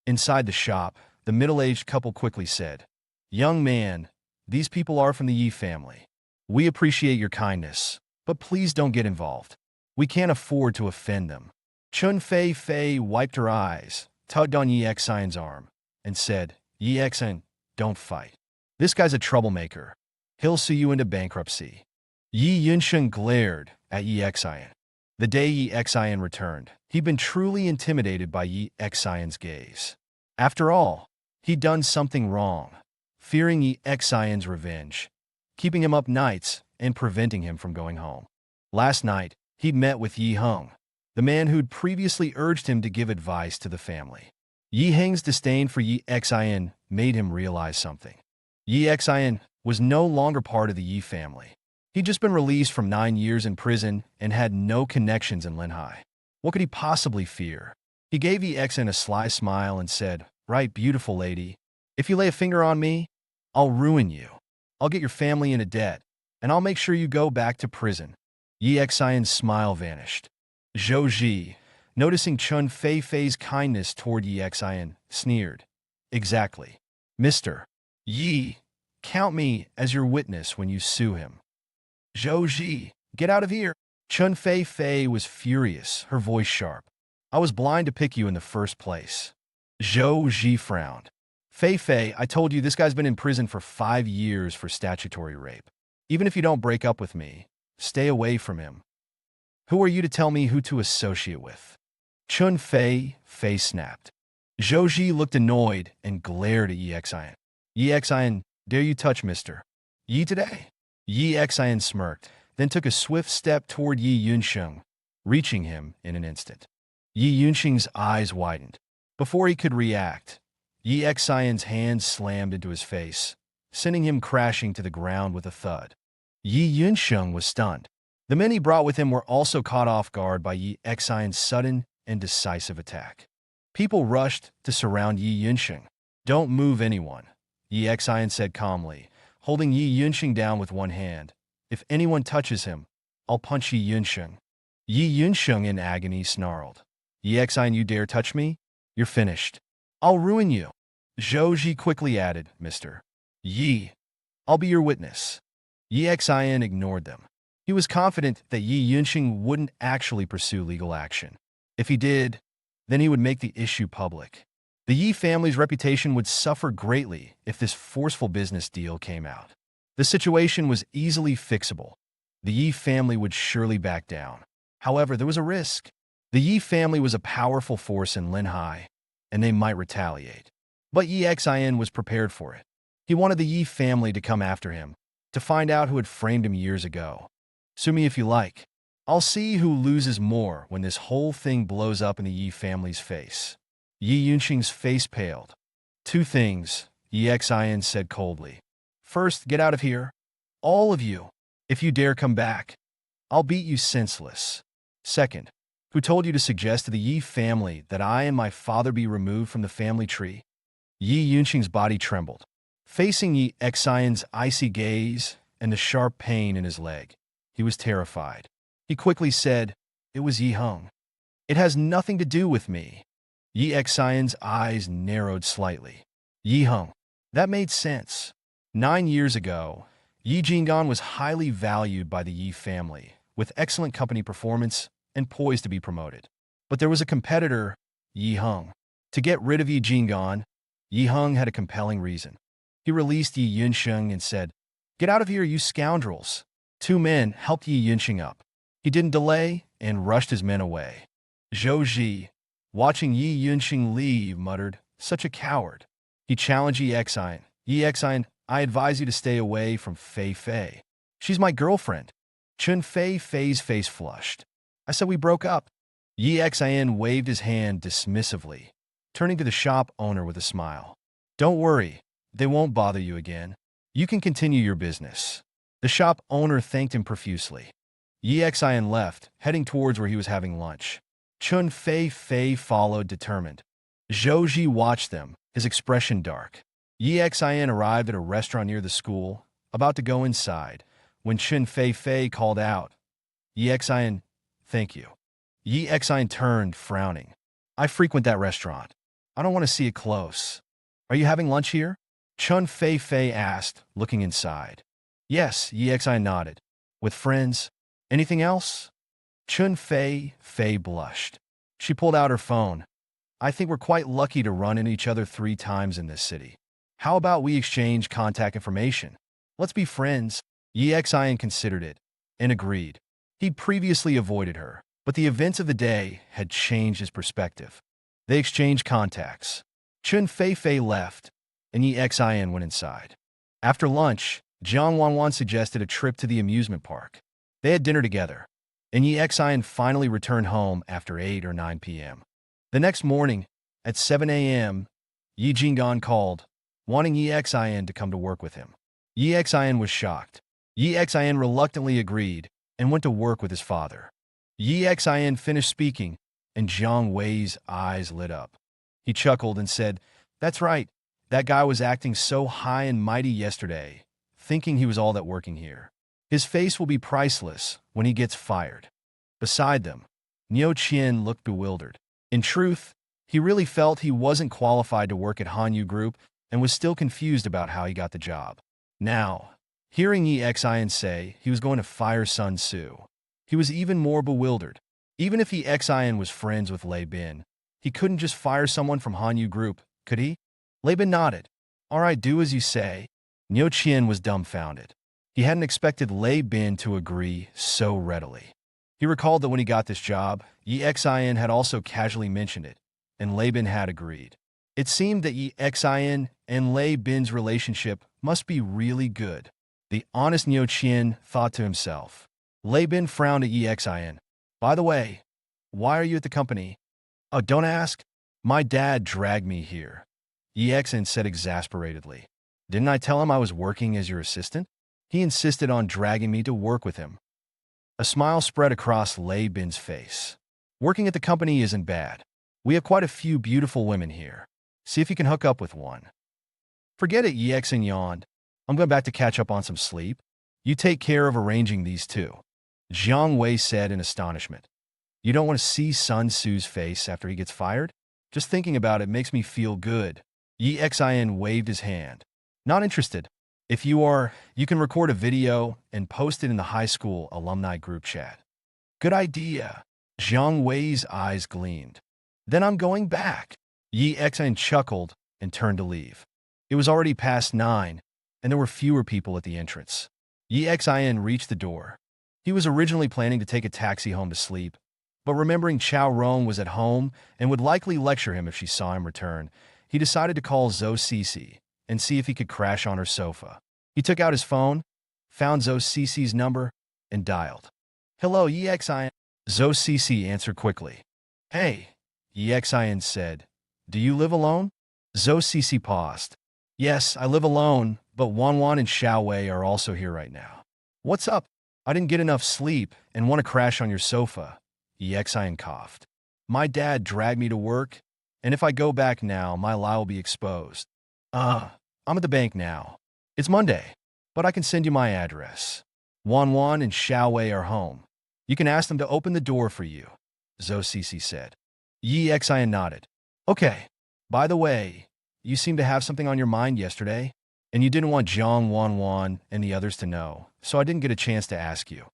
Inside the shop, the middle-aged couple quickly said, "Young man, these people are from the Yi family. We appreciate your kindness, but please don't get involved. We can't afford to offend them." Chun Fei Fei wiped her eyes, tugged on Yi Xion's arm, and said, "Yi Xion, don't fight. This guy's a troublemaker. He'll sue you into bankruptcy." Yi Yunsheng glared at Yi Xion. The day Yi Xion returned, he'd been truly intimidated by Yi Xion's gaze. After all, he'd done something wrong, fearing Yi Xion's revenge, keeping him up nights and preventing him from going home. Last night, he'd met with Yi Heng, the man who'd previously urged him to give advice to the family. Yi Heng's disdain for Yi Xion made him realize something. Yi Xion was no longer part of the Yi family. He'd just been released from 9 years in prison and had no connections in Linhai. What could he possibly fear? He gave Yi Xion a sly smile and said, "Right, beautiful lady. If you lay a finger on me, I'll ruin you. I'll get your family into debt, and I'll make sure you go back to prison." Yi Xion's smile vanished. Zhou Ji, noticing Chun Fei Fei's kindness toward Yi Xion, sneered. "Exactly. Mr. Yi, count me as your witness when you sue him." "Zhou Ji, get out of here." Chun Fei Fei was furious, her voice sharp. "I was blind to pick you in the first place." Zhou Ji frowned. "Fei Fei, I told you this guy's been in prison for 5 years for statutory rape. Even if you don't break up with me, stay away from him." "Who are you to tell me who to associate with?" Chun Fei Fei snapped. Zhou Ji looked annoyed and glared at Yi Xion. "Yi Xion, dare you touch Mr. Yi today?" Yi Xion smirked, then took a swift step toward Yi Yunsheng, reaching him in an instant. Yi Yunsheng's eyes widened. Before he could react, Yi Xion's hand slammed into his face, sending him crashing to the ground with a thud. Yi Yunsheng was stunned. The men he brought with him were also caught off guard by Yi Xion's sudden and decisive attack. People rushed to surround Yi Yunsheng. "Don't move anyone," Yi Xion said calmly, holding Yi Yunsheng down with one hand. "If anyone touches him, I'll punch Yi Yunsheng." Yi Yunsheng in agony snarled. "Yi Xion, you dare touch me? You're finished. I'll ruin you." Zhou Ji quickly added, "Mr. Yi, I'll be your witness." Yi Xion ignored them. He was confident that Yi Yunsheng wouldn't actually pursue legal action. If he did, then he would make the issue public. The Yi family's reputation would suffer greatly if this forceful business deal came out. The situation was easily fixable. The Yi family would surely back down. However, there was a risk. The Yi family was a powerful force in Linhai, and they might retaliate. But Yi Xion was prepared for it. He wanted the Yi family to come after him, to find out who had framed him years ago. "Sue me if you like. I'll see who loses more when this whole thing blows up in the Yi family's face." Yi Yunsheng's face paled. "Two things," Yi Xion said coldly. "First, get out of here. All of you. If you dare come back, I'll beat you senseless. Second, who told you to suggest to the Yi family that I and my father be removed from the family tree?" Yi Yunsheng's body trembled. Facing Yi Xion's icy gaze and the sharp pain in his leg, he was terrified. He quickly said, "It was Yi Heng. It has nothing to do with me." Yi Xion's eyes narrowed slightly. Yi Heng. That made sense. 9 years ago, Yi Jinggan was highly valued by the Yi family, with excellent company performance and poised to be promoted. But there was a competitor, Yi Heng. To get rid of Yi Jinggan, Yi Heng had a compelling reason. He released Yi Yunsheng and said, Get out of here, you scoundrels. Two men helped Yi Yunxing up. He didn't delay and rushed his men away. Zhou Ji, watching Yi Yunxing leave, muttered, "Such a coward." He challenged Yi Xian. "Yi Xian, I advise you to stay away from Fei Fei. She's my girlfriend." Chun Fei Fei's face flushed. "I said we broke up." Yi Xian waved his hand dismissively, turning to the shop owner with a smile. "Don't worry, they won't bother you again. You can continue your business." The shop owner thanked him profusely. Yi Xian left, heading towards where he was having lunch. Chun Fei Fei followed, determined. Zhou Ji watched them, his expression dark. Yi Xian arrived at a restaurant near the school, about to go inside, when Chun Fei Fei called out, "Yi Xian, thank you." Yi Xian turned, frowning. "I frequent that restaurant. I don't want to see it close." "Are you having lunch here?" Chun Fei Fei asked, looking inside. "Yes," Yi Xian nodded. "With friends? Anything else?" Chun Fei Fei blushed. She pulled out her phone. "I think we're quite lucky to run into each other 3 times in this city. How about we exchange contact information? Let's be friends." Yi Xian considered it and agreed. He'd previously avoided her, but the events of the day had changed his perspective. They exchanged contacts. Chun Fei Fei left, and Yi Xian went inside. After lunch, Jiang Wanwan suggested a trip to the amusement park. They had dinner together, and Yi Xian finally returned home after 8 or 9 p.m. The next morning, at 7 a.m., Yi Jinggan called, wanting Yi Xian to come to work with him. Yi Xian was shocked. Yi Xian reluctantly agreed and went to work with his father. Yi Xian finished speaking, and Jiang Wei's eyes lit up. He chuckled and said, "That's right. That guy was acting so high and mighty yesterday, thinking he was all that working here. His face will be priceless when he gets fired." Beside them, Niu Qian looked bewildered. In truth, he really felt he wasn't qualified to work at Hanyu Group and was still confused about how he got the job. Now, hearing Yi Xian say he was going to fire Sun Tzu, he was even more bewildered. Even if Yi Xian was friends with Lei Bin, he couldn't just fire someone from Hanyu Group, could he? Lei Bin nodded. "All right, do as you say." Niu Qian was dumbfounded. He hadn't expected Lei Bin to agree so readily. He recalled that when he got this job, Yi Xian had also casually mentioned it, and Lei Bin had agreed. It seemed that Yi Xian and Lei Bin's relationship must be really good. The honest Niu Qian thought to himself. Lei Bin frowned at Yi Xian. "By the way, why are you at the company?" "Oh, don't ask. My dad dragged me here," Yi Xian said exasperatedly. "Didn't I tell him I was working as your assistant? He insisted on dragging me to work with him." A smile spread across Lei Bin's face. "Working at the company isn't bad. We have quite a few beautiful women here. See if you can hook up with one." "Forget it," Yi Xian yawned. "I'm going back to catch up on some sleep. You take care of arranging these two." Jiang Wei said in astonishment. "You don't want to see Sun Tzu's face after he gets fired? Just thinking about it makes me feel good." Yi Xian waved his hand. "Not interested. If you are, you can record a video and post it in the high school alumni group chat." "Good idea." Jiang Wei's eyes gleamed. "Then I'm going back." Yi Xian chuckled and turned to leave. It was already past 9, and there were fewer people at the entrance. Yi Xian reached the door. He was originally planning to take a taxi home to sleep, but remembering Chao Rong was at home and would likely lecture him if she saw him return, he decided to call Zhou Cece and see if he could crash on her sofa. He took out his phone, found Zhou Cece's number, and dialed. "Hello, Yi Xian." Zhou Cece answered quickly. "Hey," Yi Xian said. "Do you live alone?" Zhou Cece paused. "Yes, I live alone, but Wanwan and Xiao Wei are also here right now." "What's up?" "I didn't get enough sleep and want to crash on your sofa," Yi Xian coughed. "My dad dragged me to work, and if I go back now, my lie will be exposed. I'm at the bank now. It's Monday, but I can send you my address. Wanwan and Xiao Wei are home. You can ask them to open the door for you," Zhou Cece said. Yi Xian nodded. "Okay. By the way, you seemed to have something on your mind yesterday, and you didn't want Jiang Wanwan and the others to know, so I didn't get a chance to ask you."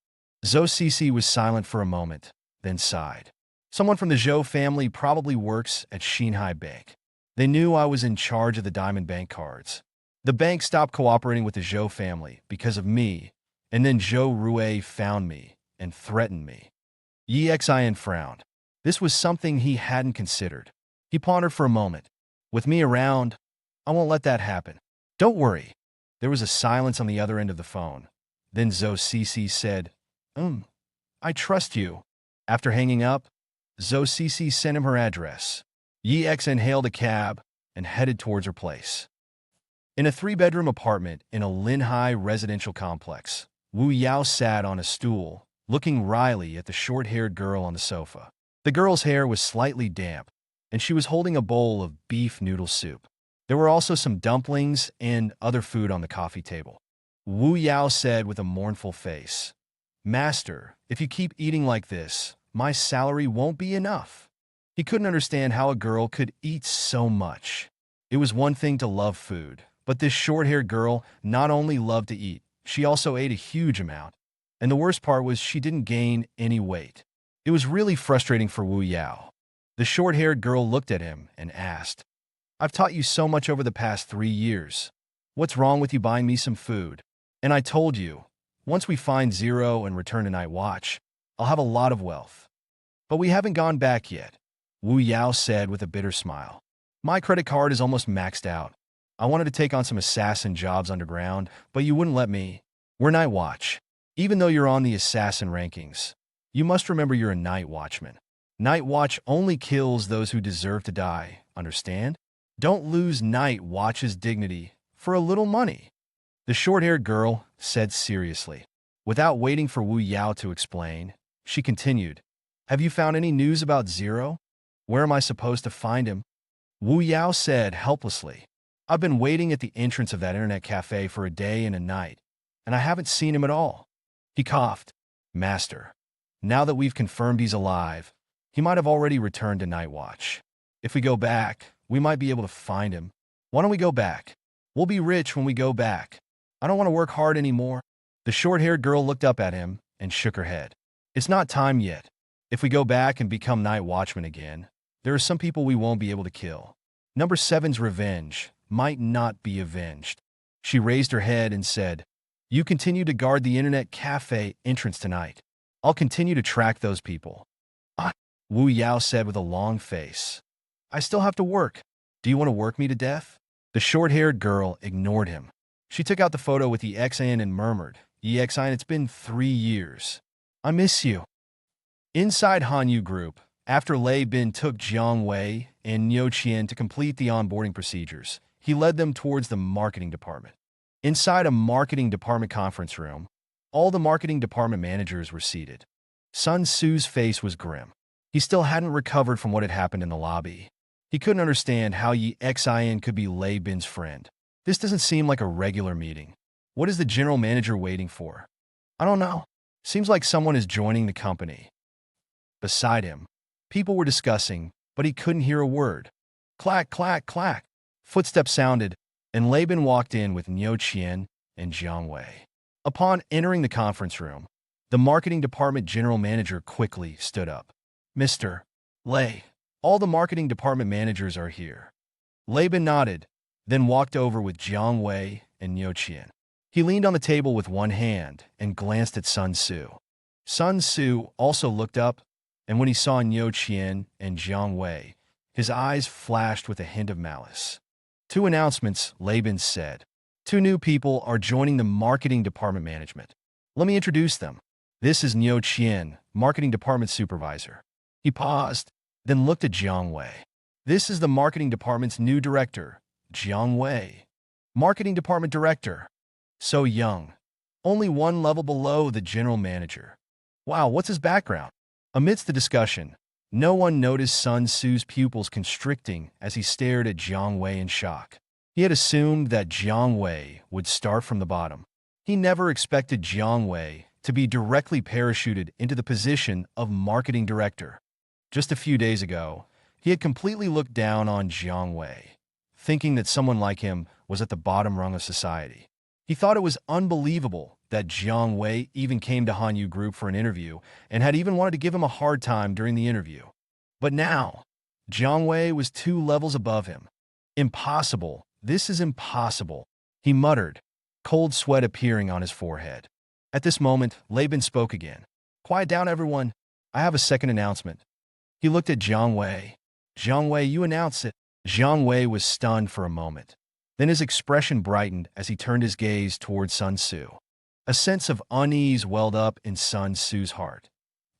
Zhou Cece was silent for a moment, then sighed. "Someone from the Zhou family probably works at Xinhai Bank. They knew I was in charge of the Diamond Bank cards. The bank stopped cooperating with the Zhou family because of me, and then Zhou Rui found me and threatened me. Yi Xian frowned. This was something he hadn't considered. He pondered for a moment. With me around, I won't let that happen. Don't worry. There was a silence on the other end of the phone. Then Zhou Cici said, I trust you. After hanging up, Zhou Cici sent him her address. Yi Xian hailed a cab and headed towards her place. In a 3-bedroom apartment in a Linhai residential complex, Wu Yao sat on a stool, looking wryly at the short-haired girl on the sofa. The girl's hair was slightly damp, and she was holding a bowl of beef noodle soup. There were also some dumplings and other food on the coffee table. Wu Yao said with a mournful face, "Master, if you keep eating like this, my salary won't be enough." He couldn't understand how a girl could eat so much. It was one thing to love food, but this short-haired girl not only loved to eat, she also ate a huge amount. And the worst part was she didn't gain any weight. It was really frustrating for Wu Yao. The short-haired girl looked at him and asked, "I've taught you so much over the past 3 years. What's wrong with you buying me some food? And I told you, once we find Zero and return to Night Watch, I'll have a lot of wealth. But we haven't gone back yet," Wu Yao said with a bitter smile. "My credit card is almost maxed out. I wanted to take on some assassin jobs underground, but you wouldn't let me. We're Night Watch. Even though you're on the assassin rankings, you must remember you're a night watchman. Night Watch only kills those who deserve to die, understand? Don't lose Night Watch's dignity for a little money." The short-haired girl said seriously. Without waiting for Wu Yao to explain, she continued, "Have you found any news about Zero? Where am I supposed to find him?" Wu Yao said helplessly, "I've been waiting at the entrance of that internet cafe for a day and a night, and I haven't seen him at all." He coughed. "Master, now that we've confirmed he's alive, he might have already returned to Night Watch. If we go back, we might be able to find him. Why don't we go back? We'll be rich when we go back. I don't want to work hard anymore." The short-haired girl looked up at him and shook her head. "It's not time yet. If we go back and become Night Watchmen again, there are some people we won't be able to kill. Number 7's revenge might not be avenged." She raised her head and said, "You continue to guard the internet cafe entrance tonight. I'll continue to track those people." Wu Yao said with a long face, "I still have to work. Do you want to work me to death?" The short-haired girl ignored him. She took out the photo with Yi Xian and murmured, "Yi Xian, it's been 3 years. I miss you." Inside Hanyu Group, after Lei Bin took Jiang Wei and Niu Qian to complete the onboarding procedures, he led them towards the marketing department. Inside a marketing department conference room, all the marketing department managers were seated. Sun Tzu's face was grim. He still hadn't recovered from what had happened in the lobby. He couldn't understand how Yi Xian could be Lei Bin's friend. This doesn't seem like a regular meeting. What is the general manager waiting for? I don't know. Seems like someone is joining the company. Beside him, people were discussing, but he couldn't hear a word. Clack, clack, clack. Footsteps sounded, and Lei Bin walked in with Niu Qian and Jiang Wei. Upon entering the conference room, the marketing department general manager quickly stood up. "Mr. Lei, all the marketing department managers are here." Lei Bin nodded, then walked over with Jiang Wei and Niu Qian. He leaned on the table with one hand and glanced at Sun Tzu. Sun Tzu also looked up, and when he saw Niu Qian and Jiang Wei, his eyes flashed with a hint of malice. "Two announcements," Lei Bin said. "Two new people are joining the marketing department management. Let me introduce them. This is Niu Qian, marketing department supervisor." He paused, then looked at Jiang Wei. "This is the marketing department's new director, Jiang Wei. Marketing department director. So young. Only one level below the general manager. Wow, what's his background?" Amidst the discussion, no one noticed Sun Tzu's pupils constricting as he stared at Jiang Wei in shock. He had assumed that Jiang Wei would start from the bottom. He never expected Jiang Wei to be directly parachuted into the position of marketing director. Just a few days ago, he had completely looked down on Jiang Wei, thinking that someone like him was at the bottom rung of society. He thought it was unbelievable that Jiang Wei even came to Hanyu Group for an interview and had even wanted to give him a hard time during the interview. But now, Jiang Wei was 2 levels above him. Impossible. This is impossible. he muttered, cold sweat appearing on his forehead. At this moment, Laban spoke again. Quiet down, everyone. I have a second announcement. He looked at Jiang Wei. Jiang Wei, you announce it. Jiang Wei was stunned for a moment. Then his expression brightened as he turned his gaze toward Sun Tzu. A sense of unease welled up in Sun Tzu's heart.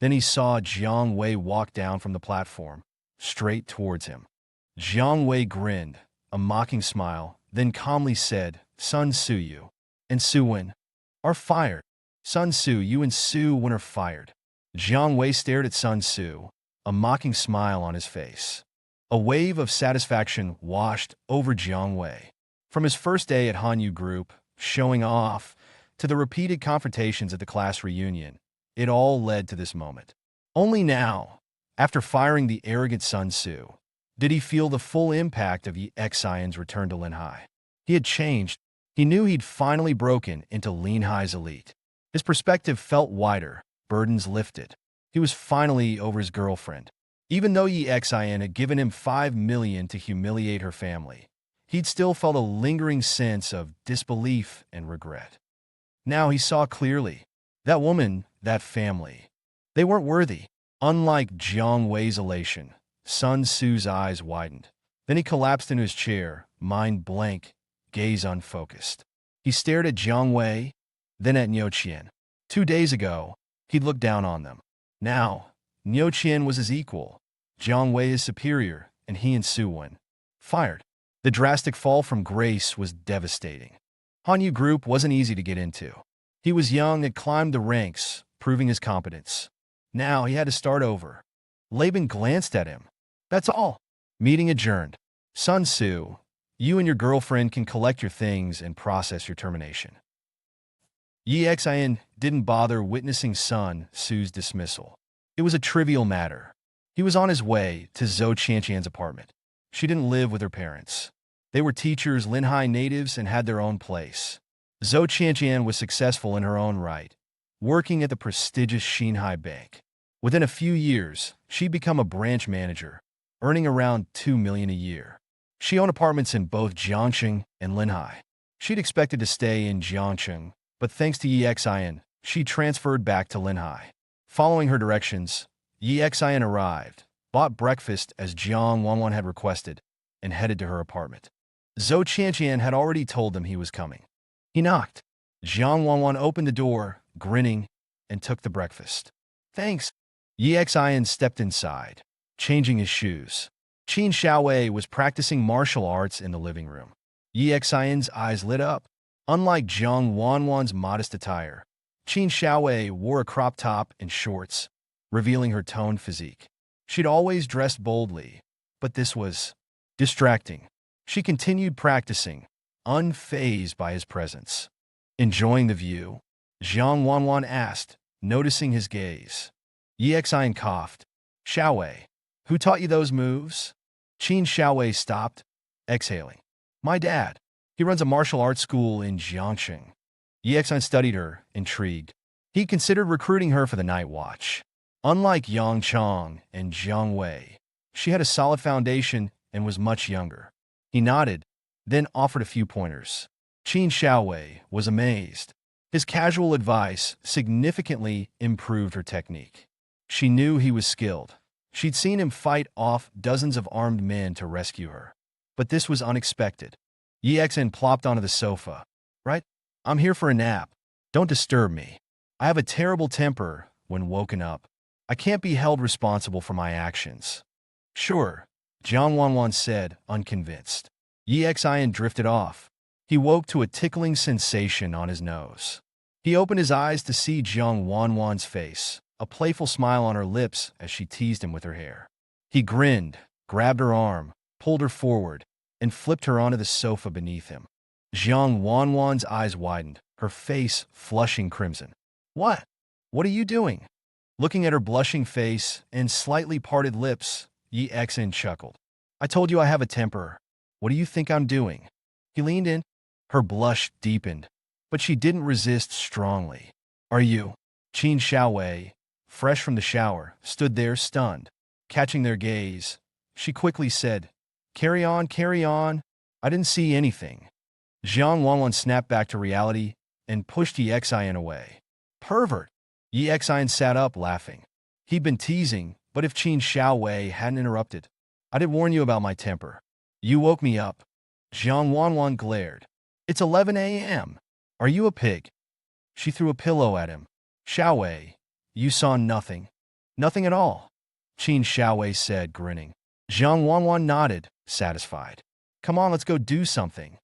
Then he saw Jiang Wei walk down from the platform, straight towards him. Jiang Wei grinned, a mocking smile, then calmly said, Sun Tzu, you and Su Wen are fired. Sun Tzu, you and Su Wen are fired. Jiang Wei stared at Sun Tzu, a mocking smile on his face. A wave of satisfaction washed over Jiang Wei. From his first day at Hanyu Group, showing off, to the repeated confrontations at the class reunion, it all led to this moment. Only now, after firing the arrogant Sun Tzu, did he feel the full impact of Yi Xian's return to Lin Hai. He had changed. He knew he'd finally broken into Lin Hai's elite. His perspective felt wider, burdens lifted. He was finally over his girlfriend. Even though Yi Xian had given him 5 million to humiliate her family, he'd still felt a lingering sense of disbelief and regret. Now he saw clearly. That woman, that family, they weren't worthy. Unlike Jiang Wei's elation, Sun Tzu's eyes widened. Then he collapsed into his chair, mind blank, gaze unfocused. He stared at Jiang Wei, then at Niu Qian. 2 days ago, he'd looked down on them. Now, Niu Qian was his equal, Jiang Wei his superior, and he and Su Wen fired. The drastic fall from grace was devastating. Hanyu Group wasn't easy to get into. He was young and climbed the ranks, proving his competence. Now he had to start over. Laban glanced at him. That's all. Meeting adjourned. Sun Tzu, you and your girlfriend can collect your things and process your termination. Yi Xian didn't bother witnessing Sun Tzu's dismissal. It was a trivial matter. He was on his way to Zhou Qianqian's apartment. She didn't live with her parents. They were teachers, Lin Hai natives, and had their own place. Zhou Qianqian was successful in her own right, working at the prestigious Xinhai Bank. Within a few years, she'd become a branch manager, earning around 2 million a year. She owned apartments in both Jiangxing and Linhai. She'd expected to stay in Jiangxing, but thanks to Yi Xian, she transferred back to Linhai. Following her directions, Yi Xian arrived, bought breakfast as Jiang Wanwan had requested, and headed to her apartment. Zhou Qianqian had already told them he was coming. He knocked. Jiang Wanwan opened the door, grinning, and took the breakfast. Thanks. Yi Xian stepped inside, changing his shoes. Qin Xiaowei was practicing martial arts in the living room. Yi Xian's eyes lit up. Unlike Jiang Wanwan's modest attire, Qin Xiaowei wore a crop top and shorts, revealing her toned physique. She'd always dressed boldly, but this was distracting. She continued practicing, unfazed by his presence. Enjoying the view? Jiang Wanwan asked, noticing his gaze. Yi Xian coughed. Xiaowei, who taught you those moves? Qin Xiaowei stopped, exhaling. My dad. He runs a martial arts school in Jiangxing. Yi Xian studied her, intrigued. He considered recruiting her for the night watch. Unlike Yang Chong and Jiang Wei, she had a solid foundation and was much younger. He nodded, then offered a few pointers. Qin Xiaowei was amazed. His casual advice significantly improved her technique. She knew he was skilled. She'd seen him fight off dozens of armed men to rescue her. But this was unexpected. Yi Xian plopped onto the sofa. Right? I'm here for a nap. Don't disturb me. I have a terrible temper when woken up. I can't be held responsible for my actions. Sure, Jiang Wanwan said, unconvinced. Yi Xian drifted off. He woke to a tickling sensation on his nose. He opened his eyes to see Jiang Wanwan's face, a playful smile on her lips as she teased him with her hair. He grinned, grabbed her arm, pulled her forward, and flipped her onto the sofa beneath him. Jiang Wanwan's eyes widened, her face flushing crimson. What? What are you doing? Looking at her blushing face and slightly parted lips, Yi Xian chuckled. I told you I have a temper. What do you think I'm doing? He leaned in. Her blush deepened, but she didn't resist strongly. Are you? Qin Xiaowei, fresh from the shower, stood there stunned. Catching their gaze, she quickly said, Carry on, carry on. I didn't see anything. Jiang Wanwan snapped back to reality and pushed Yi Xian away. Pervert! Yi Xian sat up, laughing. He'd been teasing, but if Qin Xiaowei hadn't interrupted, I did warn you about my temper. You woke me up. Jiang Wanwan glared. It's 11 a.m. Are you a pig? She threw a pillow at him. Xiaowei, you saw nothing. Nothing at all, Qin Xiaowei said, grinning. Jiang Wanwan nodded, satisfied. Come on, let's go do something.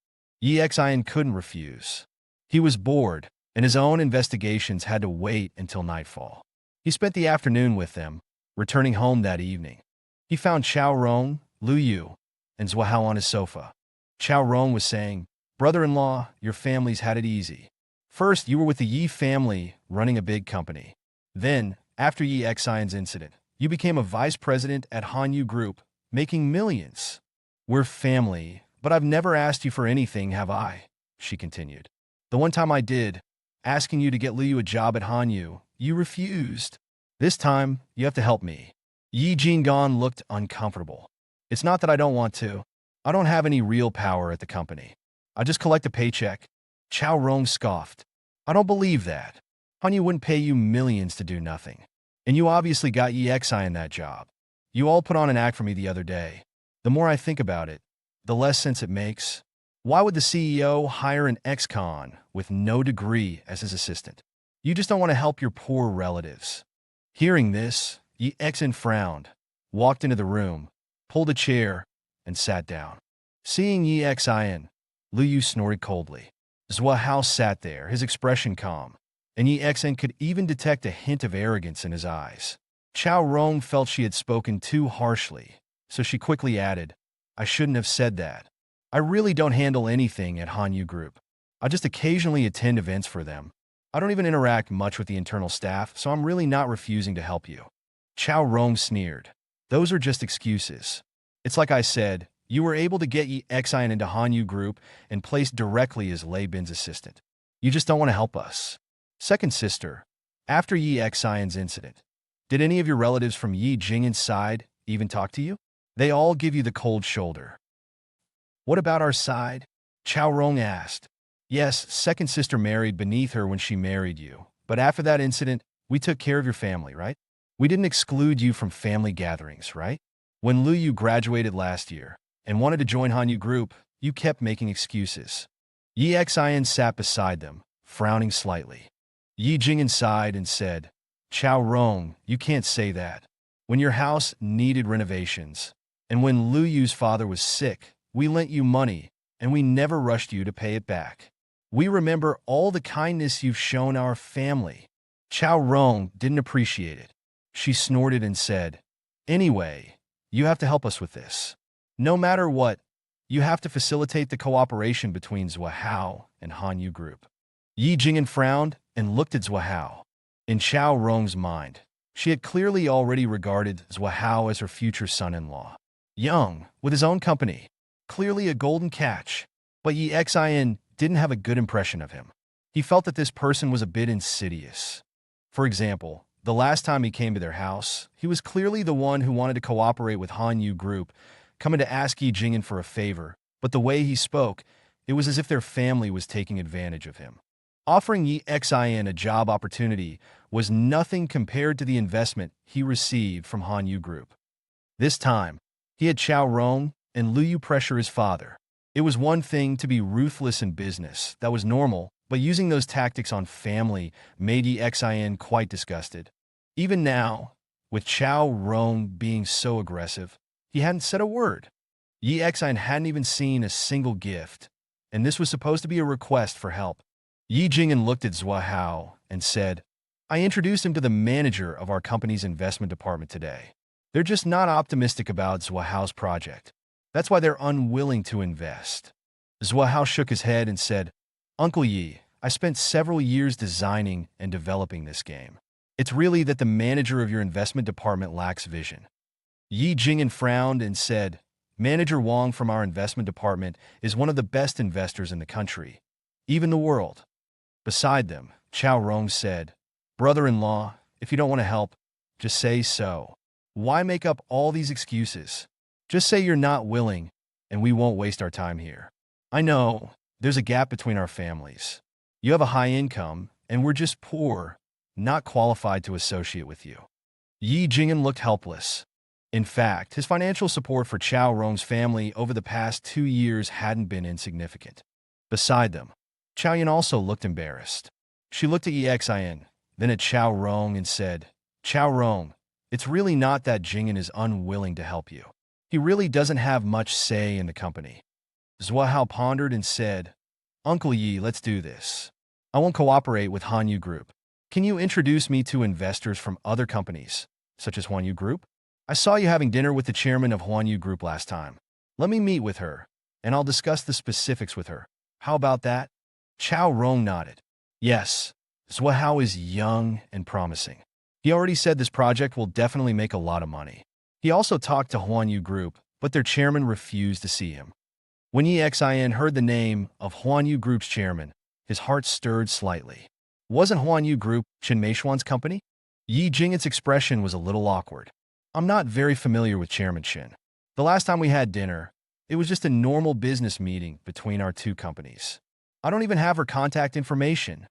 Yi Xian couldn't refuse. He was bored, and his own investigations had to wait until nightfall. He spent the afternoon with them, returning home that evening. He found Chao Rong, Lu Yu, and Zhuahao on his sofa. Chao Rong was saying, Brother-in-law, your family's had it easy. First, you were with the Yi family, running a big company. Then, after Yi Xian's incident, you became a vice president at Hanyu Group, making millions. We're family, but I've never asked you for anything, have I? She continued. The one time I did, asking you to get Liu a job at Hanyu, you refused. This time, you have to help me. Yi Jinggan looked uncomfortable. It's not that I don't want to. I don't have any real power at the company. I just collect a paycheck. Chao Rong scoffed. I don't believe that. Hanyu wouldn't pay you millions to do nothing. And you obviously got Yi Xian that job. You all put on an act for me the other day. The more I think about it, the less sense it makes. Why would the CEO hire an ex-con with no degree as his assistant? You just don't want to help your poor relatives. Hearing this, Yi Xian frowned, walked into the room, pulled a chair, and sat down. Seeing Yi Xian, Lu Yu snorted coldly. Zhuahao sat there, his expression calm, and Yi Xian could even detect a hint of arrogance in his eyes. Chao Rong felt she had spoken too harshly, so she quickly added, I shouldn't have said that. I really don't handle anything at Hanyu Group. I just occasionally attend events for them. I don't even interact much with the internal staff, so I'm really not refusing to help you. Chao Rong sneered. Those are just excuses. It's like I said, you were able to get Yi Xian into Hanyu Group and placed directly as Lei Bin's assistant. You just don't want to help us. Second sister, after Yi Xian's incident, did any of your relatives from Yi Jingyan's side even talk to you? They all give you the cold shoulder. What about our side? Chao Rong asked. Yes, second sister married beneath her when she married you, but after that incident, we took care of your family, right? We didn't exclude you from family gatherings, right? When Lu Yu graduated last year and wanted to join Hanyu Group, you kept making excuses. Yi Xian sat beside them, frowning slightly. Yi Jingyan sighed and said, Chao Rong, you can't say that. When your house needed renovations, and when Lu Yu's father was sick, we lent you money, and we never rushed you to pay it back. We remember all the kindness you've shown our family. Chao Rong didn't appreciate it. She snorted and said, Anyway, you have to help us with this. No matter what, you have to facilitate the cooperation between Zhuahao and Hanyu Group. Yi Jingyan frowned and looked at Zhuahao. In Chao Rong's mind, she had clearly already regarded Zhuahao as her future son-in-law. Young, with his own company, clearly a golden catch, but Yi Xian didn't have a good impression of him. He felt that this person was a bit insidious. For example, the last time he came to their house, he was clearly the one who wanted to cooperate with Hanyu Group, coming to ask Yi Jingyan for a favor, but the way he spoke, it was as if their family was taking advantage of him. Offering Yi Xian a job opportunity was nothing compared to the investment he received from Hanyu Group. This time, he had Chao Rong and Lu Yu pressure his father. It was one thing to be ruthless in business, that was normal, but using those tactics on family made Yi Xian quite disgusted. Even now, with Chao Rong being so aggressive, he hadn't said a word. Yi Xian hadn't even seen a single gift, and this was supposed to be a request for help. Yi Jingyan looked at Zhuahao and said, I introduced him to the manager of our company's investment department today. They're just not optimistic about Zhuahao's project. That's why they're unwilling to invest. Zhuahao shook his head and said, Uncle Yi, I spent several years designing and developing this game. It's really that the manager of your investment department lacks vision. Yi Jingyan frowned and said, Manager Wang from our investment department is one of the best investors in the country, even the world. Beside them, Chao Rong said, Brother-in-law, if you don't want to help, just say so. Why make up all these excuses? Just say you're not willing, and we won't waste our time here. I know, There's a gap between our families. You have a high income, and we're just poor, not qualified to associate with you. Yi Jing'an looked helpless. In fact, his financial support for Chao Rong's family over the past 2 years hadn't been insignificant. Beside them, Chao Yan also looked embarrassed. She looked at Exin, then at Chao Rong and said, Chao Rong, it's really not that Jing'an is unwilling to help you. He really doesn't have much say in the company. Zhua Hao pondered and said, Uncle Yi, let's do this. I won't cooperate with Hanyu Group. Can you introduce me to investors from other companies, such as Huanyu Group? I saw you having dinner with the chairman of Huanyu Group last time. Let me meet with her, and I'll discuss the specifics with her. How about that? Chao Rong nodded. Yes, Zhua Hao is young and promising. He already said this project will definitely make a lot of money. He also talked to Huanyu Group, but their chairman refused to see him. When Yi Xin heard the name of Huanyu Group's chairman, his heart stirred slightly. Wasn't Huanyu Group Chen Meishuan's company? Yi Jing'an's expression was a little awkward. I'm not very familiar with Chairman Chen. The last time we had dinner, it was just a normal business meeting between our two companies. I don't even have her contact information.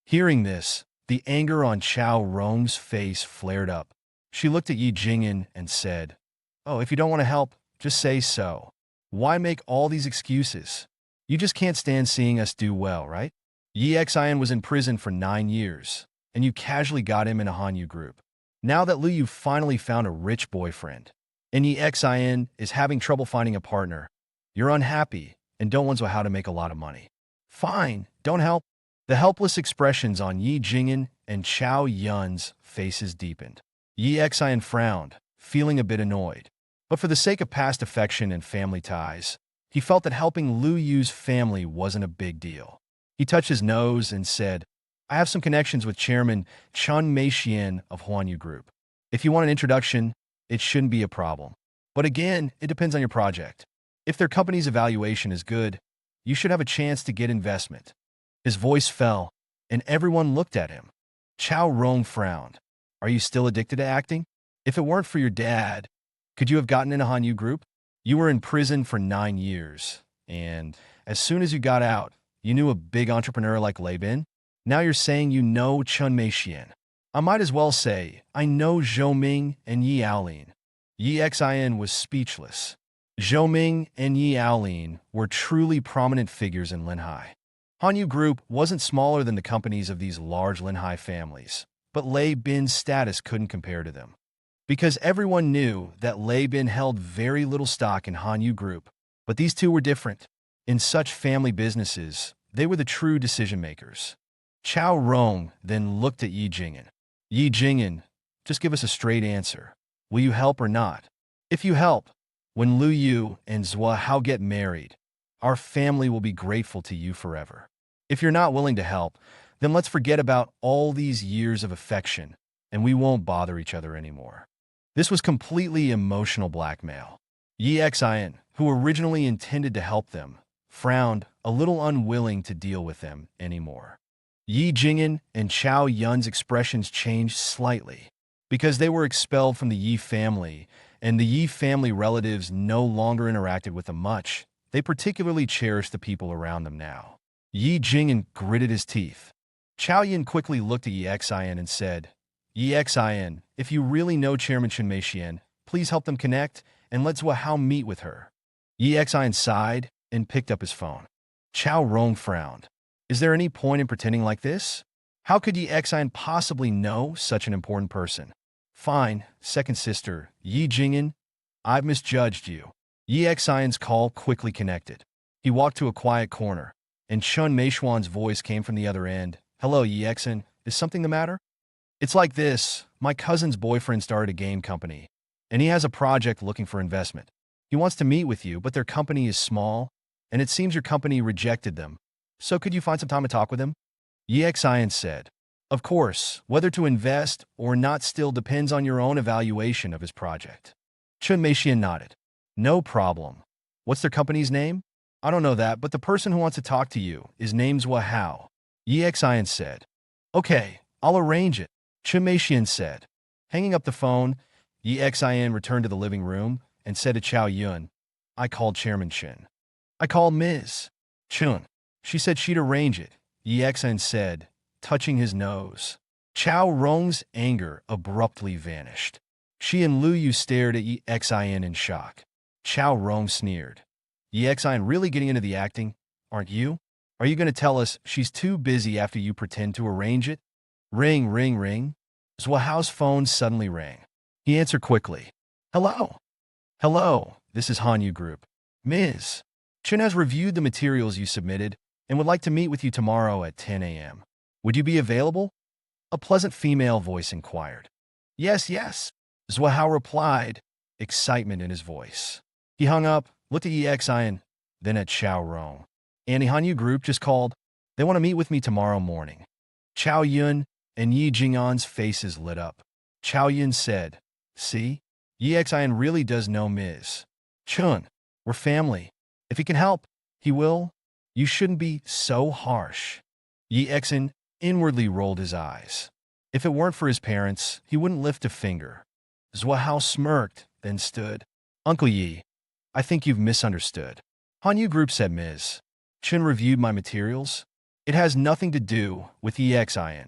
Hearing this, the anger on Chao Rong's face flared up. She looked at Yi Jing'an and said, Oh, if you don't want to help, just say so. Why make all these excuses? You just can't stand seeing us do well, right? Yi Xin was in prison for 9 years, and you casually got him in a Hanyu Group. Now that Lu Yu finally found a rich boyfriend, and Yi Xin is having trouble finding a partner, you're unhappy and don't want how to make a lot of money. Fine, don't help. The helpless expressions on Yi Jing'an and Chao Yun's faces deepened. Yi Xin frowned, feeling a bit annoyed. But for the sake of past affection and family ties, he felt that helping Lu Yu's family wasn't a big deal. He touched his nose and said, I have some connections with Chairman Chen Meixian of Huanyu Group. If you want an introduction, it shouldn't be a problem. But again, it depends on your project. If their company's evaluation is good, you should have a chance to get investment. His voice fell, and everyone looked at him. Chao Rong frowned. Are you still addicted to acting? If it weren't for your dad, could you have gotten in a Hanyu Group? You were in prison for 9 years, and as soon as you got out, you knew a big entrepreneur like Lei Bin? Now you're saying you know Chen Meixian. I might as well say, I know Zhou Ming and Yi Aolin. Yi Xin was speechless. Zhou Ming and Yi Aolin were truly prominent figures in Linhai. Hanyu Group wasn't smaller than the companies of these large Linhai families, but Lei Bin's status couldn't compare to them. Because everyone knew that Lei Bin held very little stock in Hanyu Group, but these two were different. In such family businesses, they were the true decision-makers. Chao Rong then looked at Yi Jing'an. Yi Jing'an, just give us a straight answer. Will you help or not? If you help, when Lu Yu and Zhua Hao get married, our family will be grateful to you forever. If you're not willing to help, then let's forget about all these years of affection, and we won't bother each other anymore. This was completely emotional blackmail. Yi Xin, who originally intended to help them, frowned, a little unwilling to deal with them anymore. Yi Jing'an and Chao Yun's expressions changed slightly. Because they were expelled from the Yi family, and the Yi family relatives no longer interacted with them much, they particularly cherished the people around them now. Yi Jing'an gritted his teeth. Chao Yun quickly looked at Yi Xin and said, Yi Xin, if you really know Chairman Chen Meixian, please help them connect, and let Zhua Hao meet with her. Yi Xin sighed and picked up his phone. Chao Rong frowned. Is there any point in pretending like this? How could Yi Xin possibly know such an important person? Fine, second sister, Yi Jing'an, I've misjudged you. Yi Xion's call quickly connected. He walked to a quiet corner, and Chen Meishuan's voice came from the other end. Hello, Yi Xin, is something the matter? It's like this, my cousin's boyfriend started a game company, and he has a project looking for investment. He wants to meet with you, but their company is small, and it seems your company rejected them. So could you find some time to talk with him? Yi Xian said, Of course, whether to invest or not still depends on your own evaluation of his project. Chen Meixian nodded. No problem. What's their company's name? I don't know that, but the person who wants to talk to you is named Zhua Hao. Yi Xian said. Okay, I'll arrange it. Chen Meixian said. Hanging up the phone, Yi Xian returned to the living room and said to Chao Yun, I called Chairman Chen. I called Ms. Chun. She said she'd arrange it, Yi Xin said, touching his nose. Chao Rong's anger abruptly vanished. She and Lu Yu stared at Yi Xin in shock. Chao Rong sneered. Yi Xin really getting into the acting, aren't you? Are you going to tell us she's too busy after you pretend to arrange it? Ring, ring, ring. Zhua Hao's phone suddenly rang. He answered quickly. Hello. Hello, this is Hanyu Group. Ms. Chen has reviewed the materials you submitted and would like to meet with you tomorrow at 10 a.m. Would you be available? A pleasant female voice inquired. Yes, yes, Zhua Hao replied, excitement in his voice. He hung up, looked at Yi Xin, then at Chao Rong. Annie Hanyu Group just called. They want to meet with me tomorrow morning. Chao Yun and Yi Jing'an's faces lit up. Chao Yun said, See? Yi Xin really does know Ms. Chun. We're family. If he can help, he will. You shouldn't be so harsh. Yi Xin inwardly rolled his eyes. If it weren't for his parents, he wouldn't lift a finger. Zhua Hao smirked, then stood. Uncle Yi, I think you've misunderstood. Hanyu Group said Ms. Chen reviewed my materials. It has nothing to do with Yi Xin.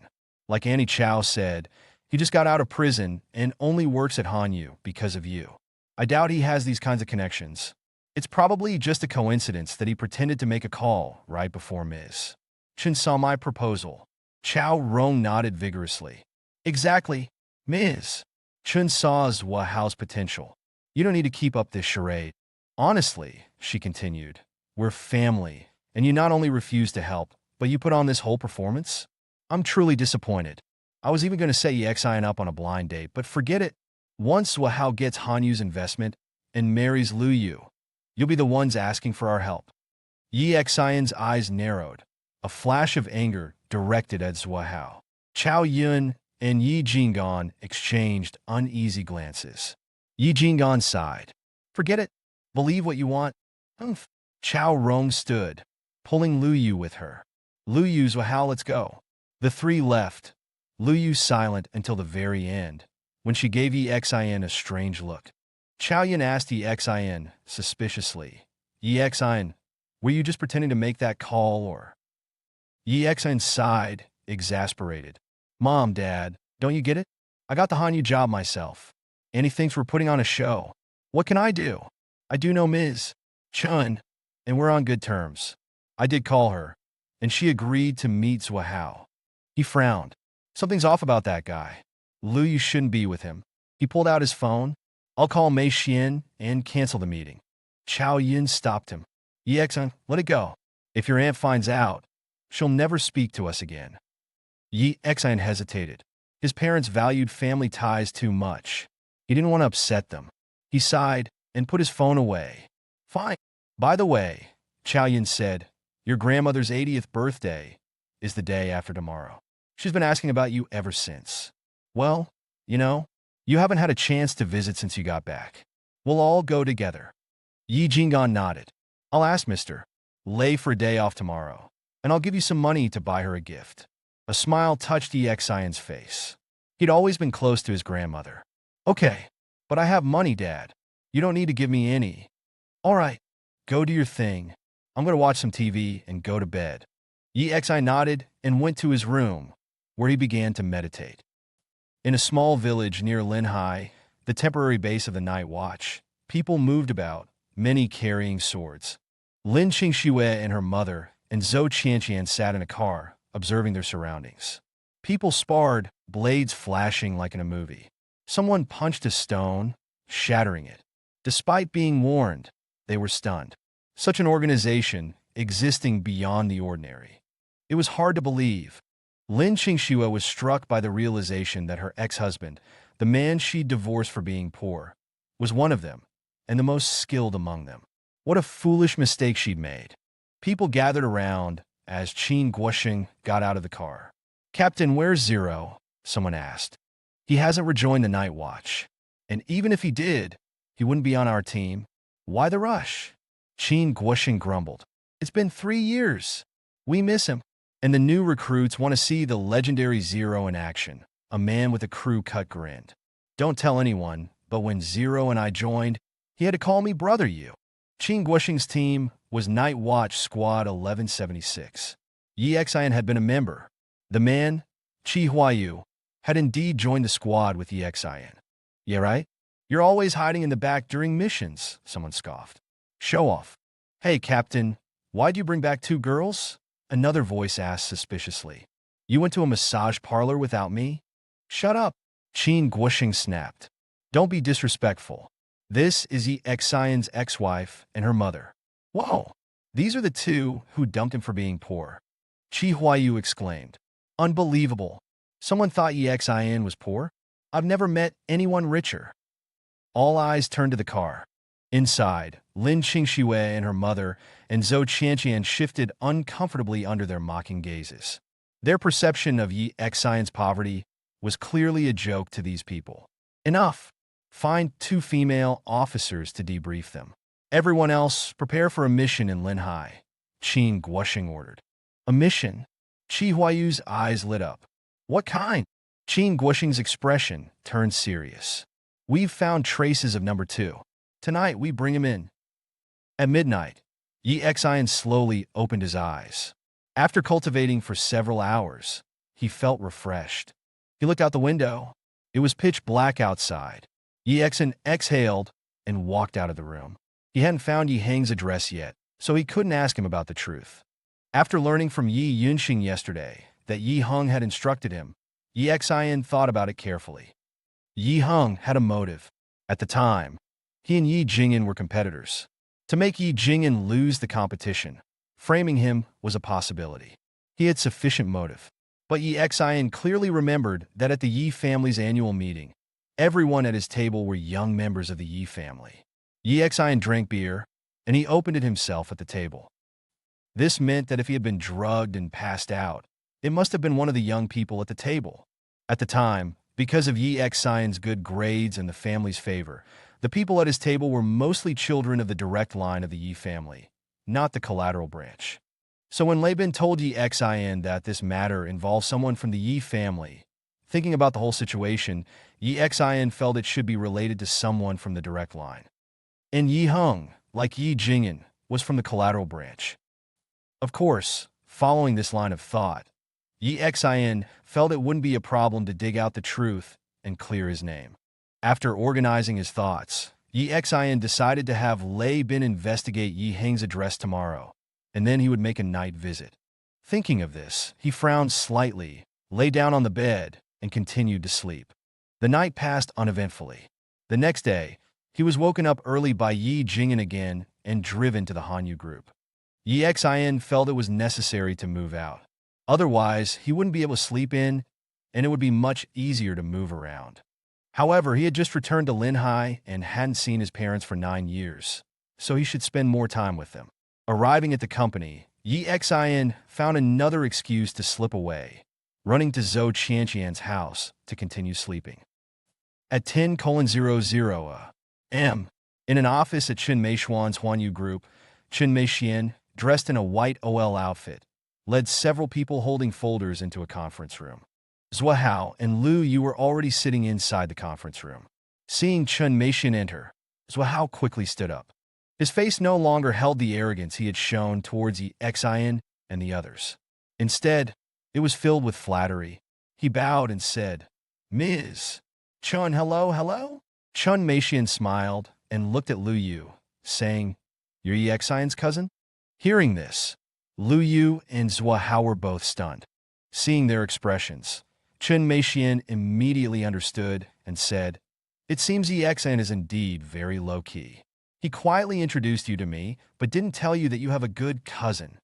Like Annie Chao said, he just got out of prison and only works at Hanyu because of you. I doubt he has these kinds of connections. It's probably just a coincidence that he pretended to make a call right before Ms. Chen saw my proposal. Chao Rong nodded vigorously. Exactly, Ms. Chen saw Zhua Hao's potential. You don't need to keep up this charade. Honestly, she continued, we're family, and you not only refuse to help, but you put on this whole performance? I'm truly disappointed. I was even going to set Yi Xin up on a blind date, but forget it. Once Zhua Hao gets Hanyu's investment and marries Lu Yu, you'll be the ones asking for our help. Yi Xion's eyes narrowed, a flash of anger directed at Zhua Hao. Chao Yun and Yi Jing'an exchanged uneasy glances. Yi Jing'an sighed. Forget it. Believe what you want. Humph. Chao Rong stood, pulling Lu Yu with her. Lu Yu, Zhua Hao, let's go. The three left, Lu Yu silent until the very end, when she gave Yi Xin a strange look. Chao Yun asked Yi Xin suspiciously, Yi Xin, were you just pretending to make that call or? Yi Xin sighed, exasperated. Mom, Dad, don't you get it? I got the Hanyu job myself. And he thinks we're putting on a show. What can I do? I do know Ms. Chun, and we're on good terms. I did call her, and she agreed to meet Zhua Hao. He frowned. Something's off about that guy. Lu Yu shouldn't be with him. He pulled out his phone. I'll call Mei Xian and cancel the meeting. Chao Yun stopped him. Yi Xin, let it go. If your aunt finds out, she'll never speak to us again. Yi Xin hesitated. His parents valued family ties too much. He didn't want to upset them. He sighed and put his phone away. Fine. By the way, Chao Yun said, your grandmother's 80th birthday is the day after tomorrow. She's been asking about you ever since. Well, you haven't had a chance to visit since you got back. We'll all go together. Yi Jing'an nodded. I'll ask Mr. Lei for a day off tomorrow, and I'll give you some money to buy her a gift. A smile touched Yi Xion's face. He'd always been close to his grandmother. Okay, but I have money, Dad. You don't need to give me any. All right, go do your thing. I'm going to watch some TV and go to bed. Yi Xin nodded and went to his room, where he began to meditate. In a small village near Linhai, the temporary base of the Night Watch, people moved about, many carrying swords. Lin Qingxue and her mother and Zhou Qianqian sat in a car, observing their surroundings. People sparred, blades flashing like in a movie. Someone punched a stone, shattering it. Despite being warned, they were stunned. Such an organization existing beyond the ordinary. It was hard to believe. Lin Qingxue was struck by the realization that her ex-husband, the man she'd divorced for being poor, was one of them, and the most skilled among them. What a foolish mistake she'd made. People gathered around as Qin Guosheng got out of the car. Captain, where's Zero? Someone asked. He hasn't rejoined the Night Watch. And even if he did, he wouldn't be on our team. Why the rush? Qin Guosheng grumbled. It's been 3 years. We miss him. And the new recruits want to see the legendary Zero in action. A man with a crew-cut grinned. Don't tell anyone, but when Zero and I joined, he had to call me Brother You. Qin Guoxing's team was Night Watch Squad 1176. Yi Xian had been a member. The man, Qi Huayu, had indeed joined the squad with Yi Xian. Yeah, right? You're always hiding in the back during missions, someone scoffed. Show off. Hey, Captain, why'd you bring back 2 girls? Another voice asked suspiciously. You went to a massage parlor without me? Shut up, Qin Guoxing snapped. Don't be disrespectful. This is Yi Xian's ex-wife and her mother. Whoa, these are the 2 who dumped him for being poor. Qi Huayu exclaimed. Unbelievable. Someone thought Yi Xian was poor? I've never met anyone richer. All eyes turned to the car. Inside, Lin Qingxue and her mother and Zhou Qianqian shifted uncomfortably under their mocking gazes. Their perception of Yi Xian's poverty was clearly a joke to these people. Enough. Find 2 female officers to debrief them. Everyone else, prepare for a mission in Linhai, Qin Guoxing ordered. A mission? Qi Huayu's eyes lit up. What kind? Qin Guoxing's expression turned serious. We've found traces of number 2. Tonight we bring him in. At midnight, Yi Xian slowly opened his eyes. After cultivating for several hours, he felt refreshed. He looked out the window. It was pitch black outside. Yi Xian exhaled and walked out of the room. He hadn't found Yi Heng's address yet, so he couldn't ask him about the truth. After learning from Yi Yunxing yesterday that Yi Heng had instructed him, Yi Xian thought about it carefully. Yi Heng had a motive. At the time, he and Yi Jingyan were competitors. To make Yi Jingyan lose the competition, framing him was a possibility. He had sufficient motive. But Yi Xian clearly remembered that at the Yi family's annual meeting, everyone at his table were young members of the Yi family. Yi Xian drank beer, and he opened it himself at the table. This meant that if he had been drugged and passed out, it must have been one of the young people at the table. At the time, because of Yi Xian's good grades and the family's favor, the people at his table were mostly children of the direct line of the Yi family, not the collateral branch. So when Lei Bin told Yi Xian that this matter involved someone from the Yi family, thinking about the whole situation, Yi Xian felt it should be related to someone from the direct line. And Yi Heng, like Yi Jingyan, was from the collateral branch. Of course, following this line of thought, Yi Xian felt it wouldn't be a problem to dig out the truth and clear his name. After organizing his thoughts, Yi Xian decided to have Lei Bin investigate Yi Heng's address tomorrow, and then he would make a night visit. Thinking of this, he frowned slightly, lay down on the bed, and continued to sleep. The night passed uneventfully. The next day, he was woken up early by Yi Jingyan again and driven to the Hanyu group. Yi Xian felt it was necessary to move out. Otherwise, he wouldn't be able to sleep in, and it would be much easier to move around. However, he had just returned to Linhai and hadn't seen his parents for 9 years, so he should spend more time with them. Arriving at the company, Yi Xian found another excuse to slip away, running to Zhou Qianqian's house to continue sleeping. At 10:00 a.m., in an office at Chen Meishuan's Huanyu group, Chen Meixian, dressed in a white OL outfit, led several people holding folders into a conference room. Zhua Hao and Lu Yu were already sitting inside the conference room. Seeing Chen Meixian enter, Zhua Hao quickly stood up. His face no longer held the arrogance he had shown towards Yi Xian and the others. Instead, it was filled with flattery. He bowed and said, Ms. Chen, hello? Chen Meixian smiled and looked at Lu Yu, saying, You're Yi Xian's cousin? Hearing this, Lu Yu and Zhua Hao were both stunned. Seeing their expressions, Chen Meixian immediately understood and said, It seems Yi Xian is indeed very low-key. He quietly introduced you to me, but didn't tell you that you have a good cousin.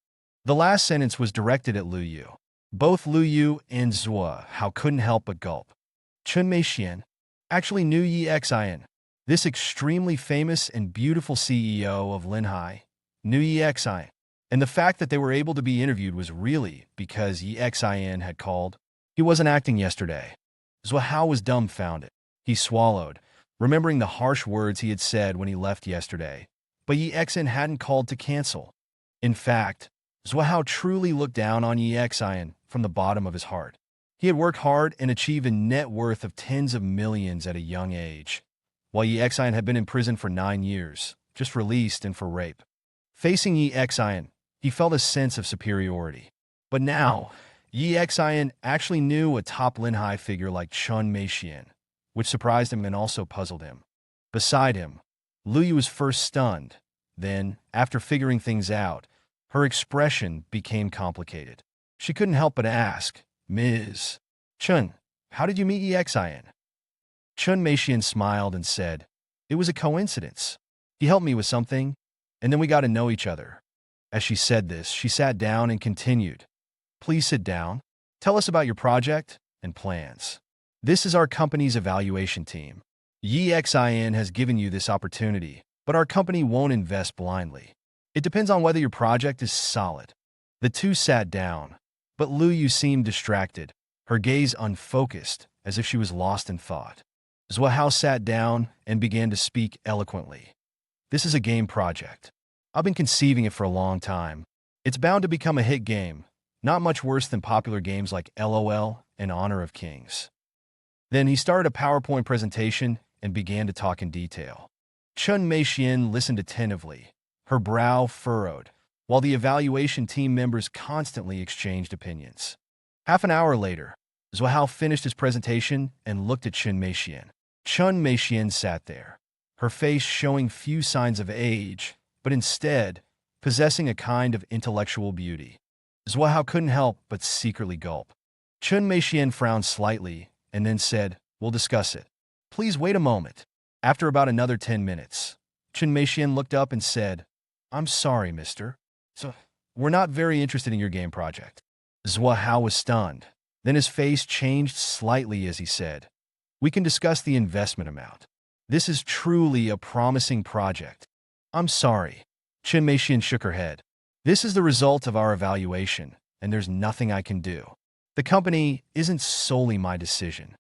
The last sentence was directed at Lu Yu. Both Lu Yu and Zhua Hao couldn't help but gulp. Chen Meixian actually knew Yi Xian. This extremely famous and beautiful CEO of Linhai knew Yi Xian. And the fact that they were able to be interviewed was really because Yi Xian had called. He wasn't acting yesterday. Zhua Hao was dumbfounded. He swallowed, remembering the harsh words he had said when he left yesterday. But Yi Xian hadn't called to cancel. In fact, Zhua Hao truly looked down on Yi Xian from the bottom of his heart. He had worked hard and achieved a net worth of tens of millions at a young age. While Yi Xian had been in prison for 9 years, just released and for rape. Facing Yi Xian, he felt a sense of superiority. But now, Yi Xian actually knew a top Linhai figure like Chun Meixian, which surprised him and also puzzled him. Beside him, Lu Yu was first stunned. Then, after figuring things out, her expression became complicated. She couldn't help but ask, Ms. Chun, how did you meet Yi Xian? Chun Meixian smiled and said, it was a coincidence. He helped me with something, and then we got to know each other. As she said this, she sat down and continued, please sit down. Tell us about your project and plans. This is our company's evaluation team. Yi Xian has given you this opportunity, but our company won't invest blindly. It depends on whether your project is solid. The two sat down, but Lu Yu seemed distracted, her gaze unfocused, as if she was lost in thought. Zhua Hao sat down and began to speak eloquently. This is a game project. I've been conceiving it for a long time. It's bound to become a hit game, not much worse than popular games like LOL and Honor of Kings. Then he started a PowerPoint presentation and began to talk in detail. Chun Meixian listened attentively, her brow furrowed, while the evaluation team members constantly exchanged opinions. Half an hour later, Zhua Hao finished his presentation and looked at Chun Meixian. Chun Meixian sat there, her face showing few signs of age, but instead possessing a kind of intellectual beauty. Zhua Hao couldn't help but secretly gulp. Chun Meixian frowned slightly and then said, we'll discuss it. Please wait a moment. After about another 10 minutes, Chun Meixian looked up and said, I'm sorry, mister. So, we're not very interested in your game project. Zhua Hao was stunned. Then his face changed slightly as he said, we can discuss the investment amount. This is truly a promising project. I'm sorry. Chun Meixian shook her head. This is the result of our evaluation, and there's nothing I can do. The company isn't solely my decision.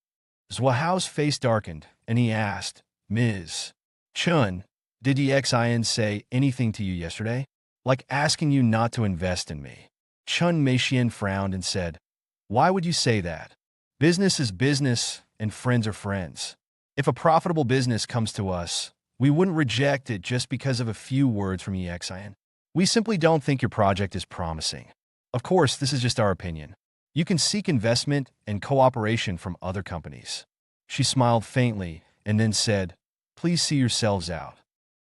Zhua Hao's face darkened, and he asked, Ms. Chun, did Yi Xian say anything to you yesterday? Like asking you not to invest in me? Chun Meixian frowned and said, why would you say that? Business is business, and friends are friends. If a profitable business comes to us, we wouldn't reject it just because of a few words from Yi Xian. We simply don't think your project is promising. Of course, this is just our opinion. You can seek investment and cooperation from other companies. She smiled faintly and then said, please see yourselves out.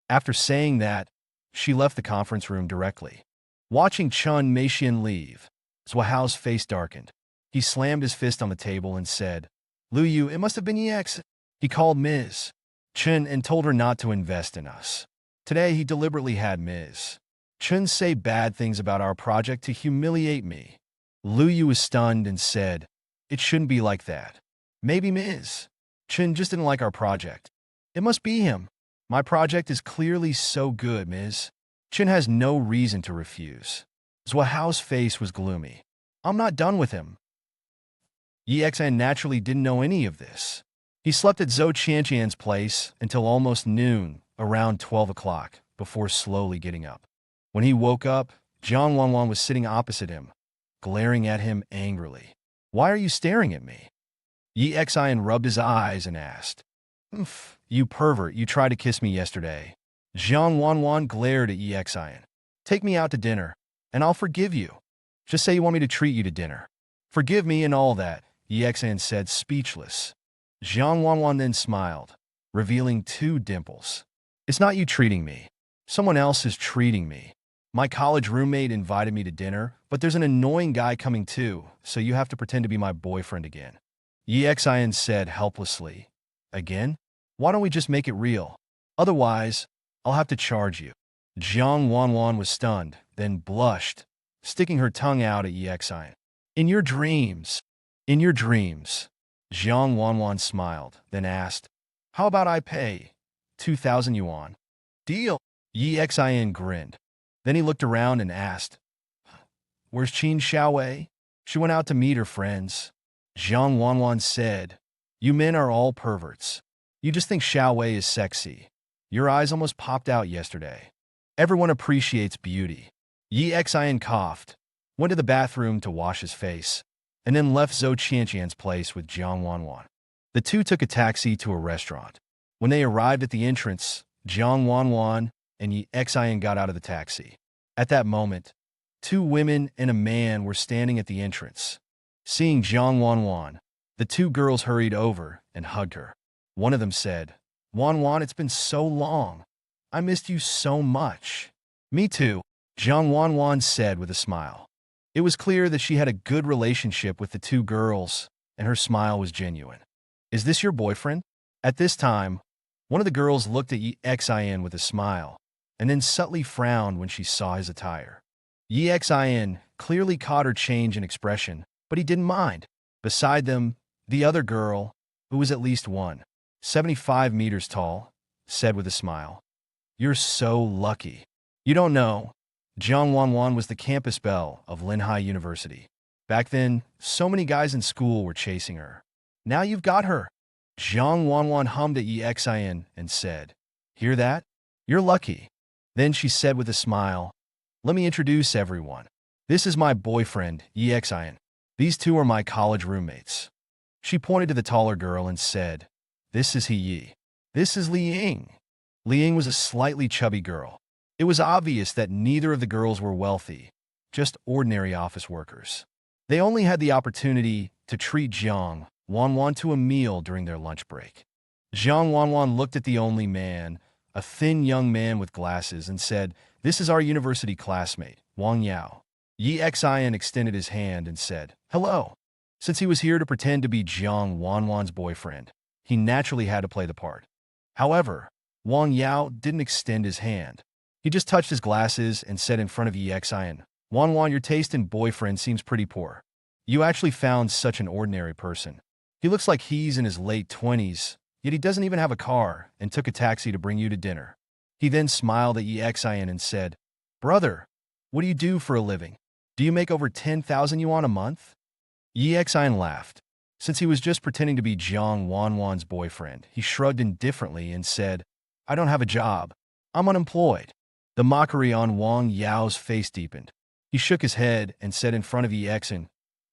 After saying that, she left the conference room directly. Watching Chun Meixian leave, Zhua Hao's face darkened. He slammed his fist on the table and said, Lu Yu, it must have been Yi Xian. He called Ms. Chun and told her not to invest in us. Today, he deliberately had Ms. Chun say bad things about our project to humiliate me. Lu Yu was stunned and said, it shouldn't be like that. Maybe Ms. Chun just didn't like our project. It must be him. My project is clearly so good, Ms. Chun has no reason to refuse. Zhua Hao's face was gloomy. I'm not done with him. Yi Xian naturally didn't know any of this. He slept at Zhou Qianqian's place until almost noon, around 12 o'clock, before slowly getting up. When he woke up, Jiang Wanwan was sitting opposite him, glaring at him angrily. Why are you staring at me? Yi Xian rubbed his eyes and asked, you pervert, you tried to kiss me yesterday. Jiang Wanwan glared at Yi Xian. Take me out to dinner, and I'll forgive you. Just say you want me to treat you to dinner. Forgive me and all that, Yi Xian said, speechless. Jiang Wanwan then smiled, revealing 2 dimples. It's not you treating me. Someone else is treating me. My college roommate invited me to dinner, but there's an annoying guy coming too, so you have to pretend to be my boyfriend again. Yi Xian said helplessly. Again? Why don't we just make it real? Otherwise, I'll have to charge you. Jiang Wanwan was stunned, then blushed, sticking her tongue out at Yi Xian. In your dreams. In your dreams. Jiang Wanwan smiled, then asked, how about I pay 2,000 yuan? Deal. Yi Xian grinned. Then he looked around and asked, where's Qin Xiaowei? She went out to meet her friends. Jiang Wanwan said, you men are all perverts. You just think Xiaowei is sexy. Your eyes almost popped out yesterday. Everyone appreciates beauty. Yi Xian coughed, went to the bathroom to wash his face, and then left Zhou Qianqian's place with Jiang Wanwan. The two took a taxi to a restaurant. When they arrived at the entrance, Jiang Wanwan and Yi Xin got out of the taxi. At that moment, two women and a man were standing at the entrance. Seeing Jiang Wanwan, the two girls hurried over and hugged her. One of them said, "Wanwan, it's been so long. I missed you so much." "Me too," Jiang Wanwan said with a smile. It was clear that she had a good relationship with the two girls, and her smile was genuine. "Is this your boyfriend?" At this time, one of the girls looked at Yi Xin with a smile, and then subtly frowned when she saw his attire. Yi Xin clearly caught her change in expression, but he didn't mind. Beside them, the other girl, who was at least 175 meters tall, said with a smile, "You're so lucky." "You don't know, Jiang Wanwan was the campus belle of Linhai University. Back then, so many guys in school were chasing her. Now you've got her." Jiang Wanwan hummed at Yi Xin and said, "Hear that? You're lucky." Then she said with a smile, "Let me introduce everyone. This is my boyfriend, Yi Xin. These two are my college roommates." She pointed to the taller girl and said, "This is He Yi. This is Li Ying." Li Ying was a slightly chubby girl. It was obvious that neither of the girls were wealthy, just ordinary office workers. They only had the opportunity to treat Jiang Wanwan to a meal during their lunch break. Jiang Wanwan looked at the only man, a thin young man with glasses, and said, "This is our university classmate, Wang Yao." Yi Xin extended his hand and said, "Hello." Since he was here to pretend to be Jiang Wanwan's boyfriend, he naturally had to play the part. However, Wang Yao didn't extend his hand. He just touched his glasses and said in front of Yi Xin, "Wanwan, your taste in boyfriend seems pretty poor. You actually found such an ordinary person. He looks like he's in his late 20s, yet he doesn't even have a car and took a taxi to bring you to dinner." He then smiled at Yi Xin and said, "Brother, what do you do for a living? Do you make over 10,000 yuan a month?" Yi Xin laughed. Since he was just pretending to be Jiang Wanwan's boyfriend, he shrugged indifferently and said, "I don't have a job. I'm unemployed." The mockery on Wang Yao's face deepened. He shook his head and said in front of Yi Xin,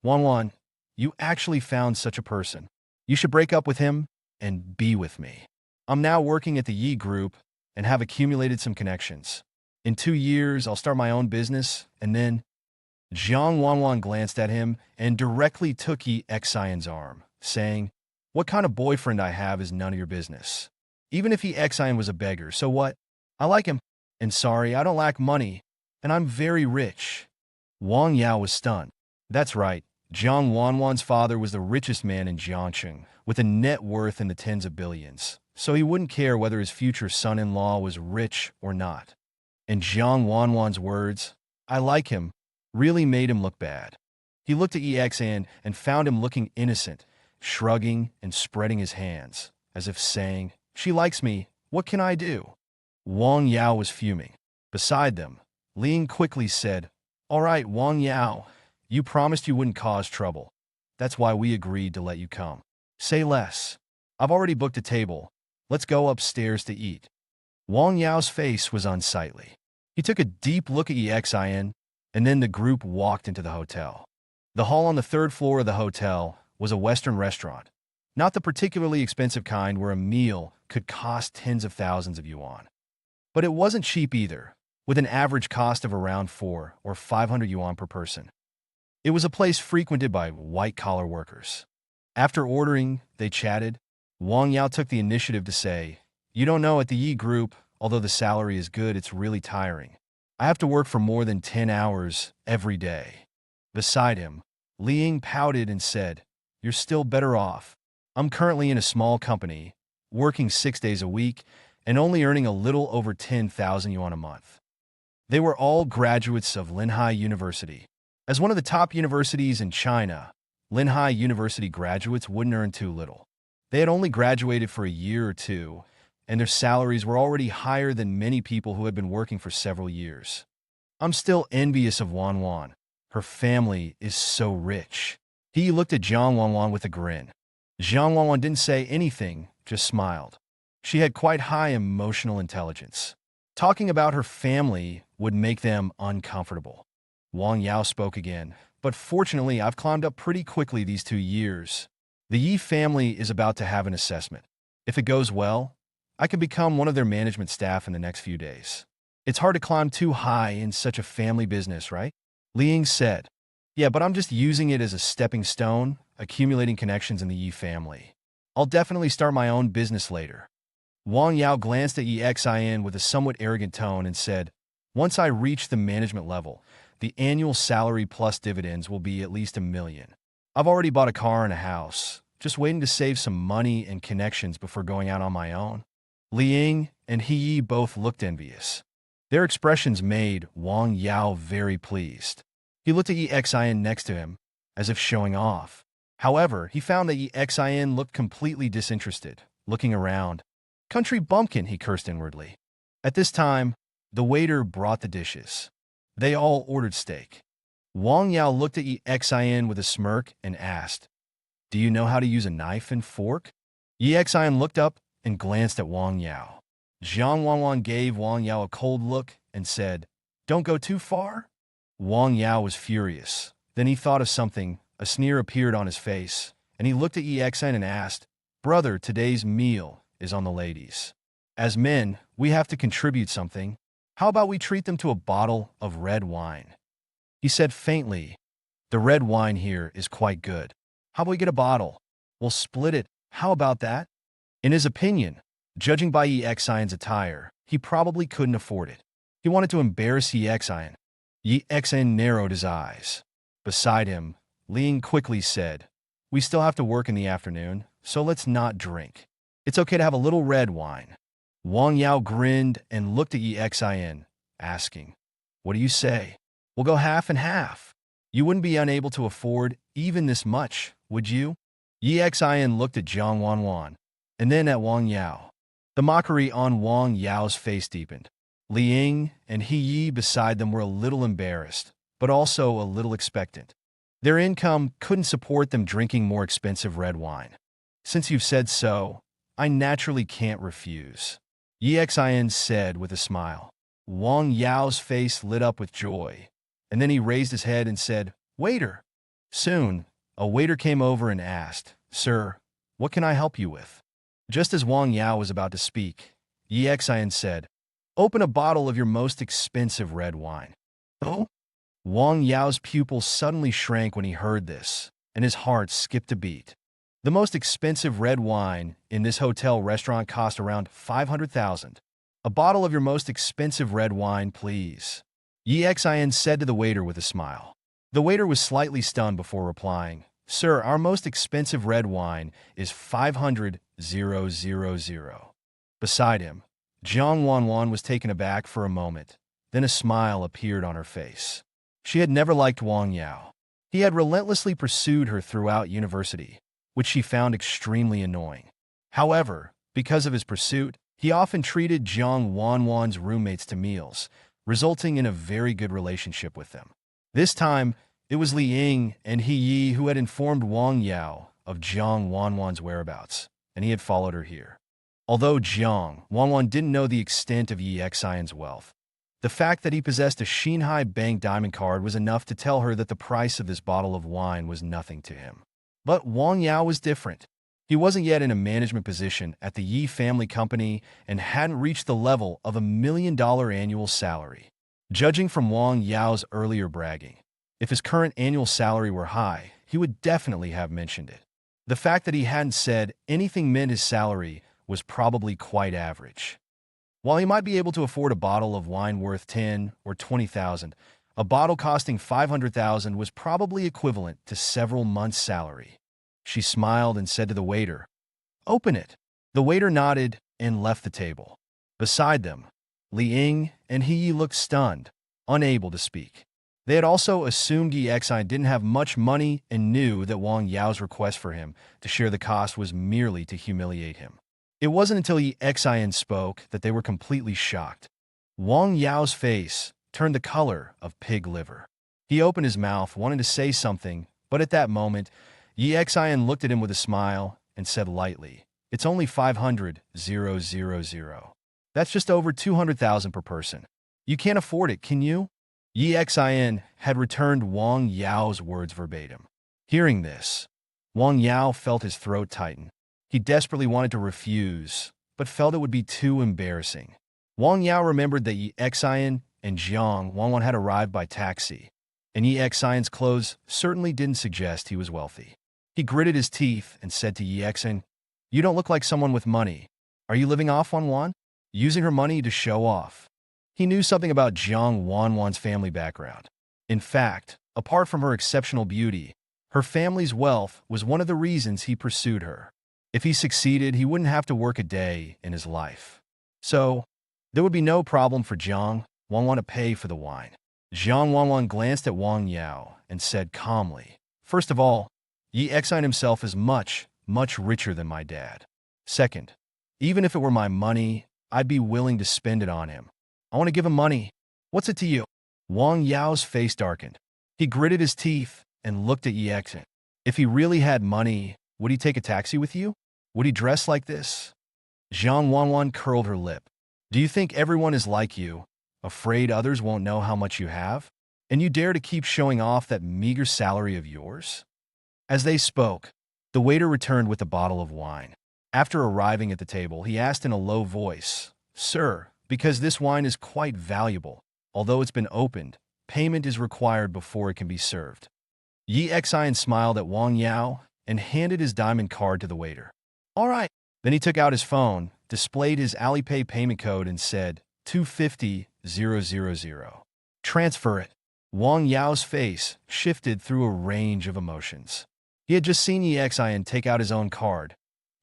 "Wanwan, you actually found such a person. You should break up with him and be with me. I'm now working at the Yi Group and have accumulated some connections. In 2 years, I'll start my own business, and then—" Jiang Wanwan glanced at him and directly took Yi Xion's arm, saying, "What kind of boyfriend I have is none of your business. Even if Yi Xion was a beggar, so what? I like him. And sorry, I don't lack money, and I'm very rich." Wang Yao was stunned. That's right, Jiang Wanwan's father was the richest man in Jiangcheng, with a net worth in the tens of billions, so he wouldn't care whether his future son-in-law was rich or not. And Jiang Wanwan's words, "I like him," really made him look bad. He looked at Yi Xin and found him looking innocent, shrugging and spreading his hands, as if saying, "She likes me, what can I do?" Wang Yao was fuming. Beside them, Li Ying quickly said, "All right, Wang Yao, you promised you wouldn't cause trouble. That's why we agreed to let you come. Say less. I've already booked a table. Let's go upstairs to eat." Wang Yao's face was unsightly. He took a deep look at Yi Xin, and then the group walked into the hotel. The hall on the 3rd floor of the hotel was a Western restaurant, not the particularly expensive kind where a meal could cost tens of thousands of yuan. But it wasn't cheap either, with an average cost of around 400 or 500 yuan per person. It was a place frequented by white-collar workers. After ordering, they chatted. Wang Yao took the initiative to say, "You don't know, at the Yi Group, although the salary is good, it's really tiring. I have to work for more than 10 hours every day." Beside him, Li Ying pouted and said, "You're still better off. I'm currently in a small company, working 6 days a week, and only earning a little over 10,000 yuan a month." They were all graduates of Linhai University. As one of the top universities in China, Linhai University graduates wouldn't earn too little. They had only graduated for a year or two, and their salaries were already higher than many people who had been working for several years. "I'm still envious of Wanwan. Her family is so rich." He looked at Jiang Wanwan with a grin. Jiang Wanwan didn't say anything, just smiled. She had quite high emotional intelligence. Talking about her family would make them uncomfortable. Wang Yao spoke again, "But fortunately, I've climbed up pretty quickly these 2 years. The Yi family is about to have an assessment. If it goes well, I can become one of their management staff in the next few days." It's hard to climb too high in such a family business, right? Li Ying said. Yeah, but I'm just using it as a stepping stone, accumulating connections in the Yi family. I'll definitely start my own business later. Wang Yao glanced at Yi Xin with a somewhat arrogant tone and said, once I reach the management level, the annual salary plus dividends will be at least $1 million. I've already bought a car and a house, just waiting to save some money and connections before going out on my own. Li Ying and He Yi both looked envious. Their expressions made Wang Yao very pleased. He looked at Yi Xin next to him, as if showing off. However, he found that Yi Xin looked completely disinterested, looking around. Country bumpkin, he cursed inwardly. At this time, the waiter brought the dishes. They all ordered steak. Wang Yao looked at Yi Xin with a smirk and asked, do you know how to use a knife and fork? Yi Xin looked up and glanced at Wang Yao. Zhang Wanwan gave Wang Yao a cold look and said, don't go too far? Wang Yao was furious. Then he thought of something. A sneer appeared on his face, and he looked at Yi Xin and asked, brother, today's meal is on the ladies. As men, we have to contribute something. How about we treat them to a bottle of red wine? He said faintly, the red wine here is quite good. How about we get a bottle? We'll split it. How about that? In his opinion, judging by Yi Xion's attire, he probably couldn't afford it. He wanted to embarrass Yi Xion. Yi Xion narrowed his eyes. Beside him, Li Ying quickly said, we still have to work in the afternoon, so let's not drink. It's okay to have a little red wine. Wang Yao grinned and looked at Yi Xion, asking, what do you say? We'll go half and half. You wouldn't be unable to afford even this much, would you? Yi Xion looked at Zhang Wanwan, and then at Wang Yao. The mockery on Wang Yao's face deepened. Li Ying and He Yi beside them were a little embarrassed, but also a little expectant. Their income couldn't support them drinking more expensive red wine. Since you've said so, I naturally can't refuse, Yi Xion said with a smile. Wang Yao's face lit up with joy, and then he raised his head and said, waiter. Soon, a waiter came over and asked, sir, what can I help you with? Just as Wang Yao was about to speak, Yi Xion said, open a bottle of your most expensive red wine. Oh? Wang Yao's pupils suddenly shrank when he heard this, and his heart skipped a beat. The most expensive red wine in this hotel restaurant cost around 500,000. A bottle of your most expensive red wine, please, Yi Xion said to the waiter with a smile. The waiter was slightly stunned before replying, sir, our most expensive red wine is 500,000. Beside him, Zhang Wanwan was taken aback for a moment. Then a smile appeared on her face. She had never liked Wang Yao. He had relentlessly pursued her throughout university, which she found extremely annoying. However, because of his pursuit, he often treated Zhang Wanwan's roommates to meals, resulting in a very good relationship with them. This time, it was Li Ying and He Yi who had informed Wang Yao of Zhang Wanwan's whereabouts, and he had followed her here. Although Zhang Wanwan didn't know the extent of Yi Xion's wealth, the fact that he possessed a Shanghai Bank diamond card was enough to tell her that the price of this bottle of wine was nothing to him. But Wang Yao was different. He wasn't yet in a management position at the Yi family company and hadn't reached the level of $1 million annual salary. Judging from Wang Yao's earlier bragging, if his current annual salary were high, he would definitely have mentioned it. The fact that he hadn't said anything meant his salary was probably quite average. While he might be able to afford a bottle of wine worth 10 or 20,000, a bottle costing 500,000 was probably equivalent to several months' salary. She smiled and said to the waiter, open it. The waiter nodded and left the table. Beside them, Li Ying and He Yi looked stunned, unable to speak. They had also assumed Yi Xion didn't have much money and knew that Wang Yao's request for him to share the cost was merely to humiliate him. It wasn't until Yi Xion spoke that they were completely shocked. Wang Yao's face turned the color of pig liver. He opened his mouth, wanting to say something, but at that moment, Yi Xion looked at him with a smile and said lightly, it's only 500,000. That's just over 200,000 per person. You can't afford it, can you? Yi Xion had returned Wang Yao's words verbatim. Hearing this, Wang Yao felt his throat tighten. He desperately wanted to refuse, but felt it would be too embarrassing. Wang Yao remembered that Yi Xian and Jiang Wanwan had arrived by taxi, and Yi Xian's clothes certainly didn't suggest he was wealthy. He gritted his teeth and said to Yi Xian, "You don't look like someone with money. Are you living off Wanwan? Using her money to show off?" He knew something about Jiang Wanwan's family background. In fact, apart from her exceptional beauty, her family's wealth was one of the reasons he pursued her. If he succeeded, he wouldn't have to work a day in his life. So, there would be no problem for Jiang Wanwan to pay for the wine. Jiang Wanwan glanced at Wang Yao and said calmly, "First of all, Yi Xian himself is much, much richer than my dad. Second, even if it were my money, I'd be willing to spend it on him. I want to give him money. What's it to you?" Wang Yao's face darkened. He gritted his teeth and looked at Yi Xian. If he really had money, would he take a taxi with you? Would he dress like this? Jiang Wanwan curled her lip. "Do you think everyone is like you, afraid others won't know how much you have? And you dare to keep showing off that meager salary of yours?" As they spoke, the waiter returned with a bottle of wine. After arriving at the table, he asked in a low voice, "Sir, because this wine is quite valuable, although it's been opened, payment is required before it can be served." Yi Xian smiled at Wang Yao and handed his diamond card to the waiter. "All right." Then he took out his phone, displayed his Alipay payment code, and said, 250,000. "Transfer it." Wang Yao's face shifted through a range of emotions. He had just seen Yi Xian take out his own card,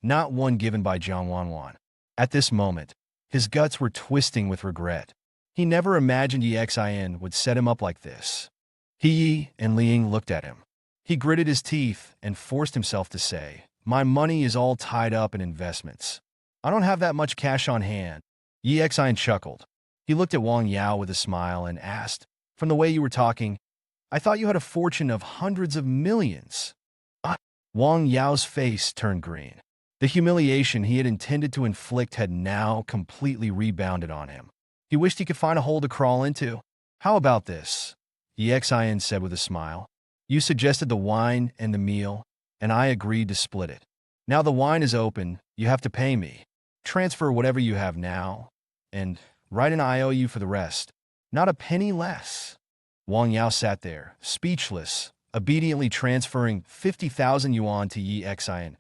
not one given by Jiang Wanwan. At this moment, his guts were twisting with regret. He never imagined Yi Xian would set him up like this. He and Liang looked at him. He gritted his teeth and forced himself to say, "My money is all tied up in investments. I don't have that much cash on hand." Yi Xian chuckled. He looked at Wang Yao with a smile and asked, "From the way you were talking, I thought you had a fortune of hundreds of millions." Wang Yao's face turned green. The humiliation he had intended to inflict had now completely rebounded on him. He wished he could find a hole to crawl into. "How about this?" Yi Xian said with a smile. "You suggested the wine and the meal, and I agreed to split it. Now the wine is open, you have to pay me. Transfer whatever you have now, and write an IOU for the rest. Not a penny less." Wang Yao sat there, speechless, obediently transferring 50,000 yuan to Yi Xian,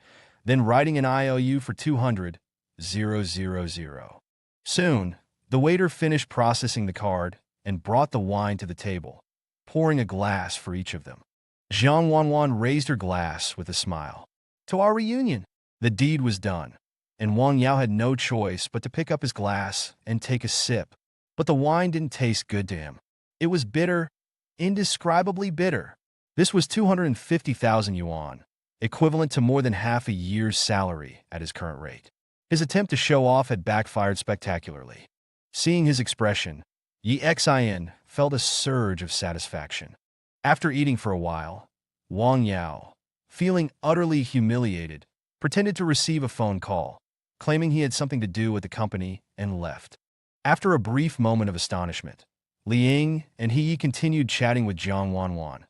then writing an IOU for 200,000. Soon, the waiter finished processing the card and brought the wine to the table, pouring a glass for each of them. Jiang Wanwan raised her glass with a smile. "To our reunion." The deed was done, and Wang Yao had no choice but to pick up his glass and take a sip. But the wine didn't taste good to him. It was bitter, indescribably bitter. This was 250,000 yuan, equivalent to more than half a year's salary at his current rate. His attempt to show off had backfired spectacularly. Seeing his expression, Yi Xian felt a surge of satisfaction. After eating for a while, Wang Yao, feeling utterly humiliated, pretended to receive a phone call, claiming he had something to do with the company, and left. After a brief moment of astonishment, Liang and he continued chatting with Jiang Wanwan,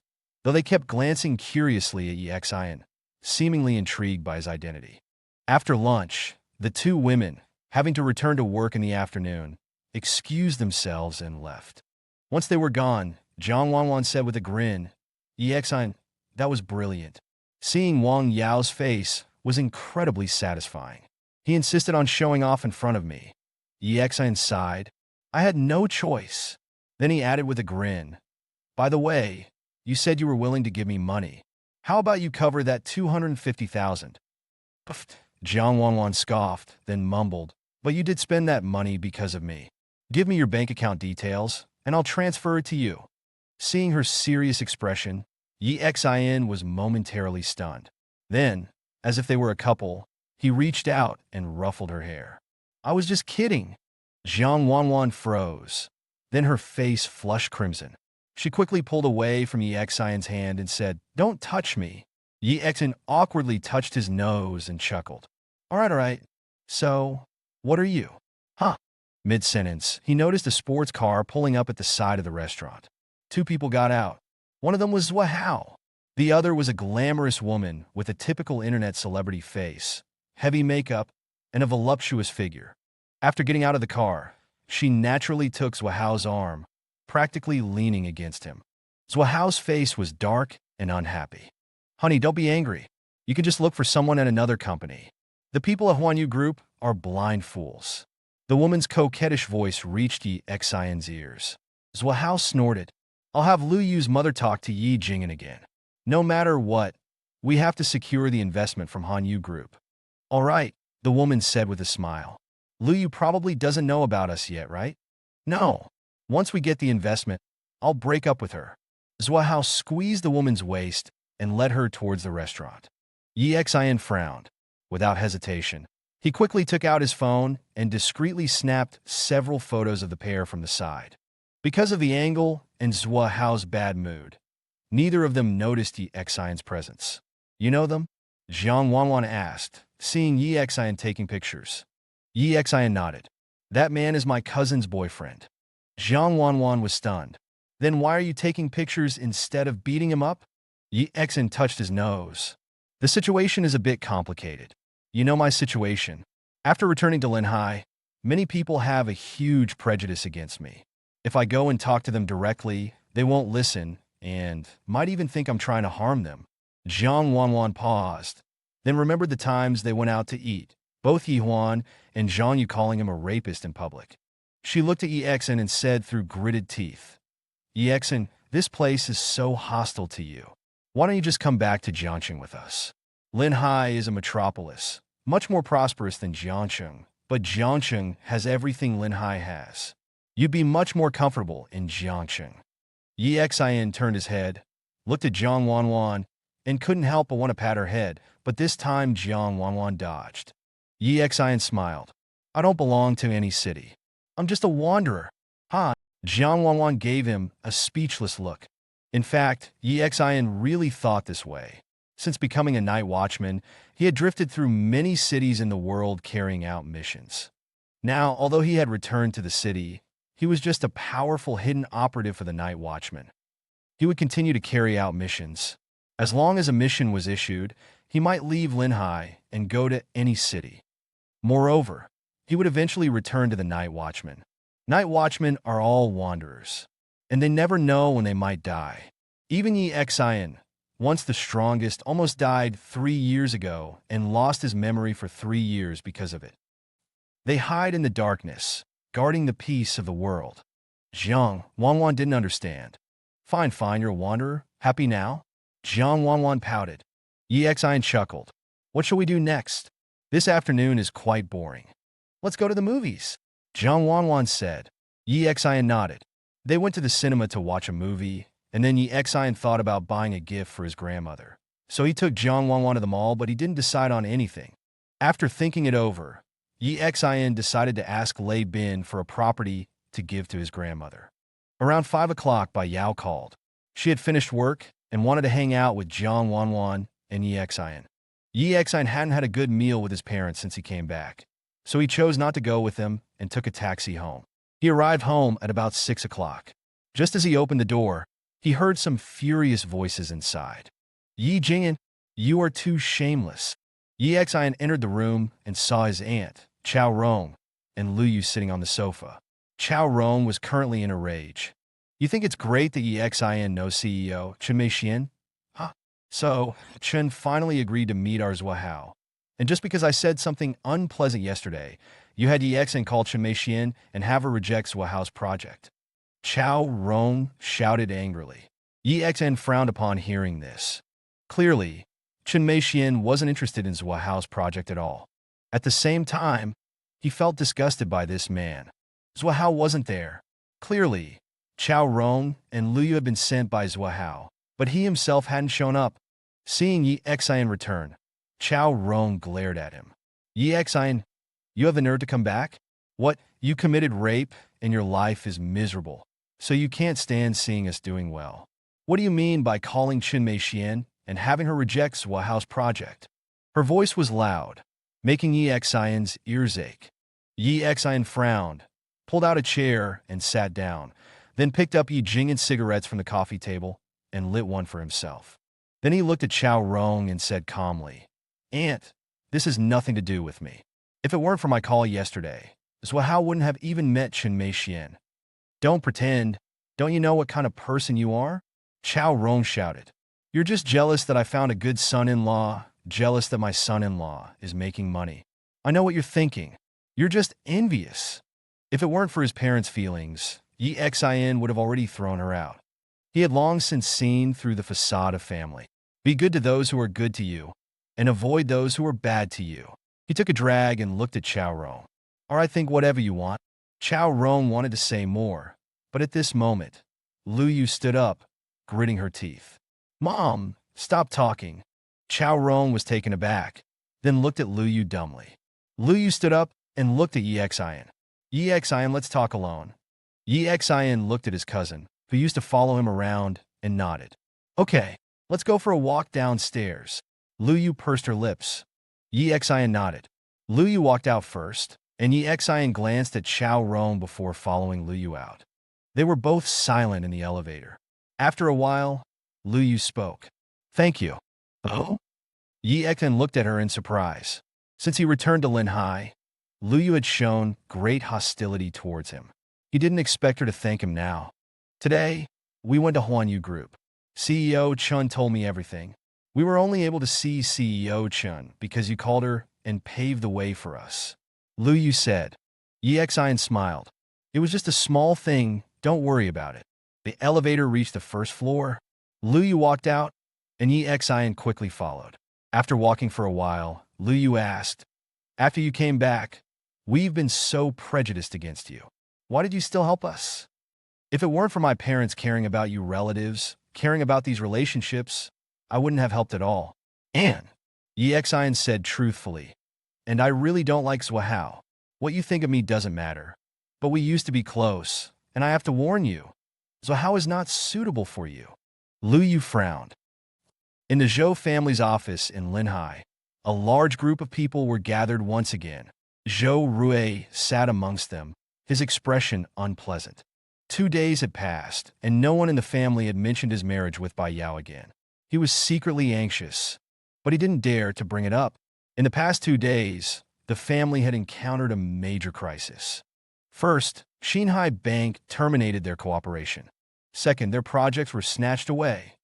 though they kept glancing curiously at Yi Xian, seemingly intrigued by his identity. After lunch, the two women, having to return to work in the afternoon, excused themselves and left. Once they were gone, Jiang Wanwan said with a grin, "Yi Xian, that was brilliant." Seeing Wang Yao's face was incredibly satisfying. He insisted on showing off in front of me. Yi Xian sighed. "I had no choice." Then he added with a grin, "By the way, you said you were willing to give me money. How about you cover that 250,000? Jiang Wanwan scoffed, then mumbled, "But you did spend that money because of me. Give me your bank account details, and I'll transfer it to you." Seeing her serious expression, Yi Xian was momentarily stunned. Then, as if they were a couple, he reached out and ruffled her hair. "I was just kidding." Jiang Wanwan froze. Then her face flushed crimson. She quickly pulled away from Yi Xian's hand and said, "Don't touch me." Yi Xian awkwardly touched his nose and chuckled. All right. So, what are you?" "Huh." Mid-sentence, he noticed a sports car pulling up at the side of the restaurant. Two people got out. One of them was Hao. The other was a glamorous woman with a typical internet celebrity face, heavy makeup, and a voluptuous figure. After getting out of the car, She naturally took Zhua Hao's arm, practically leaning against him. Zhua Hao's face was dark and unhappy. Honey, don't be angry. You can just look for someone at another company. The people at Huan Yu Group are blind fools. The woman's coquettish voice reached Yi Xian's ears. Zhua Hao snorted. I'll have Lu Yu's mother talk to Yi Jing'an again. No matter what, we have to secure the investment from Han Yu Group. All right, the woman said with a smile. Lu Yu probably doesn't know about us yet, right? No. Once we get the investment, I'll break up with her. Zhua Hao squeezed the woman's waist and led her towards the restaurant. Yi Xian frowned. Without hesitation, he quickly took out his phone and discreetly snapped several photos of the pair from the side. Because of the angle and Zhua Hao's bad mood, neither of them noticed Yi Xian's presence. You know them? Jiang Wanwan asked, seeing Yi Xian taking pictures. Yi Xian nodded. That man is my cousin's boyfriend. Jiang Wanwan was stunned. Then why are you taking pictures instead of beating him up? Yi Xian touched his nose. The situation is a bit complicated. You know my situation. After returning to Linhai, many people have a huge prejudice against me. If I go and talk to them directly, they won't listen and might even think I'm trying to harm them. Jiang Wanwan paused, then remembered the times they went out to eat, both Yi Huan and Zhang Yu calling him a rapist in public. She looked at Yi Xian and said through gritted teeth, Yi Xian, this place is so hostile to you. Why don't you just come back to Jiangcheng with us? Linhai is a metropolis, much more prosperous than Jiangcheng, but Jiangcheng has everything Linhai has. You'd be much more comfortable in Jiangcheng. Yi Xian turned his head, looked at Jiang Wanwan, and couldn't help but want to pat her head, but this time Jiang Wanwan dodged. Yi Xian smiled. I don't belong to any city. I'm just a wanderer. Ha! Jiang Wanwan gave him a speechless look. In fact, Yi Xian really thought this way. Since becoming a night watchman, he had drifted through many cities in the world carrying out missions. Now, although he had returned to the city, he was just a powerful hidden operative for the night watchman. He would continue to carry out missions. As long as a mission was issued, he might leave Linhai and go to any city. Moreover, he would eventually return to the night watchman. Night watchmen are all wanderers, and they never know when they might die. Even Yi Xian, once the strongest, almost died 3 years ago and lost his memory for 3 years because of it. They hide in the darkness, guarding the peace of the world. Jiang Wanwan didn't understand. Fine, you're a wanderer. Happy now? Jiang Wanwan pouted. Yi Xian chuckled. What shall we do next? This afternoon is quite boring. Let's go to the movies, Jiang Wanwan said. Yi Xian nodded. They went to the cinema to watch a movie, and then Yi Xian thought about buying a gift for his grandmother. So he took Jiang Wanwan to the mall, but he didn't decide on anything. After thinking it over, Yi Xian decided to ask Lei Bin for a property to give to his grandmother. Around 5 o'clock, Bai Yao called. She had finished work and wanted to hang out with Jiang Wanwan and Yi Xian. Yi Xian hadn't had a good meal with his parents since he came back, so he chose not to go with them and took a taxi home. He arrived home at about 6 o'clock. Just as he opened the door, he heard some furious voices inside. Yi Jing'an, you are too shameless. Yi Xian entered the room and saw his aunt, Chao Rong, and Lu Yu sitting on the sofa. Chao Rong was currently in a rage. You think it's great that Yi Xian knows CEO Chen Meixian? Huh? So, Chen finally agreed to meet our Zhua Hao. And just because I said something unpleasant yesterday, you had Yi Xian call Chen Meixian and have her reject Zhua Hao's project. Chao Rong shouted angrily. Yi Xian frowned upon hearing this. Clearly, Chen Meixian wasn't interested in Zhua Hao's project at all. At the same time, he felt disgusted by this man. Zhua Hao wasn't there. Clearly, Chao Rong and Lu Yu had been sent by Zhua Hao, but he himself hadn't shown up. Seeing Yi Xian return, Chao Rong glared at him. Yi Xian, you have the nerve to come back? What, you committed rape and your life is miserable, so you can't stand seeing us doing well. What do you mean by calling Chen Meixian and having her reject Zhua Hao's project? Her voice was loud, making Yi Xian's ears ache. Yi Xian frowned, pulled out a chair and sat down, then picked up Yi Jing'an's cigarettes from the coffee table and lit one for himself. Then he looked at Chao Rong and said calmly, Aunt, this has nothing to do with me. If it weren't for my call yesterday, Zhao Hao wouldn't have even met Chen Meixian. Don't pretend. Don't you know what kind of person you are? Chao Rong shouted. You're just jealous that I found a good son-in-law, jealous that my son-in-law is making money. I know what you're thinking. You're just envious. If it weren't for his parents' feelings, Yi Xin would have already thrown her out. He had long since seen through the facade of family. Be good to those who are good to you, and avoid those who are bad to you. He took a drag and looked at Chao Rong. Or I think whatever you want. Chao Rong wanted to say more, but at this moment, Lu Yu stood up, gritting her teeth. Mom, stop talking. Chao Rong was taken aback, then looked at Lu Yu dumbly. Lu Yu stood up and looked at Yi Xin. Yi Xin, let's talk alone. Yi Xin looked at his cousin, who used to follow him around, and nodded. Okay, let's go for a walk downstairs. Lu Yu pursed her lips. Yi Xin nodded. Lu Yu walked out first, and Yi Xin glanced at Chao Rong before following Lu Yu out. They were both silent in the elevator. After a while, Lu Yu spoke. Thank you. Oh? Yi Xin looked at her in surprise. Since he returned to Linhai, Lu Yu had shown great hostility towards him. He didn't expect her to thank him now. Today, we went to Huan Yu Group. CEO Chun told me everything. We were only able to see CEO Chun because you called her and paved the way for us. Lu Yu said. Yi Xin smiled. It was just a small thing, don't worry about it. The elevator reached the first floor. Lu Yu walked out, and Yi Xin quickly followed. After walking for a while, Lu Yu asked, After you came back, we've been so prejudiced against you. Why did you still help us? If it weren't for my parents caring about you relatives, caring about these relationships, I wouldn't have helped at all. And, Yi Xin said truthfully, and I really don't like Zhao Hao. What you think of me doesn't matter. But we used to be close, and I have to warn you, Zhao Hao is not suitable for you. Lu Yu frowned. In the Zhou family's office in Linhai, a large group of people were gathered once again. Zhou Rui sat amongst them, his expression unpleasant. 2 days had passed, and no one in the family had mentioned his marriage with Bai Yao again. He was secretly anxious, but he didn't dare to bring it up. In the past 2 days, the family had encountered a major crisis. First, Xinhai Bank terminated their cooperation. Second, their projects were snatched away.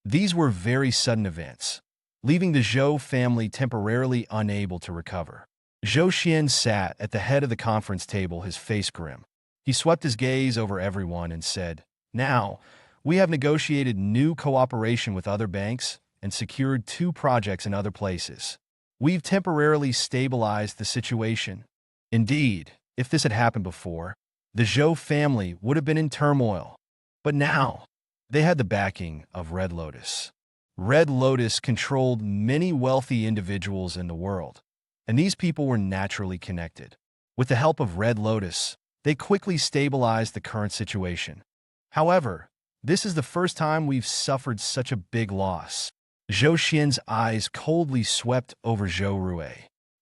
These were very sudden events, leaving the Zhou family temporarily unable to recover. Zhou Xian sat at the head of the conference table, his face grim. He swept his gaze over everyone and said, Now, we have negotiated new cooperation with other banks and secured 2 projects in other places. We've temporarily stabilized the situation. Indeed, if this had happened before, the Zhou family would have been in turmoil. But now, they had the backing of Red Lotus. Red Lotus controlled many wealthy individuals in the world, and these people were naturally connected. With the help of Red Lotus, they quickly stabilized the current situation. However, this is the first time we've suffered such a big loss. Zhou Xian's eyes coldly swept over Zhou Rui.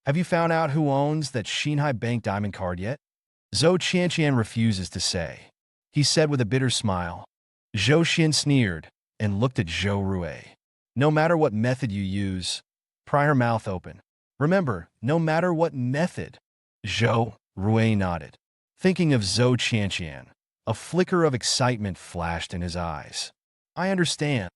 Have you found out who owns that Xinhai Bank diamond card yet? Zhou Qianqian refuses to say. He said with a bitter smile. Zhou Xian sneered and looked at Zhou Rui. No matter what method you use, pry her mouth open. Remember, no matter what method. Zhou Rui nodded. Thinking of Zhou Qianqian, a flicker of excitement flashed in his eyes. I understand.